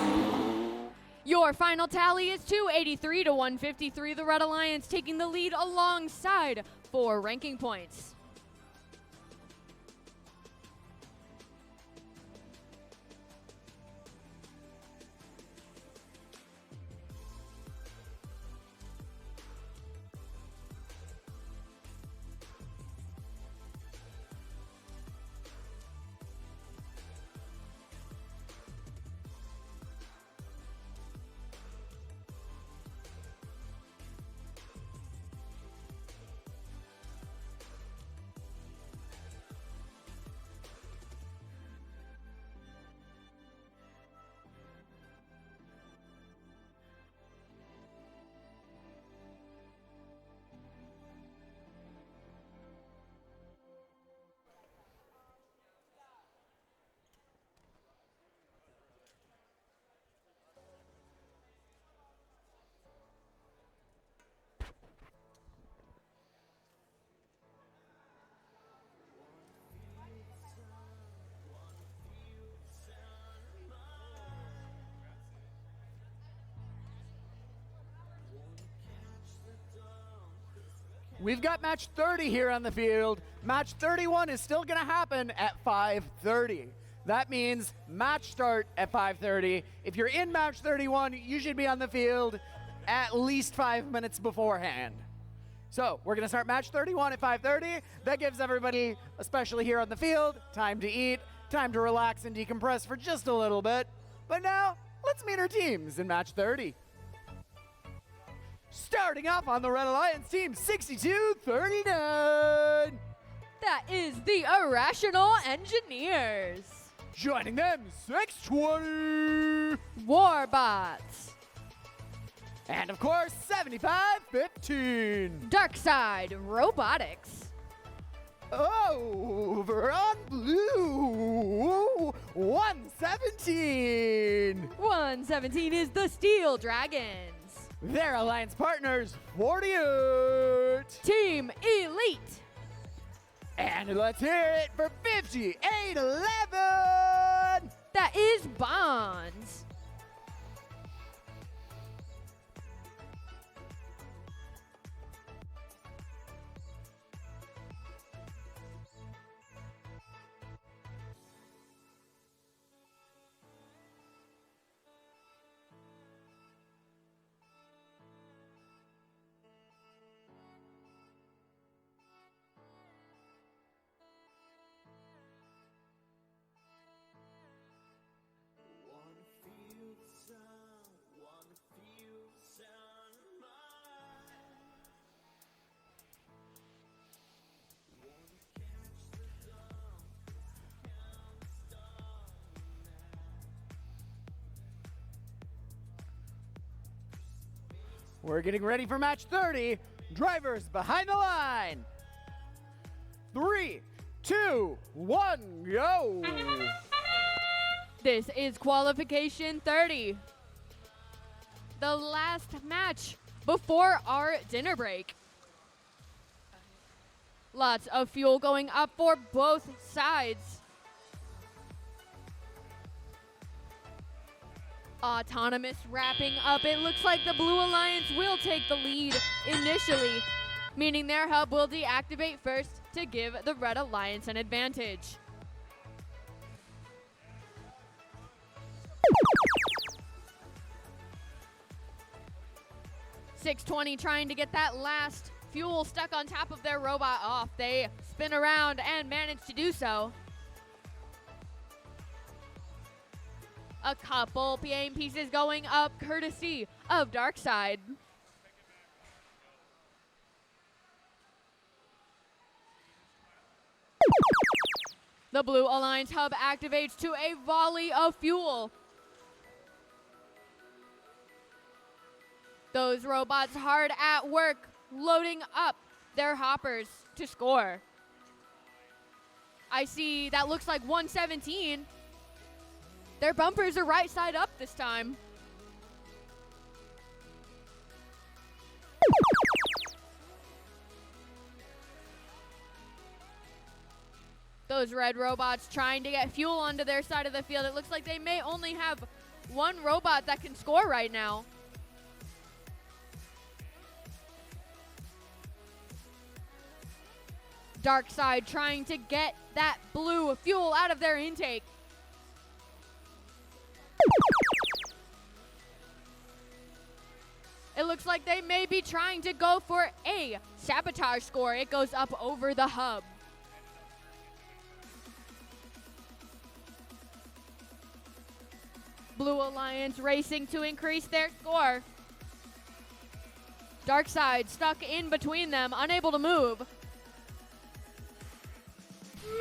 Your final tally is 283 to 153. The Red Alliance taking the lead alongside 4 ranking points. We've got match 30 here on the field. Match 31 is still going to happen at 5:30. That means match start at 5:30. If you're in match 31, you should be on the field at least 5 minutes beforehand. So we're going to start match 31 at 5:30. That gives everybody, especially here on the field, time to eat, time to relax and decompress for just a little bit. But now, let's meet our teams in match 30. Starting off on the Red Alliance team, 62-39. That is the Irrational Engineers. Joining them, 620. Warbots. And of course, 75-15. Darkside Robotics. Over on blue, 117. 117 is the Steel Dragons. Their alliance partners, 48. Team Elite. And let's hear it for 58-11. That is Bonds. We're getting ready for match 30. Drivers behind the line. 3, 2, 1, go. This is qualification 30. The last match before our dinner break. Lots of fuel going up for both sides. Autonomous wrapping up. It looks like the Blue Alliance will take the lead initially, meaning their hub will deactivate first to give the Red Alliance an advantage. .620 trying to get that last fuel stuck on top of their robot off. They spin around and manage to do so. A couple PM pieces going up courtesy of Darkside. The Blue Alliance hub activates to a volley of fuel. Those robots hard at work, loading up their hoppers to score. I see that looks like 117. Their bumpers are right side up this time. Those red robots trying to get fuel onto their side of the field. It looks like they may only have one robot that can score right now. Dark side trying to get that blue fuel out of their intake. It looks like they may be trying to go for a sabotage score. It goes up over the hub. Blue Alliance racing to increase their score. Dark side stuck in between them, unable to move.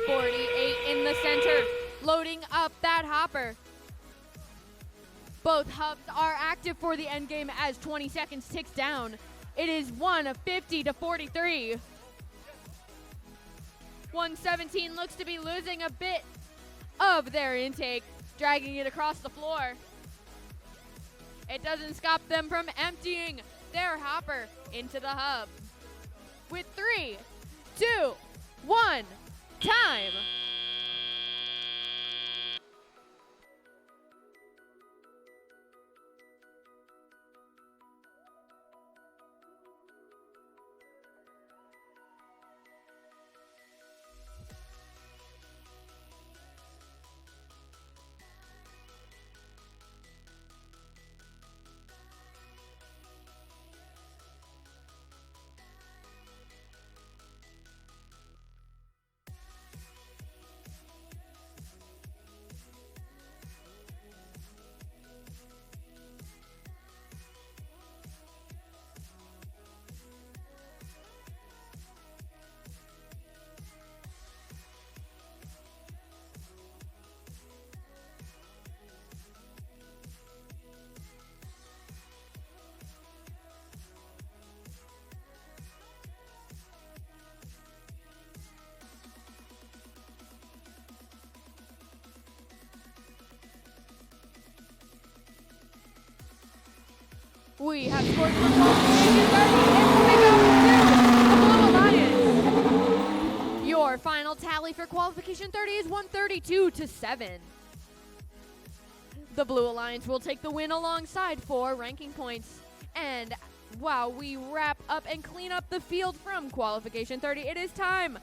48 in the center, loading up that hopper. Both hubs are active for the end game as 20 seconds ticks down. It is 150 to 43. 117 looks to be losing a bit of their intake, dragging it across the floor. It doesn't stop them from emptying their hopper into the hub. With 3, 2, 1, time. We have scored for qualification 30, and we go to the Blue Alliance. Your final tally for qualification 30 is 132 to 7. The Blue Alliance will take the win alongside 4 ranking points. And while we wrap up and clean up the field from qualification 30, it is time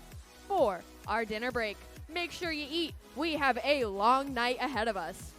for our dinner break. Make sure you eat. We have a long night ahead of us.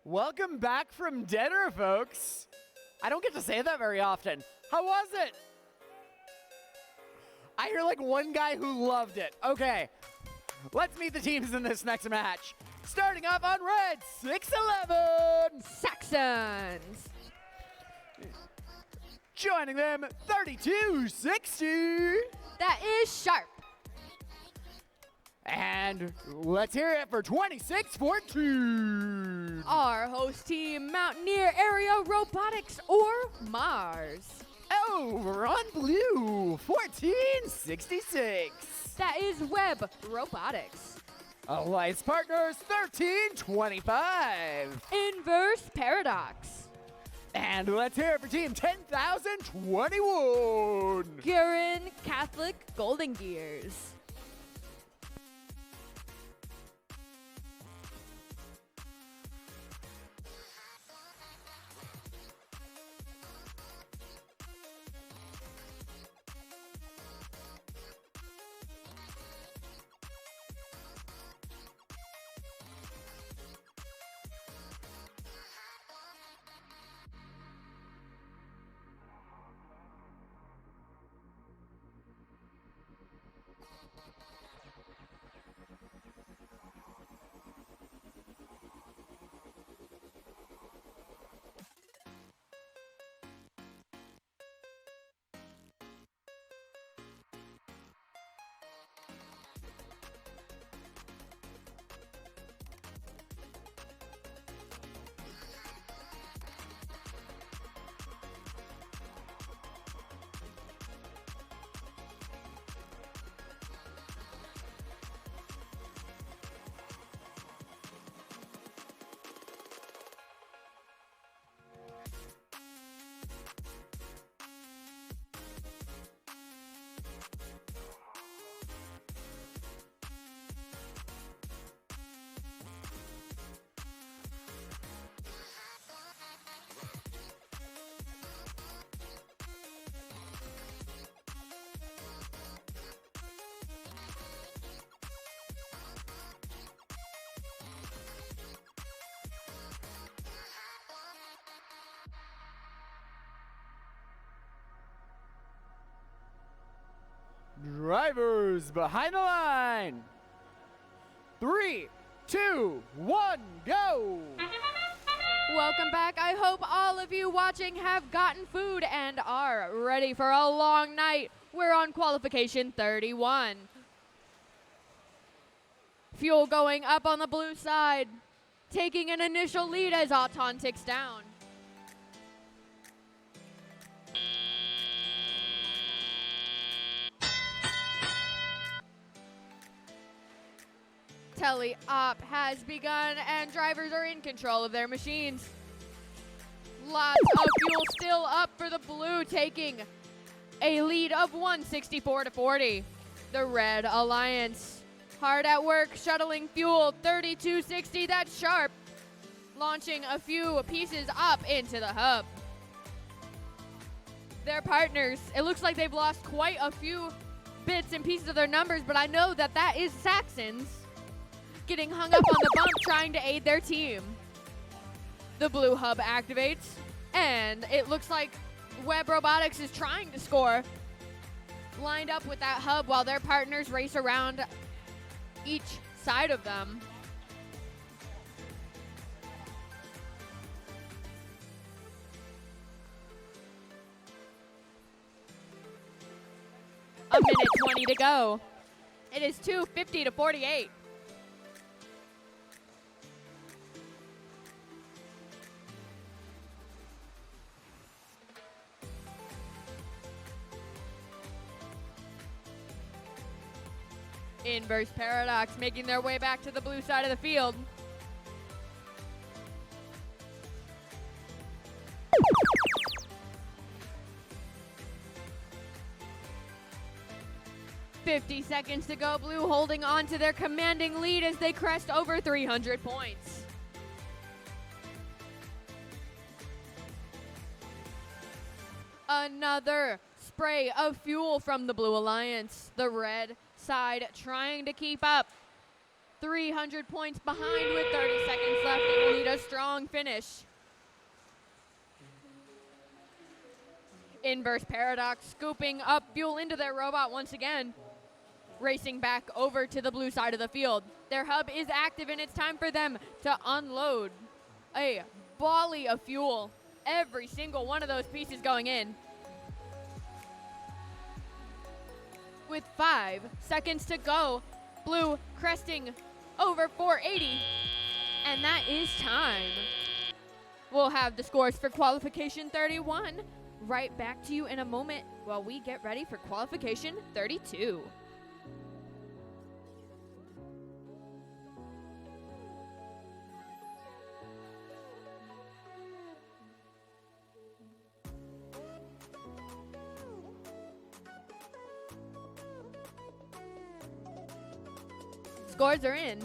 Welcome back from dinner, folks. I don't get to say that very often. How was it? I hear like one guy who loved it. Okay, let's meet the teams in this next match. Starting off on red, 6'11", Saxons. Joining them, 3260. That is Sharp. And let's hear it for 2614. Our host team, Mountaineer Area Robotics or Mars. Over on blue, 1466. That is Web Robotics. Alliance Partners, 1325. Inverse Paradox. And let's hear it for team 10,021. Garen Catholic Golden Gears. Drivers behind the line. 3, 2, 1, go. Welcome back. I hope all of you watching have gotten food and are ready for a long night We're on qualification 31. Fuel going up on the blue side, taking an initial lead as Auton ticks down. Tele-op has begun and drivers are in control of their machines. Lots of fuel still up for the blue, taking a lead of 164 to 40. The Red Alliance hard at work shuttling fuel 3260, that's sharp. Launching a few pieces up into the hub. Their partners, it looks like they've lost quite a few bits and pieces of their numbers, but I know that that is Saxons getting hung up on the bump trying to aid their team. The blue hub activates, and it looks like Web Robotics is trying to score. Lined up with that hub while their partners race around each side of them. A minute 20 to go. It is 250 to 48. Inverse Paradox making their way back to the blue side of the field. $50 seconds to go. Blue holding on to their commanding lead as they crest over 300 points. Another spray of fuel from the Blue Alliance. The red side trying to keep up. 300 points behind with 30 seconds left. They will need a strong finish. Inverse Paradox scooping up fuel into their robot once again. Racing back over to the blue side of the field. Their hub is active and it's time for them to unload a volley of fuel. Every single one of those pieces going in. With 5 seconds to go, blue cresting over 480, and that is time. We'll have the scores for qualification 31 right back to you in a moment while we get ready for qualification 32. Scores are in.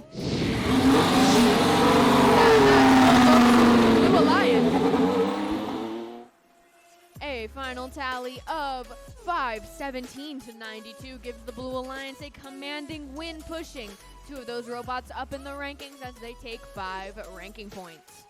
Blue Alliance. A final tally of 517 to 92 gives the Blue Alliance a commanding win, pushing 2 of those robots up in the rankings as they take 5 ranking points.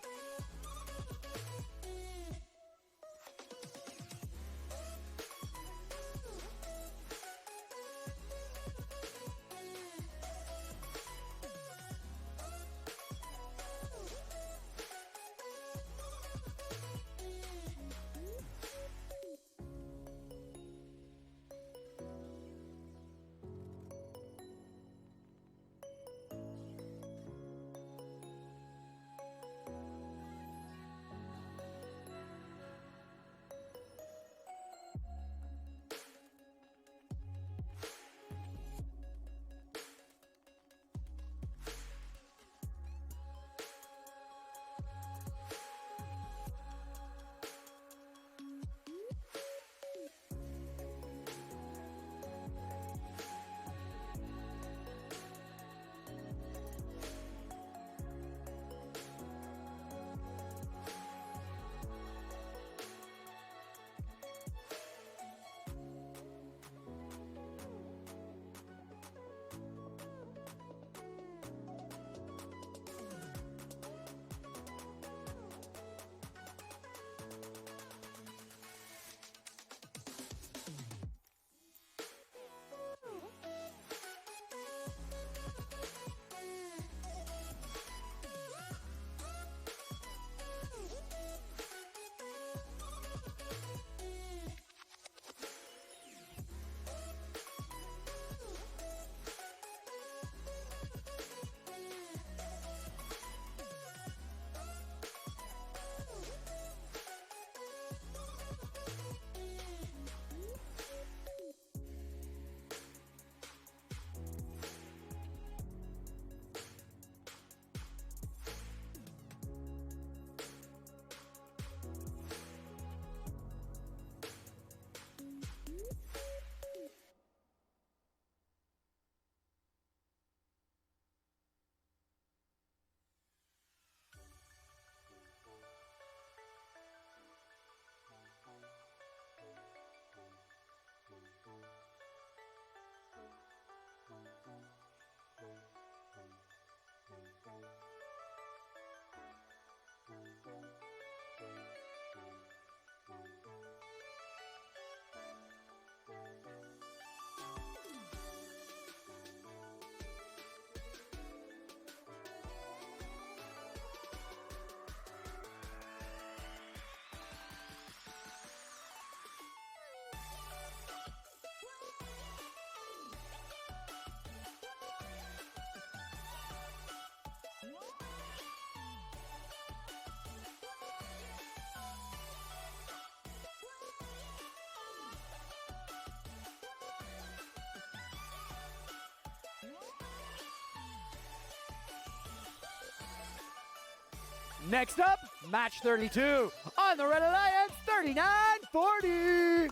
Next up, match 32. On the Red Alliance, 39-40.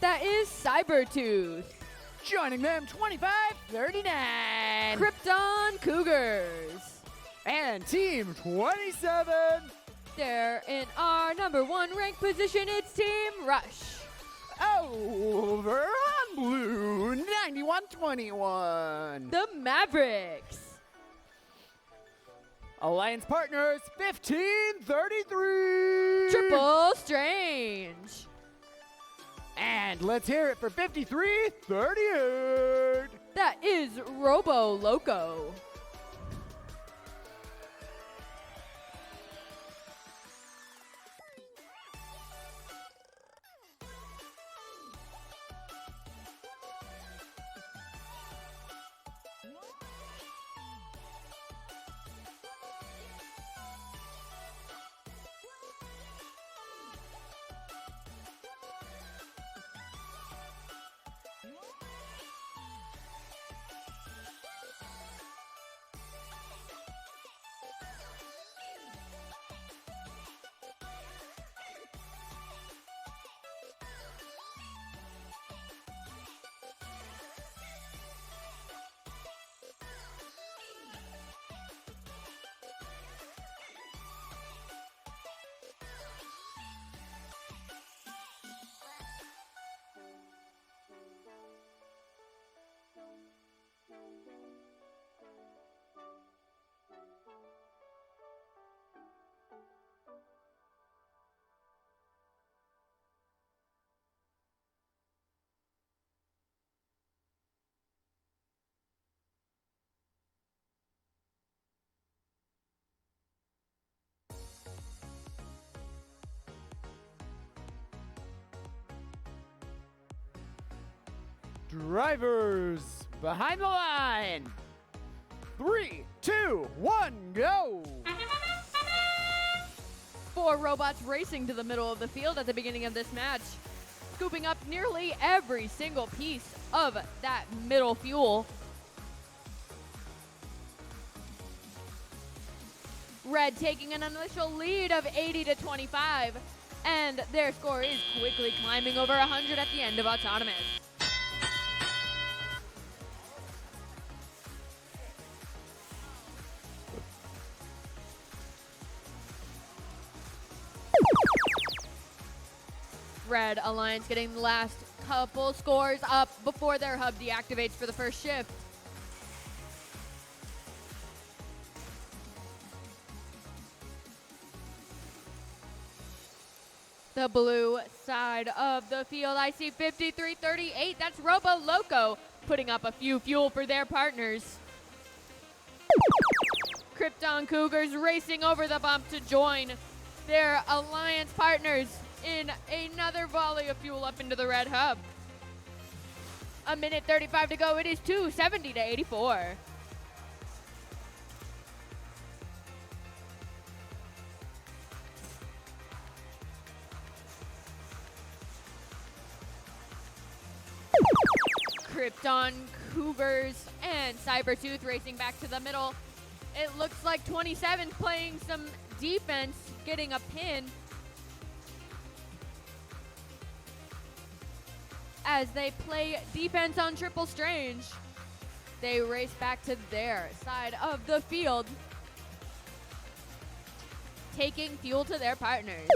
That is Cybertooth. Joining them, 25-39. Krypton Cougars. And Team 27. They're in our number 1 ranked position. It's Team Rush. Over on blue, 91-21. The Mavericks. Alliance partners, 15-33. Triple Strange. And let's hear it for 53-38. That is Robo Loco. Drivers behind the line. 3, 2, 1, go. 4 robots racing to the middle of the field at the beginning of this match, scooping up nearly every single piece of that middle fuel. Red taking an initial lead of 80-25, and their score is quickly climbing over 100 at the end of Autonomous. Red Alliance getting the last couple scores up before their hub deactivates for the first shift. The blue side of the field, I see 53-38. That's Robo Loco putting up a few fuel for their partners. Krypton Cougars racing over the bump to join their Alliance partners in another volley of fuel up into the red hub. A minute 35 to go. It is 270-84. Krypton Cougars and Cybertooth racing back to the middle. It looks like 27 playing some defense, getting a pin as they play defense on Triple Strange. They race back to their side of the field, taking fuel to their partners.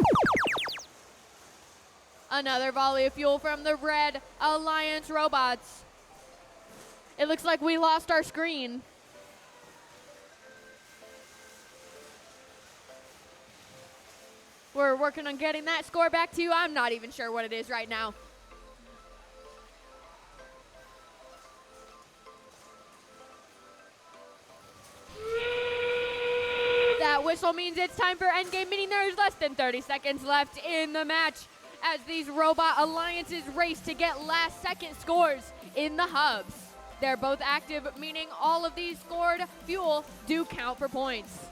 Another volley of fuel from the Red Alliance robots. It looks like we lost our screen. We're working on getting that score back to you. I'm not even sure what it is right now. That whistle means it's time for endgame, meaning there's less than 30 seconds left in the match as these robot alliances race to get last second scores in the hubs. They're both active, meaning all of these scored fuel do count for points.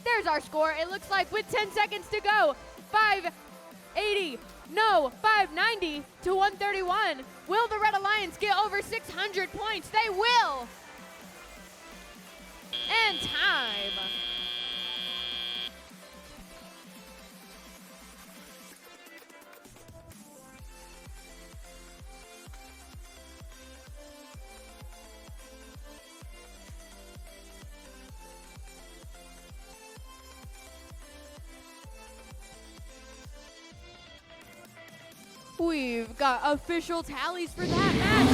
There's our score. It looks like with 10 seconds to go, 580, no, 590 to 131. Will the Red Alliance get over 600 points? They will. And time. We've got official tallies for that match.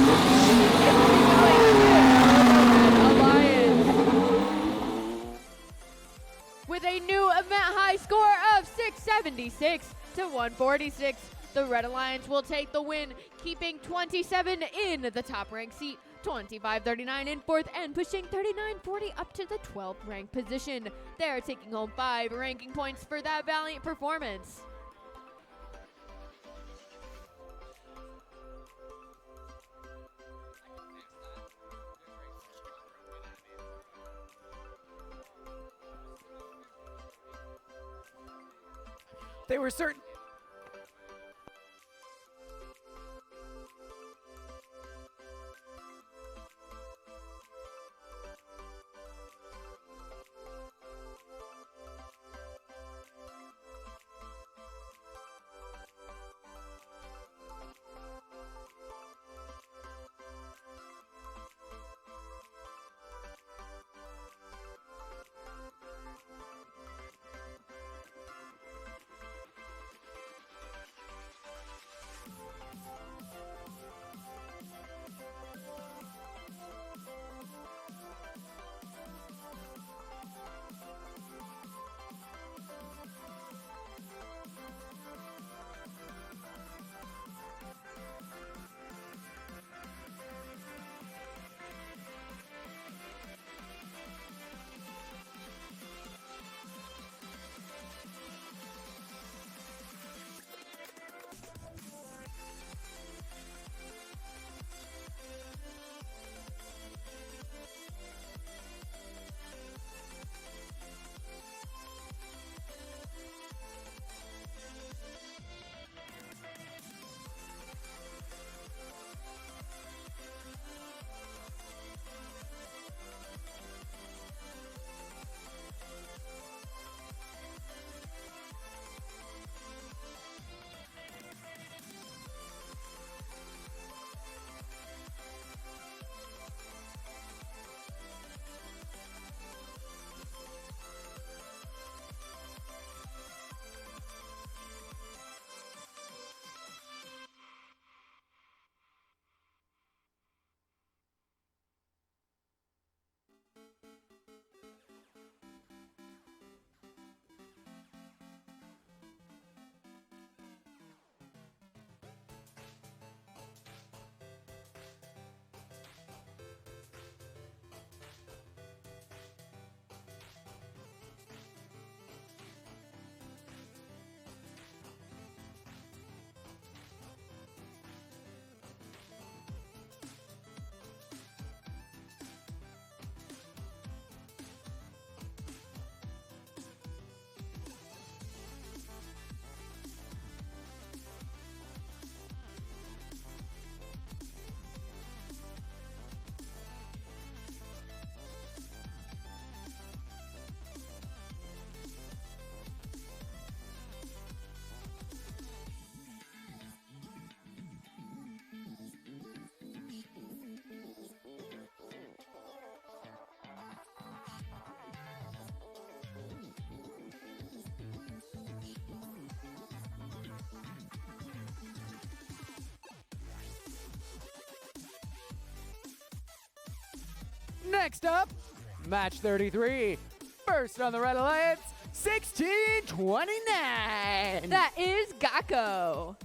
With a new event high score of 676 to 146, the Red Alliance will take the win, keeping 27 in the top ranked seat, 25-39 in 4th, and pushing 39-40 up to the 12th ranked position. They're taking home 5 ranking points for that valiant performance. They were certain. Next up, match 33. First on the Red Alliance, 1629. That is Gakko.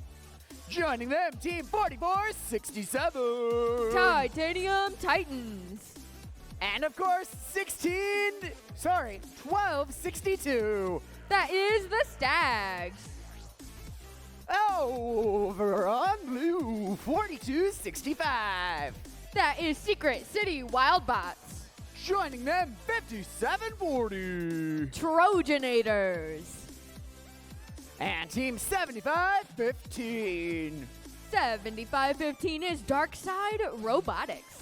Joining them, Team 4467. Titanium Titans. And of course, 1262. That is the Stags. Over on blue, 4265. That is Secret City Wildbots. Joining them, 5740. Trojanators. And Team 7515. 7515 is Darkside Robotics.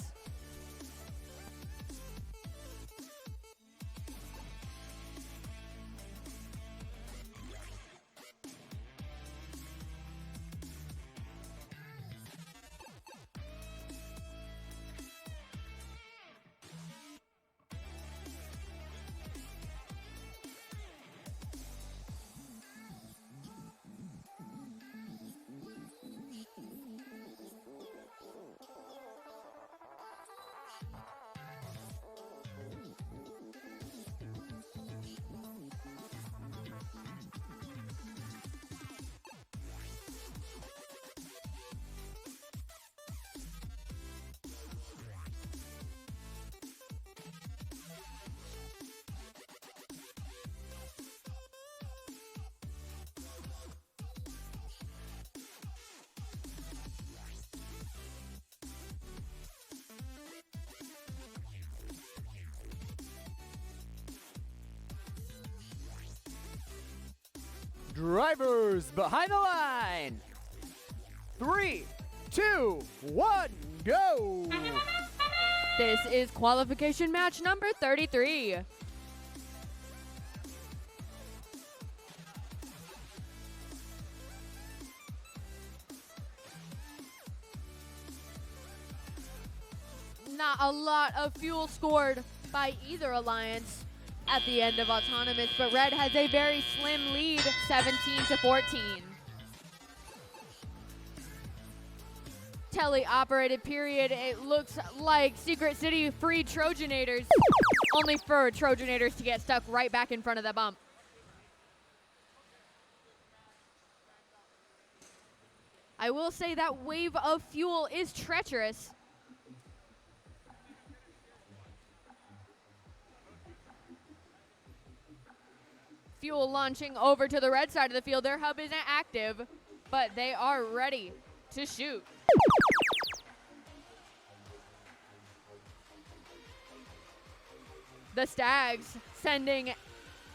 Drivers behind the line. 3, 2, 1, go! This is qualification match number 33. Not a lot of fuel scored by either alliance at the end of Autonomous, but Red has a very slim lead, 17-14. Tele-operated period. It looks like Secret City freed Trojanators, only for Trojanators to get stuck right back in front of the bump. I will say that wave of fuel is treacherous. Fuel launching over to the red side of the field. Their hub isn't active, but they are ready to shoot. The Stags sending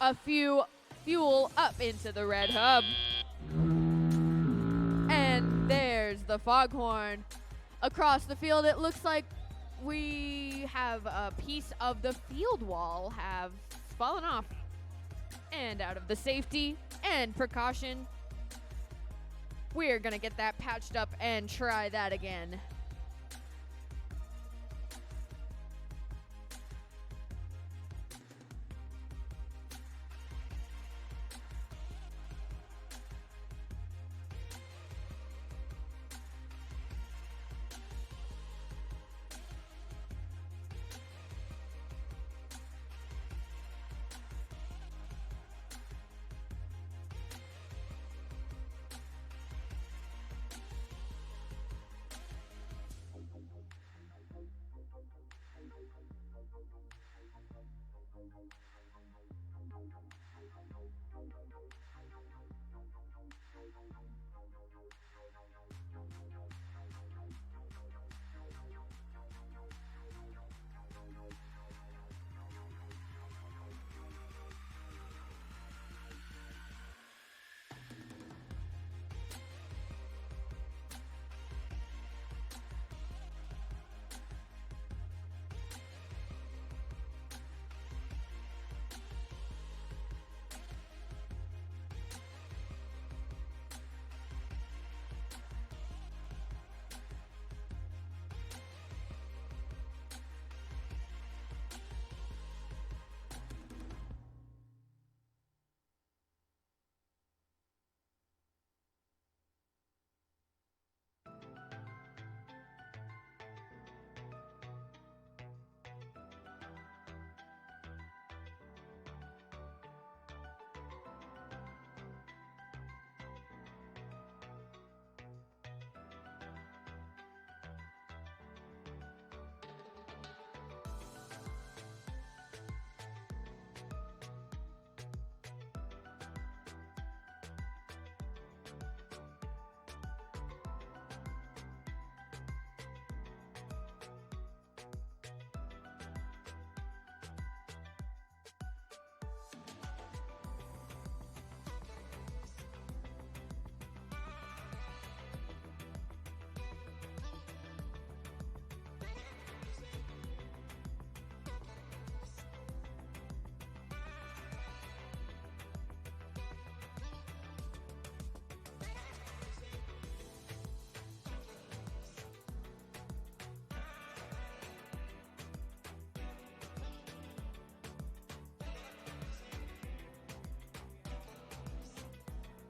a few fuel up into the red hub. And there's the Foghorn. Across the field, it looks like we have a piece of the field wall have fallen off. And out of the safety and precaution, we're gonna get that patched up and try that again.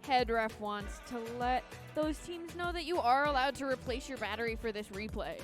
Head ref wants to let those teams know that you are allowed to replace your battery for this replay.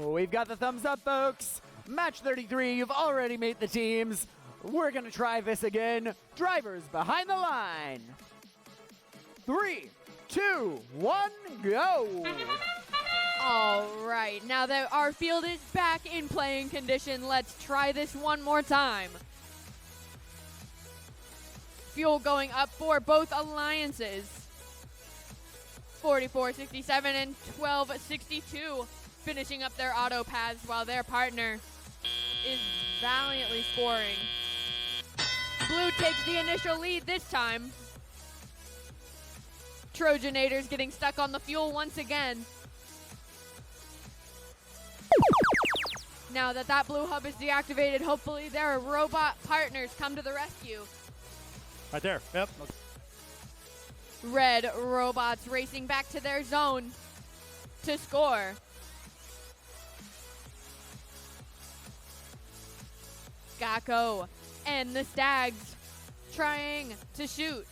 We've got the thumbs up, folks. Match 33, you've already made the teams. We're going to try this again. Drivers behind the line. 3, 2, 1, go. All right, now that our field is back in playing condition, let's try this one more time. Fuel going up for both alliances. 44.67 and 12.62 finishing up their auto paths while their partner is valiantly scoring. Blue takes the initial lead this time. Trojanators getting stuck on the fuel once again. Now that that blue hub is deactivated, hopefully their robot partners come to the rescue. Right there. Yep. Red robots racing back to their zone to score. Gakko and the Stags trying to shoot.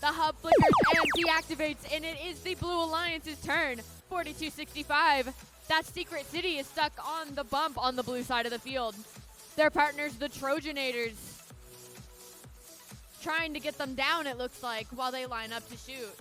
The hub flickers and deactivates, and it is the Blue Alliance's turn. 42.65. That Secret City is stuck on the bump on the blue side of the field. Their partners, the Trojanators, trying to get them down, it looks like, while they line up to shoot.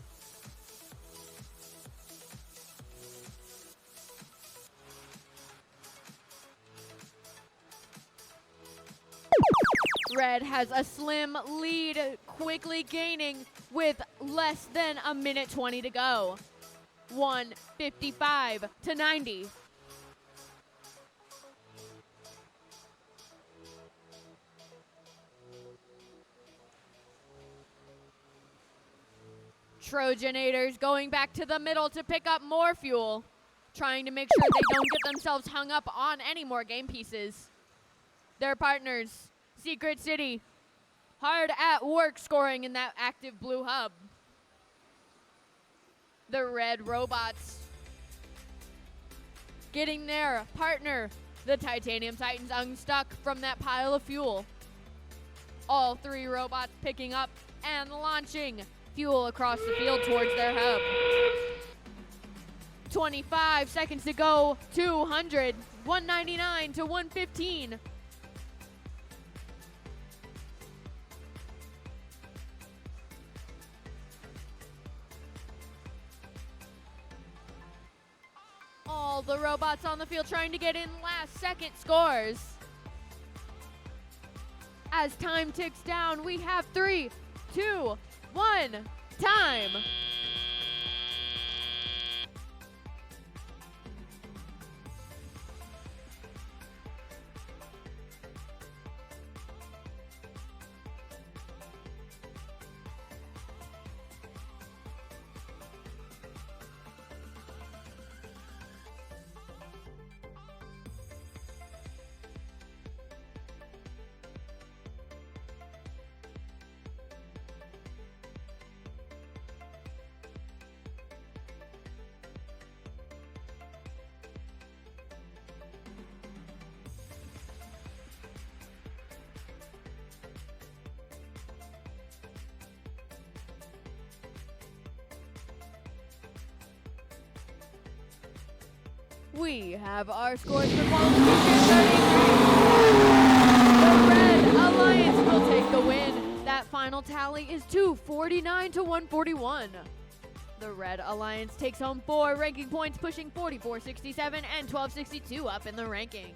Red has a slim lead, quickly gaining with less than a minute 20 to go. 155 to 90. Trojanators going back to the middle to pick up more fuel, trying to make sure they don't get themselves hung up on any more game pieces. Their partners, Secret City, hard at work scoring in that active blue hub. The red robots getting their partner, the Titanium Titans, unstuck from that pile of fuel. All three robots picking up and launching fuel across the field towards their hub. 25 seconds to go, 200, 199 to 115. All the robots on the field trying to get in last-second scores. As time ticks down, we have 3, 2, 1, time. We have our scores for qualification 33. The Red Alliance will take the win. That final tally is 249 to 141. The Red Alliance takes home 4 ranking points, pushing 44.67 and 12.62 up in the rankings.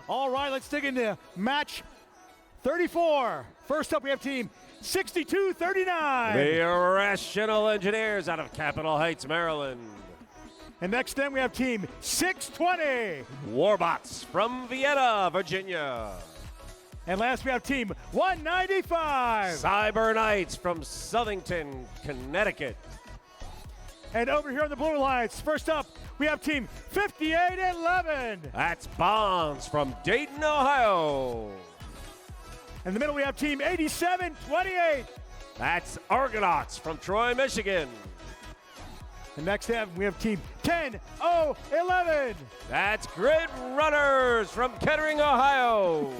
All right, let's dig into match 34. First up, we have team 6239. The Irrational Engineers out of Capitol Heights, Maryland. And next then, we have team 620. Warbots from Vienna, Virginia. And last, we have team 195. Cyber Knights from Southington, Connecticut. And over here on the blue lines, first up, we have team 5811. That's Bonds from Dayton, Ohio. In the middle, we have team 8728. That's Argonauts from Troy, Michigan. And next up, we have team 10011. That's Grid Runners from Kettering, Ohio.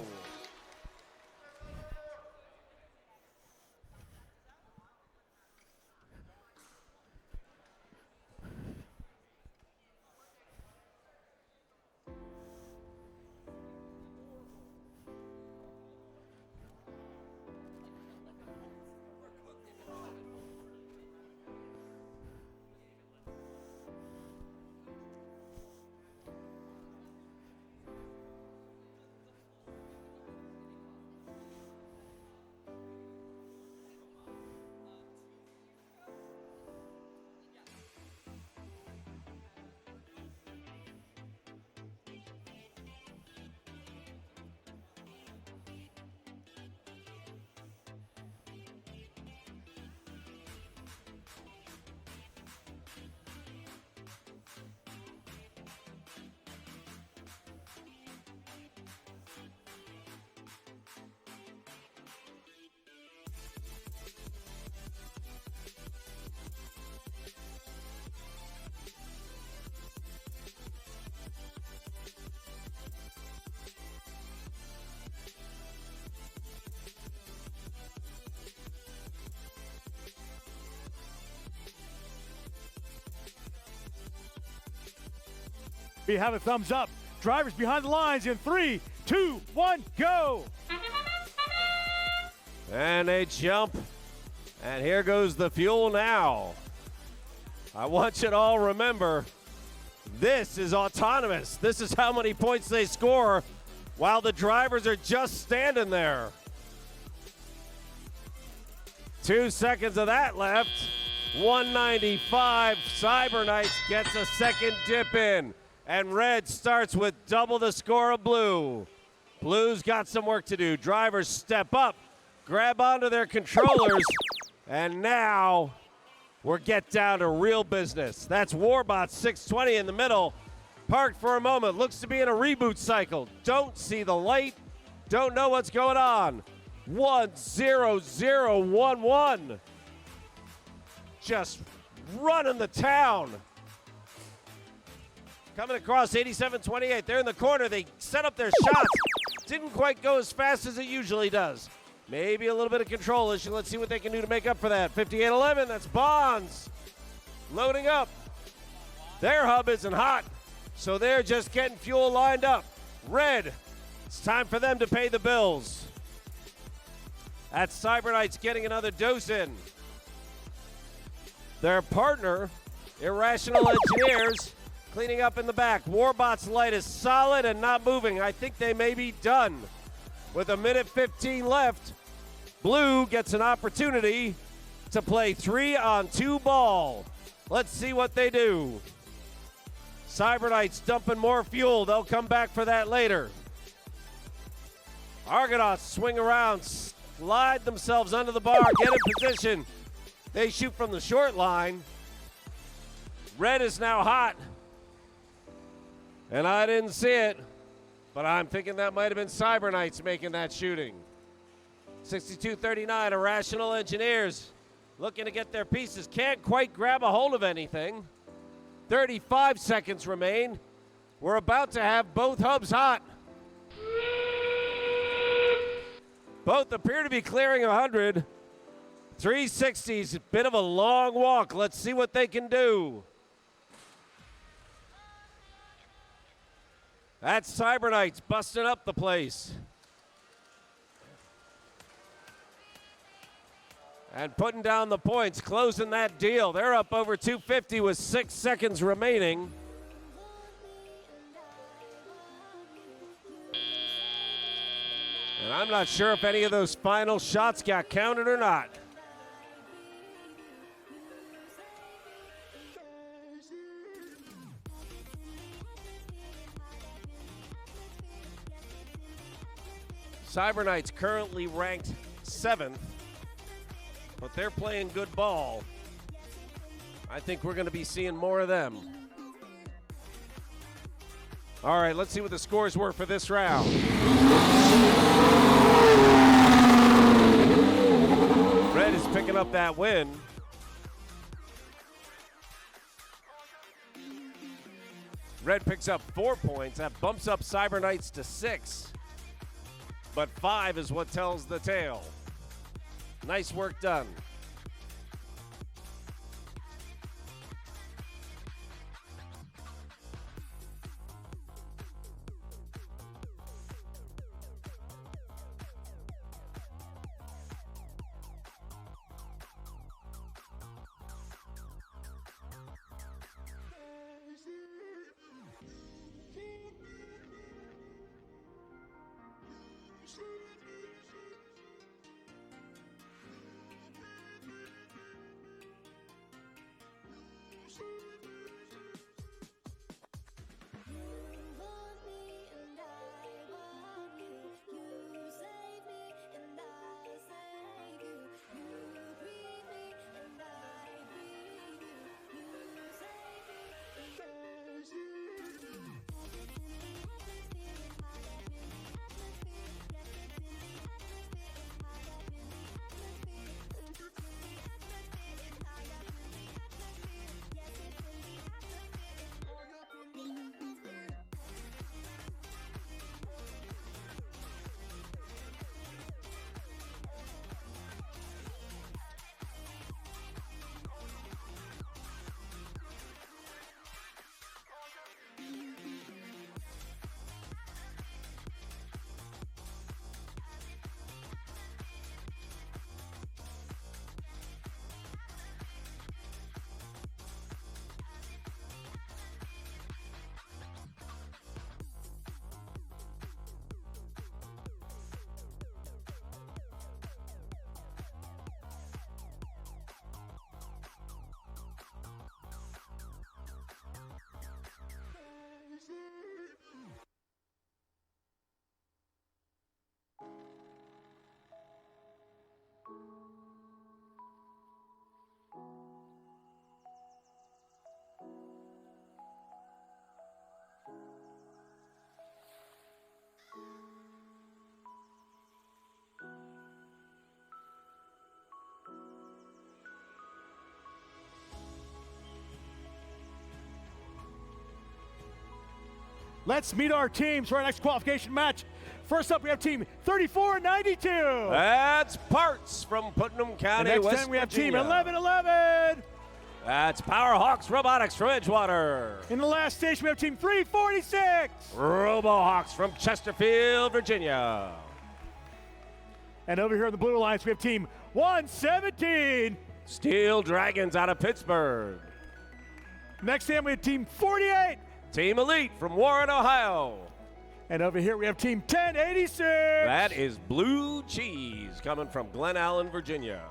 We have a thumbs up. Drivers behind the lines in 3, 2, 1, go. And they jump. And here goes the fuel now. I want you to all remember, this is autonomous. This is how many points they score while the drivers are just standing there. 2 seconds of that left. 195. Cyber Knights gets a second dip in. And red starts with double the score of blue. Blue's got some work to do. Drivers step up, grab onto their controllers, and now we're get down to real business. That's Warbots 620 in the middle. Parked for a moment, looks to be in a reboot cycle. Don't see the light, don't know what's going on. 10011. Just running the town. Coming across 8728. They're in the corner. They set up their shots. Didn't quite go as fast as it usually does. Maybe a little bit of control issue. Let's see what they can do to make up for that. 5811, that's Bonds. Loading up. Their hub isn't hot, so they're just getting fuel lined up. Red, it's time for them to pay the bills. That's Cyber Knights getting another dose in. Their partner, Irrational Engineers, cleaning up in the back. Warbots light is solid and not moving. I think they may be done. With 1:15 left, Blue gets an opportunity to play 3-on-2 ball. Let's see what they do. Cyber Knights dumping more fuel. They'll come back for that later. Argonauts swing around, slide themselves under the bar, get in position. They shoot from the short line. Red is now hot. And I didn't see it, but I'm thinking that might have been Cyber Knights making that shooting. 6239, Irrational Engineers looking to get their pieces. Can't quite grab a hold of anything. 35 seconds remain. We're about to have both hubs hot. Both appear to be clearing 100. 360's a bit of a long walk. Let's see what they can do. That's Cyber Knights busting up the place. And putting down the points, closing that deal. They're up over 250 with 6 seconds remaining. And I'm not sure if any of those final shots got counted or not. Cyber Knights currently ranked 7th, but they're playing good ball. I think we're going to be seeing more of them. All right, let's see what the scores were for this round. Red is picking up that win. Red picks up 4 points. That bumps up Cyber Knights to 6. But 5 is what tells the tale. Nice work done. Let's meet our teams for our next qualification match. First up, we have team 3492. That's Parts from Putnam County, and next West time we have team Virginia. 1111. That's Powerhawks Robotics from Edgewater. In the last station, we have team 346. RoboHawks from Chesterfield, Virginia. And over here on the Blue Alliance, we have team 117. Steel Dragons out of Pittsburgh. Next time, we have team 48. Team Elite from Warren, Ohio. And over here, we have team 1086. That is Blue Cheese coming from Glen Allen, Virginia.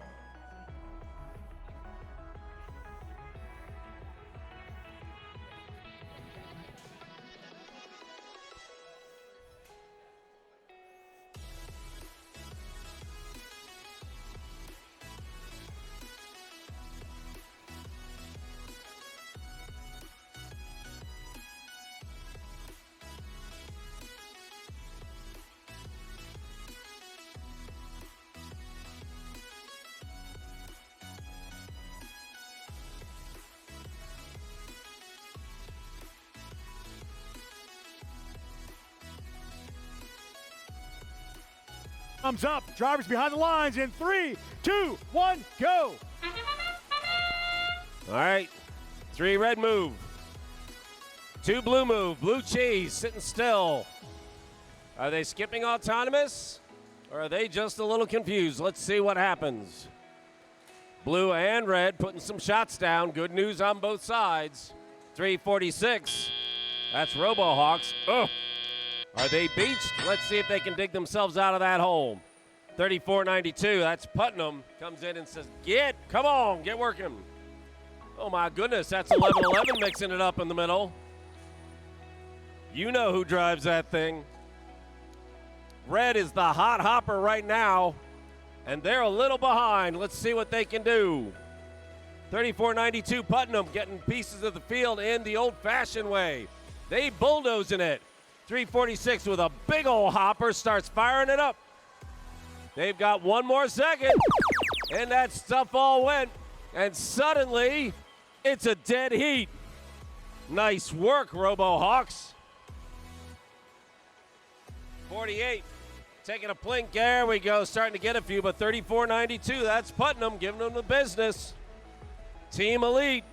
Thumbs up. Drivers behind the lines in 3, 2, 1, go. All right. 3 red move. 2 blue move. Blue Cheese sitting still. Are they skipping autonomous? Or are they just a little confused? Let's see what happens. Blue and red putting some shots down. Good news on both sides. 346. That's RoboHawks. Oh. Are they beached? Let's see if they can dig themselves out of that hole. 34-92, that's Putnam. Comes in and says, come on, get working. Oh my goodness, that's 11-11 mixing it up in the middle. You know who drives that thing. Red is the hot hopper right now, and they're a little behind. Let's see what they can do. 34-92, Putnam getting pieces of the field in the old-fashioned way. They bulldozing it. 346 with a big old hopper starts firing it up. They've got one more second, and that stuff all went, and suddenly it's a dead heat. Nice work, RoboHawks. 48, taking a plink. There we go, starting to get a few, but 34-92, that's Putnam giving them the business. Team Elite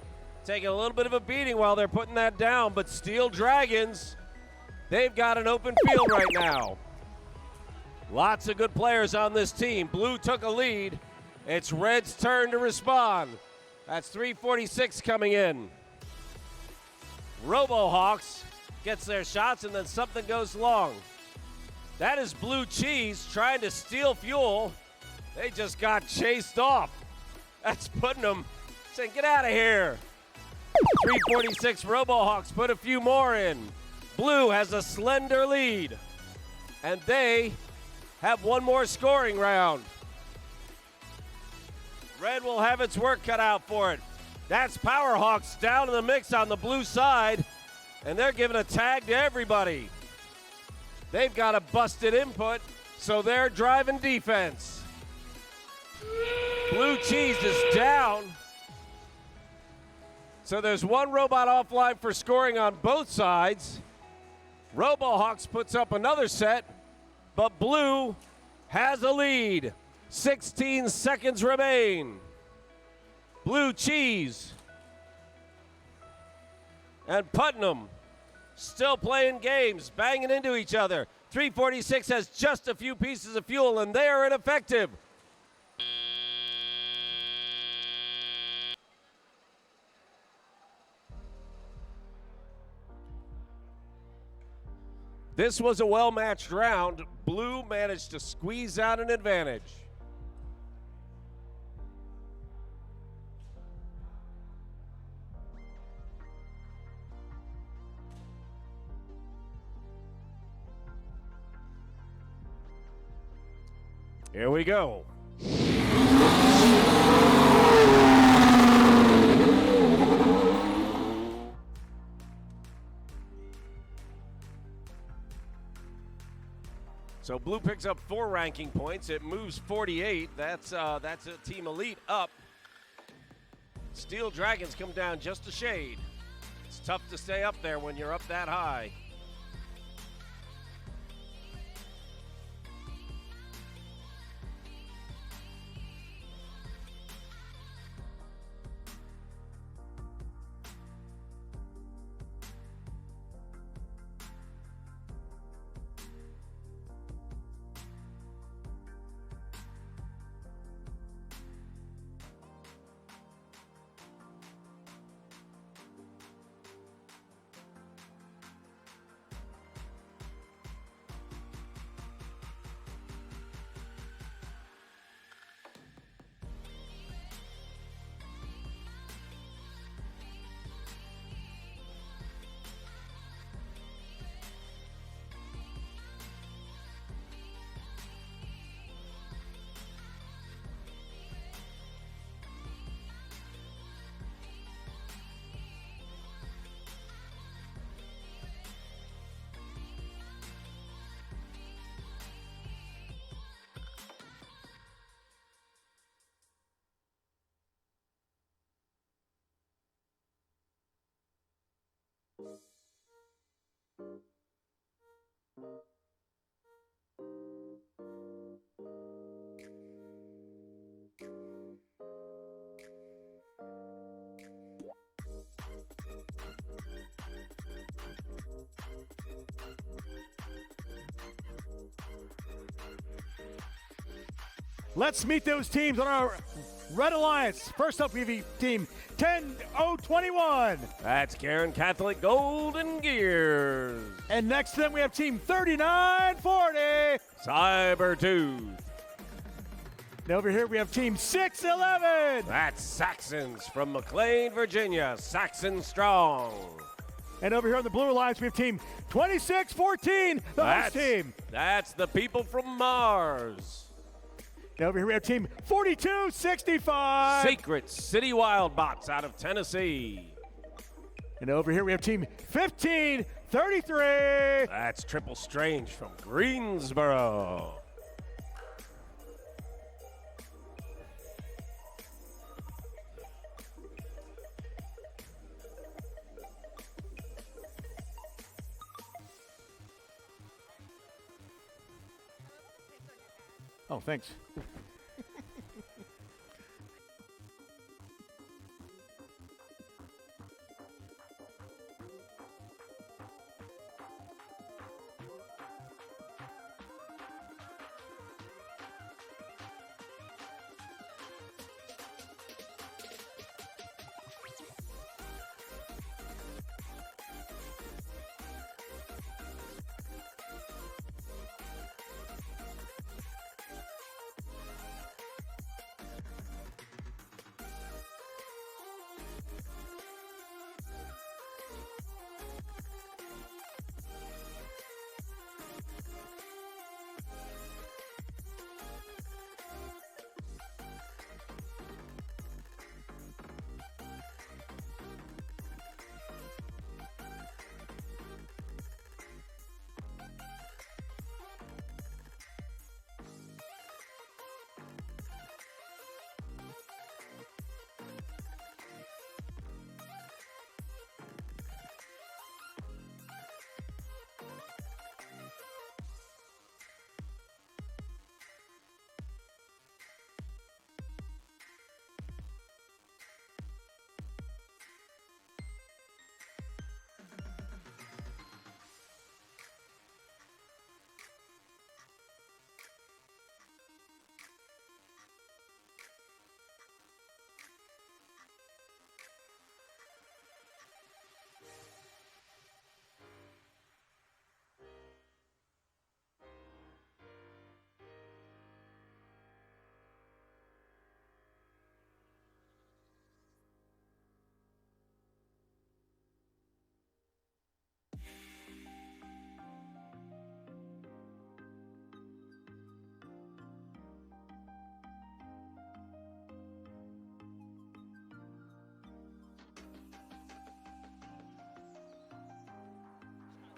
taking a little bit of a beating while they're putting that down, but Steel Dragons, they've got an open field right now. Lots of good players on this team. Blue took a lead. It's Red's turn to respond. That's 346 coming in. RoboHawks gets their shots, and then something goes long. That is Blue Cheese trying to steal fuel. They just got chased off. That's putting them saying, get out of here. 346 RoboHawks put a few more in. Blue has a slender lead, and they have one more scoring round. Red will have its work cut out for it. That's PowerHawks down in the mix on the blue side, and they're giving a tag to everybody. They've got a busted input, so they're driving defense. Blue Cheese is down. So there's one robot offline for scoring on both sides. RoboHawks puts up another set, but Blue has a lead. 16 seconds remain. Blue Cheese and Putnam still playing games, banging into each other. 346 has just a few pieces of fuel, and they are ineffective. This was a well-matched round. Blue managed to squeeze out an advantage. Here we go. So Blue picks up 4 ranking points. It moves 48. That's a Team Elite up. Steel Dragons come down just a shade. It's tough to stay up there when you're up that high. Let's meet those teams on our Red Alliance. First up, we have team 10-0-21. That's Karen Catholic Golden Gears. And next to them we have team 39-40. Cybertooth. And over here we have team 6-11. That's Saxons from McLean, Virginia. Saxon Strong. And over here on the blue alliance we have team 26-14, the host team. That's the people from Mars. And over here we have team 42-65. Secret City Wildbots out of Tennessee. And over here we have team 15-33. That's Triple Strange from Greensboro. Oh, thanks.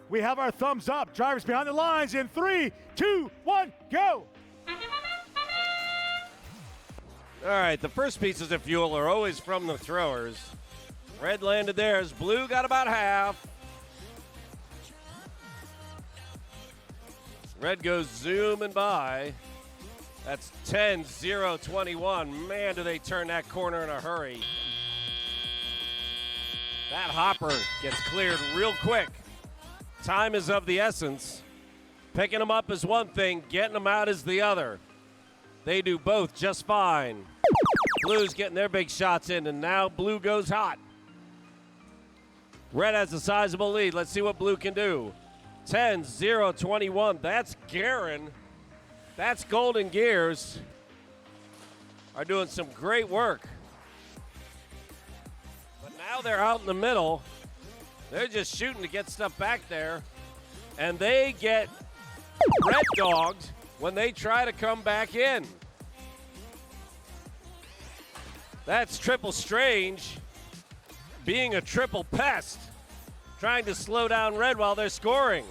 We have our thumbs up. Drivers behind the lines in 3, 2, 1, go. All right, the first pieces of fuel are always from the throwers. Red landed theirs. Blue got about half. Red goes zooming by. That's 10-0-21. Man, do they turn that corner in a hurry. That hopper gets cleared real quick. Time is of the essence. Picking them up is one thing, getting them out is the other. They do both just fine. Blue's getting their big shots in, and now Blue goes hot. Red has a sizable lead. Let's see what Blue can do. 10-0-21. That's Garen. That's Golden Gears. Are doing some great work. But now they're out in the middle. They're just shooting to get stuff back there. And they get red dogged when they try to come back in. That's Triple Strange being a triple pest, trying to slow down Red while they're scoring.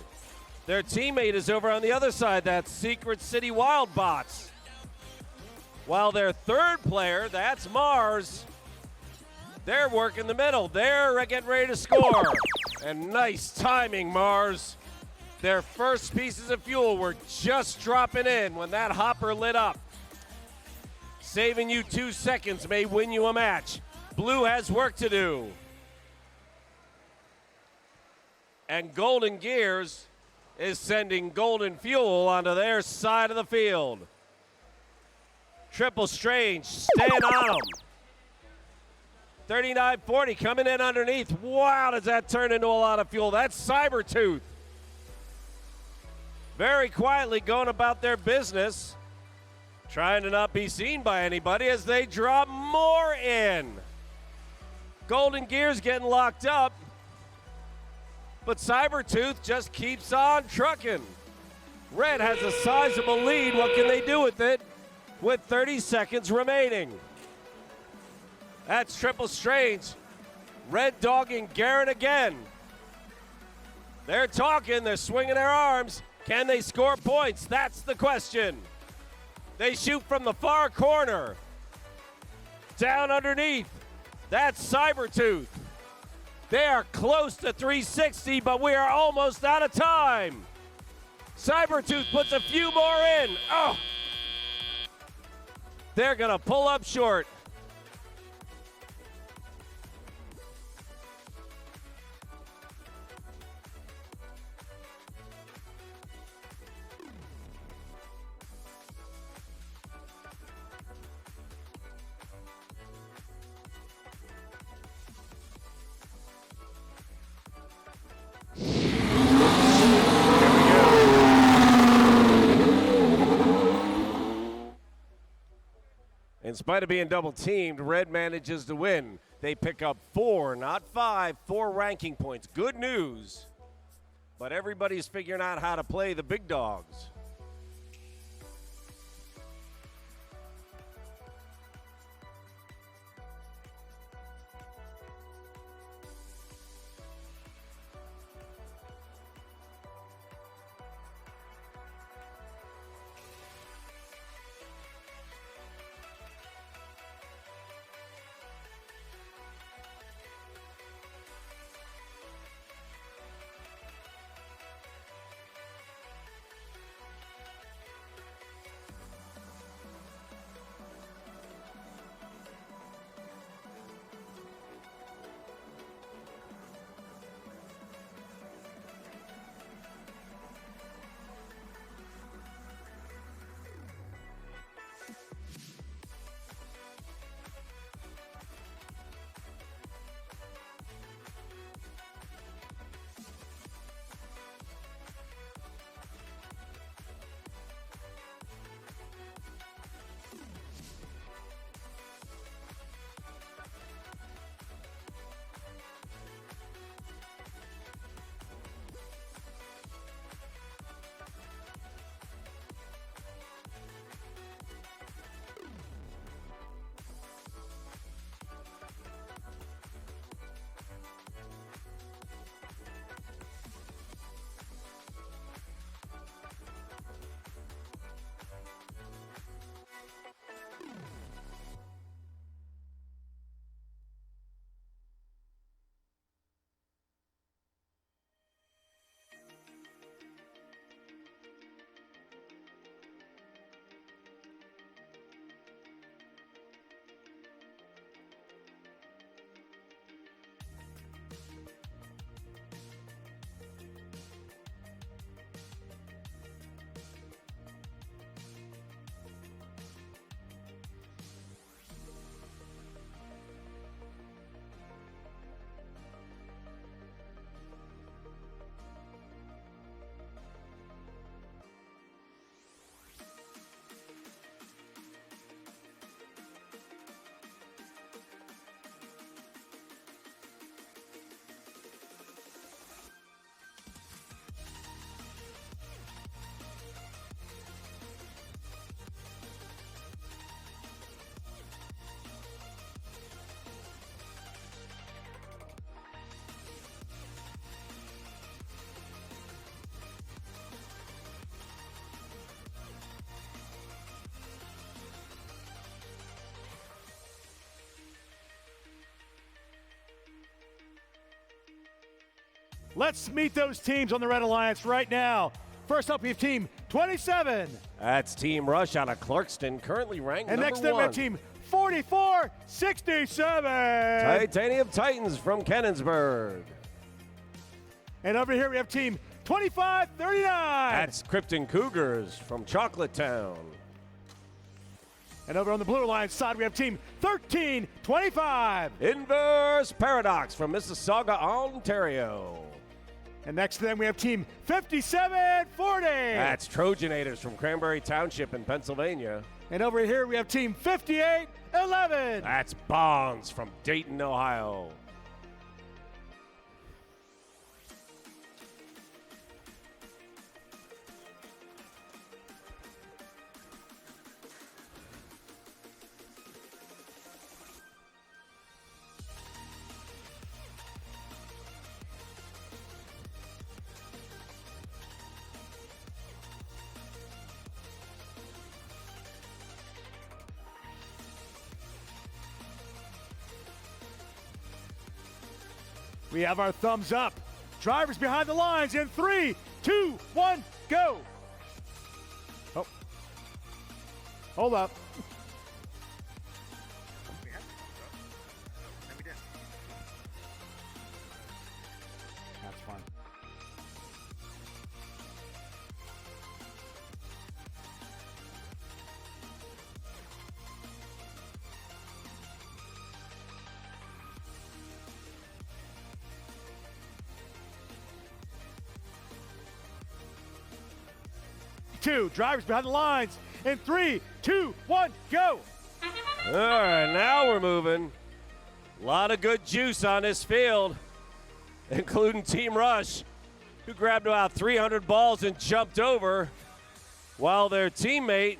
Their teammate is over on the other side. That's Secret City Wildbots. While their third player, that's Mars, they're working the middle. They're getting ready to score. And nice timing, Mars. Their first pieces of fuel were just dropping in when that hopper lit up. Saving you 2 seconds may win you a match. Blue has work to do. And Golden Gears is sending golden fuel onto their side of the field. Triple Strange staying on them. 3940 coming in underneath. Wow, does that turn into a lot of fuel? That's Cybertooth. Very quietly going about their business, trying to not be seen by anybody as they drop more in. Golden Gear's getting locked up, but Cybertooth just keeps on trucking. Red has a sizable lead. What can they do with it with 30 seconds remaining? That's Triple Strange. Red dogging Garrett again. They're talking, they're swinging their arms. Can they score points? That's the question. They shoot from the far corner. Down underneath. That's Cybertooth. They are close to 360, but we are almost out of time. Cybertooth puts a few more in. Oh! They're going to pull up short. In spite of being double teamed, Red manages to win. They pick up 4, not 5, 4 ranking points. Good news. But everybody's figuring out how to play the big dogs. Let's meet those teams on the Red Alliance right now. First up, we have Team 27. That's Team Rush out of Clarkston, currently ranked and number next up, we have Team 4467. Titanium Titans from Kenensburg. And over here, we have Team 2539. That's Krypton Cougars from Chocolate Town. And over on the Blue Alliance side, we have team 13-25. Inverse Paradox from Mississauga, Ontario. And next to them, we have team 57-40. That's Trojanators from Cranberry Township in Pennsylvania. And over here, we have team 58-11. That's Bonds from Dayton, Ohio. We have our thumbs up. Drivers behind the lines in 3, 2, 1, go. Oh. Hold up. That's fun. Two drivers behind the lines in 3, 2, 1, go. All right, now we're moving. A lot of good juice on this field, including Team Rush, who grabbed about 300 balls and jumped over, while their teammate,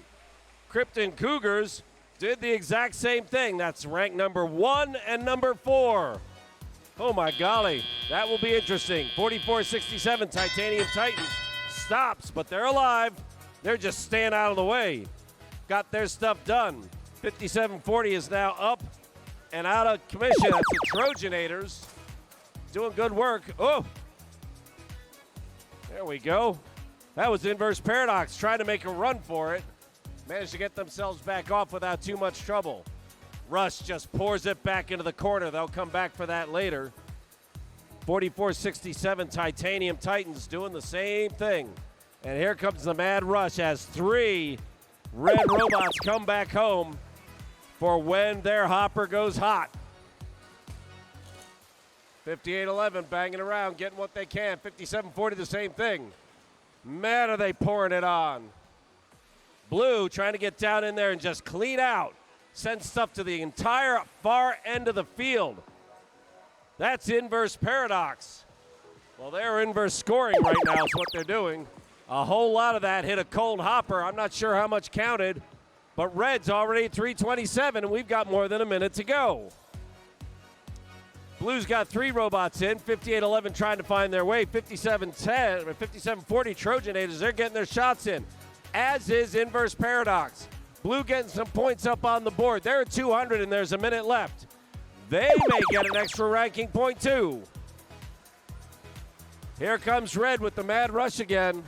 Krypton Cougars, did the exact same thing. That's ranked number 1 and number 4. Oh my golly, that will be interesting. 44-67, Titanium Titans stops, but they're alive. They're just staying out of the way. Got their stuff done. 57-40 is now up and out of commission. That's the Trojanators doing good work. Oh, there we go. That was Inverse Paradox trying to make a run for it. Managed to get themselves back off without too much trouble. Rush just pours it back into the corner. They'll come back for that later. 44-67, Titanium Titans doing the same thing. And here comes the Mad Rush as 3 red robots come back home for when their hopper goes hot. 58-11 banging around, getting what they can. 57-40 the same thing. Man, are they pouring it on. Blue trying to get down in there and just clean out. Send stuff to the entire far end of the field. That's Inverse Paradox. Well, they're inverse scoring right now is what they're doing. A whole lot of that hit a cold hopper. I'm not sure how much counted, but Red's already at 327, and we've got more than a minute to go. Blue's got 3 robots in, 58-11 trying to find their way, 57-10, or 57-40 Trojanators, they're getting their shots in, as is Inverse Paradox. Blue getting some points up on the board. They're at 200, and there's a minute left. They may get an extra ranking point, too. Here comes Red with the Mad Rush again.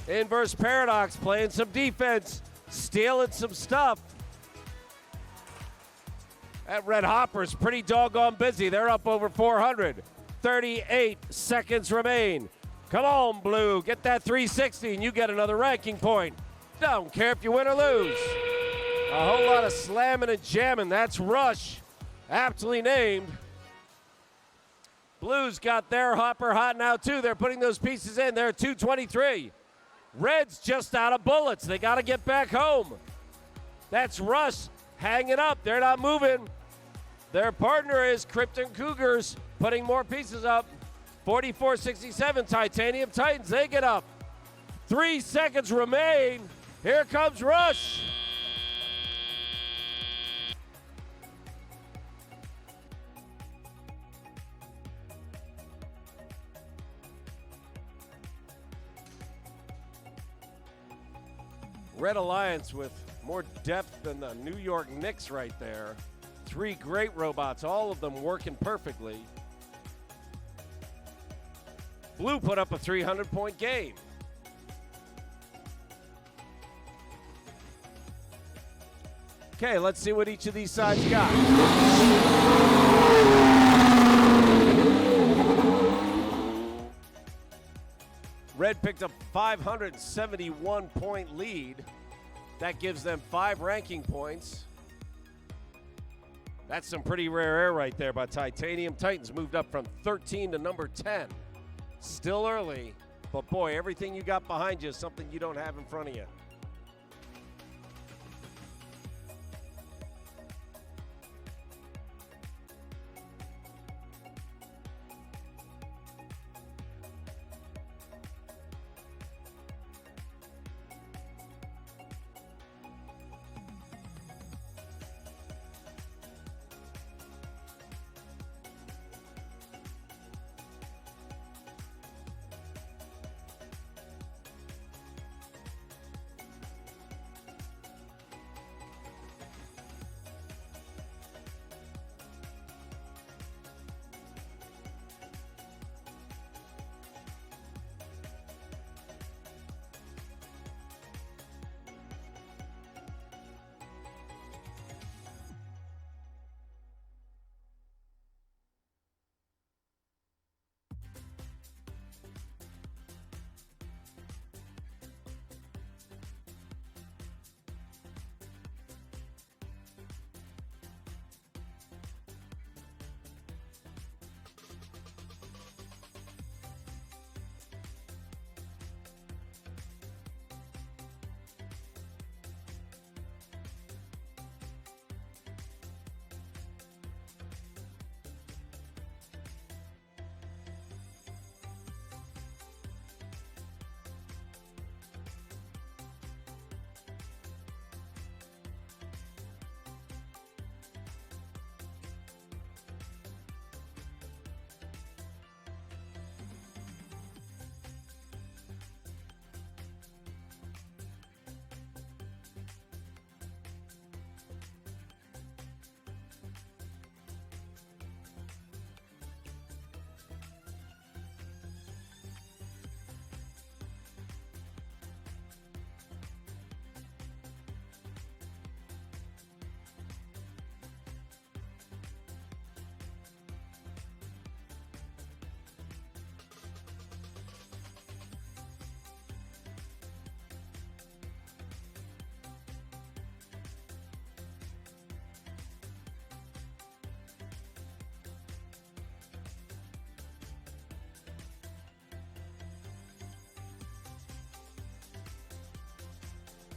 Inverse Paradox playing some defense, stealing some stuff. That Red Hopper's pretty doggone busy. They're up over 400. 38 seconds remain. Come on, Blue. Get that 360 and you get another ranking point. Don't care if you win or lose. A whole lot of slamming and jamming. That's Rush, aptly named. Blues got their hopper hot now, too. They're putting those pieces in. They're at 223. Red's just out of bullets. They got to get back home. That's Rush hanging up. They're not moving. Their partner is Krypton Cougars putting more pieces up. 44-67, Titanium Titans. They get up. 3 seconds remain. Here comes Rush. Red Alliance with more depth than the New York Knicks right there. 3 great robots, all of them working perfectly. Blue put up a 300-point game. Okay, let's see what each of these sides got. Red picked up 571-point lead. That gives them 5 ranking points. That's some pretty rare air right there by Titanium Titans. Moved up from 13 to number 10. Still early, but boy, everything you got behind you is something you don't have in front of you.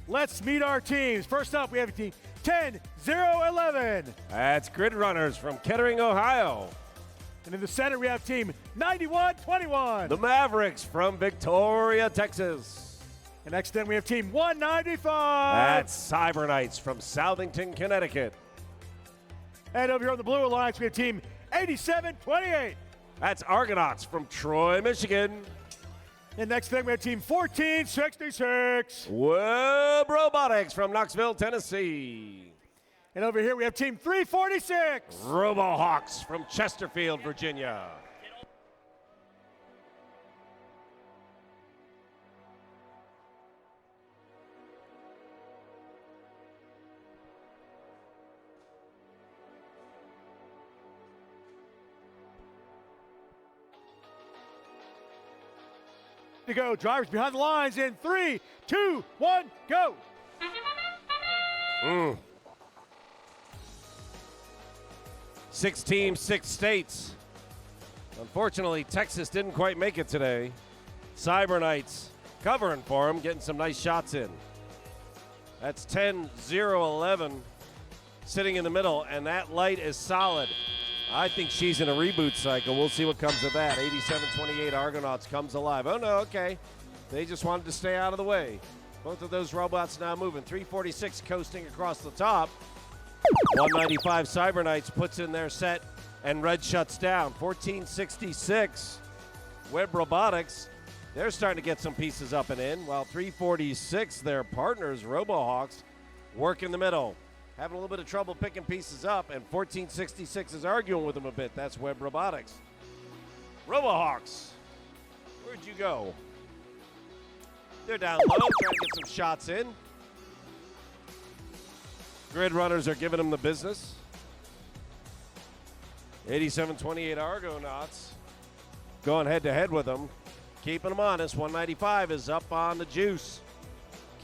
Let's meet our teams. First up, we have team 10-0-11. That's Grid Runners from Kettering, Ohio. And in the center, we have team 91-21. The Mavericks from Victoria, Texas. And next then, we have team 195. That's Cyber Knights from Southington, Connecticut. And over here on the Blue Alliance, we have team 87-28. That's Argonauts from Troy, Michigan. And next thing, we have team 1466. Web Robotics from Knoxville, Tennessee. And over here, we have team 346. RoboHawks from Chesterfield, Virginia. To go, drivers behind the lines in 3, 2, 1, go. 6 teams, 6 states. Unfortunately, Texas didn't quite make it today. Cyber Knights covering for them, getting some nice shots in. That's 10-0-11 sitting in the middle, and that light is solid. I think she's in a reboot cycle. We'll see what comes of that. 87-28 Argonauts comes alive. Oh, no, okay. They just wanted to stay out of the way. Both of those robots now moving. 346 coasting across the top. 195 Cyber Knights puts in their set, and red shuts down. 1466 Web Robotics. They're starting to get some pieces up and in, while 346, their partners, RoboHawks, work in the middle. Having a little bit of trouble picking pieces up, and 1466 is arguing with them a bit. That's Web Robotics. RoboHawks, where'd you go? They're down low, trying to get some shots in. Grid Runners are giving them the business. 87-28 Argonauts going head-to-head with them, keeping them honest. 195 is up on the juice.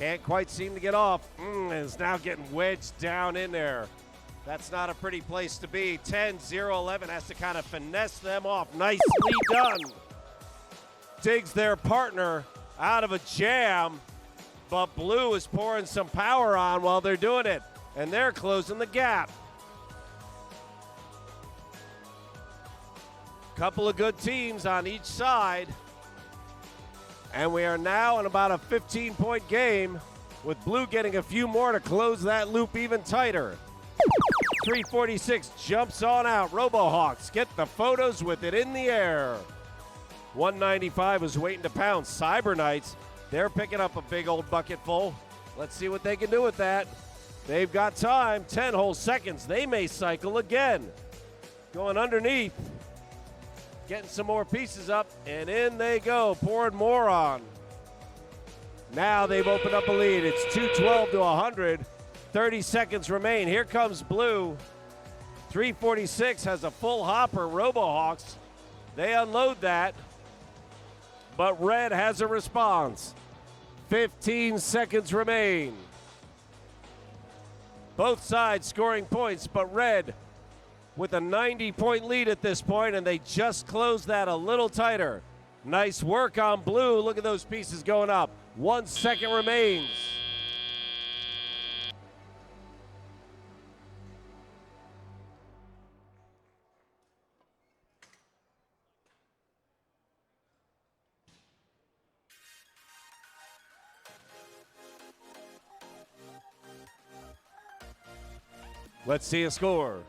Can't quite seem to get off. And is now getting wedged down in there. That's not a pretty place to be. 10-0-11 has to kind of finesse them off. Nicely done. Digs their partner out of a jam, but Blue is pouring some power on while they're doing it, and they're closing the gap. Couple of good teams on each side, and we are now in about a 15-point game with Blue getting a few more to close that loop even tighter. 346 jumps on out. RoboHawks get the photos with it in the air. 195 is waiting to pounce. Cyber Knights, they're picking up a big old bucket full. Let's see what they can do with that. They've got time, 10 whole seconds. They may cycle again. Going underneath, getting some more pieces up, and in they go, pouring more on. Now they've opened up a lead. It's 212 to 100. 30 seconds remain. Here comes Blue. 346 has a full hopper. RoboHawks, they unload that. But Red has a response. 15 seconds remain. Both sides scoring points, but Red with a 90-point lead at this point, and they just closed that a little tighter. Nice work on Blue. Look at those pieces going up. 1 second remains. Let's see a score.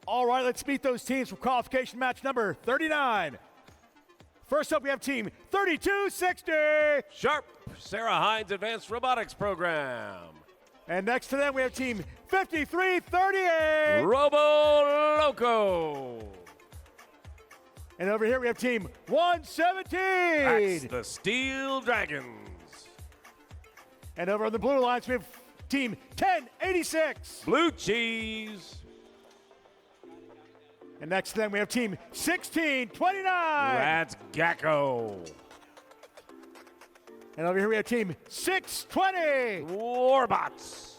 All right, let's meet those teams for qualification match number 39. First up, we have team 3260. Sharp, Sarah Hines Advanced Robotics Program. And next to them, we have team 5338. Robo Loco. And over here, we have team 117. That's the Steel Dragons. And over on the blue lines, we have team 1086. Blue Cheese. And next to them, we have team 1629. That's Gacko. And over here, we have team 620. Warbots.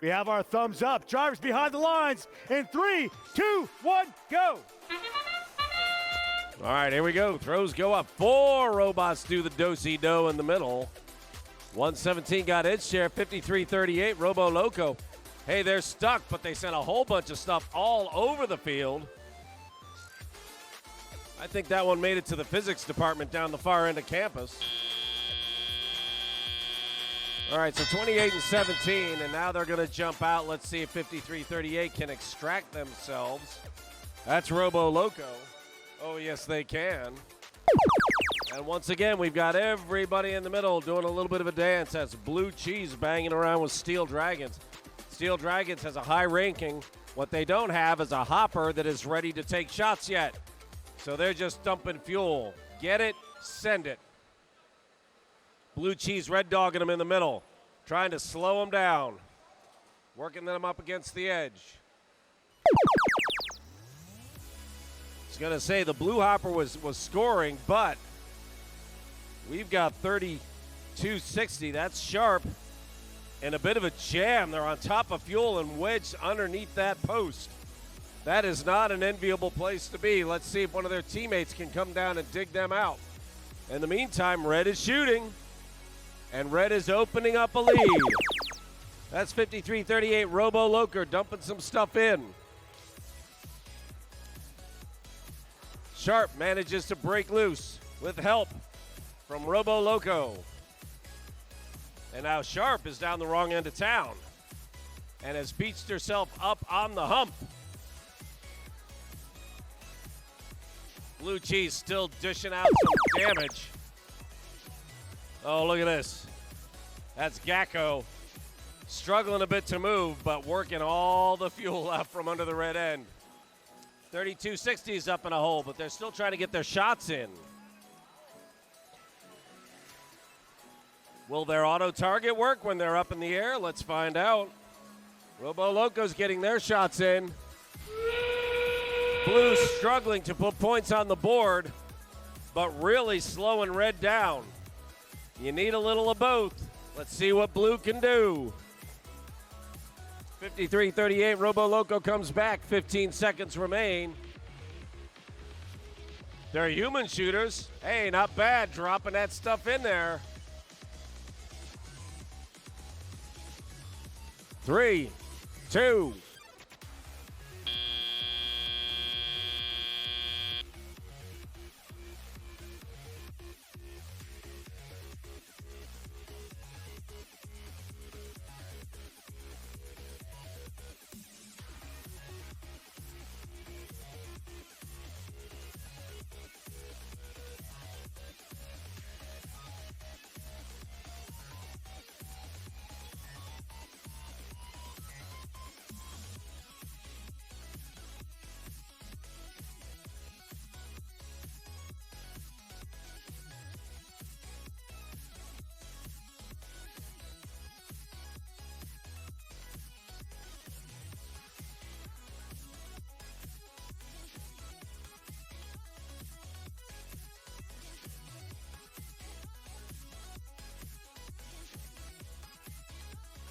We have our thumbs up. Drivers behind the lines in 3, 2, 1, go. All right, here we go. Throws go up. 4 robots do the do-si-do in the middle. 117 got its share. 53-38, Robo Loco. Hey, they're stuck, but they sent a whole bunch of stuff all over the field. I think that one made it to the physics department down the far end of campus. All right, so 28 and 17, and now they're going to jump out. Let's see if 53-38 can extract themselves. That's Robo Loco. Oh, yes, they can. And once again, we've got everybody in the middle doing a little bit of a dance. That's Blue Cheese banging around with Steel Dragons. Steel Dragons has a high ranking. What they don't have is a hopper that is ready to take shots yet. So they're just dumping fuel. Get it, send it. Blue Cheese red dogging them in the middle, trying to slow them down, working them up against the edge. I was going to say the blue hopper was scoring, but we've got 32-60. That's Sharp. And a bit of a jam. They're on top of fuel and wedged underneath that post. That is not an enviable place to be. Let's see if one of their teammates can come down and dig them out. In the meantime, Red is shooting. And Red is opening up a lead. That's 53-38, Robo Loco dumping some stuff in. Sharp manages to break loose with help from Robo Loco. And now Sharp is down the wrong end of town and has beached herself up on the hump. Blue Cheese still dishing out some damage. Oh, look at this. That's Gacko struggling a bit to move, but working all the fuel out from under the red end. 32-60 is up in a hole, but they're still trying to get their shots in. Will their auto target work when they're up in the air? Let's find out. Robo Loco's getting their shots in. Blue struggling to put points on the board, but really slowing Red down. You need a little of both. Let's see what Blue can do. 53-38, Robo Loco comes back. 15 seconds remain. They're human shooters. Hey, not bad, dropping that stuff in there. 3, 2.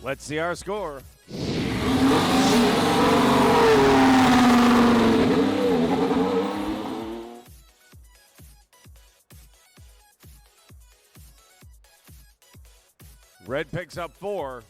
Let's see our score. Red picks up 4.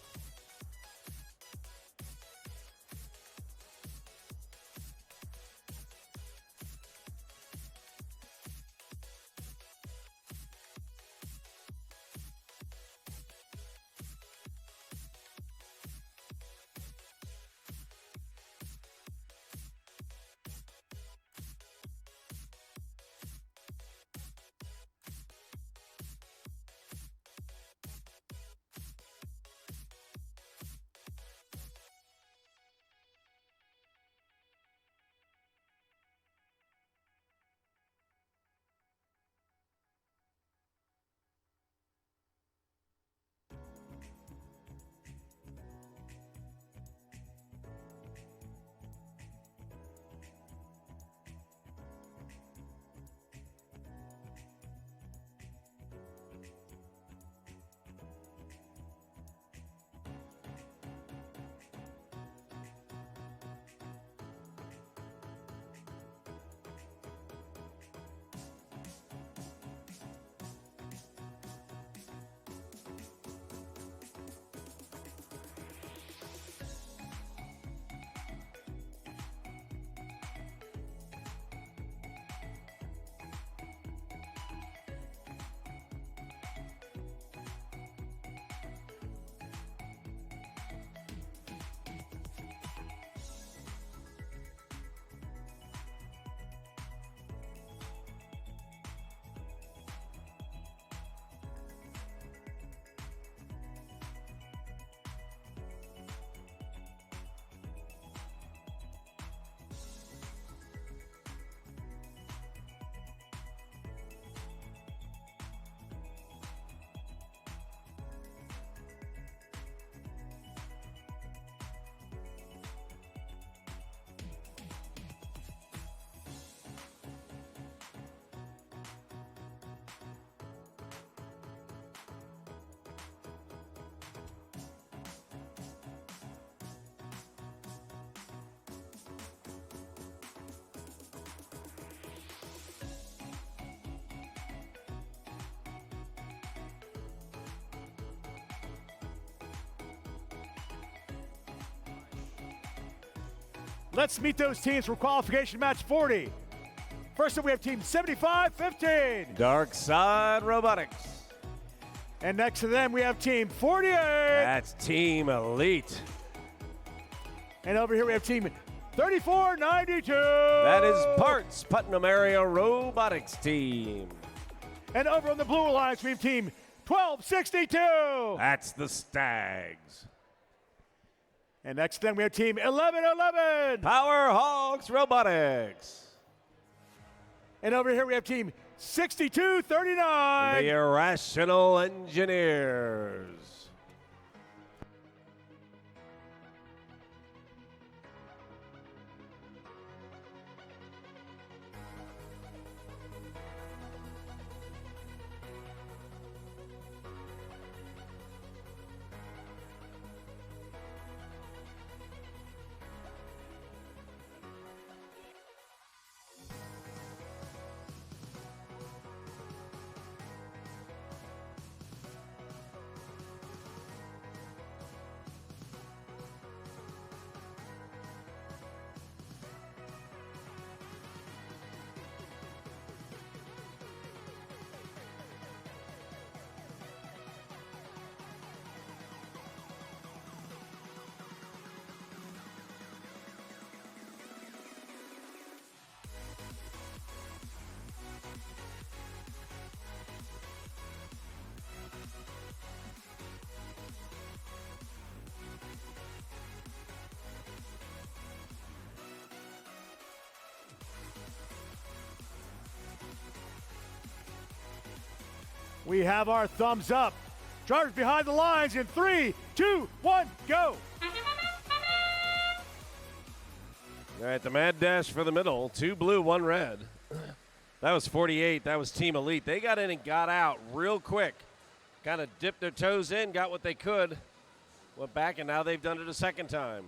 Let's meet those teams for qualification match 40. First up, we have team 75-15. Dark Side Robotics. And next to them, we have team 48. That's Team Elite. And over here, we have team 3492. That is Parts Putnam Area Robotics team. And over on the blue alliance, we have team 1262. That's the Stags. And next to them, we have team 1111. Power Hogs Robotics. And over here, we have team 6239. The Irrational Engineers. We have our thumbs up. Drivers behind the lines in 3, 2, 1, go. All right, the mad dash for the middle. 2 blue, 1 red. That was 48. That was Team Elite. They got in and got out real quick. Kind of dipped their toes in, got what they could. Went back, and now they've done it a second time.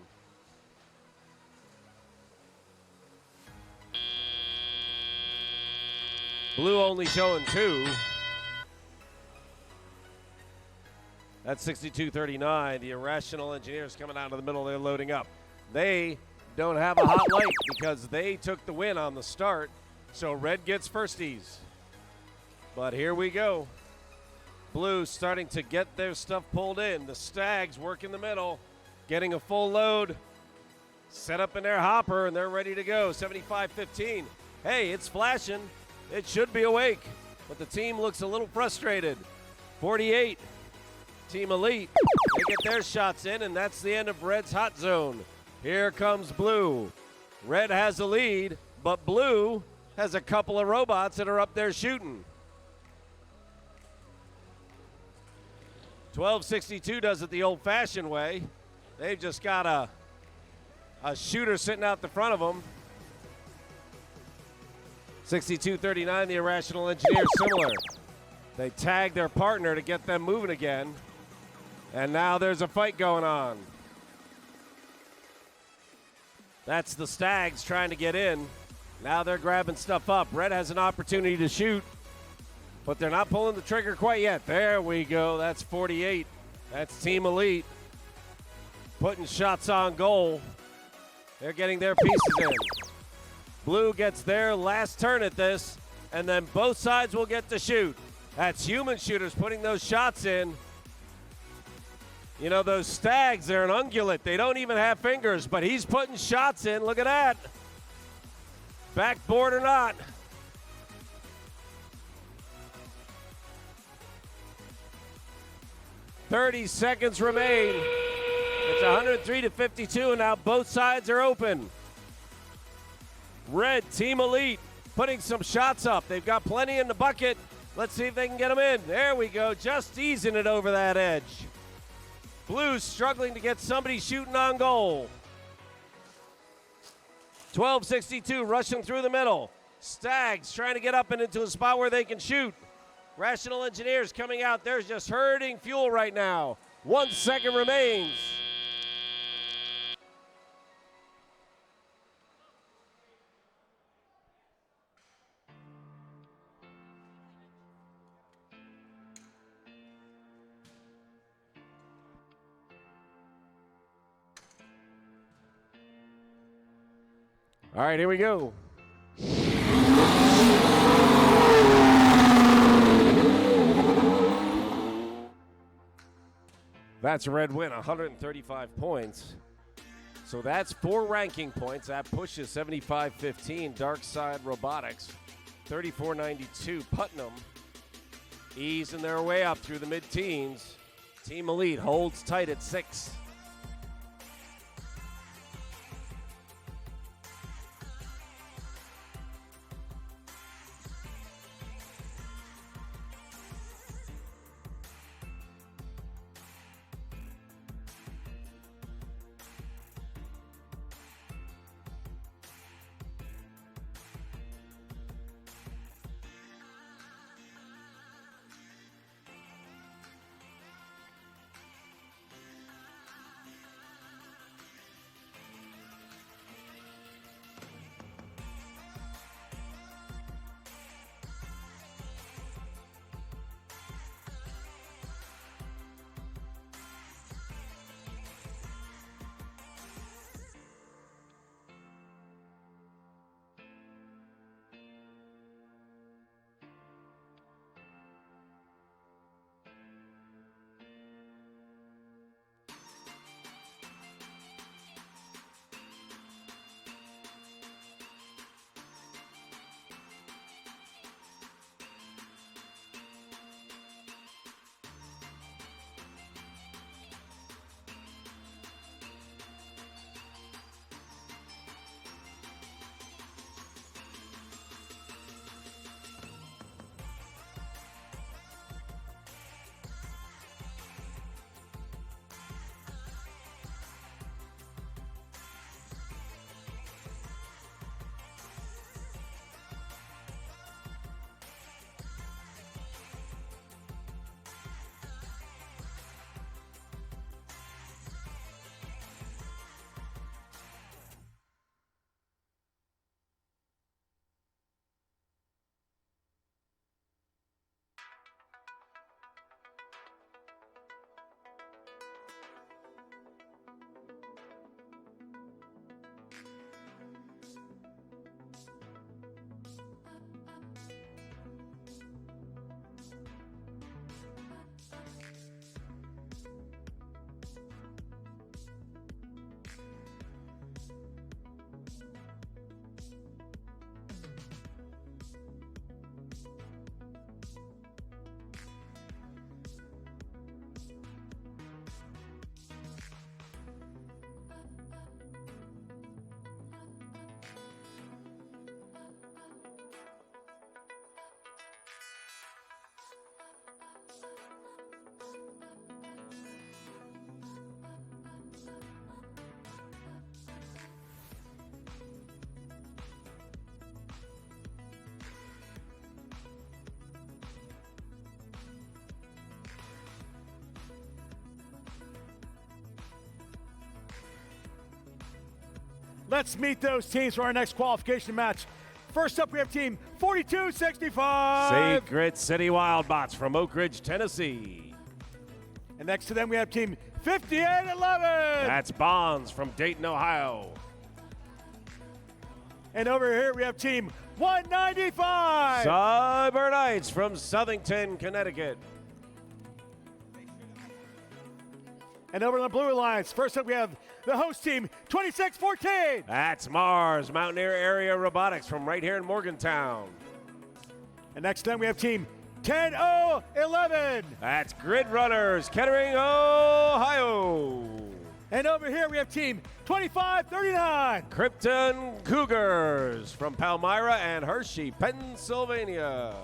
Blue only showing 2. That's 62-39. The Irrational Engineers coming out of the middle. They're loading up. They don't have a hot light because they took the win on the start. So red gets firsties. But here we go. Blue starting to get their stuff pulled in. The Stags work in the middle, getting a full load. Set up in their hopper, and they're ready to go. 75-15. Hey, it's flashing. It should be awake. But the team looks a little frustrated. 48. Team Elite. They get their shots in, and that's the end of Red's hot zone. Here comes Blue. Red has a lead, but Blue has a couple of robots that are up there shooting. 1262 does it the old-fashioned way. They've just got a shooter sitting out the front of them. 62-39, the Irrational Engineers, similar. They tag their partner to get them moving again. And now there's a fight going on. That's the Stags trying to get in. Now they're grabbing stuff up. Red has an opportunity to shoot, but they're not pulling the trigger quite yet. There we go. That's 48. That's Team Elite putting shots on goal. They're getting their pieces in. Blue gets their last turn at this, and then both sides will get to shoot. That's human shooters putting those shots in. You know, those Stags, they're an ungulate. They don't even have fingers, but he's putting shots in. Look at that. Backboard or not. "30 seconds remain. It's 103-52, and now both sides are open. Red, Team Elite, putting some shots up. They've got plenty in the bucket. Let's see if they can get them in. There we go, just easing it over that edge. Blues struggling to get somebody shooting on goal. 1262 rushing through the middle. Stags trying to get up and into a spot where they can shoot. Rational Engineers coming out. They're just hurting fuel right now. 1 second remains. All right, here we go. That's a red win, 135 points. So that's 4 ranking points. That pushes 75-15, Dark Side Robotics. 34-92, Putnam easing their way up through the mid-teens. Team Elite holds tight at 6. Let's meet those teams for our next qualification match. First up, we have team 42-65. Secret City Wildbots from Oak Ridge, Tennessee. And next to them, we have team 58-11. That's Bonds from Dayton, Ohio. And over here, we have team 195. Cyber Knights from Southington, Connecticut. And over on the Blue Alliance, first up, we have the host team 2614. That's Mars Mountaineer Area Robotics from right here in Morgantown. And next to them, we have team 10011. That's Grid Runners, Kettering, Ohio. And over here, we have team 2539. Krypton Cougars from Palmyra and Hershey, Pennsylvania.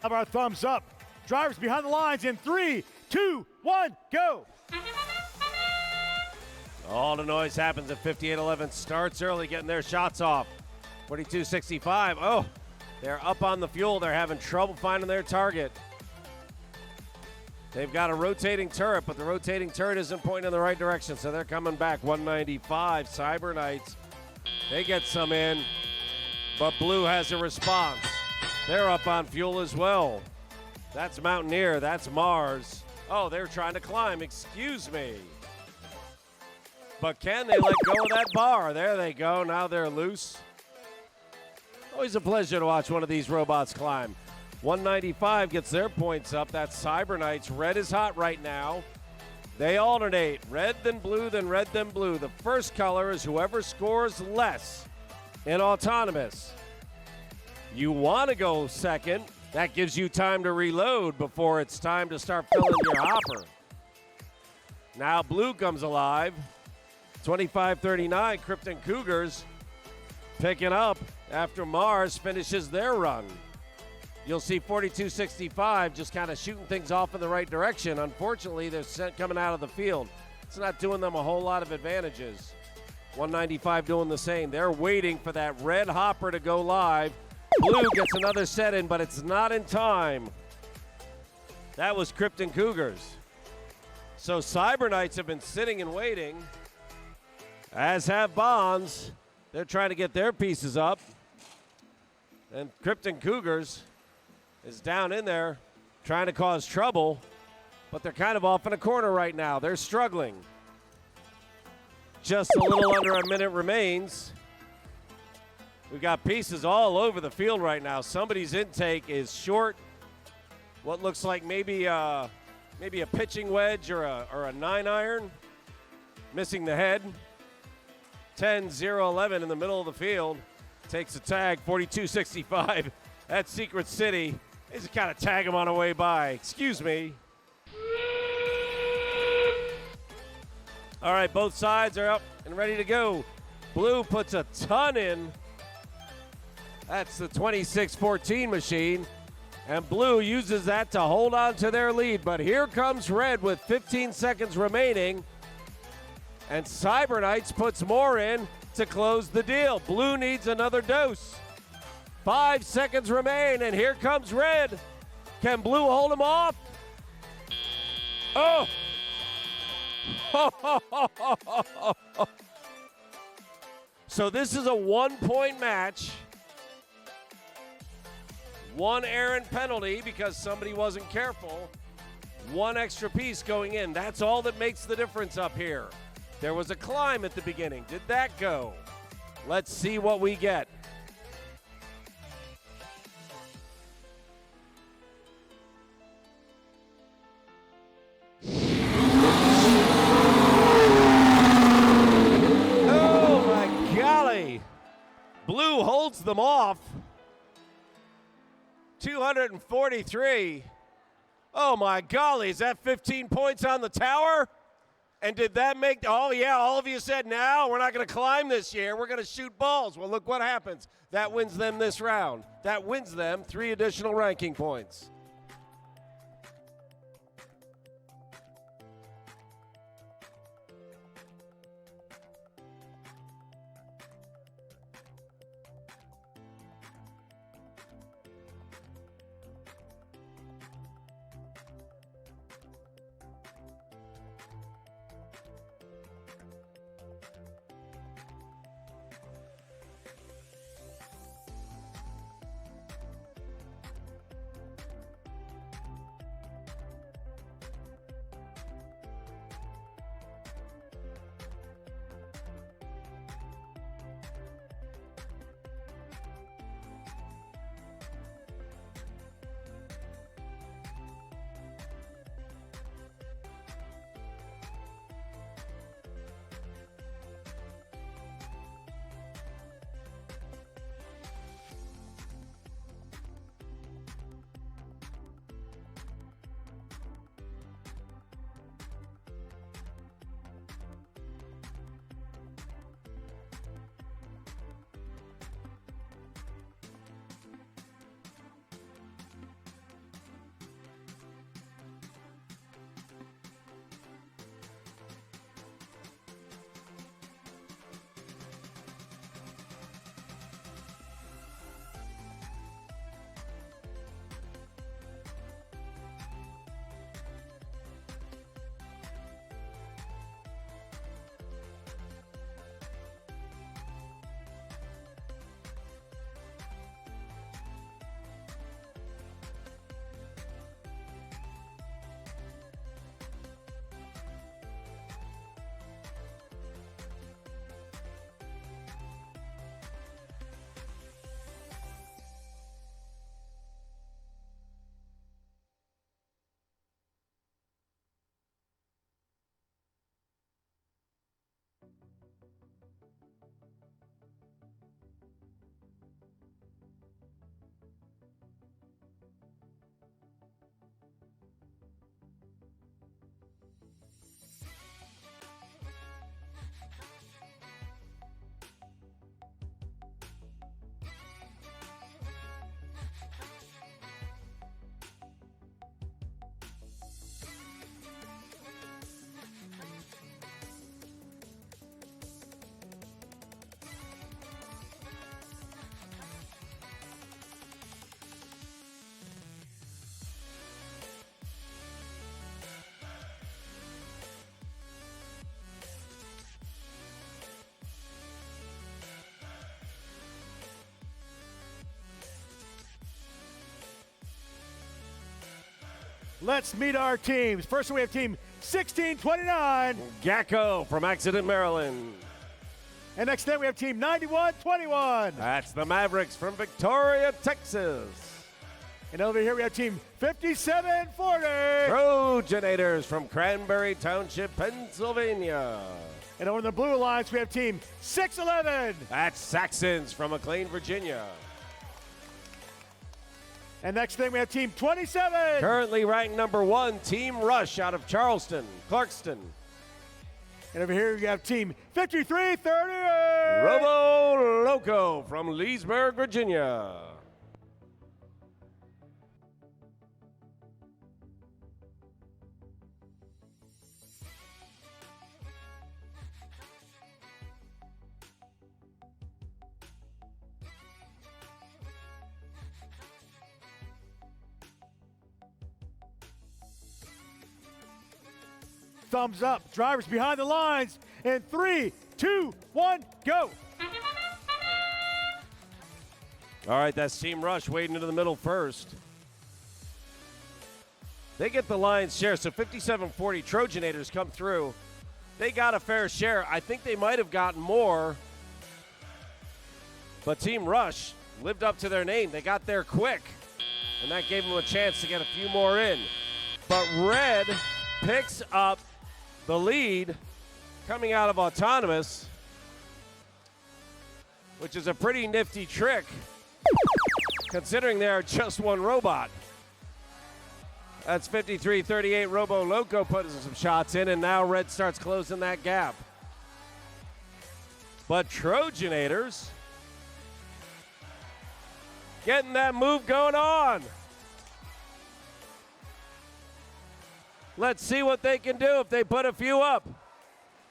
Have our thumbs up. Drivers behind the lines in 3, 2, 1, go. All the noise happens at 5811. Starts early, getting their shots off. 4265. Oh, they're up on the fuel. They're having trouble finding their target. They've got a rotating turret, but the rotating turret isn't pointing in the right direction, so they're coming back. 195. Cyber Knights. They get some in, but Blue has a response. They're up on fuel as well. That's Mountaineer. That's Mars. Oh, they're trying to climb. Excuse me. But can they let go of that bar? There they go. Now they're loose. Always a pleasure to watch one of these robots climb. 195 gets their points up. That's Cyber Knights. Red is hot right now. They alternate. Red then blue, then red then blue. The first color is whoever scores less in autonomous. You want to go second. That gives you time to reload before it's time to start filling your hopper. Now blue comes alive. 2539, Krypton Cougars picking up after Mars finishes their run. You'll see 4265 just kind of shooting things off in the right direction. Unfortunately, they're coming out of the field. It's not doing them a whole lot of advantages. 195 doing the same. They're waiting for that red hopper to go live. Blue gets another set in, but it's not in time. That was Krypton Cougars. So Cyber Knights have been sitting and waiting, as have Bonds. They're trying to get their pieces up. And Krypton Cougars is down in there trying to cause trouble, but they're kind of off in a corner right now. They're struggling. Just a little under a minute remains. We've got pieces all over the field right now. Somebody's intake is short. What looks like maybe a pitching wedge or a 9-iron. Missing the head. 10-0-11 in the middle of the field. Takes a tag, 4265. That's Secret City. They just kind of tag him on the way by. Excuse me. All right, both sides are up and ready to go. Blue puts a ton in. That's the 2614 machine. And Blue uses that to hold on to their lead. But here comes Red with 15 seconds remaining. And Cyber Knights puts more in to close the deal. Blue needs another dose. 5 seconds remain, and here comes red. Can blue hold him off? Oh! So this is a 1-point match. 1 errant penalty because somebody wasn't careful. 1 extra piece going in. That's all that makes the difference up here. There was a climb at the beginning. Did that go? Let's see what we get. Oh my golly. Blue holds them off. 243. Oh my golly, is that 15 points on the tower? And did that make, oh yeah, all of you said, no, we're not going to climb this year. We're going to shoot balls. Well, look what happens. That wins them this round. That wins them 3 additional ranking points. Let's meet our teams. First, we have team 1629. Gacko from Accident, Maryland. And next up, we have team 9121. That's the Mavericks from Victoria, Texas. And over here, we have team 5740. Trojanators from Cranberry Township, Pennsylvania. And over in the blue alliance, we have team 611. That's Saxons from McLean, Virginia. And next thing, we have team 27. Currently ranked number 1, Team Rush out of Charleston, Clarkston. And over here, we have team 5338. Robo Loco from Leesburg, Virginia. thumbs up. Drivers behind the lines in 3, 2, 1, go. All right, that's Team Rush wading into the middle first. They get the lion's share, so 5740 Trojanators come through. They got a fair share. I think they might have gotten more, but Team Rush lived up to their name. They got there quick, and that gave them a chance to get a few more in. But Red picks up the lead coming out of Autonomous, which is a pretty nifty trick considering they are just one robot. That's 53-38 Robo Loco putting some shots in, and now Red starts closing that gap. But Trojanators getting that move going on. Let's see what they can do if they put a few up.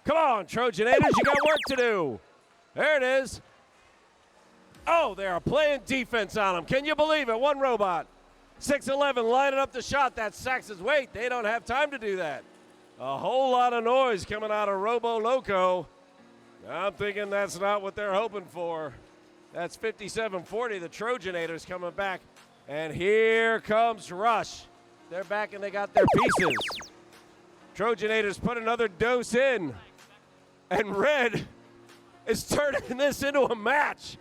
Come on, Trojanators, you got work to do. There it is. Oh, they are playing defense on them. Can you believe it? One robot. 6'11", lining up the shot. That's Sax's weight. They don't have time to do that. A whole lot of noise coming out of Robo Loco. I'm thinking that's not what they're hoping for. That's 5740, the Trojanators coming back. And here comes Rush. They're back and they got their pieces. Trojanators put another dose in. And Red is turning this into a match.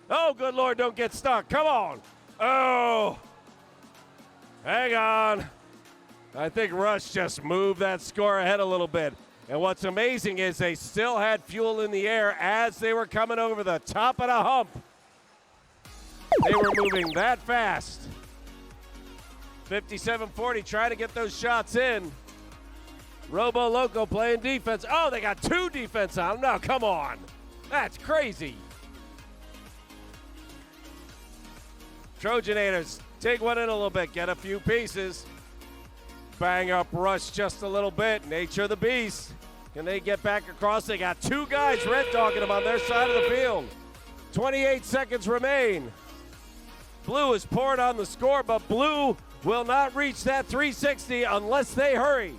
Oh, good Lord, don't get stuck. Come on. Oh. Hang on. I think Rush just moved that score ahead a little bit. And what's amazing is they still had fuel in the air as they were coming over the top of the hump. They were moving that fast. 5740 trying to get those shots in. Robo Loco playing defense. Oh, they got two defense on them. No, come on. That's crazy. Trojanators take one in a little bit, get a few pieces. Bang up Rush just a little bit. Nature of the beast. Can they get back across? They got two guys red dogging them on their side of the field. 28 seconds remain. Blue is poured on the score, but Blue will not reach that 360 unless they hurry.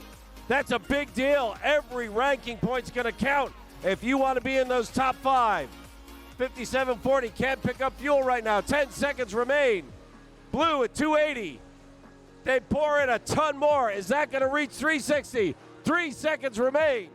That's a big deal. Every ranking point's going to count if you want to be in those top five. 5740 can't pick up fuel right now. 10 seconds remain. Blue at 280. They pour in a ton more. Is that going to reach 360? 3 seconds remain.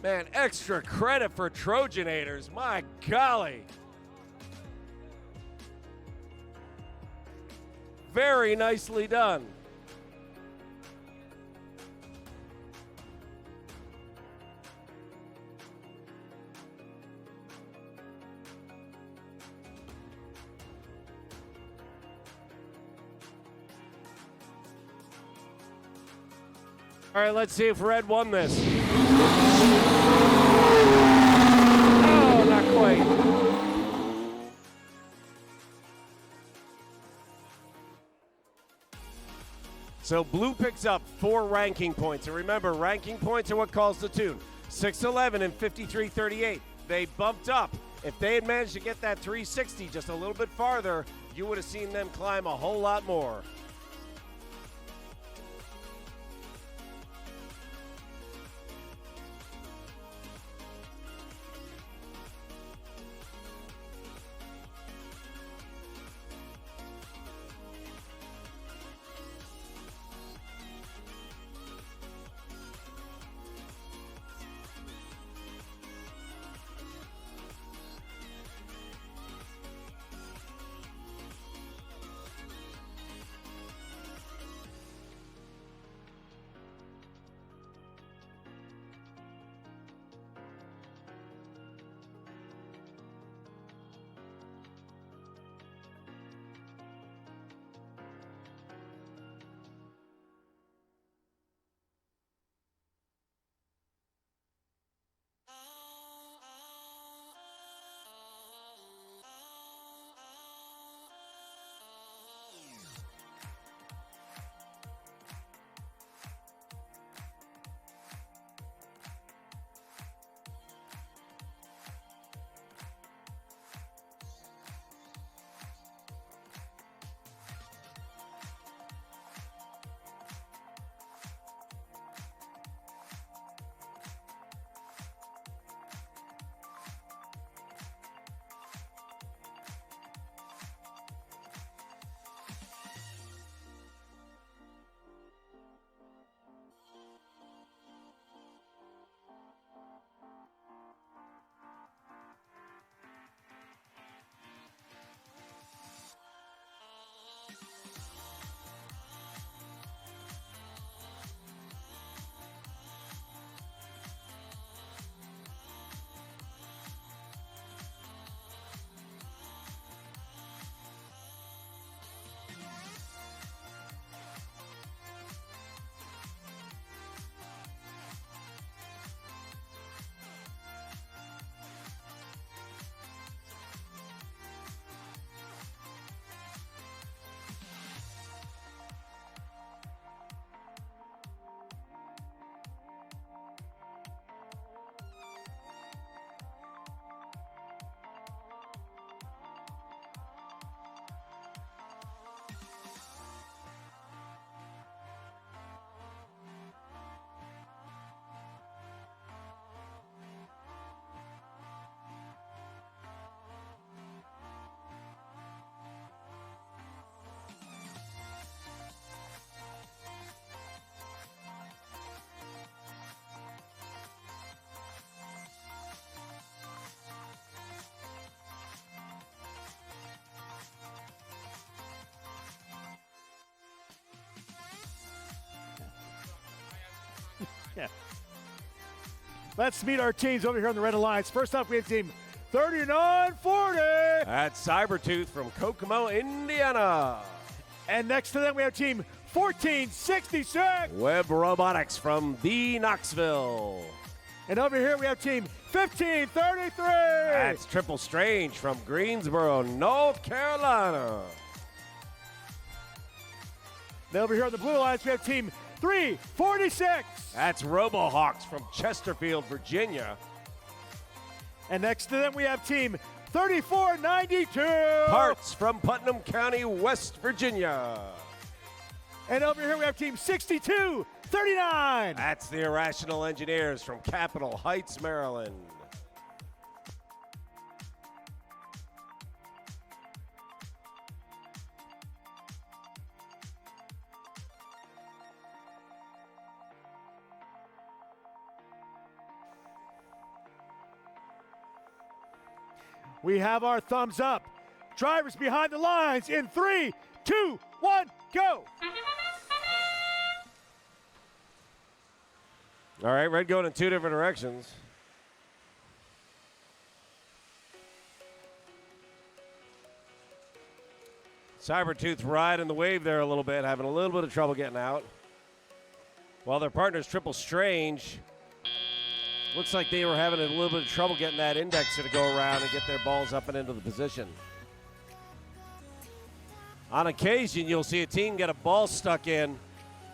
Man, extra credit for Trojanators. My golly. Very nicely done. All right, let's see if Red won this. Oh, not quite. So Blue picks up 4 ranking points. And remember, ranking points are what calls the tune. 6'11" and 53-38. They bumped up. If they had managed to get that 360 just a little bit farther, you would have seen them climb a whole lot more. Yeah. Let's meet our teams over here on the Red Alliance. First up, we have team 3940. That's Cybertooth from Kokomo, Indiana. And next to them, we have team 1466. Web Robotics from the Knoxville. And over here, we have team 1533. That's Triple Strange from Greensboro, North Carolina. And over here on the Blue Alliance, we have team 346. That's RoboHawks from Chesterfield, Virginia. And next to them, we have team 3492. Parts from Putnam County, West Virginia. And over here, we have team 6239. That's the Irrational Engineers from Capitol Heights, Maryland. We have our thumbs up. Drivers behind the lines in 3, 2, 1, go. All right, Red going in two different directions. Cybertooth riding the wave there a little bit, having a little bit of trouble getting out. While their partners, Triple Strange, looks like they were having a little bit of trouble getting that indexer to go around and get their balls up and into the position. On occasion, you'll see a team get a ball stuck in,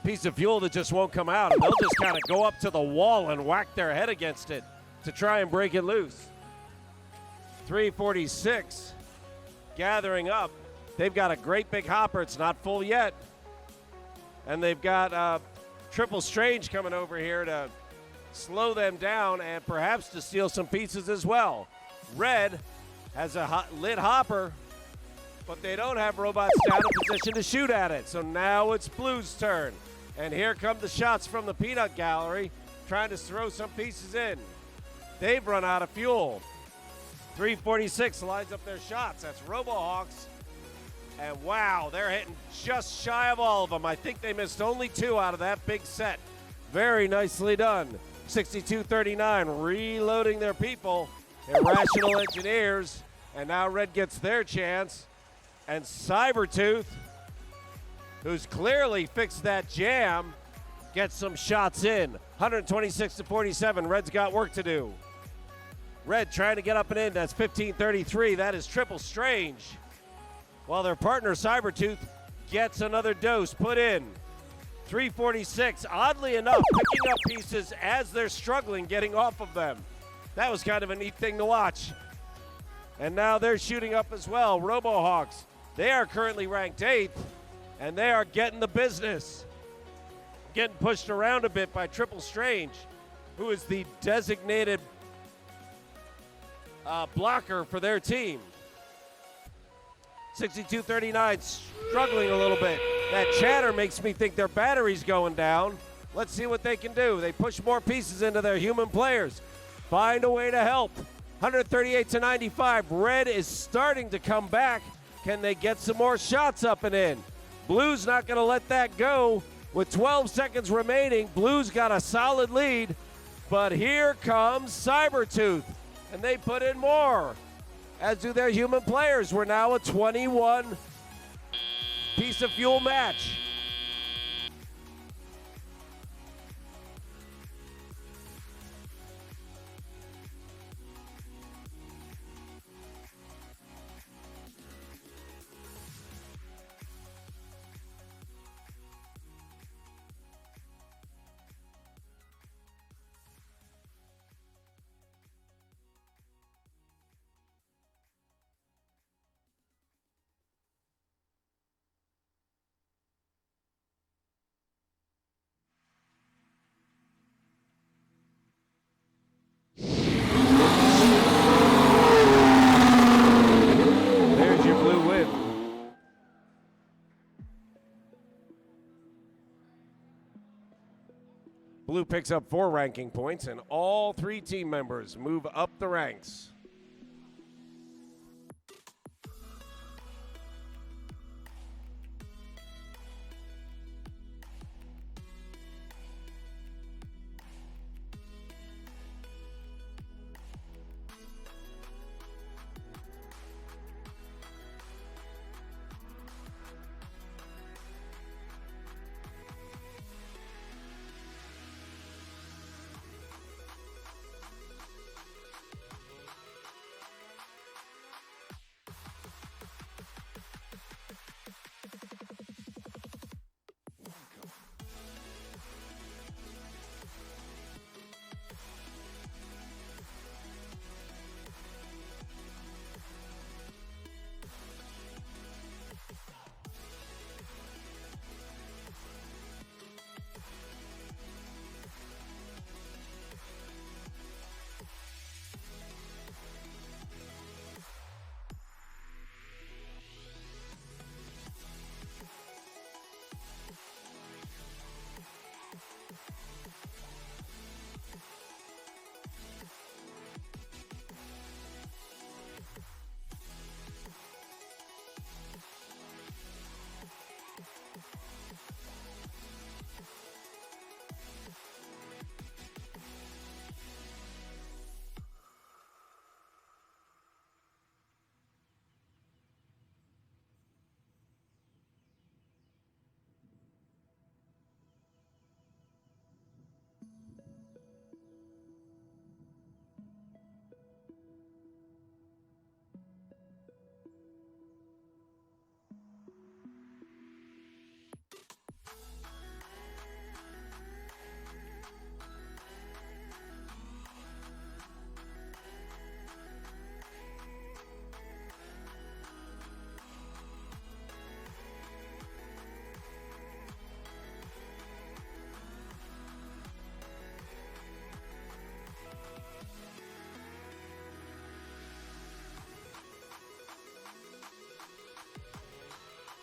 piece of fuel that just won't come out, and they'll just kind of go up to the wall and whack their head against it to try and break it loose. 346 gathering up. They've got a great big hopper. It's not full yet. And they've got Triple Strange coming over here to slow them down and perhaps to steal some pieces as well. Red has a lit hopper, but they don't have robots down in position to shoot at it. So now it's Blue's turn. And here come the shots from the peanut gallery, trying to throw some pieces in. They've run out of fuel. 346 lines up their shots. That's RoboHawks. And wow, they're hitting just shy of all of them. I think they missed only 2 out of that big set. Very nicely done. 6239 reloading their people. Irrational Engineers. And now Red gets their chance. And Cybertooth, who's clearly fixed that jam, gets some shots in. 126-47. Red's got work to do. Red trying to get up and in. That's 1533. That is Triple Strange. While their partner Cybertooth gets another dose put in. 346, oddly enough, picking up pieces as they're struggling getting off of them. That was kind of a neat thing to watch. And now they're shooting up as well. RoboHawks, they are currently ranked 8th, and they are getting the business. Getting pushed around a bit by Triple Strange, who is the designated blocker for their team. 6239 struggling a little bit. That chatter makes me think their battery's going down. Let's see what they can do. They push more pieces into their human players. Find a way to help. 138-95. Red is starting to come back. Can they get some more shots up and in? Blue's not going to let that go. With 12 seconds remaining, Blue's got a solid lead. But here comes Cybertooth, and they put in more, as do their human players. We're now a 21 piece of fuel match. There's your blue win. Blue picks up 4 ranking points, and all 3 team members move up the ranks.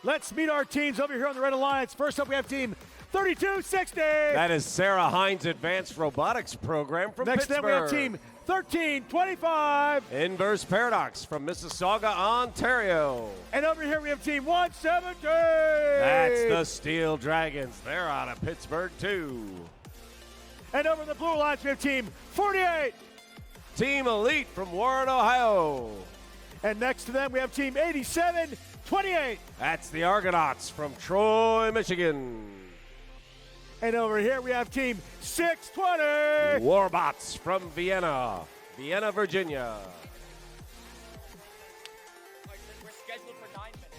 Let's meet our teams over here on the Red Alliance. First up, we have team 3260. That is Sarah Hines' Advanced Robotics program from Next Pittsburgh. up, we have team 1325. Inverse Paradox from Mississauga, Ontario. And over here, we have team 170. That's the Steel Dragons. They're out of Pittsburgh, too. And over the Blue Alliance, we have team 48. Team Elite from Warren, Ohio. And next to them, we have team 8728. That's the Argonauts from Troy, Michigan. And over here, we have team 620. Warbots from Vienna, Virginia. We're scheduled for 9 minutes.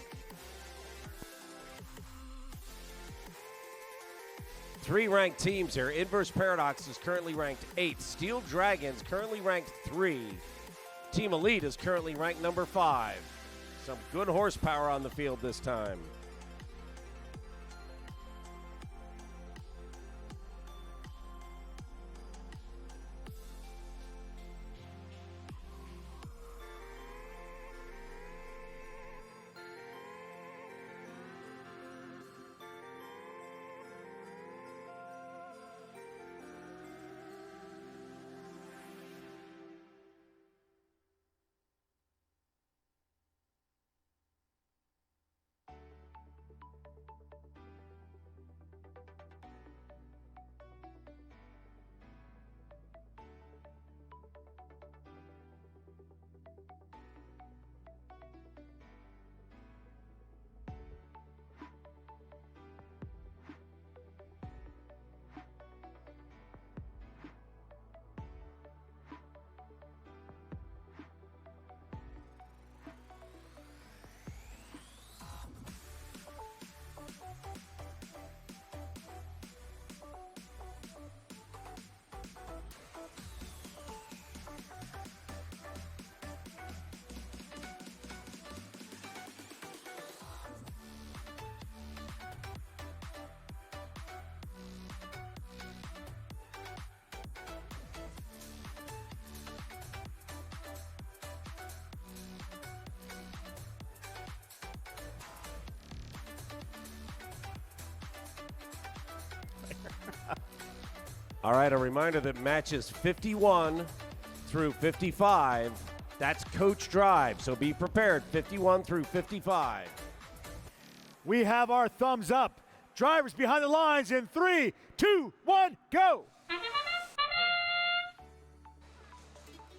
3 ranked teams here. Inverse Paradox is currently ranked 8. Steel Dragons currently ranked 3. Team Elite is currently ranked number 5. Some good horsepower on the field this time. All right, a reminder that matches 51 through 55, that's coach drive, so be prepared, 51 through 55. We have our thumbs up. Drivers behind the lines in 3, 2, 1, go.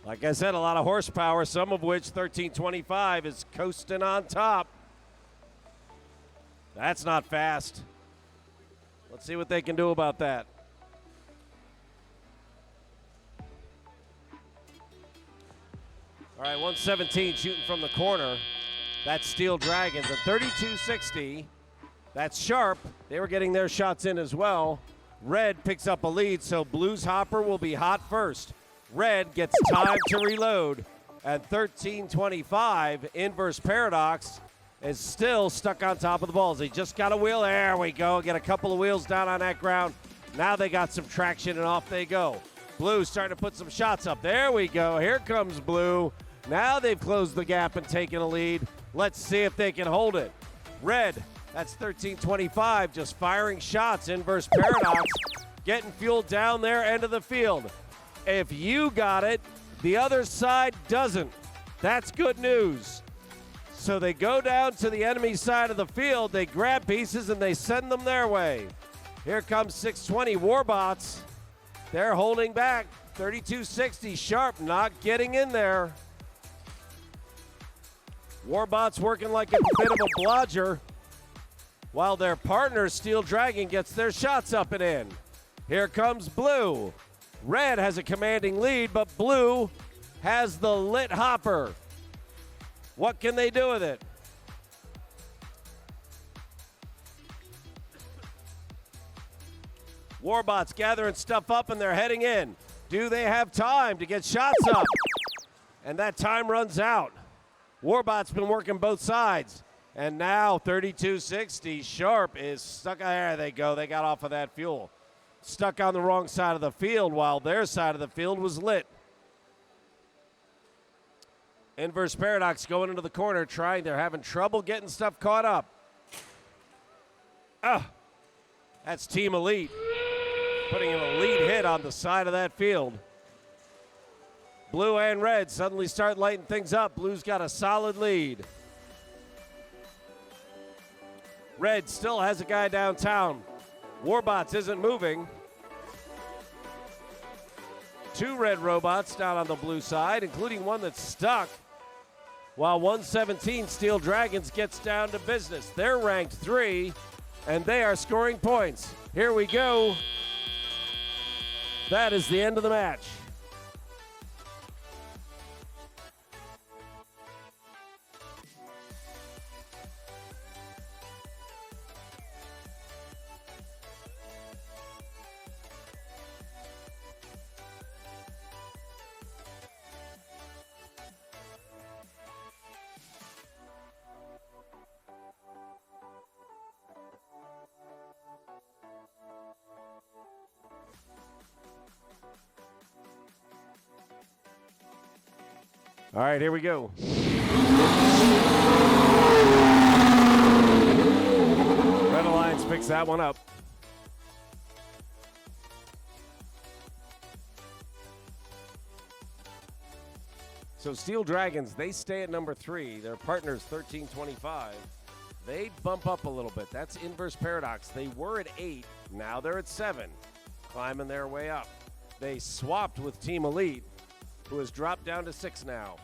Like I said, a lot of horsepower, some of which 1325 is coasting on top. That's not fast. Let's see what they can do about that. All right, 117 shooting from the corner. That's Steel Dragons. And 3260, that's Sharp. They were getting their shots in as well. Red picks up a lead, so Blue's Hopper will be hot first. Red gets time to reload. And 1325, Inverse Paradox, is still stuck on top of the balls. They just got a wheel. There we go. Get a couple of wheels down on that ground. Now they got some traction, and off they go. Blue's starting to put some shots up. There we go. Here comes Blue. Now they've closed the gap and taken a lead. Let's see if they can hold it. Red, that's 1325, just firing shots. Inverse Paradox getting fuel down their end of the field. If you got it, the other side doesn't. That's good news. So they go down to the enemy side of the field, they grab pieces, and they send them their way. Here comes 620 Warbots. They're holding back. 3260 Sharp not getting in there. Warbots working like a bit of a blodger, while their partner, Steel Dragon, gets their shots up and in. Here comes Blue. Red has a commanding lead, but Blue has the lit hopper. What can they do with it? Warbots gathering stuff up and they're heading in. Do they have time to get shots up? And that time runs out. Warbot's been working both sides. And now 3260 Sharp is stuck. There they go. They got off of that fuel. Stuck on the wrong side of the field while their side of the field was lit. Inverse Paradox going into the corner trying. They're having trouble getting stuff caught up. That's Team Elite putting an elite hit on the side of that field. Blue and red suddenly start lighting things up. Blue's got a solid lead. Red still has a guy downtown. Warbots isn't moving. 2 red robots down on the blue side, including one that's stuck. While 117 Steel Dragons gets down to business. They're ranked 3, and they are scoring points. Here we go. That is the end of the match. All right, here we go. Red Alliance picks that one up. So Steel Dragons, they stay at number 3. Their partners 1325. They bump up a little bit. That's Inverse Paradox. They were at 8. Now they're at 7, climbing their way up. They swapped with Team Elite, who has dropped down to 6 now.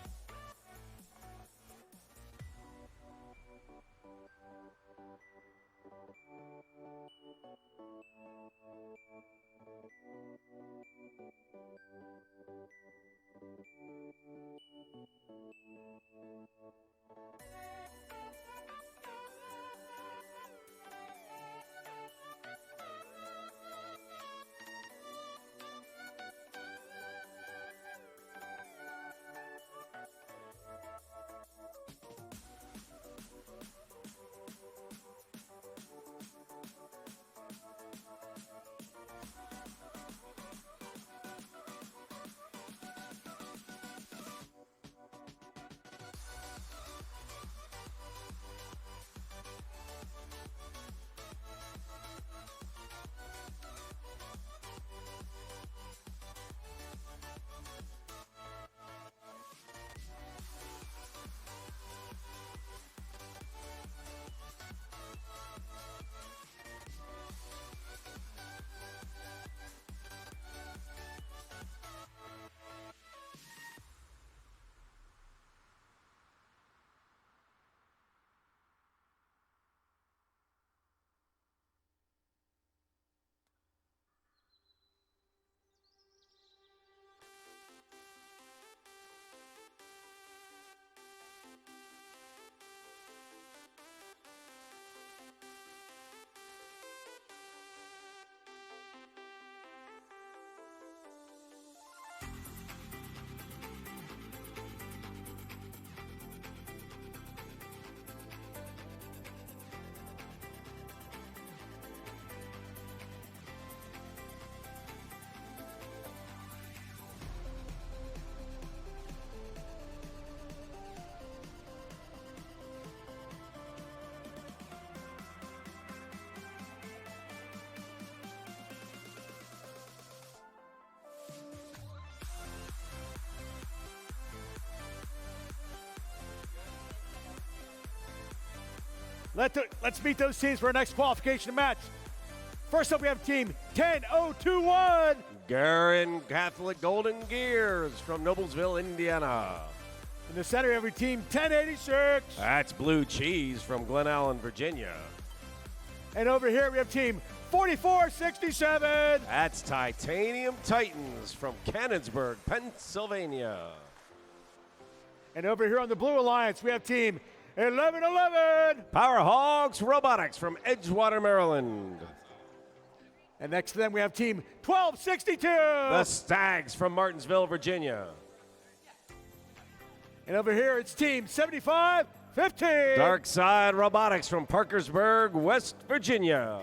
Let's meet those teams for our next qualification match. First up, we have team 10021. Garin Catholic Golden Gears from Noblesville, Indiana. In the center, we have team 1086. That's Blue Cheese from Glen Allen, Virginia. And over here, we have team 4467. That's Titanium Titans from Cannonsburg, Pennsylvania. And over here on the Blue Alliance, we have team 1111. Powerhawks Robotics from Edgewater, Maryland. And next to them, we have team 1262. The Stags from Martinsville, Virginia. And over here, it's team 7515. Dark Side Robotics from Parkersburg, West Virginia.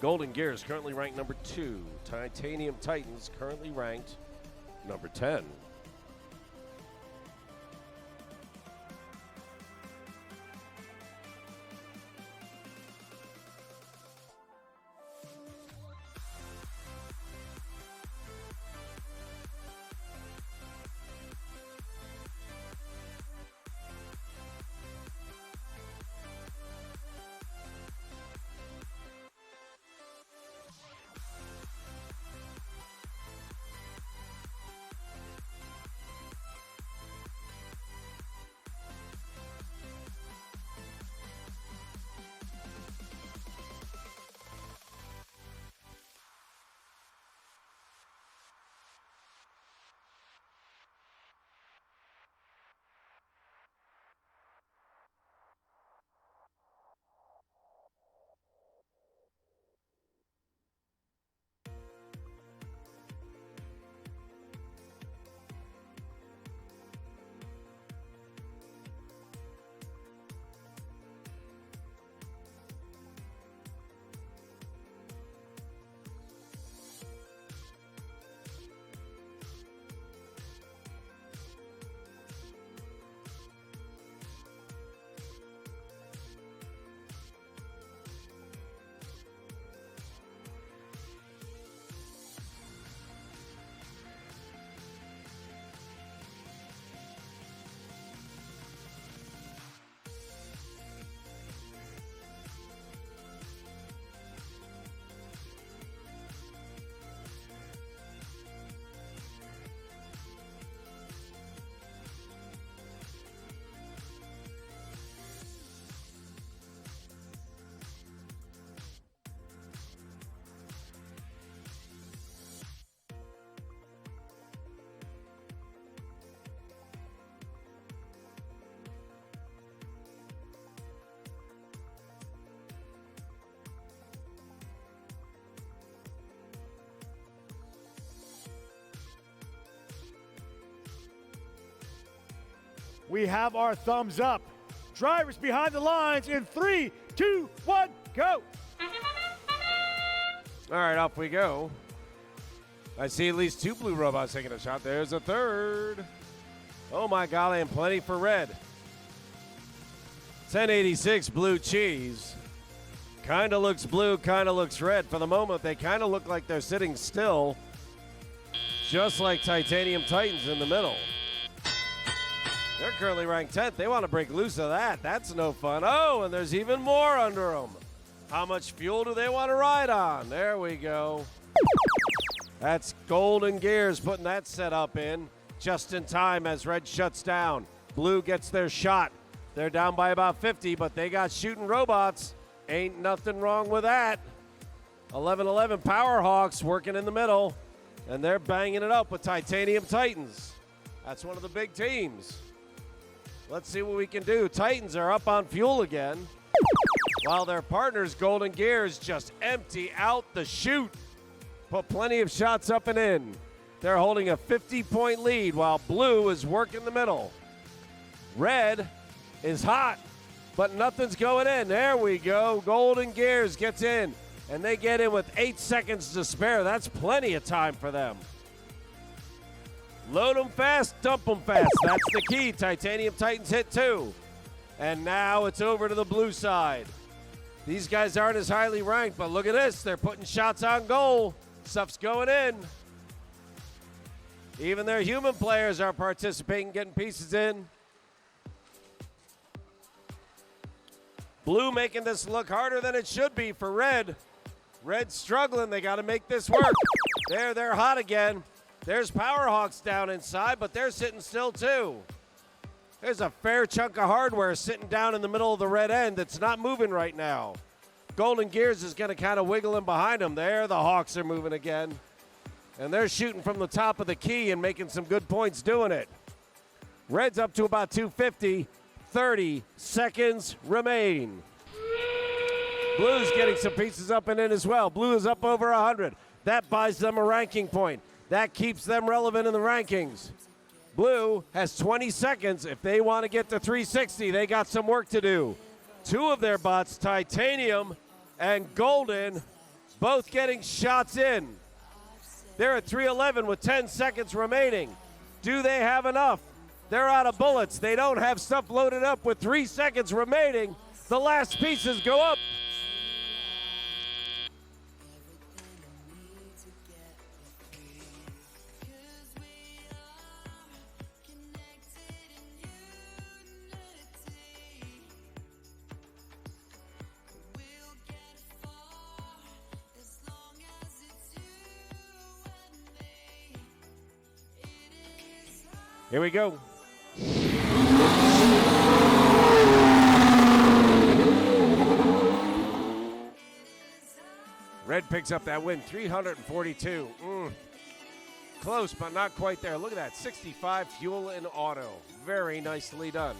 Golden Gears currently ranked number 2. Titanium Titans currently ranked number 10. We have our thumbs up. Drivers behind the lines in 3, 2, 1, go. All right, off we go. I see at least 2 blue robots taking a shot. There's a third. Oh my golly, and plenty for red. 1086 blue cheese. Kind of looks blue, kind of looks red. For the moment, they kind of look like they're sitting still, just like Titanium Titans in the middle. They're currently ranked 10th. They want to break loose of that. That's no fun. Oh, and there's even more under them. How much fuel do they want to ride on? There we go. That's Golden Gears putting that setup in just in time as red shuts down. Blue gets their shot. They're down by about 50, but they got shooting robots. Ain't nothing wrong with that. 11-11 Powerhawks working in the middle, and they're banging it up with Titanium Titans. That's one of the big teams. Let's see what we can do. Titans are up on fuel again, while their partners, Golden Gears, just empty out the chute. Put plenty of shots up and in. They're holding a 50-point lead while blue is working the middle. Red is hot, but nothing's going in. There we go. Golden Gears gets in, and they get in with 8 seconds to spare. That's plenty of time for them. Load them fast, dump them fast. That's the key. Titanium Titans hit 2. And now it's over to the blue side. These guys aren't as highly ranked, but look at this. They're putting shots on goal. Stuff's going in. Even their human players are participating, getting pieces in. Blue making this look harder than it should be for red. Red's struggling. They got to make this work. They're hot again. There's Powerhawks down inside, but they're sitting still too. There's a fair chunk of hardware sitting down in the middle of the red end that's not moving right now. Golden Gears is going to kind of wiggle in behind them. There, the Hawks are moving again. And they're shooting from the top of the key and making some good points doing it. Red's up to about 250. 30 seconds remain. Blue's getting some pieces up and in as well. Blue is up over 100. That buys them a ranking point. That keeps them relevant in the rankings. Blue has 20 seconds. If they want to get to 360, they got some work to do. 2 of their bots, Titanium and Golden, both getting shots in. They're at 311 with 10 seconds remaining. Do they have enough? They're out of bullets. They don't have stuff loaded up with 3 seconds remaining. The last pieces go up. Here we go. Red picks up that win, 342. Close, but not quite there. Look at that, 65 fuel and auto. Very nicely done.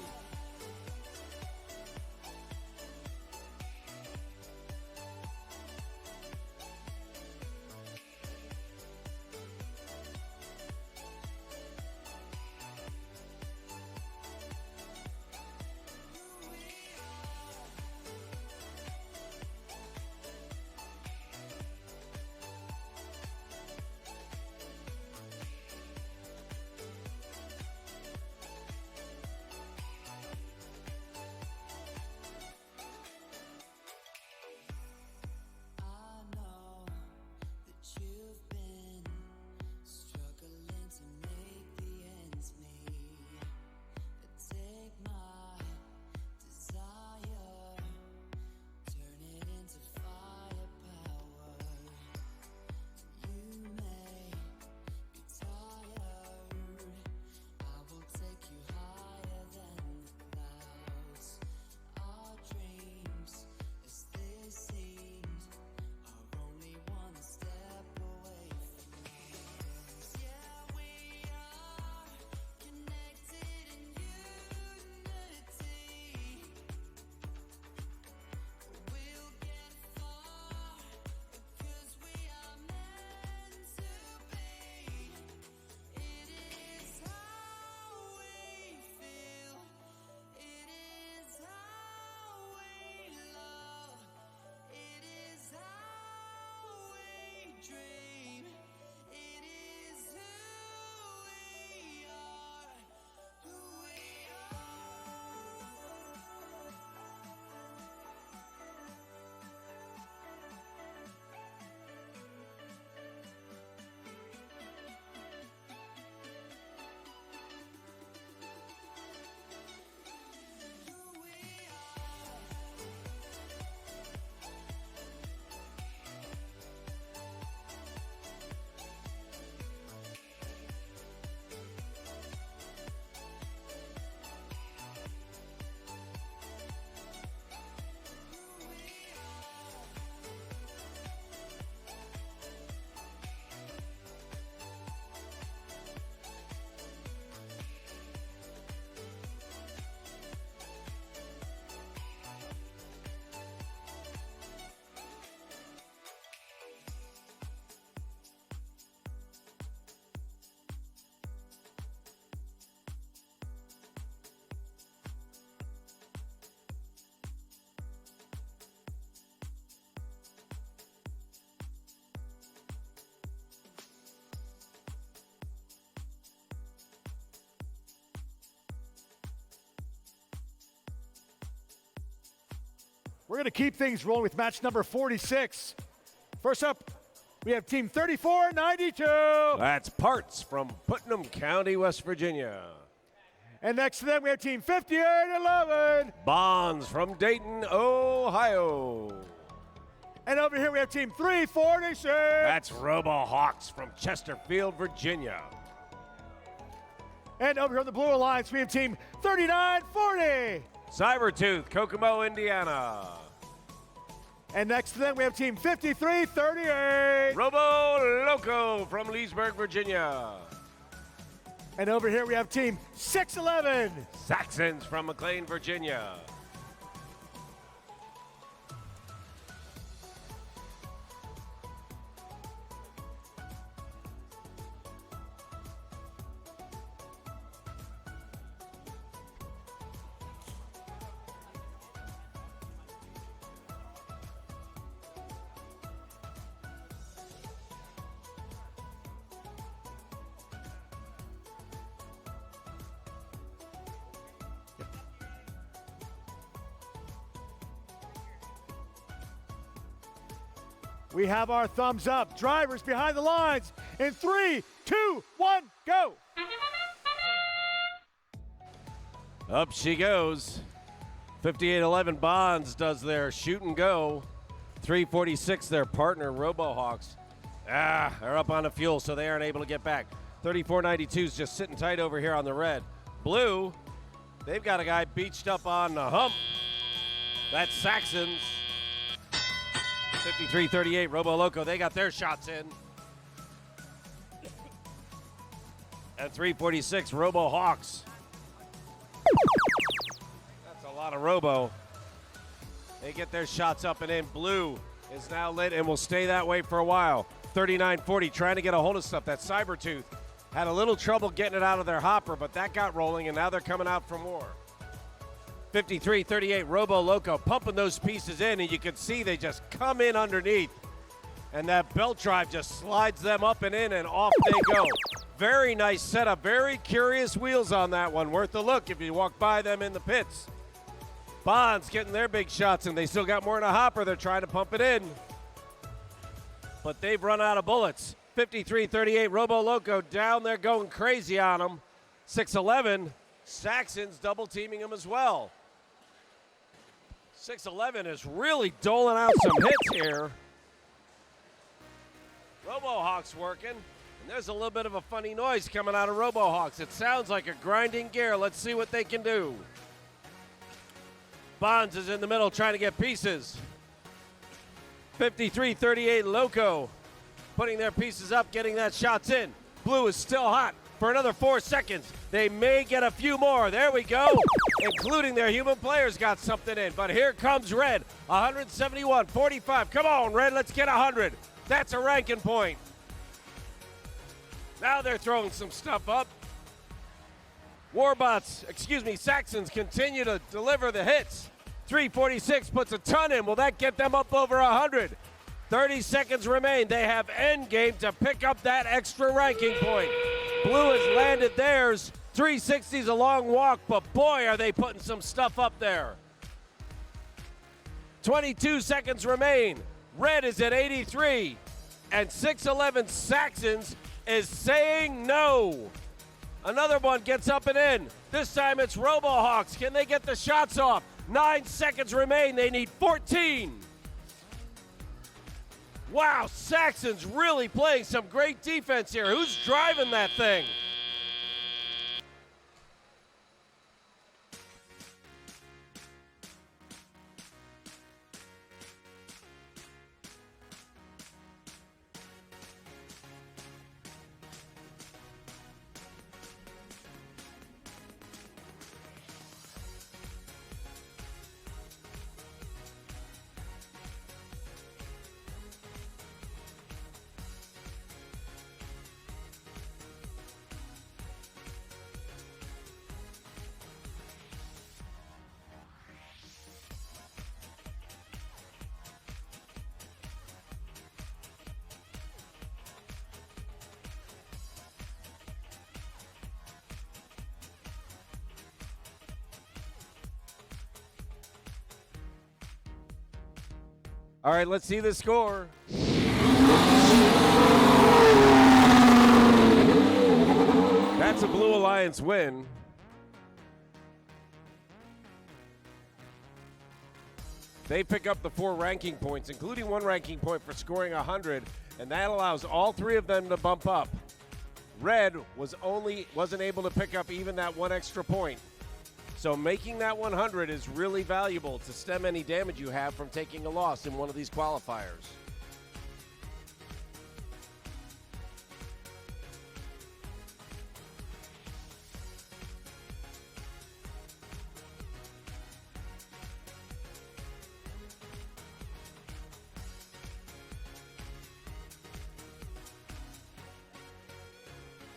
We're going to keep things rolling with match number 46. First up, we have Team 3492. That's Parts from Putnam County, West Virginia. And next to them, we have Team 5811. Bonds from Dayton, Ohio. And over here, we have Team 346. That's RoboHawks from Chesterfield, Virginia. And over here on the Blue Alliance, we have Team 3940. Cybertooth, Kokomo, Indiana. And next to them, we have Team 5338. Robo Loco from Leesburg, Virginia. And over here, we have Team 611. Saxons from McLean, Virginia. We have our thumbs up. Drivers behind the lines in 3, 2, 1, go. Up she goes. 5811 Bonds does their shoot and go. 346 their partner RoboHawks. They're up on the fuel, so they aren't able to get back. 3492 is just sitting tight over here on the red. Blue, they've got a guy beached up on the hump. That's Saxons. 5338 Robo Loco, they got their shots in. And 346 RoboHawks. That's a lot of Robo. They get their shots up and in. Blue is now lit and will stay that way for a while. 3940 trying to get a hold of stuff. That Cybertooth had a little trouble getting it out of their hopper, but that got rolling, and now they're coming out for more. 5338 Robo Loco pumping those pieces in, and you can see they just come in underneath, and that belt drive just slides them up and in, and off they go. Very nice setup. Very curious wheels on that one. Worth a look if you walk by them in the pits. Bonds getting their big shots, and they still got more in a hopper. They're trying to pump it in, but they've run out of bullets. 5338 Robo Loco down there going crazy on them. 611 Saxons double teaming them as well. 611 is really doling out some hits here. RoboHawks working, and there's a little bit of a funny noise coming out of RoboHawks. It sounds like a grinding gear. Let's see what they can do. Bonds is in the middle trying to get pieces. 5338 Loco putting their pieces up, getting that shots in. Blue is still hot for another 4 seconds. They may get a few more. There we go. Including their human players got something in. But here comes Red. 171.45. Come on, Red. Let's get 100. That's a ranking point. Now they're throwing some stuff up. Saxons continue to deliver the hits. 346 puts a ton in. Will that get them up over 100? 30 seconds remain. They have endgame to pick up that extra ranking point. Blue has landed theirs. 360 is a long walk, but boy, are they putting some stuff up there. 22 seconds remain. Red is at 83, and 611 Saxons is saying no. Another one gets up and in. This time it's RoboHawks. Can they get the shots off? 9 seconds remain. They need 14. Wow, Saxons really playing some great defense here. Who's driving that thing? All right, let's see the score. That's a Blue Alliance win. They pick up the 4 ranking points, including 1 ranking point for scoring 100, and that allows all 3 of them to bump up. Red wasn't able to pick up even that 1 extra point. So making that 100 is really valuable to stem any damage you have from taking a loss in one of these qualifiers.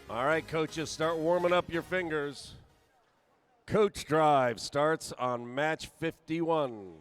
All right, coaches, start warming up your fingers. Coach Drive starts on match 51.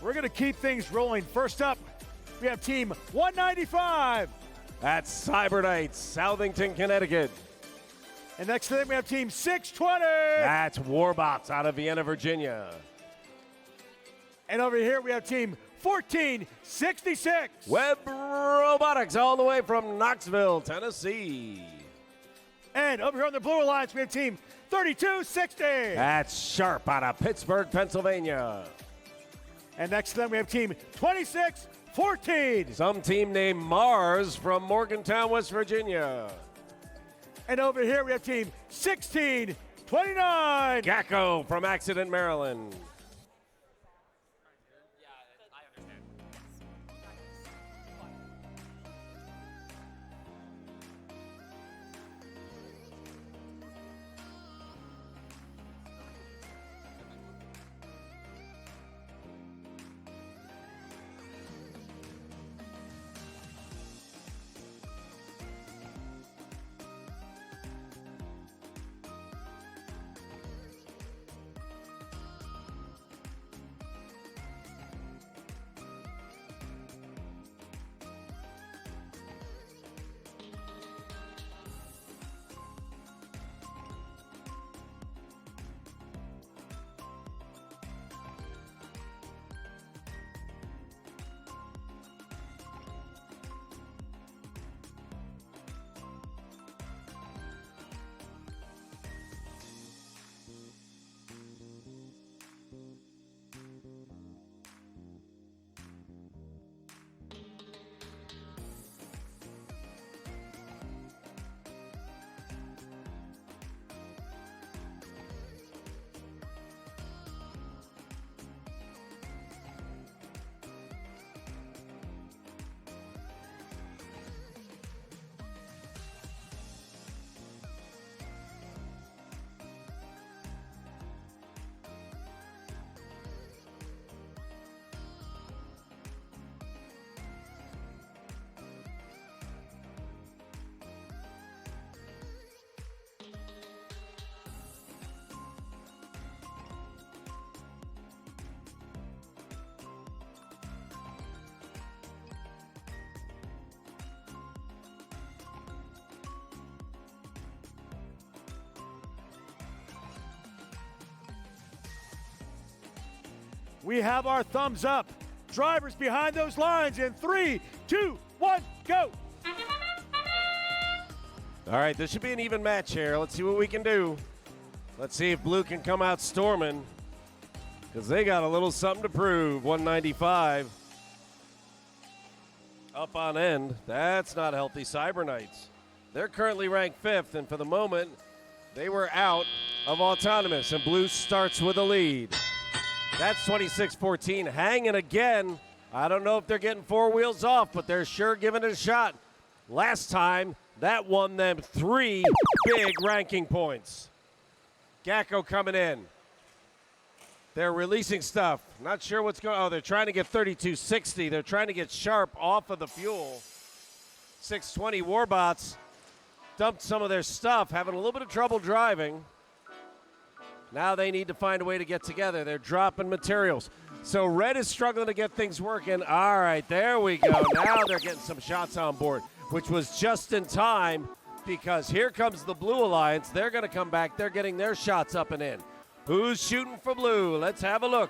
we're going to keep things rolling. First up, we have Team 195. That's Cyber Knights, Southington, Connecticut. And next to them, we have Team 620. That's Warbots out of Vienna, Virginia. And over here, we have Team 1466. Web Robotics all the way from Knoxville, Tennessee. And over here on the Blue Alliance, we have Team 3260. That's Sharp out of Pittsburgh, Pennsylvania. And next to them, we have Team 2614. Some team named Mars from Morgantown, West Virginia. And over here, we have Team 1629. Gacko from Accident, Maryland. We have our thumbs up. Drivers behind those lines in 3, 2, 1, go. All right, this should be an even match here. Let's see what we can do. Let's see if Blue can come out storming, because they got a little something to prove. 195 up on end. That's not healthy. Cyber Knights, they're currently ranked 5th, and for the moment, they were out of autonomous, and Blue starts with a lead. That's 26-14, hanging again. I don't know if they're getting 4 wheels off, but they're sure giving it a shot. Last time, that won them 3 big ranking points. Gacko coming in. They're releasing stuff. Not sure what's going on. Oh, they're trying to get 3260. They're trying to get Sharp off of the fuel. 620 Warbots dumped some of their stuff, having a little bit of trouble driving. Now they need to find a way to get together. They're dropping materials. So Red is struggling to get things working. All right, there we go. Now they're getting some shots on board, which was just in time, because here comes the Blue Alliance. They're going to come back. They're getting their shots up and in. Who's shooting for Blue? Let's have a look.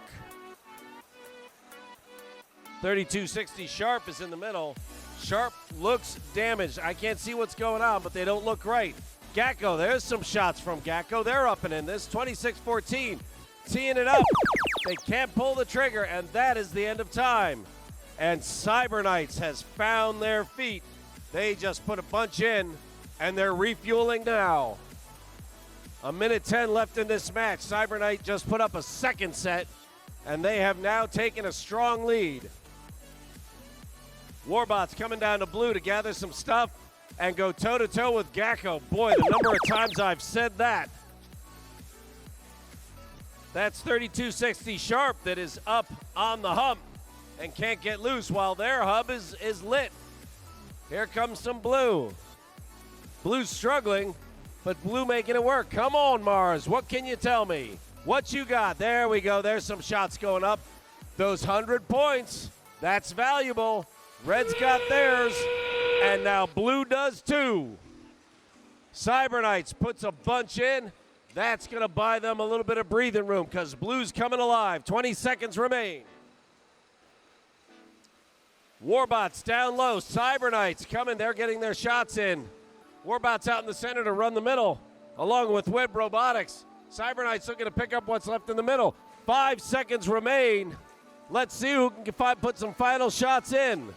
3260 Sharp is in the middle. Sharp looks damaged. I can't see what's going on, but they don't look right. Gacko, there's some shots from Gacko. They're up and in this. 26-14, teeing it up. They can't pull the trigger, and that is the end of time. And Cyber Knights has found their feet. They just put a bunch in, and they're refueling now. 1:10 left in this match. Cyber Knight just put up a second set, and they have now taken a strong lead. Warbots coming down to Blue to gather some stuff and go toe-to-toe with Gacko. Boy, the number of times I've said that. That's 3260 Sharp that is up on the hump and can't get loose while their hub is lit. Here comes some Blue. Blue's struggling, but Blue making it work. Come on, Mars. What can you tell me? What you got? There we go. There's some shots going up. Those 100 points, that's valuable. Red's got theirs, and now blue does too. Cyberknights puts a bunch in. That's going to buy them a little bit of breathing room because blue's coming alive. 20 seconds remain. Warbots down low. Cyberknights coming. They're getting their shots in. Warbots out in the center to run the middle, along with Web Robotics. Cyberknights looking to pick up what's left in the middle. 5 seconds remain. Let's see who can put some final shots in.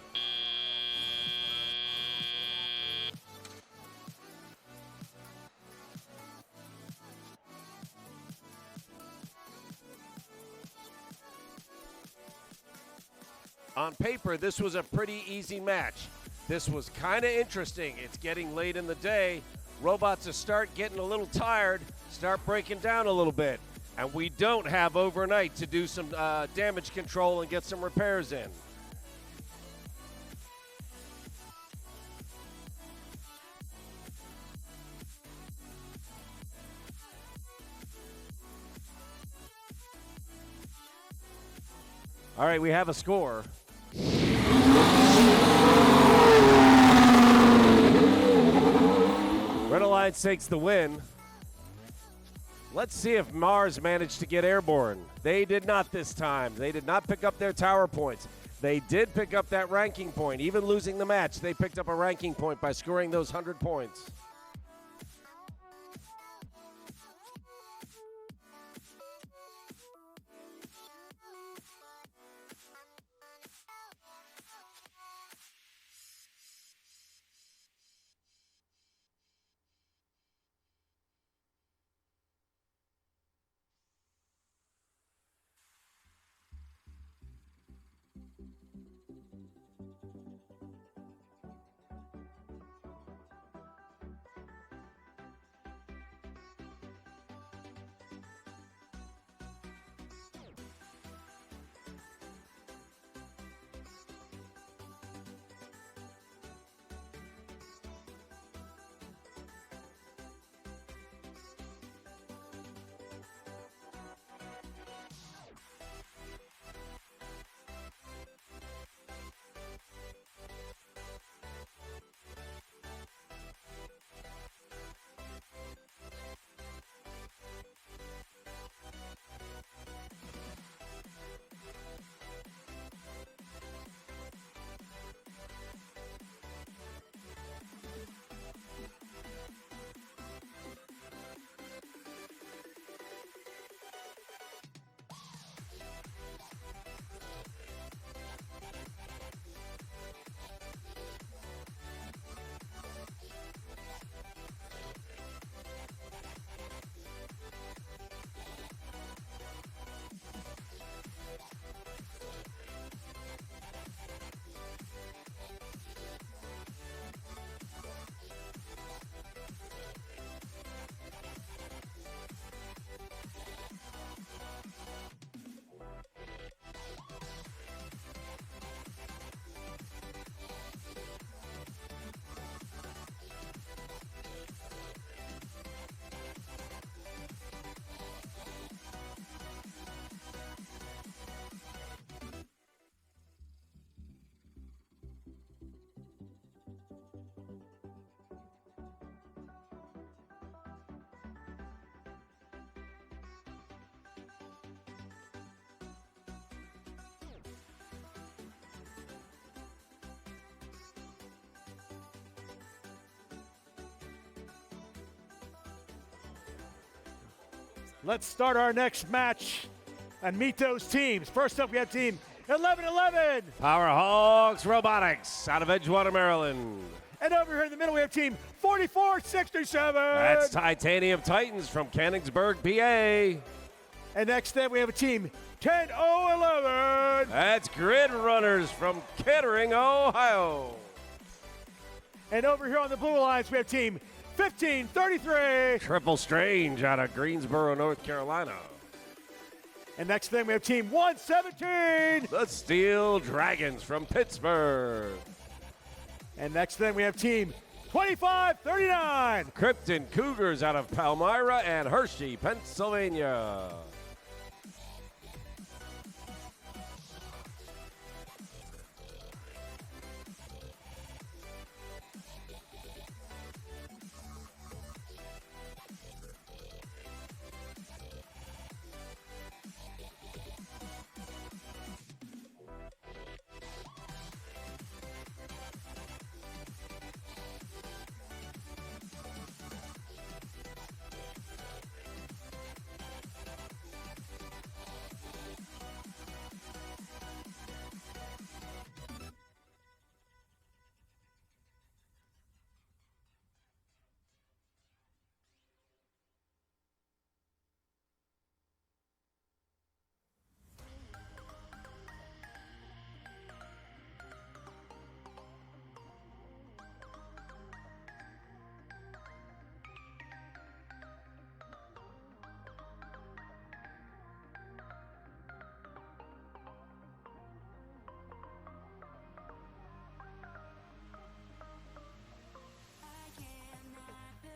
On paper, this was a pretty easy match. This was kind of interesting. It's getting late in the day. Robots will start getting a little tired, start breaking down a little bit. And we don't have overnight to do some damage control and get some repairs in. All right, we have a score. Red Alliance takes the win. Let's see if Mars managed to get airborne. They did not this time. They did not pick up their tower points. They did pick up that ranking point. Even losing the match, they picked up a ranking point by scoring those 100 points. Let's start our next match and meet those teams. First up, we have team 1111. Powerhawks Robotics out of Edgewater, Maryland. And over here in the middle, we have team 4467. That's Titanium Titans from Canningsburg, PA. And next then, we have a team 10011. That's Grid Runners from Kettering, Ohio. And over here on the blue alliance, we have team 1533. Triple Strange out of Greensboro, North Carolina. And next thing we have team 117. The Steel Dragons from Pittsburgh. And next thing we have team 2539. Krypton Cougars out of Palmyra and Hershey, Pennsylvania.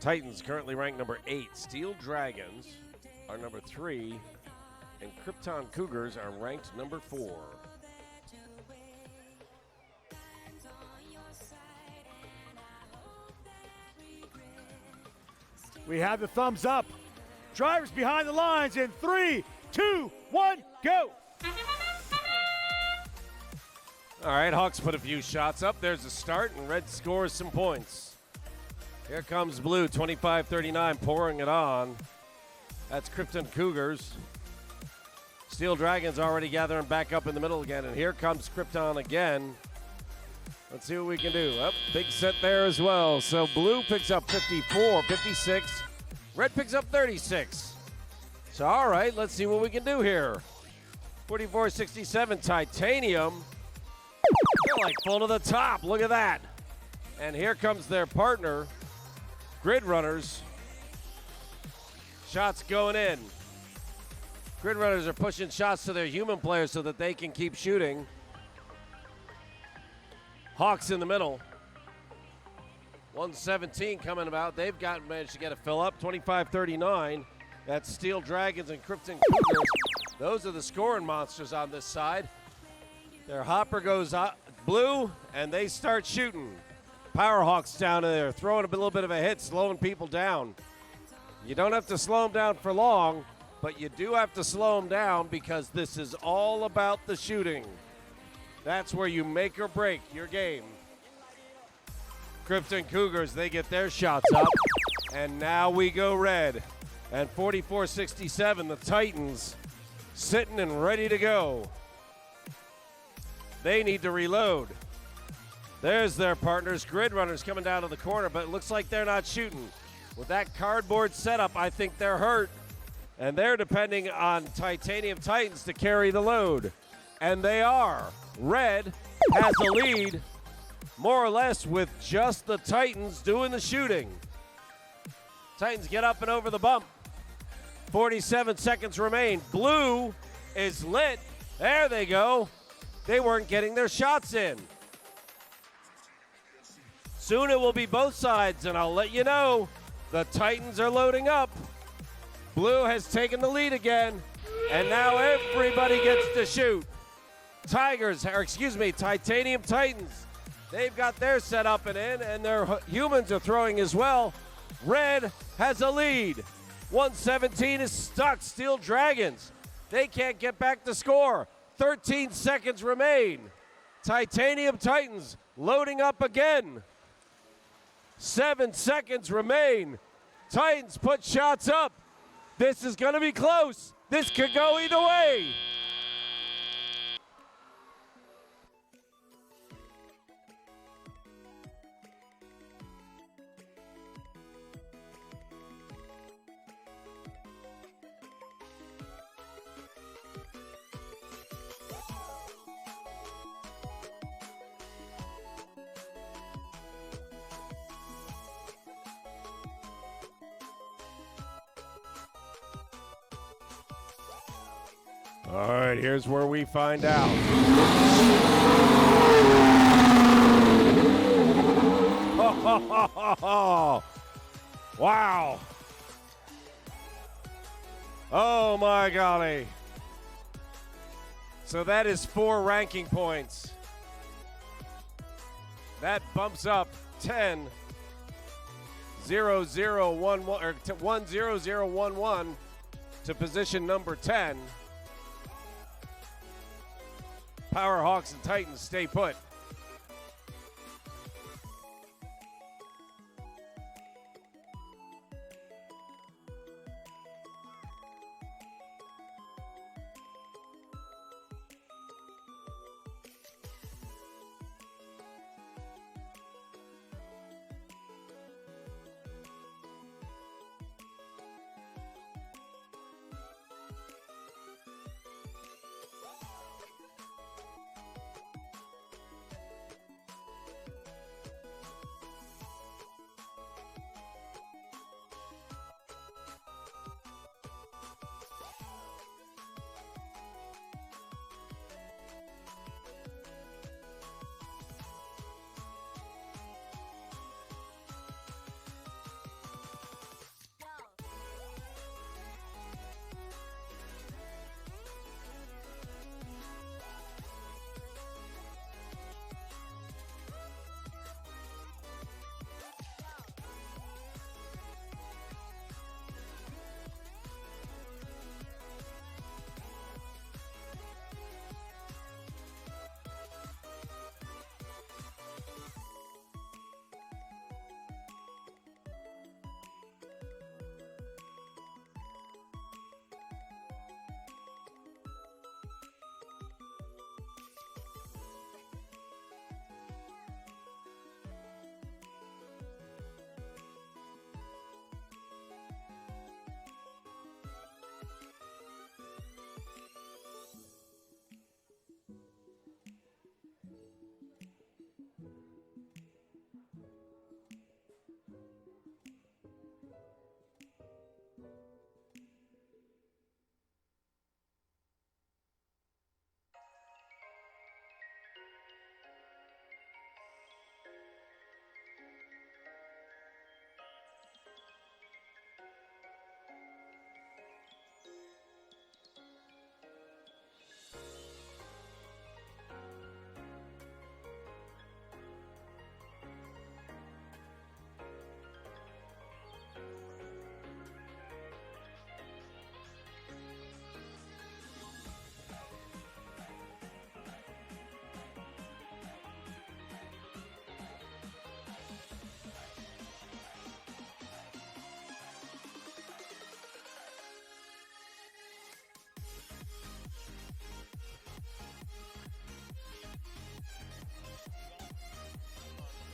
Titans currently ranked number 8. Steel Dragons are number 3. And Krypton Cougars are ranked number 4. We have the thumbs up. Drivers behind the lines in 3, 2, 1, go. All right, Hawks put a few shots up. There's a start, and Red scores some points. Here comes Blue, 25-39, pouring it on. That's Krypton Cougars. Steel Dragons already gathering back up in the middle again, and here comes Krypton again. Let's see what we can do. Big set there as well. So Blue picks up 54, 56. Red picks up 36. So all right, let's see what we can do here. 44-67, Titanium. They're like full to the top. Look at that. And here comes their partner, Grid Runners. Shots going in. Grid Runners are pushing shots to their human players so that they can keep shooting. Hawks in the middle. 117 coming about. They've managed to get a fill up. 25-39. That's Steel Dragons and Krypton Cougars. Those are the scoring monsters on this side. Their hopper goes blue, and they start shooting. Powerhawks down there, throwing a little bit of a hit, slowing people down. You don't have to slow them down for long, but you do have to slow them down because this is all about the shooting. That's where you make or break your game. Krypton Cougars, they get their shots up, and now we go red. And 44-67, the Titans sitting and ready to go. They need to reload. There's their partners, Grid Runners, coming down to the corner, but it looks like they're not shooting. With that cardboard setup, I think they're hurt. And they're depending on Titanium Titans to carry the load. And they are. Red has the lead, more or less, with just the Titans doing the shooting. Titans get up and over the bump. 47 seconds remain. Blue is lit. There they go. They weren't getting their shots in. Soon it will be both sides, and I'll let you know. The Titans are loading up. Blue has taken the lead again, and now everybody gets to shoot. Titanium Titans. They've got their set up and in, and their humans are throwing as well. Red has a lead. 117 is stuck. Steel Dragons. They can't get back to score. 13 seconds remain. Titanium Titans loading up again. 7 seconds remain. Titans put shots up. This is going to be close. This could go either way. All right, here's where we find out. Wow. Oh, my golly. So that is 4 ranking points. That bumps up 10, 0, 0, 1, 1, or 1, 0, 0, 1, 1 to position number 10. Powerhawks and Titans stay put.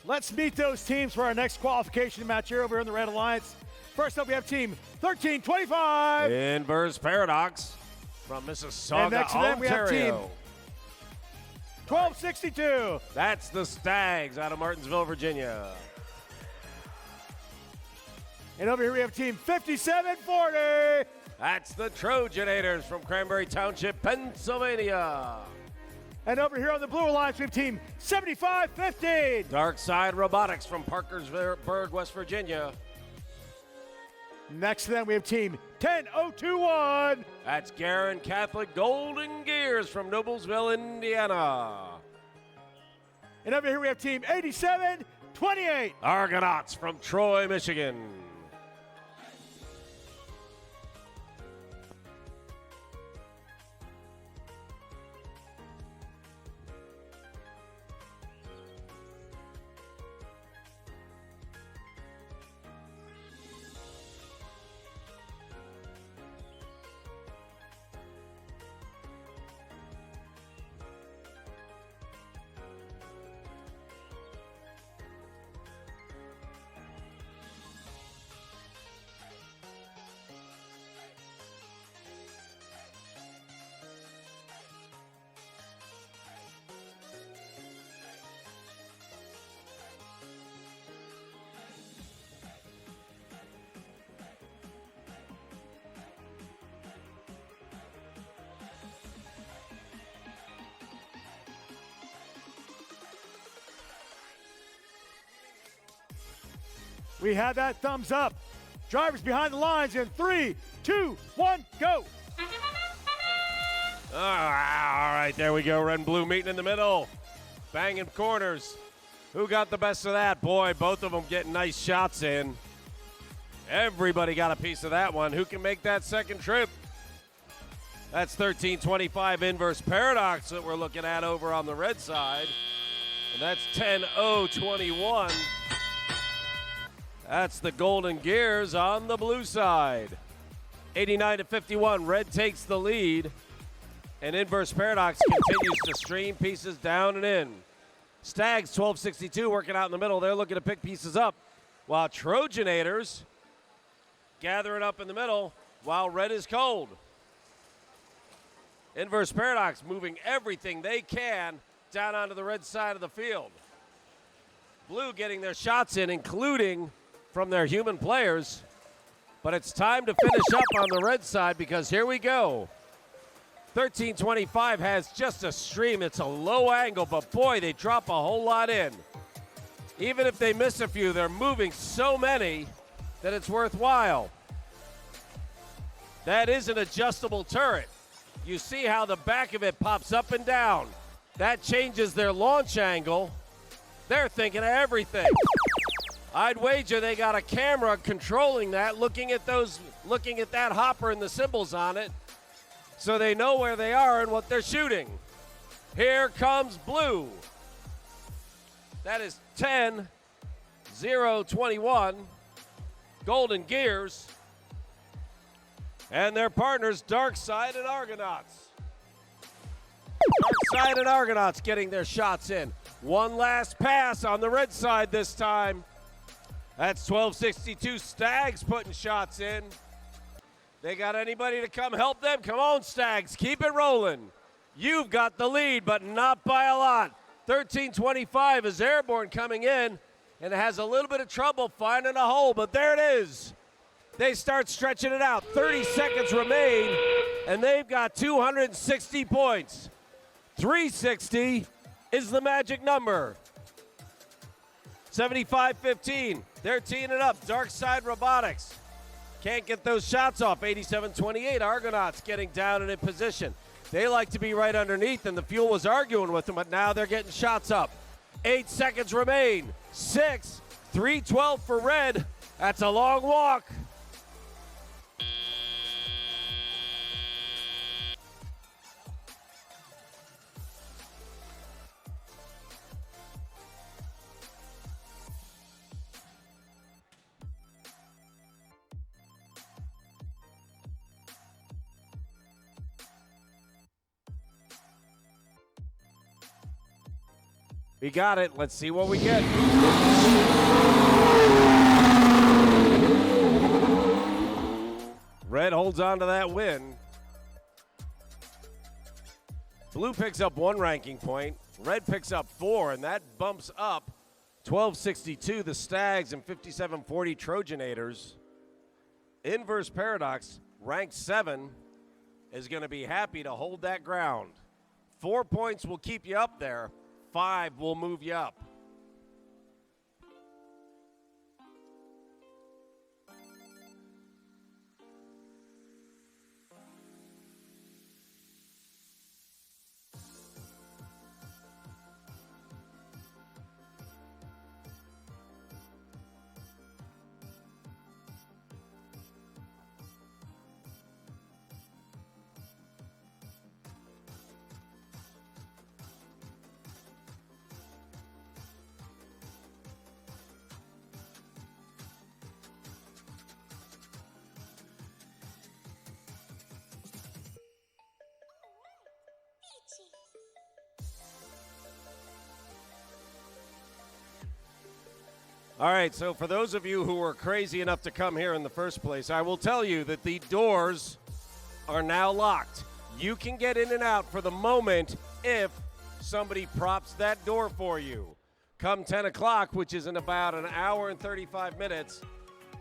Let's meet those teams for our next qualification match here over here in the Red Alliance. First up, we have team 1325. Inverse Paradox from Mississauga, And next to them, we have team Ontario. 1262. That's the Stags out of Martinsville, Virginia. And over here we have team 5740. That's the Trojanators from Cranberry Township, Pennsylvania. And over here on the Blue Alliance, we have team 7515. Dark Side Robotics from Parkersburg, West Virginia. Next to them, we have team 10021. That's Garin Catholic Golden Gears from Noblesville, Indiana. And over here we have team 8728. Argonauts from Troy, Michigan. We have that thumbs up. Drivers behind the lines in 3, 2, 1, go. All right, there we go. Red and blue meeting in the middle. Banging corners. Who got the best of that? Boy, both of them getting nice shots in. Everybody got a piece of that one. Who can make that second trip? That's 1325 Inverse Paradox that we're looking at over on the red side. And that's 10021. That's the Golden Gears on the blue side. 89-51, red takes the lead. And Inverse Paradox continues to stream pieces down and in. Stags 1262 working out in the middle. They're looking to pick pieces up. While Trojanators gathering up in the middle while red is cold. Inverse Paradox moving everything they can down onto the red side of the field. Blue getting their shots in, including from their human players. But it's time to finish up on the red side because here we go. 1325 has just a stream. It's a low angle, but boy, they drop a whole lot in. Even if they miss a few, they're moving so many that it's worthwhile. That is an adjustable turret. You see how the back of it pops up and down. That changes their launch angle. They're thinking of everything. I'd wager they got a camera controlling that, looking at that hopper and the symbols on it, so they know where they are and what they're shooting. Here comes blue. That is 10-0-21. Golden Gears. And their partners, Dark Side and Argonauts. Dark Side and Argonauts getting their shots in. One last pass on the red side this time. That's 1262 Stags putting shots in. They got anybody to come help them? Come on, Stags, keep it rolling. You've got the lead, but not by a lot. 1325 is airborne coming in and has a little bit of trouble finding a hole, but there it is. They start stretching it out. 30 seconds remain, and they've got 260 points. 360 is the magic number. 75-15, they're teeing it up. Dark Side Robotics can't get those shots off. 87-28, Argonauts getting down and in position. They like to be right underneath, and the Fuel was arguing with them, but now they're getting shots up. 8 seconds remain. 6, 312 for red. That's a long walk. We got it. Let's see what we get. Red holds on to that win. Blue picks up 1 ranking point. Red picks up 4, and that bumps up 1262 the Stags and 5740 Trojanators. Inverse Paradox, ranked 7, is going to be happy to hold that ground. 4 points will keep you up there. 5 will move you up. All right, so for those of you who were crazy enough to come here in the first place, I will tell you that the doors are now locked. You can get in and out for the moment if somebody props that door for you. Come 10 o'clock, which is in about an hour and 35 minutes,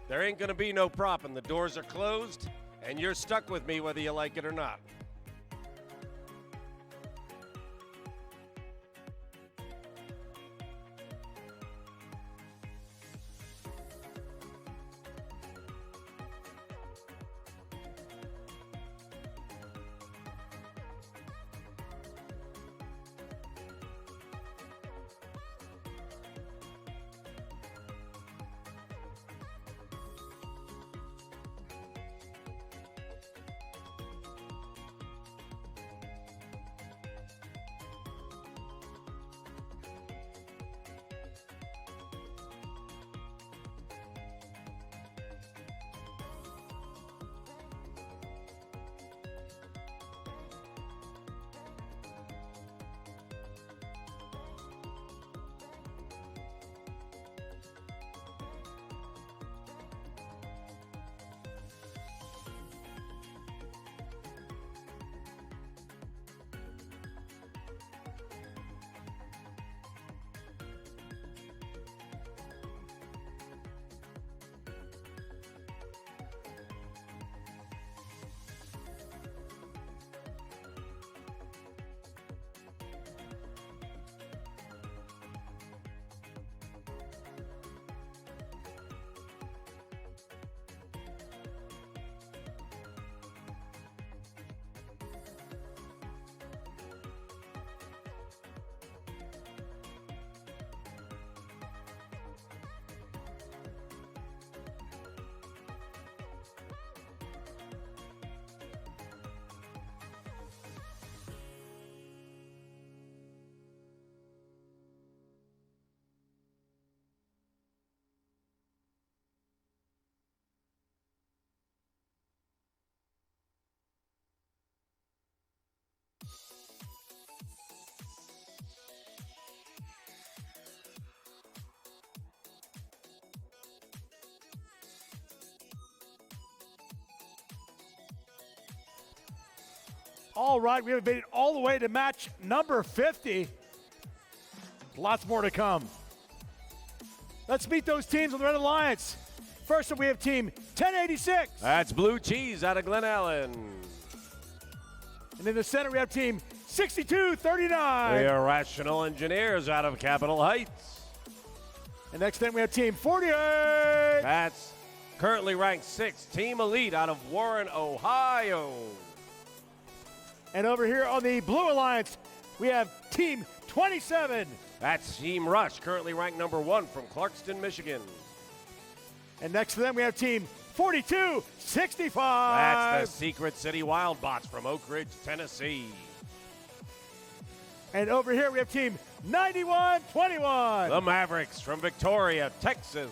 there ain't going to be no prop, and the doors are closed, and you're stuck with me whether you like it or not. All right, we have made it all the way to match number 50. Lots more to come. Let's meet those teams on the Red Alliance. First up, we have team 1086. That's Blue Cheese out of Glen Allen. And in the center, we have team 6239. The Irrational Engineers out of Capitol Heights. And next then we have team 48. That's currently ranked 6th, Team Elite out of Warren, Ohio. And over here on the Blue Alliance, we have team 27. That's Team Rush, currently ranked number 1 from Clarkston, Michigan. And next to them, we have team 4265. That's the Secret City Wildbots from Oak Ridge, Tennessee. And over here, we have team 9121. The Mavericks from Victoria, Texas.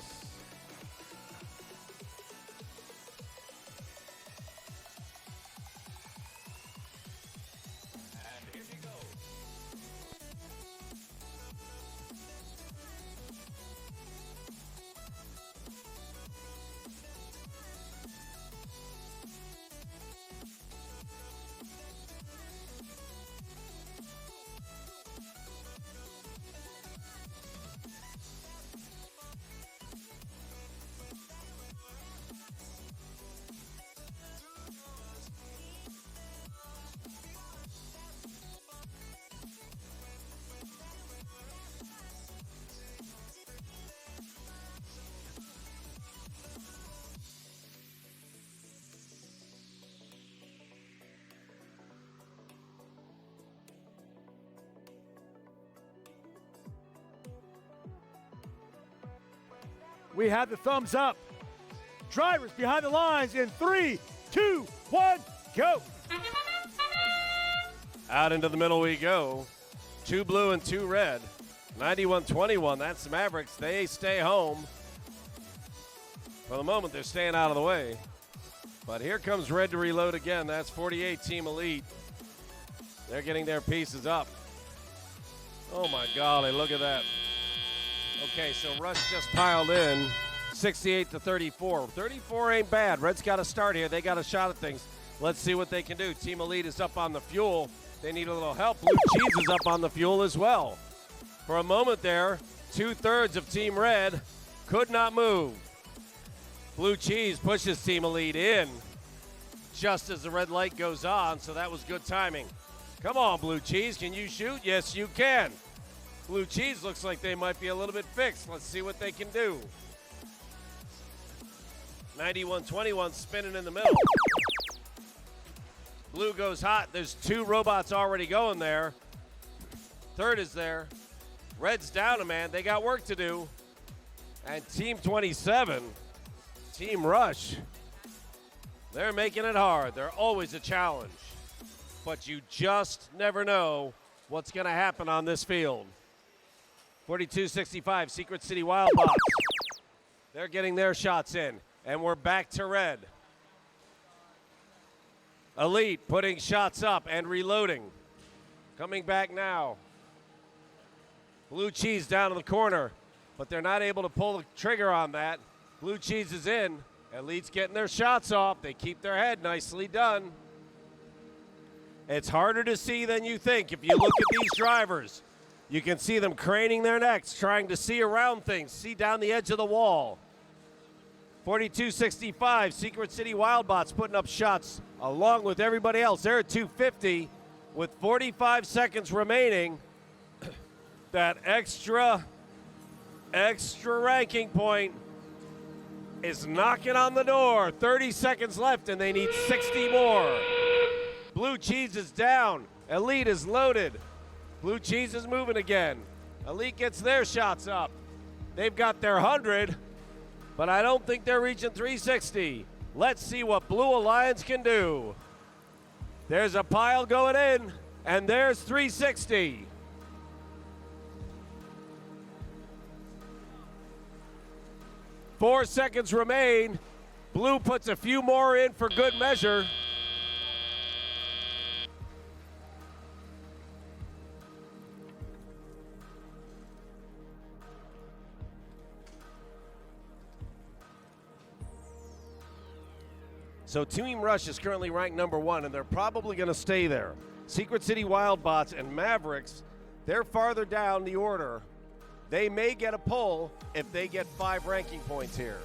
We have the thumbs up. Drivers behind the lines in 3, 2, 1, go. Out into the middle we go. 2 blue and 2 red. 91-21, that's Mavericks. They stay home. For the moment, they're staying out of the way. But here comes red to reload again. That's 48 Team Elite. They're getting their pieces up. Oh my golly, look at that. Okay, so Rush just piled in 68-34. 34 ain't bad. Red's got to start here. They got a shot at things. Let's see what they can do. Team Elite is up on the fuel. They need a little help. Blue Cheese is up on the fuel as well. For a moment there, 2/3 of Team Red could not move. Blue Cheese pushes Team Elite in just as the red light goes on, so that was good timing. Come on, Blue Cheese, can you shoot? Yes, you can. Blue Cheese looks like they might be a little bit fixed. Let's see what they can do. 91-21 spinning in the middle. Blue goes hot. There's 2 robots already going there. Third is there. Red's down a man. They got work to do. And Team 27, Team Rush, they're making it hard. They're always a challenge. But you just never know what's going to happen on this field. 42-65, Secret City Wildbots. They're getting their shots in. And we're back to red. Elite putting shots up and reloading. Coming back now. Blue Cheese down in the corner, but they're not able to pull the trigger on that. Blue Cheese is in. Elite's getting their shots off. They keep their head. Nicely done. It's harder to see than you think. If you look at these drivers, you can see them craning their necks, trying to see around things, see down the edge of the wall. 42-65, Secret City Wildbots putting up shots along with everybody else. They're at 250 with 45 seconds remaining. That extra ranking point is knocking on the door. 30 seconds left and they need 60 more. Blue Cheese is down. Elite is loaded. Blue Cheese is moving again. Elite gets their shots up. They've got their 100, but I don't think they're reaching 360. Let's see what Blue Alliance can do. There's a pile going in, and there's 360. Four seconds remain. Blue puts a few more in for good measure. So Team Rush is currently ranked number 1, and they're probably going to stay there. Secret City Wildbots and Mavericks, they're farther down the order. They may get a pull if they get 5 ranking points here.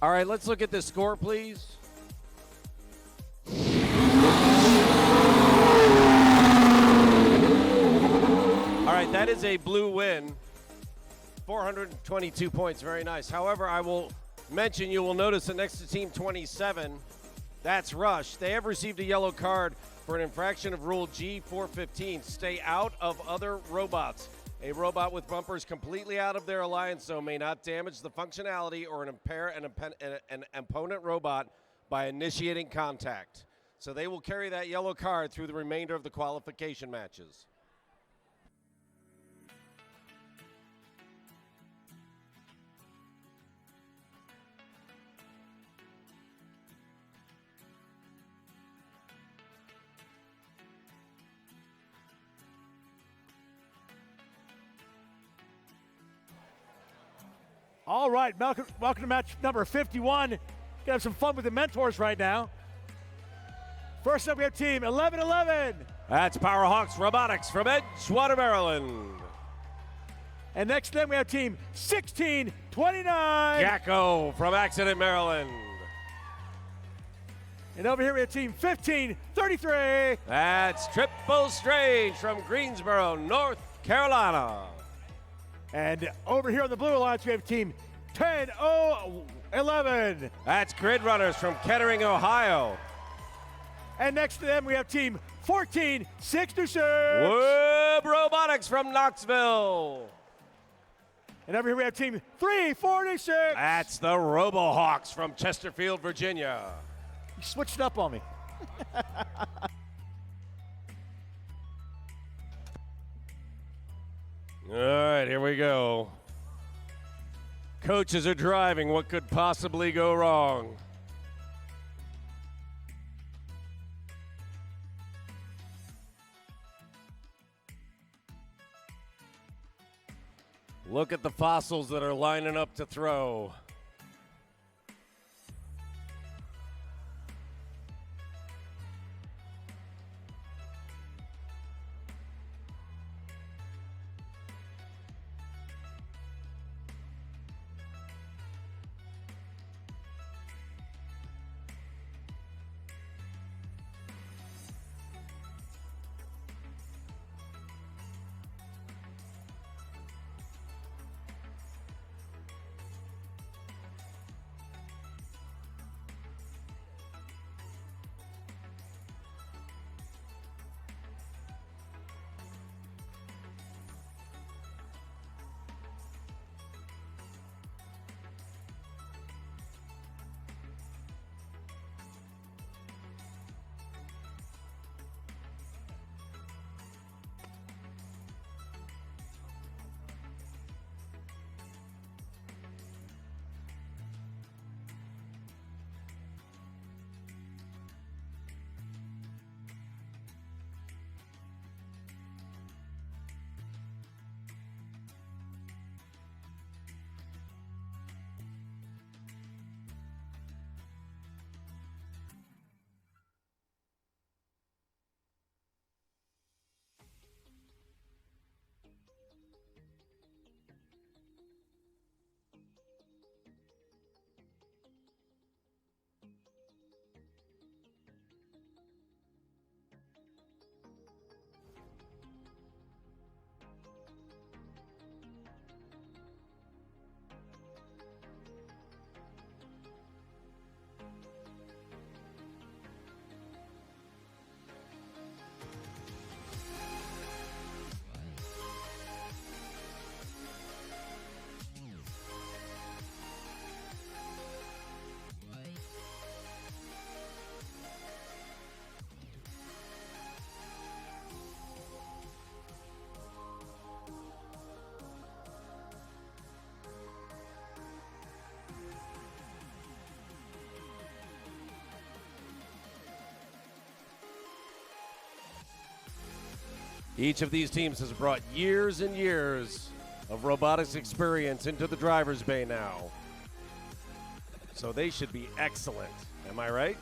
All right, let's look at the score, please. All right, that is a blue win. 422 points, very nice. However, I will mention, you will notice that next to Team 27, that's Rush. They have received a yellow card for an infraction of Rule G415. Stay out of other robots. A robot with bumpers completely out of their alliance zone may not damage the functionality or impair an opponent robot by initiating contact. So they will carry that yellow card through the remainder of the qualification matches. All right, welcome to match number 51. Gonna have some fun with the mentors right now. First up, we have team 1111. That's PowerHawks Robotics from Edgewater, Maryland. And next to them, we have team 1629. Jacko from Accident, Maryland. And over here, we have team 1533. That's Triple Strange from Greensboro, North Carolina. And over here on the blue alliance, we have team 10011. That's Grid Runners from Kettering, Ohio. And next to them, we have team 14626. Whoop Robotics from Knoxville. And over here, we have team 346. That's the RoboHawks from Chesterfield, Virginia. You switched up on me. All right, here we go. Coaches are driving. What could possibly go wrong? Look at the fossils that are lining up to throw. Each of these teams has brought years and years of robotics experience into the driver's bay now. So they should be excellent. Am I right?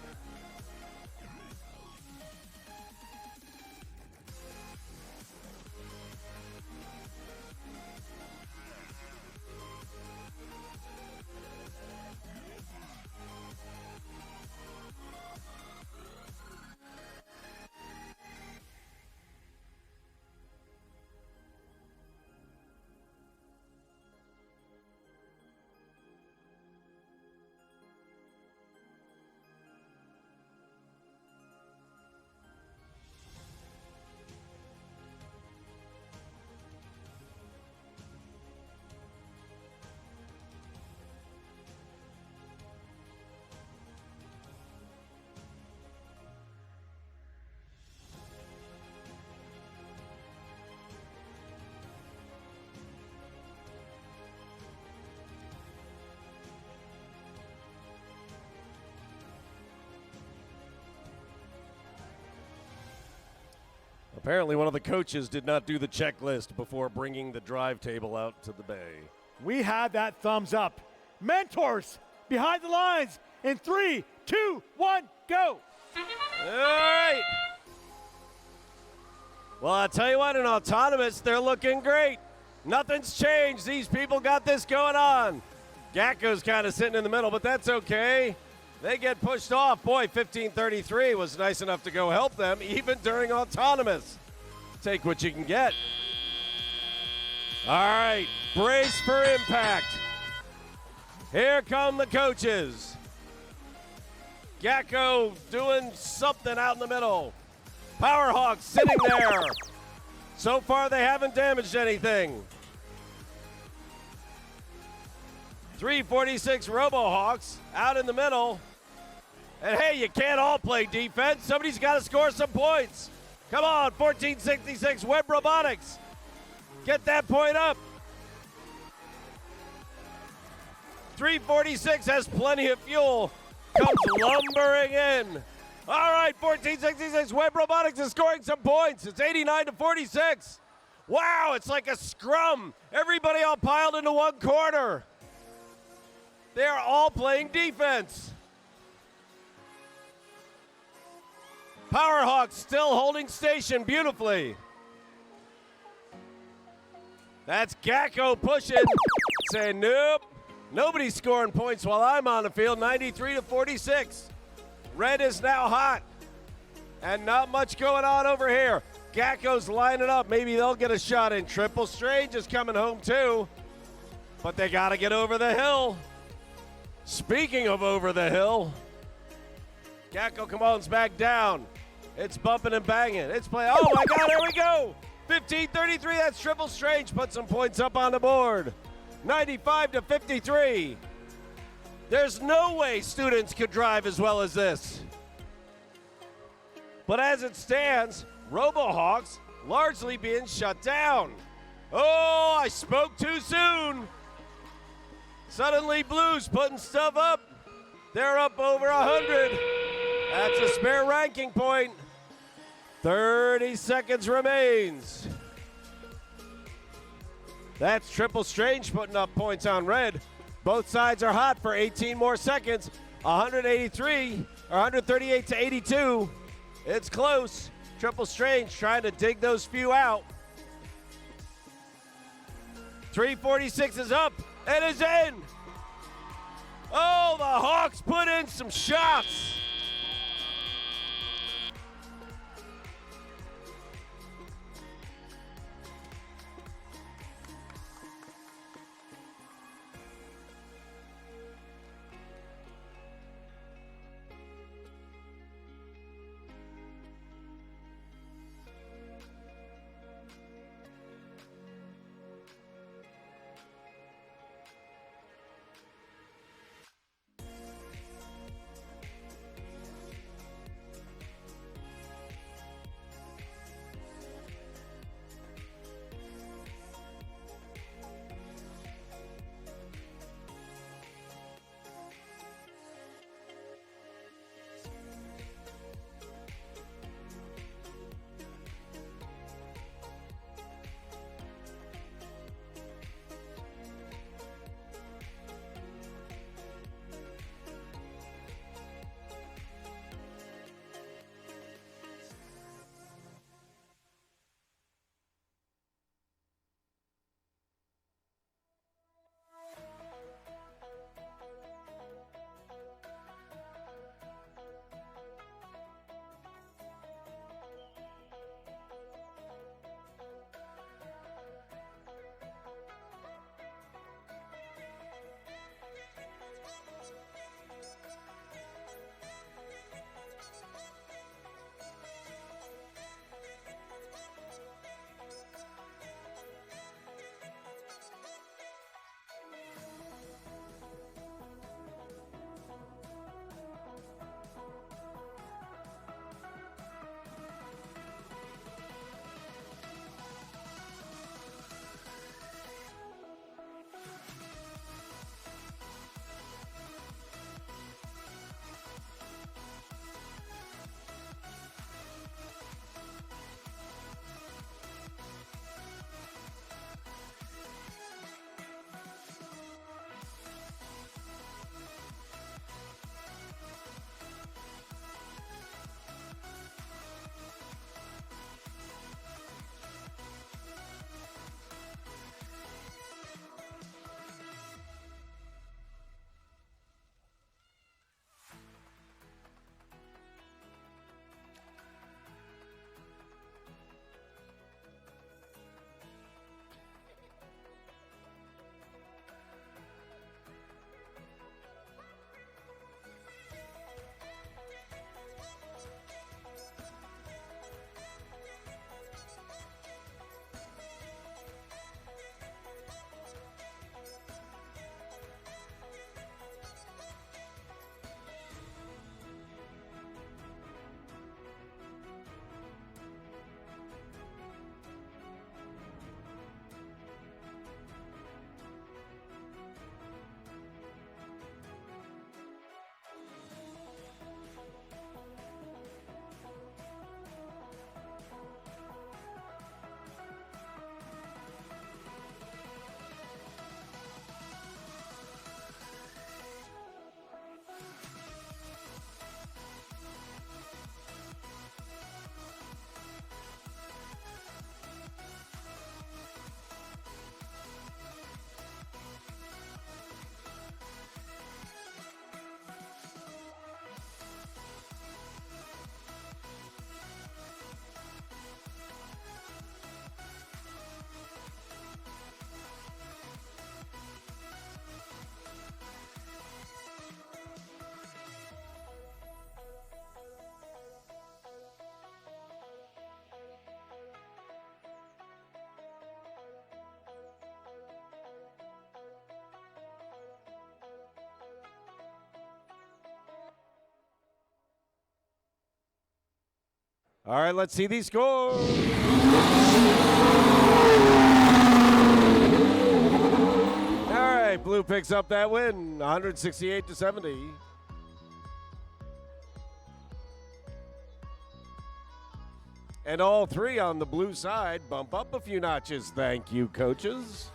Apparently one of the coaches did not do the checklist before bringing the drive table out to the bay. We had that thumbs up. Mentors behind the lines in 3, 2, 1, go. All right. Well, I'll tell you what, in autonomous, they're looking great. Nothing's changed. These people got this going on. Gacko's kind of sitting in the middle, but that's okay. They get pushed off. Boy, 1533 was nice enough to go help them, even during autonomous. Take what you can get. All right, brace for impact. Here come the coaches. Gacko doing something out in the middle. Powerhawks sitting there. So far, they haven't damaged anything. 346 Robohawks out in the middle. And hey, you can't all play defense. Somebody's got to score some points. Come on, 1466 Web Robotics. Get that point up. 346 has plenty of fuel. Comes lumbering in. All right, 1466 Web Robotics is scoring some points. It's 89-46. Wow, it's like a scrum. Everybody all piled into one corner. They are all playing defense. Powerhawks still holding station beautifully. That's Gacko pushing, saying, nope, nobody's scoring points while I'm on the field, 93-46. Red is now hot, and not much going on over here. Gacko's lining up. Maybe they'll get a shot in. Triple Strange is coming home too, but they got to get over the hill. Speaking of over the hill, Gacko Camone's back down. It's bumping and banging. It's playing. Oh my God, here we go. 15-33, that's Triple Strange. Put some points up on the board. 95-53. There's no way students could drive as well as this. But as it stands, Robohawks largely being shut down. Oh, I spoke too soon. Suddenly Blues putting stuff up. They're up over 100. That's a spare ranking point. 30 seconds remains. That's Triple Strange putting up points on red. Both sides are hot for 18 more seconds. 183 or 138 to 82. It's close. Triple Strange trying to dig those few out. 346 is up and is in. Oh, the Hawks put in some shots. All right, let's see these scores. All right, Blue picks up that win, 168-70. And all three on the Blue side bump up a few notches. Thank you, coaches.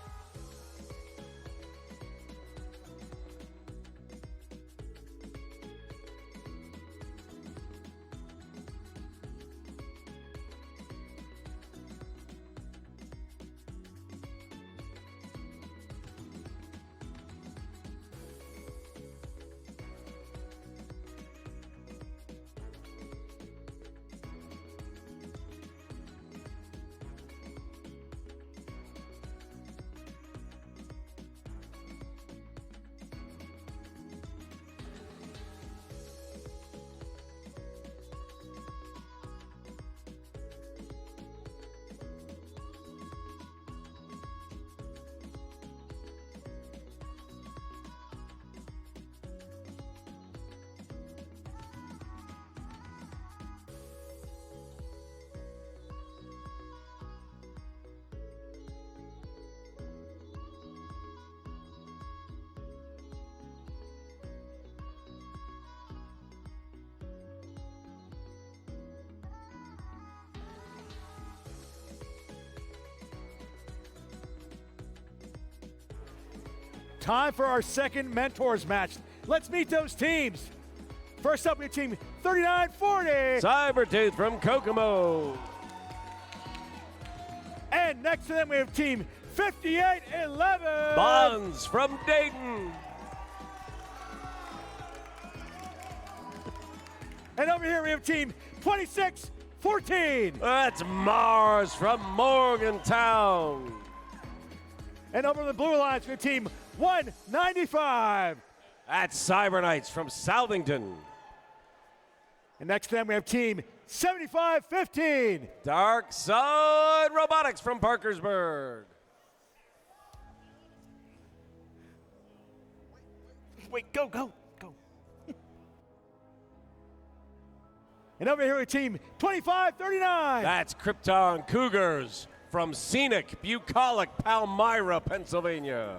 Time for our second mentors match. Let's meet those teams. First up, we have team 3940. Cybertooth from Kokomo. And next to them, we have team 5811. Bonds from Dayton. And over here, we have team 2614. That's Mars from Morgantown. And over on the Blue Alliance, we have team 195. That's Cyber Knights from Southington. And next to them, we have team 7515. Dark Side Robotics from Parkersburg. Wait, go. And over here with team 2539. That's Krypton Cougars from scenic, bucolic Palmyra, Pennsylvania.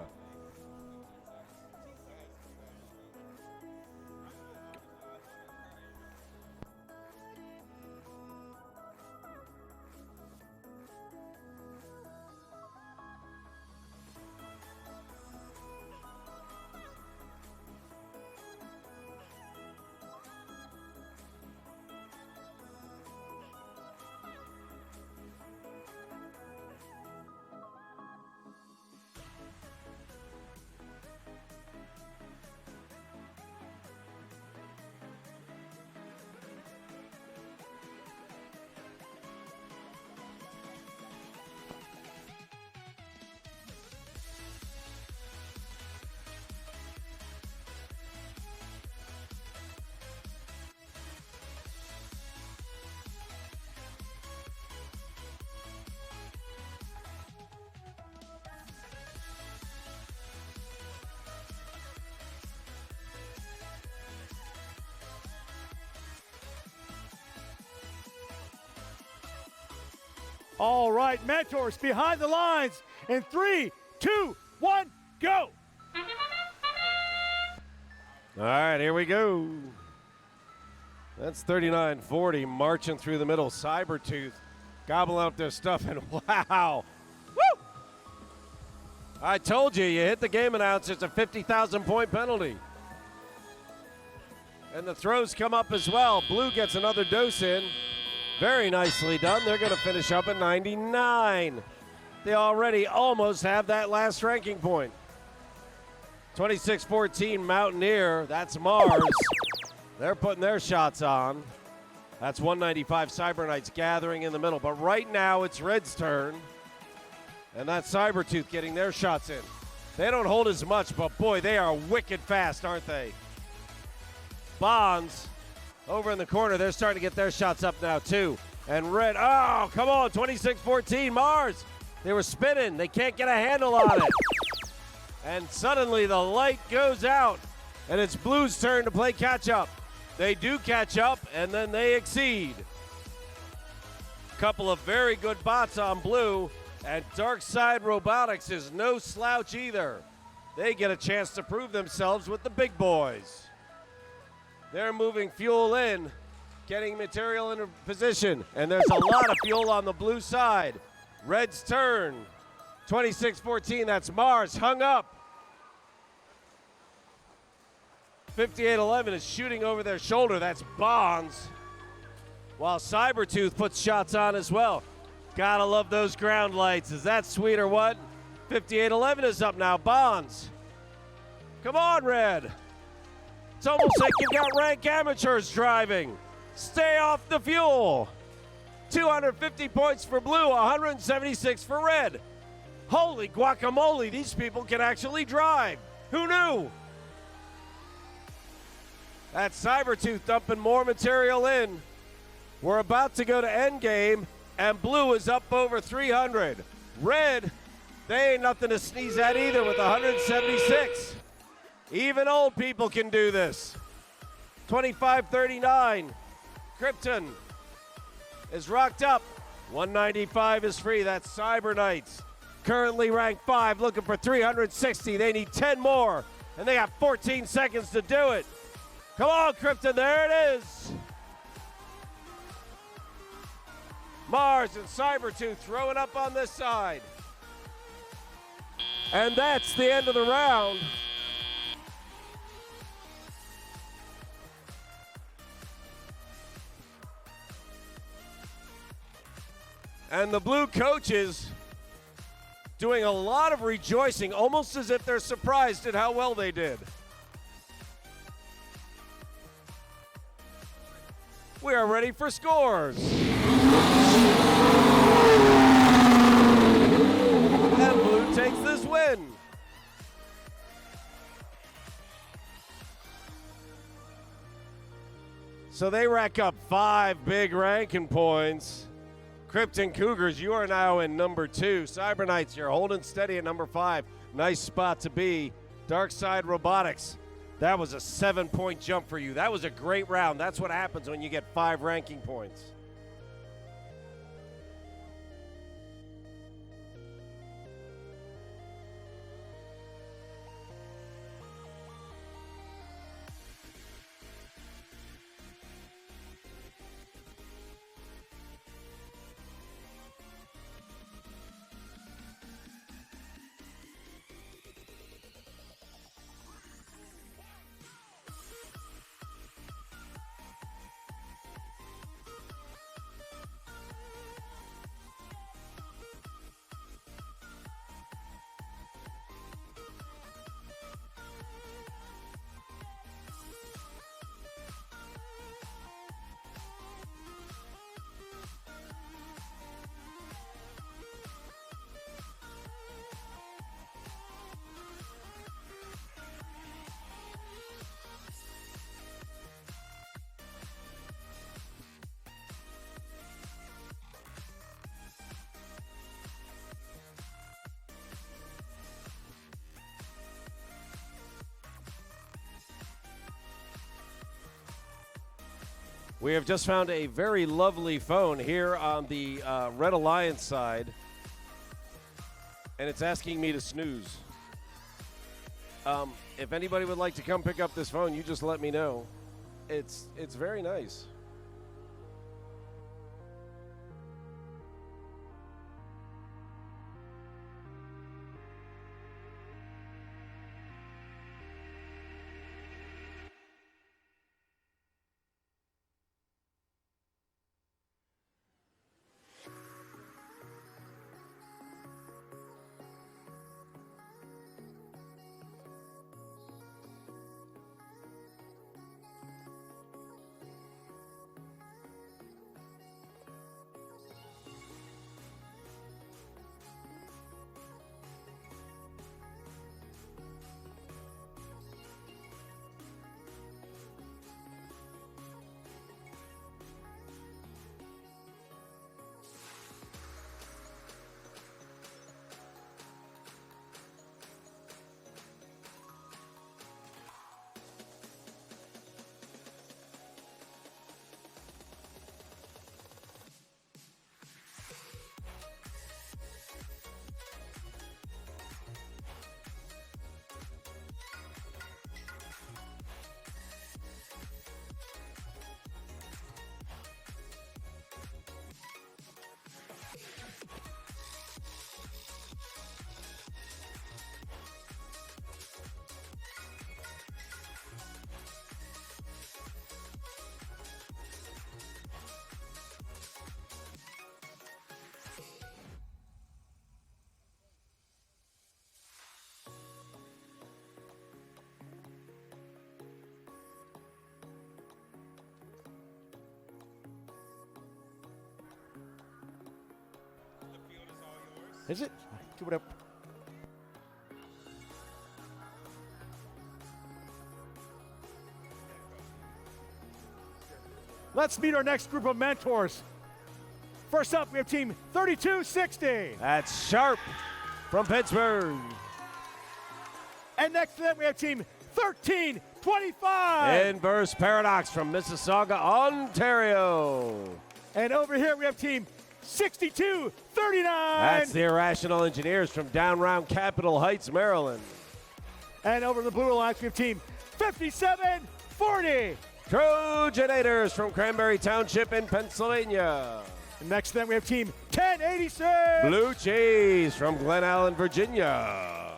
All right, mentors behind the lines in 3, 2, 1, go. All right, here we go. That's 3940 marching through the middle. Cybertooth gobbling up their stuff, and wow. Woo! I told you, you hit the game announcer, it's a 50,000 point penalty. And the throws come up as well. Blue gets another dose in. Very nicely done. They're going to finish up at 99. They already almost have that last ranking point. 26-14 Mountaineer. That's Mars. They're putting their shots on. That's 195 Cyber Knights gathering in the middle. But right now it's Red's turn. And that's Cybertooth getting their shots in. They don't hold as much, but boy, they are wicked fast, aren't they? Bonds over in the corner, they're starting to get their shots up now too. And Red, oh, come on, 26-14, Mars. They were spinning, they can't get a handle on it. And suddenly the light goes out, and it's Blue's turn to play catch up. They do catch up, and then they exceed. Couple of very good bots on blue, and Dark Side Robotics is no slouch either. They get a chance to prove themselves with the big boys. They're moving fuel in, getting material in position, and there's a lot of fuel on the blue side. Red's turn. 26-14, that's Mars, hung up. 58-11 is shooting over their shoulder, that's Bonds. While Cybertooth puts shots on as well. Gotta love those ground lights. Is that sweet or what? 58-11 is up now, Bonds. Come on, Red. It's almost like you've got rank amateurs driving. Stay off the fuel. 250 points for blue, 176 for red. Holy guacamole, these people can actually drive. Who knew? That's Cybertooth dumping more material in. We're about to go to endgame, and blue is up over 300. Red, they ain't nothing to sneeze at either with 176. Even old people can do this. 25-39. Krypton is rocked up. 195 is free. That's Cyber Knights. Currently ranked 5, looking for 360. They need 10 more, and they got 14 seconds to do it. Come on, Krypton, there it is. Mars and Cybertooth throwing up on this side. And that's the end of the round. And the blue coaches doing a lot of rejoicing, almost as if they're surprised at how well they did. We are ready for scores. And blue takes this win. So they rack up 5 big ranking points. Krypton Cougars, you are now in number 2. Cyber Knights, you're holding steady at number 5. Nice spot to be. Dark Side Robotics, that was a 7-point jump for you. That was a great round. That's what happens when you get 5 ranking points. We have just found a very lovely phone here on the Red Alliance side, and it's asking me to snooze. If anybody would like to come pick up this phone, you just let me know. It's very nice. Is it? Do whatever. Let's meet our next group of mentors. First up, we have team 3260. That's Sharp from Pittsburgh. And next to them, we have team 1325. Inverse Paradox from Mississauga, Ontario. And over here, we have team 6239. That's the Irrational Engineers from down round Capitol Heights, Maryland. And over the Blue Alliance, we have team 5740. Trojanators from Cranberry Township in Pennsylvania. And next to them, we have team 1086. Blue Cheese from Glen Allen, Virginia.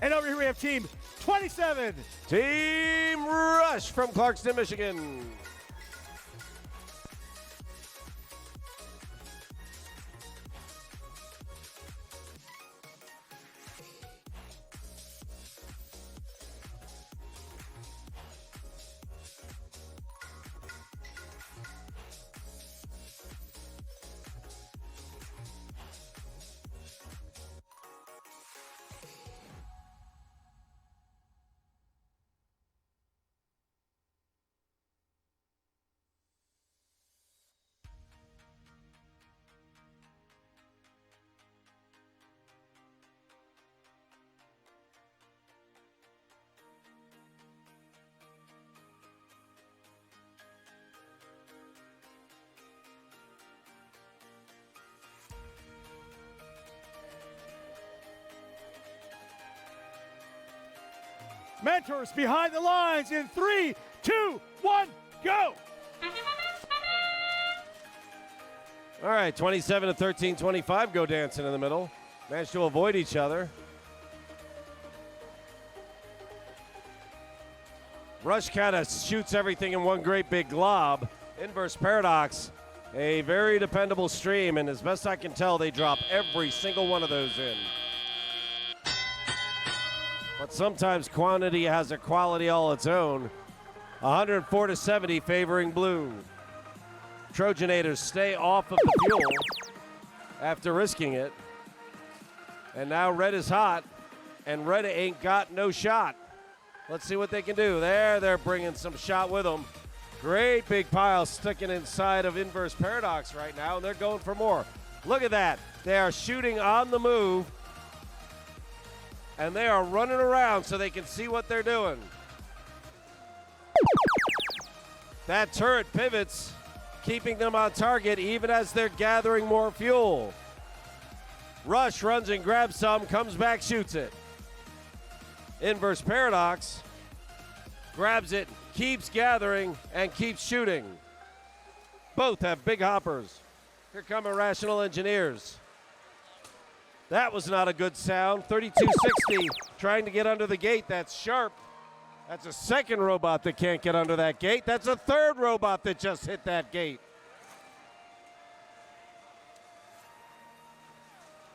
And over here, we have team 27. Team Rush from Clarkston, Michigan. Mentors behind the lines in 3, 2, 1, go! All right, 27 to 13, 25 go dancing in the middle. Managed to avoid each other. Rush kind of shoots everything in one great big glob. Inverse Paradox, a very dependable stream, and as best I can tell, they drop every single one of those in. But sometimes quantity has a quality all its own. 104 to 70 favoring blue. Trojanators stay off of the fuel after risking it. And now red is hot, and red ain't got no shot. Let's see what they can do. There, they're bringing some shot with them. Great big pile sticking inside of Inverse Paradox right now, and they're going for more. Look at that. They are shooting on the move, and they are running around so they can see what they're doing. That turret pivots, keeping them on target even as they're gathering more fuel. Rush runs and grabs some, comes back, shoots it. Inverse Paradox grabs it, keeps gathering, and keeps shooting. Both have big hoppers. Here come Irrational Engineers. That was not a good sound. 3260 trying to get under the gate. That's Sharp. That's a second robot that can't get under that gate. That's a third robot that just hit that gate.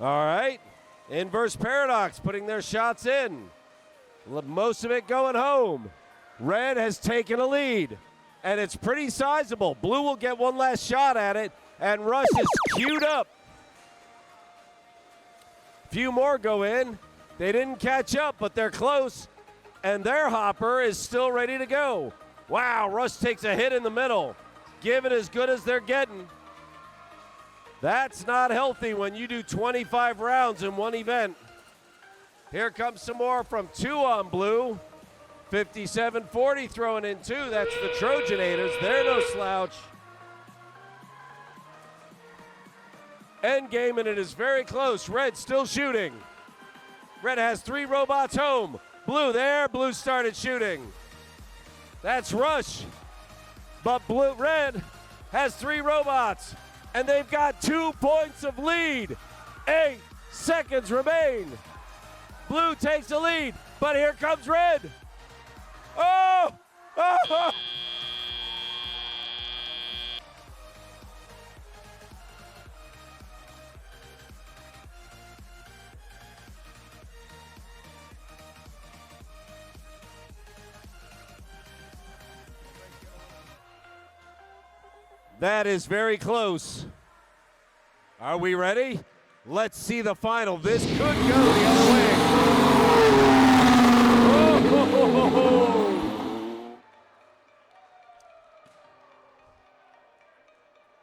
All right. Inverse Paradox putting their shots in. Most of it going home. Red has taken a lead, and it's pretty sizable. Blue will get one last shot at it, and Rush is queued up. Few more go in. They didn't catch up, but they're close, and their hopper is still ready to go. Wow, Rush takes a hit in the middle. Give it as good as they're getting. That's not healthy when you do 25 rounds in one event. Here comes some more from 2 on blue. 5740 throwing in 2. That's the Trojanators. They're no slouch. End game, and it is very close. Red still shooting. Red has 3 robots home. Blue there. Blue started shooting. That's Rush. But Red has 3 robots, and they've got 2 points of lead. 8 seconds remain. Blue takes the lead, but here comes Red. Oh! Oh! That is very close. Are we ready? Let's see the final. This could go the other way. Oh!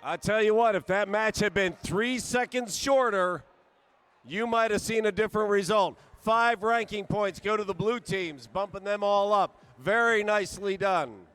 I tell you what, if that match had been 3 seconds shorter, you might have seen a different result. 5 ranking points go to the blue teams, bumping them all up. Very nicely done.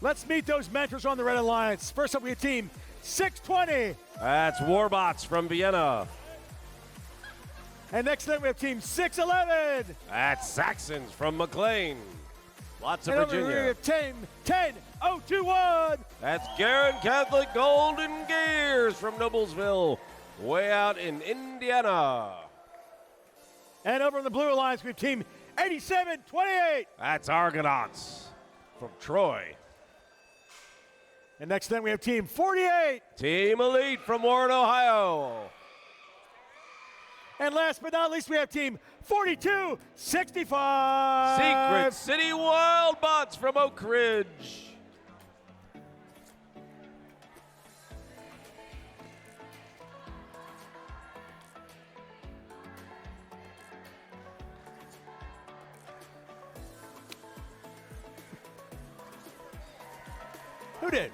Let's meet those mentors on the Red Alliance. First up, we have team 620. That's Warbots from Vienna. And next up, we have team 611. That's Saxons from McLean. Lots of and over Virginia. here, we have team 10021. That's Garen Catholic Golden Gears from Noblesville, way out in Indiana. And over in the Blue Alliance, we have team 8728. That's Argonauts from Troy. And next then we have team 48. Team Elite from Warren, Ohio. And last but not least, we have team 4265. Secret City Wildbots from Oak Ridge. Who did?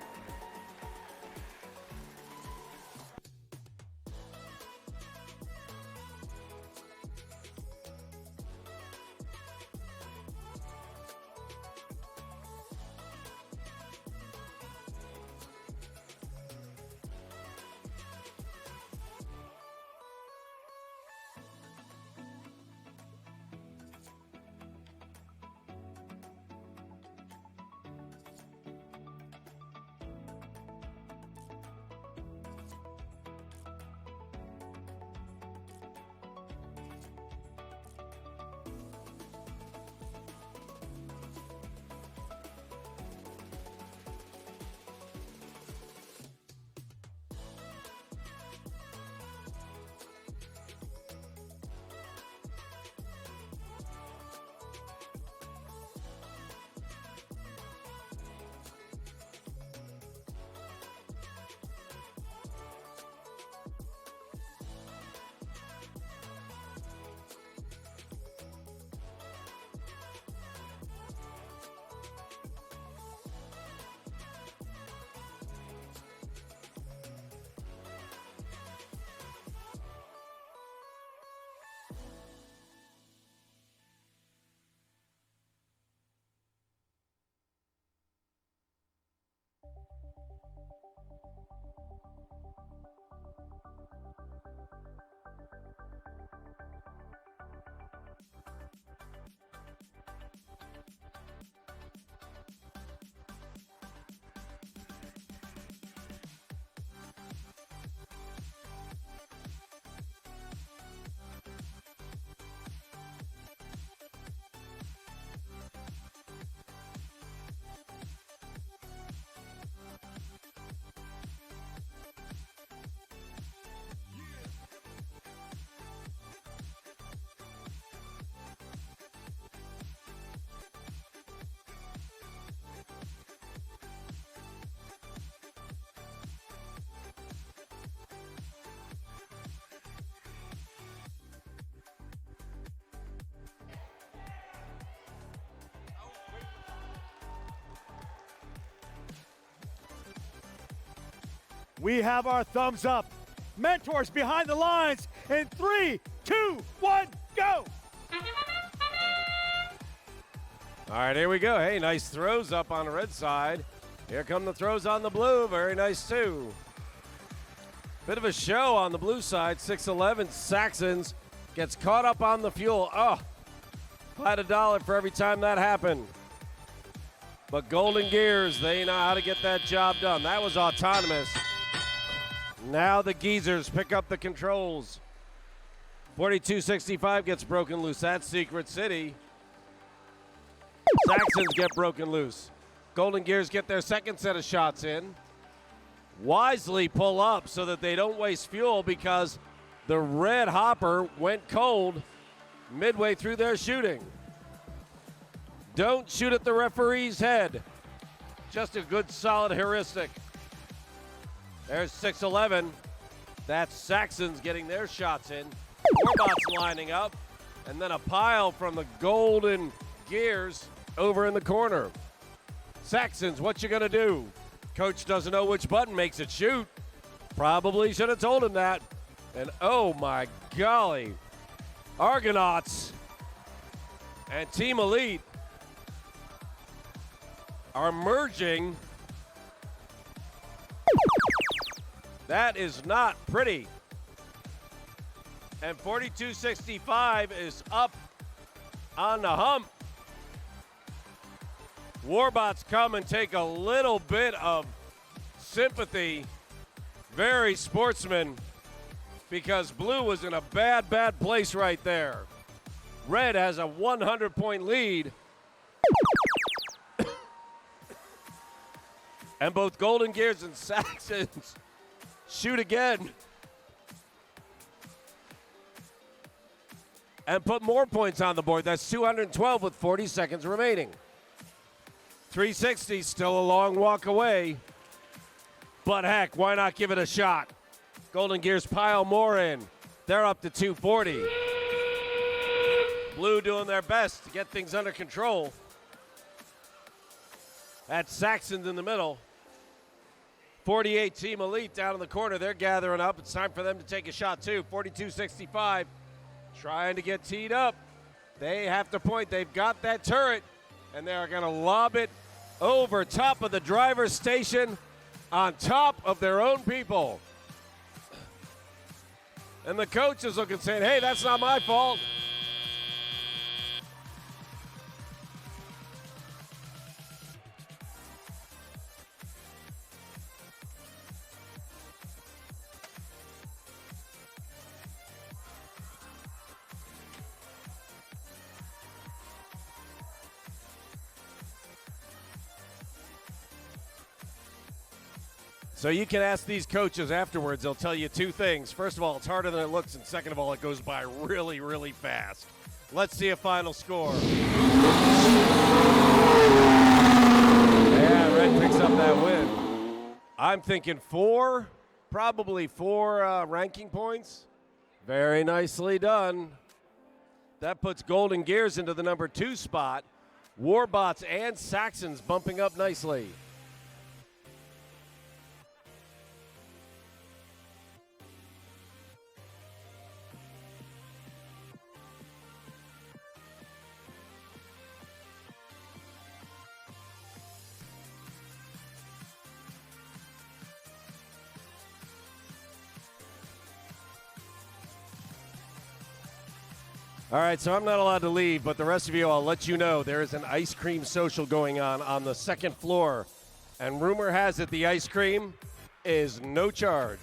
We have our thumbs up. Mentors behind the lines in 3, 2, 1, go! All right, here we go. Hey, nice throws up on the red side. Here come the throws on the blue. Very nice, too. Bit of a show on the blue side. 6'11", Saxons gets caught up on the fuel. Oh, if I had $1 for every time that happened. But Golden Gears, they know how to get that job done. That was autonomous. Now the Geezers pick up the controls. 42-65 gets broken loose. That's Secret City. Saxons get broken loose. Golden Gears get their second set of shots in. Wisely pull up so that they don't waste fuel because the red hopper went cold midway through their shooting. Don't shoot at the referee's head. Just a good solid heuristic. There's 6'11". That's Saxons getting their shots in. Warbot's lining up. And then a pile from the Golden Gears over in the corner. Saxons, what you gonna do? Coach doesn't know which button makes it shoot. Probably should have told him that. And oh my golly, Argonauts and Team Elite are merging. That is not pretty. And 42-65 is up on the hump. Warbots come and take a little bit of sympathy. Very sportsman, because blue was in a bad place right there. Red has a 100-point lead. And both Golden Gears and Saxons shoot again. And put more points on the board. That's 212 with 40 seconds remaining. 360, still a long walk away. But heck, why not give it a shot? Golden Gears pile more in. They're up to 240. Blue doing their best to get things under control. That's Saxons in the middle. 48 Team Elite down in the corner. They're gathering up. It's time for them to take a shot too. 42-65. Trying to get teed up. They have to point. They've got that turret. And they're going to lob it over top of the driver's station on top of their own people. And the coach is looking, saying, hey, that's not my fault. So you can ask these coaches afterwards. They'll tell you two things. First of all, it's harder than it looks. And second of all, it goes by really, really fast. Let's see a final score. Yeah, Red picks up that win. I'm thinking probably four ranking points. Very nicely done. That puts Golden Gears into the number 2 spot. Warbots and Saxons bumping up nicely. All right, so I'm not allowed to leave, but the rest of you, I'll let you know there is an ice cream social going on the second floor. And rumor has it the ice cream is no charge.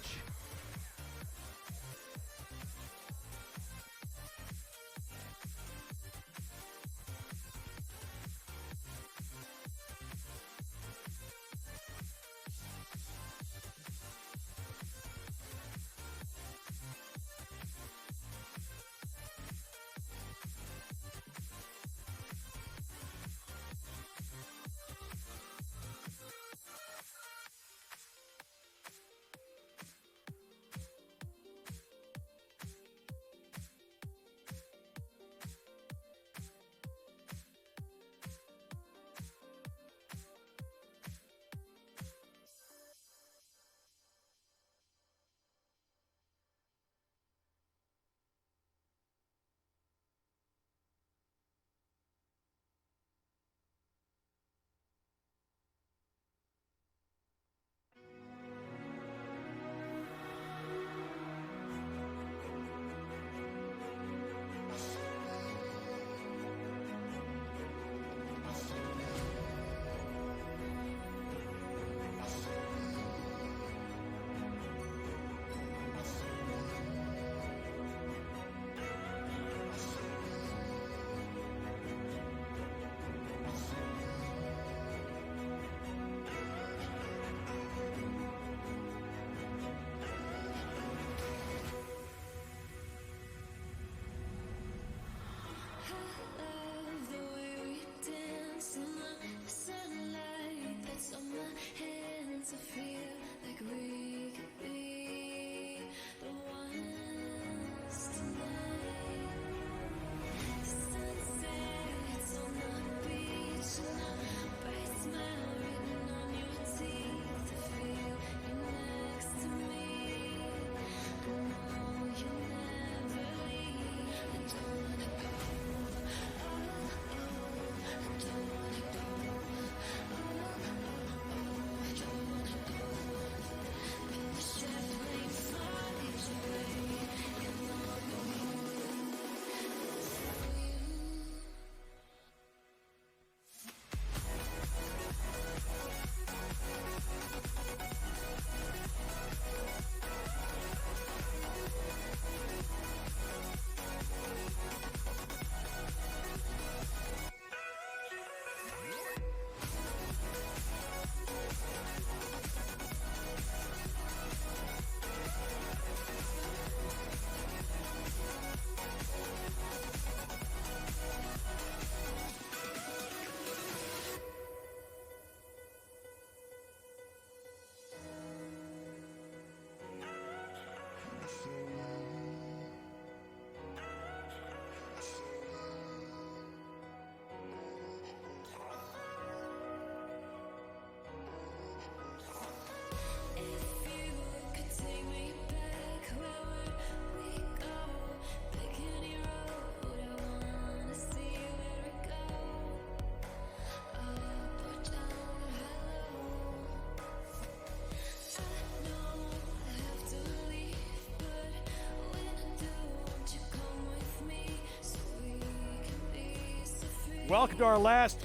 Welcome to our last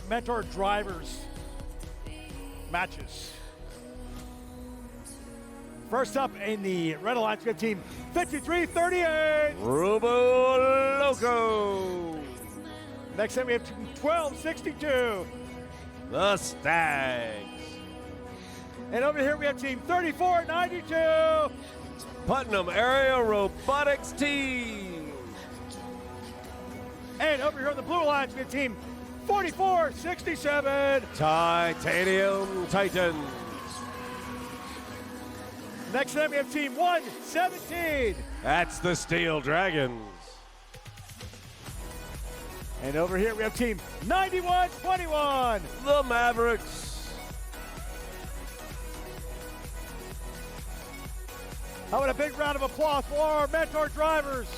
Mentor Drivers matches. First up in the Red Alliance, we have team 5338. Robo Loco. Next up, we have team 1262. The Stags. And over here, we have team 3492. Putnam Area Robotics Team. And over here on the Blue Alliance, we have team 4467. Titanium Titans. Next up, we have team 117. That's the Steel Dragons. And over here, we have team 9121. The Mavericks. How about a big round of applause for our Mentor Drivers?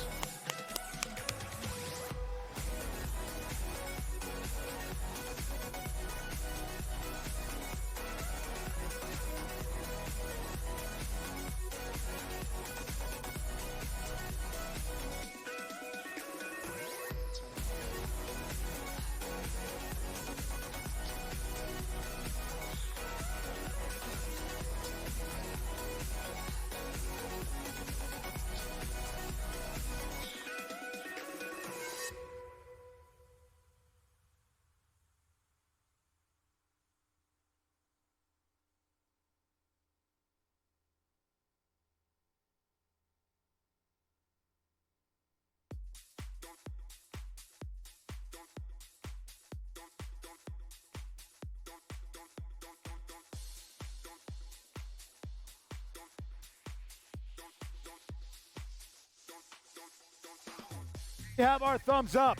We have our thumbs up.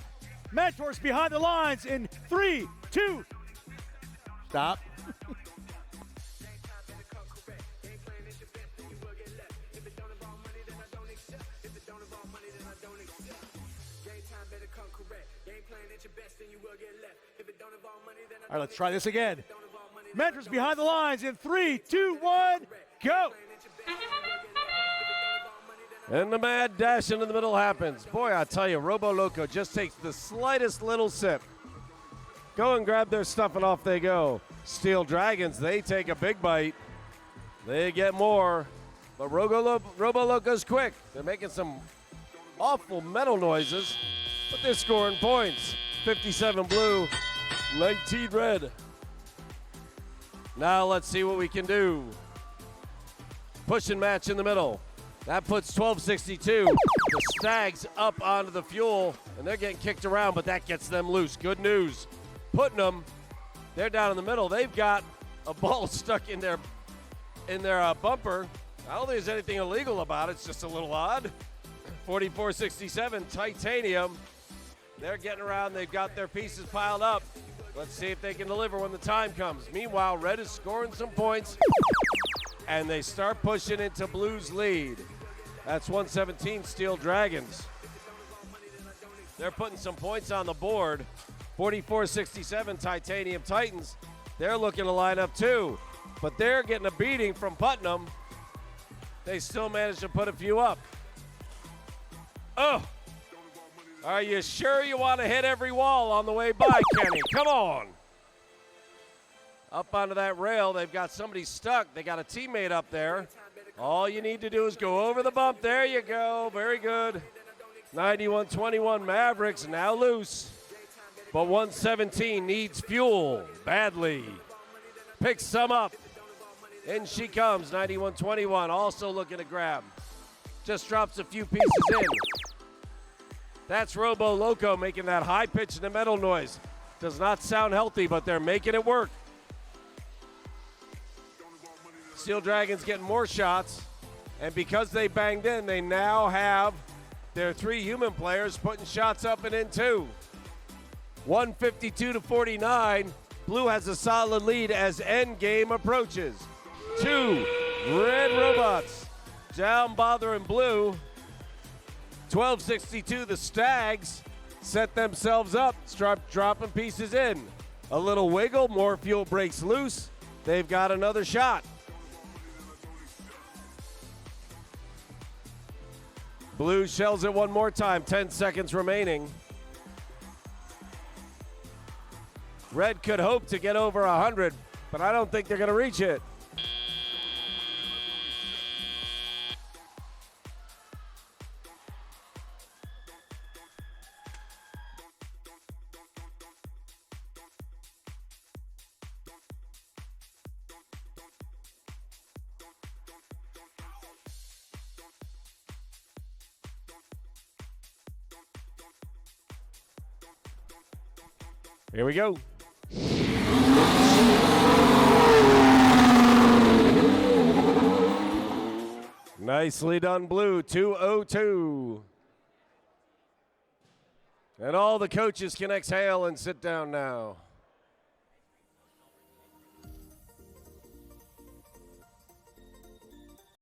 Mentors behind the lines in 3, 2. Stop. All right, let's try this again. Mentors behind the lines in 3, 2, 1, go. And the mad dash into the middle happens. Boy, I tell you, Robo Loco just takes the slightest little sip. Go and grab their stuff and off they go. Steel Dragons, they take a big bite. They get more. But Robo Loco's quick. They're making some awful metal noises, but they're scoring points. 57 blue, 19 red. Now let's see what we can do. Push and match in the middle. That puts 1262. The Stags up onto the fuel, and they're getting kicked around, but that gets them loose. Good news. Putnam, they're down in the middle. They've got a ball stuck in their bumper. I don't think there's anything illegal about it. It's just a little odd. 4467, Titanium. They're getting around. They've got their pieces piled up. Let's see if they can deliver when the time comes. Meanwhile, Red is scoring some points, and they start pushing into Blue's lead. That's 117 Steel Dragons. They're putting some points on the board. 44-67 Titanium Titans. They're looking to line up too, but they're getting a beating from Putnam. They still managed to put a few up. Oh, are you sure you want to hit every wall on the way by, Kenny? Come on. Up onto that rail, they've got somebody stuck. They got a teammate up there. All you need to do is go over the bump. There you go. Very good. 91-21 Mavericks now loose. But 117 needs fuel badly. Picks some up. In she comes. 91-21 also looking to grab. Just drops a few pieces in. That's Robo Loco making that high pitch in the metal noise. Does not sound healthy, but they're making it work. Steel Dragons getting more shots, and because they banged in, they now have their 3 human players putting shots up and in too. 152-49. Blue has a solid lead as end game approaches. 2 red robots down bothering Blue. 1262, the Stags set themselves up, start dropping pieces in. A little wiggle, more fuel breaks loose. They've got another shot. Blue shells it one more time, 10 seconds remaining. Red could hope to get over 100, but I don't think they're going to reach it. Here we go. Nicely done, Blue. 2:02. And all the coaches can exhale and sit down now.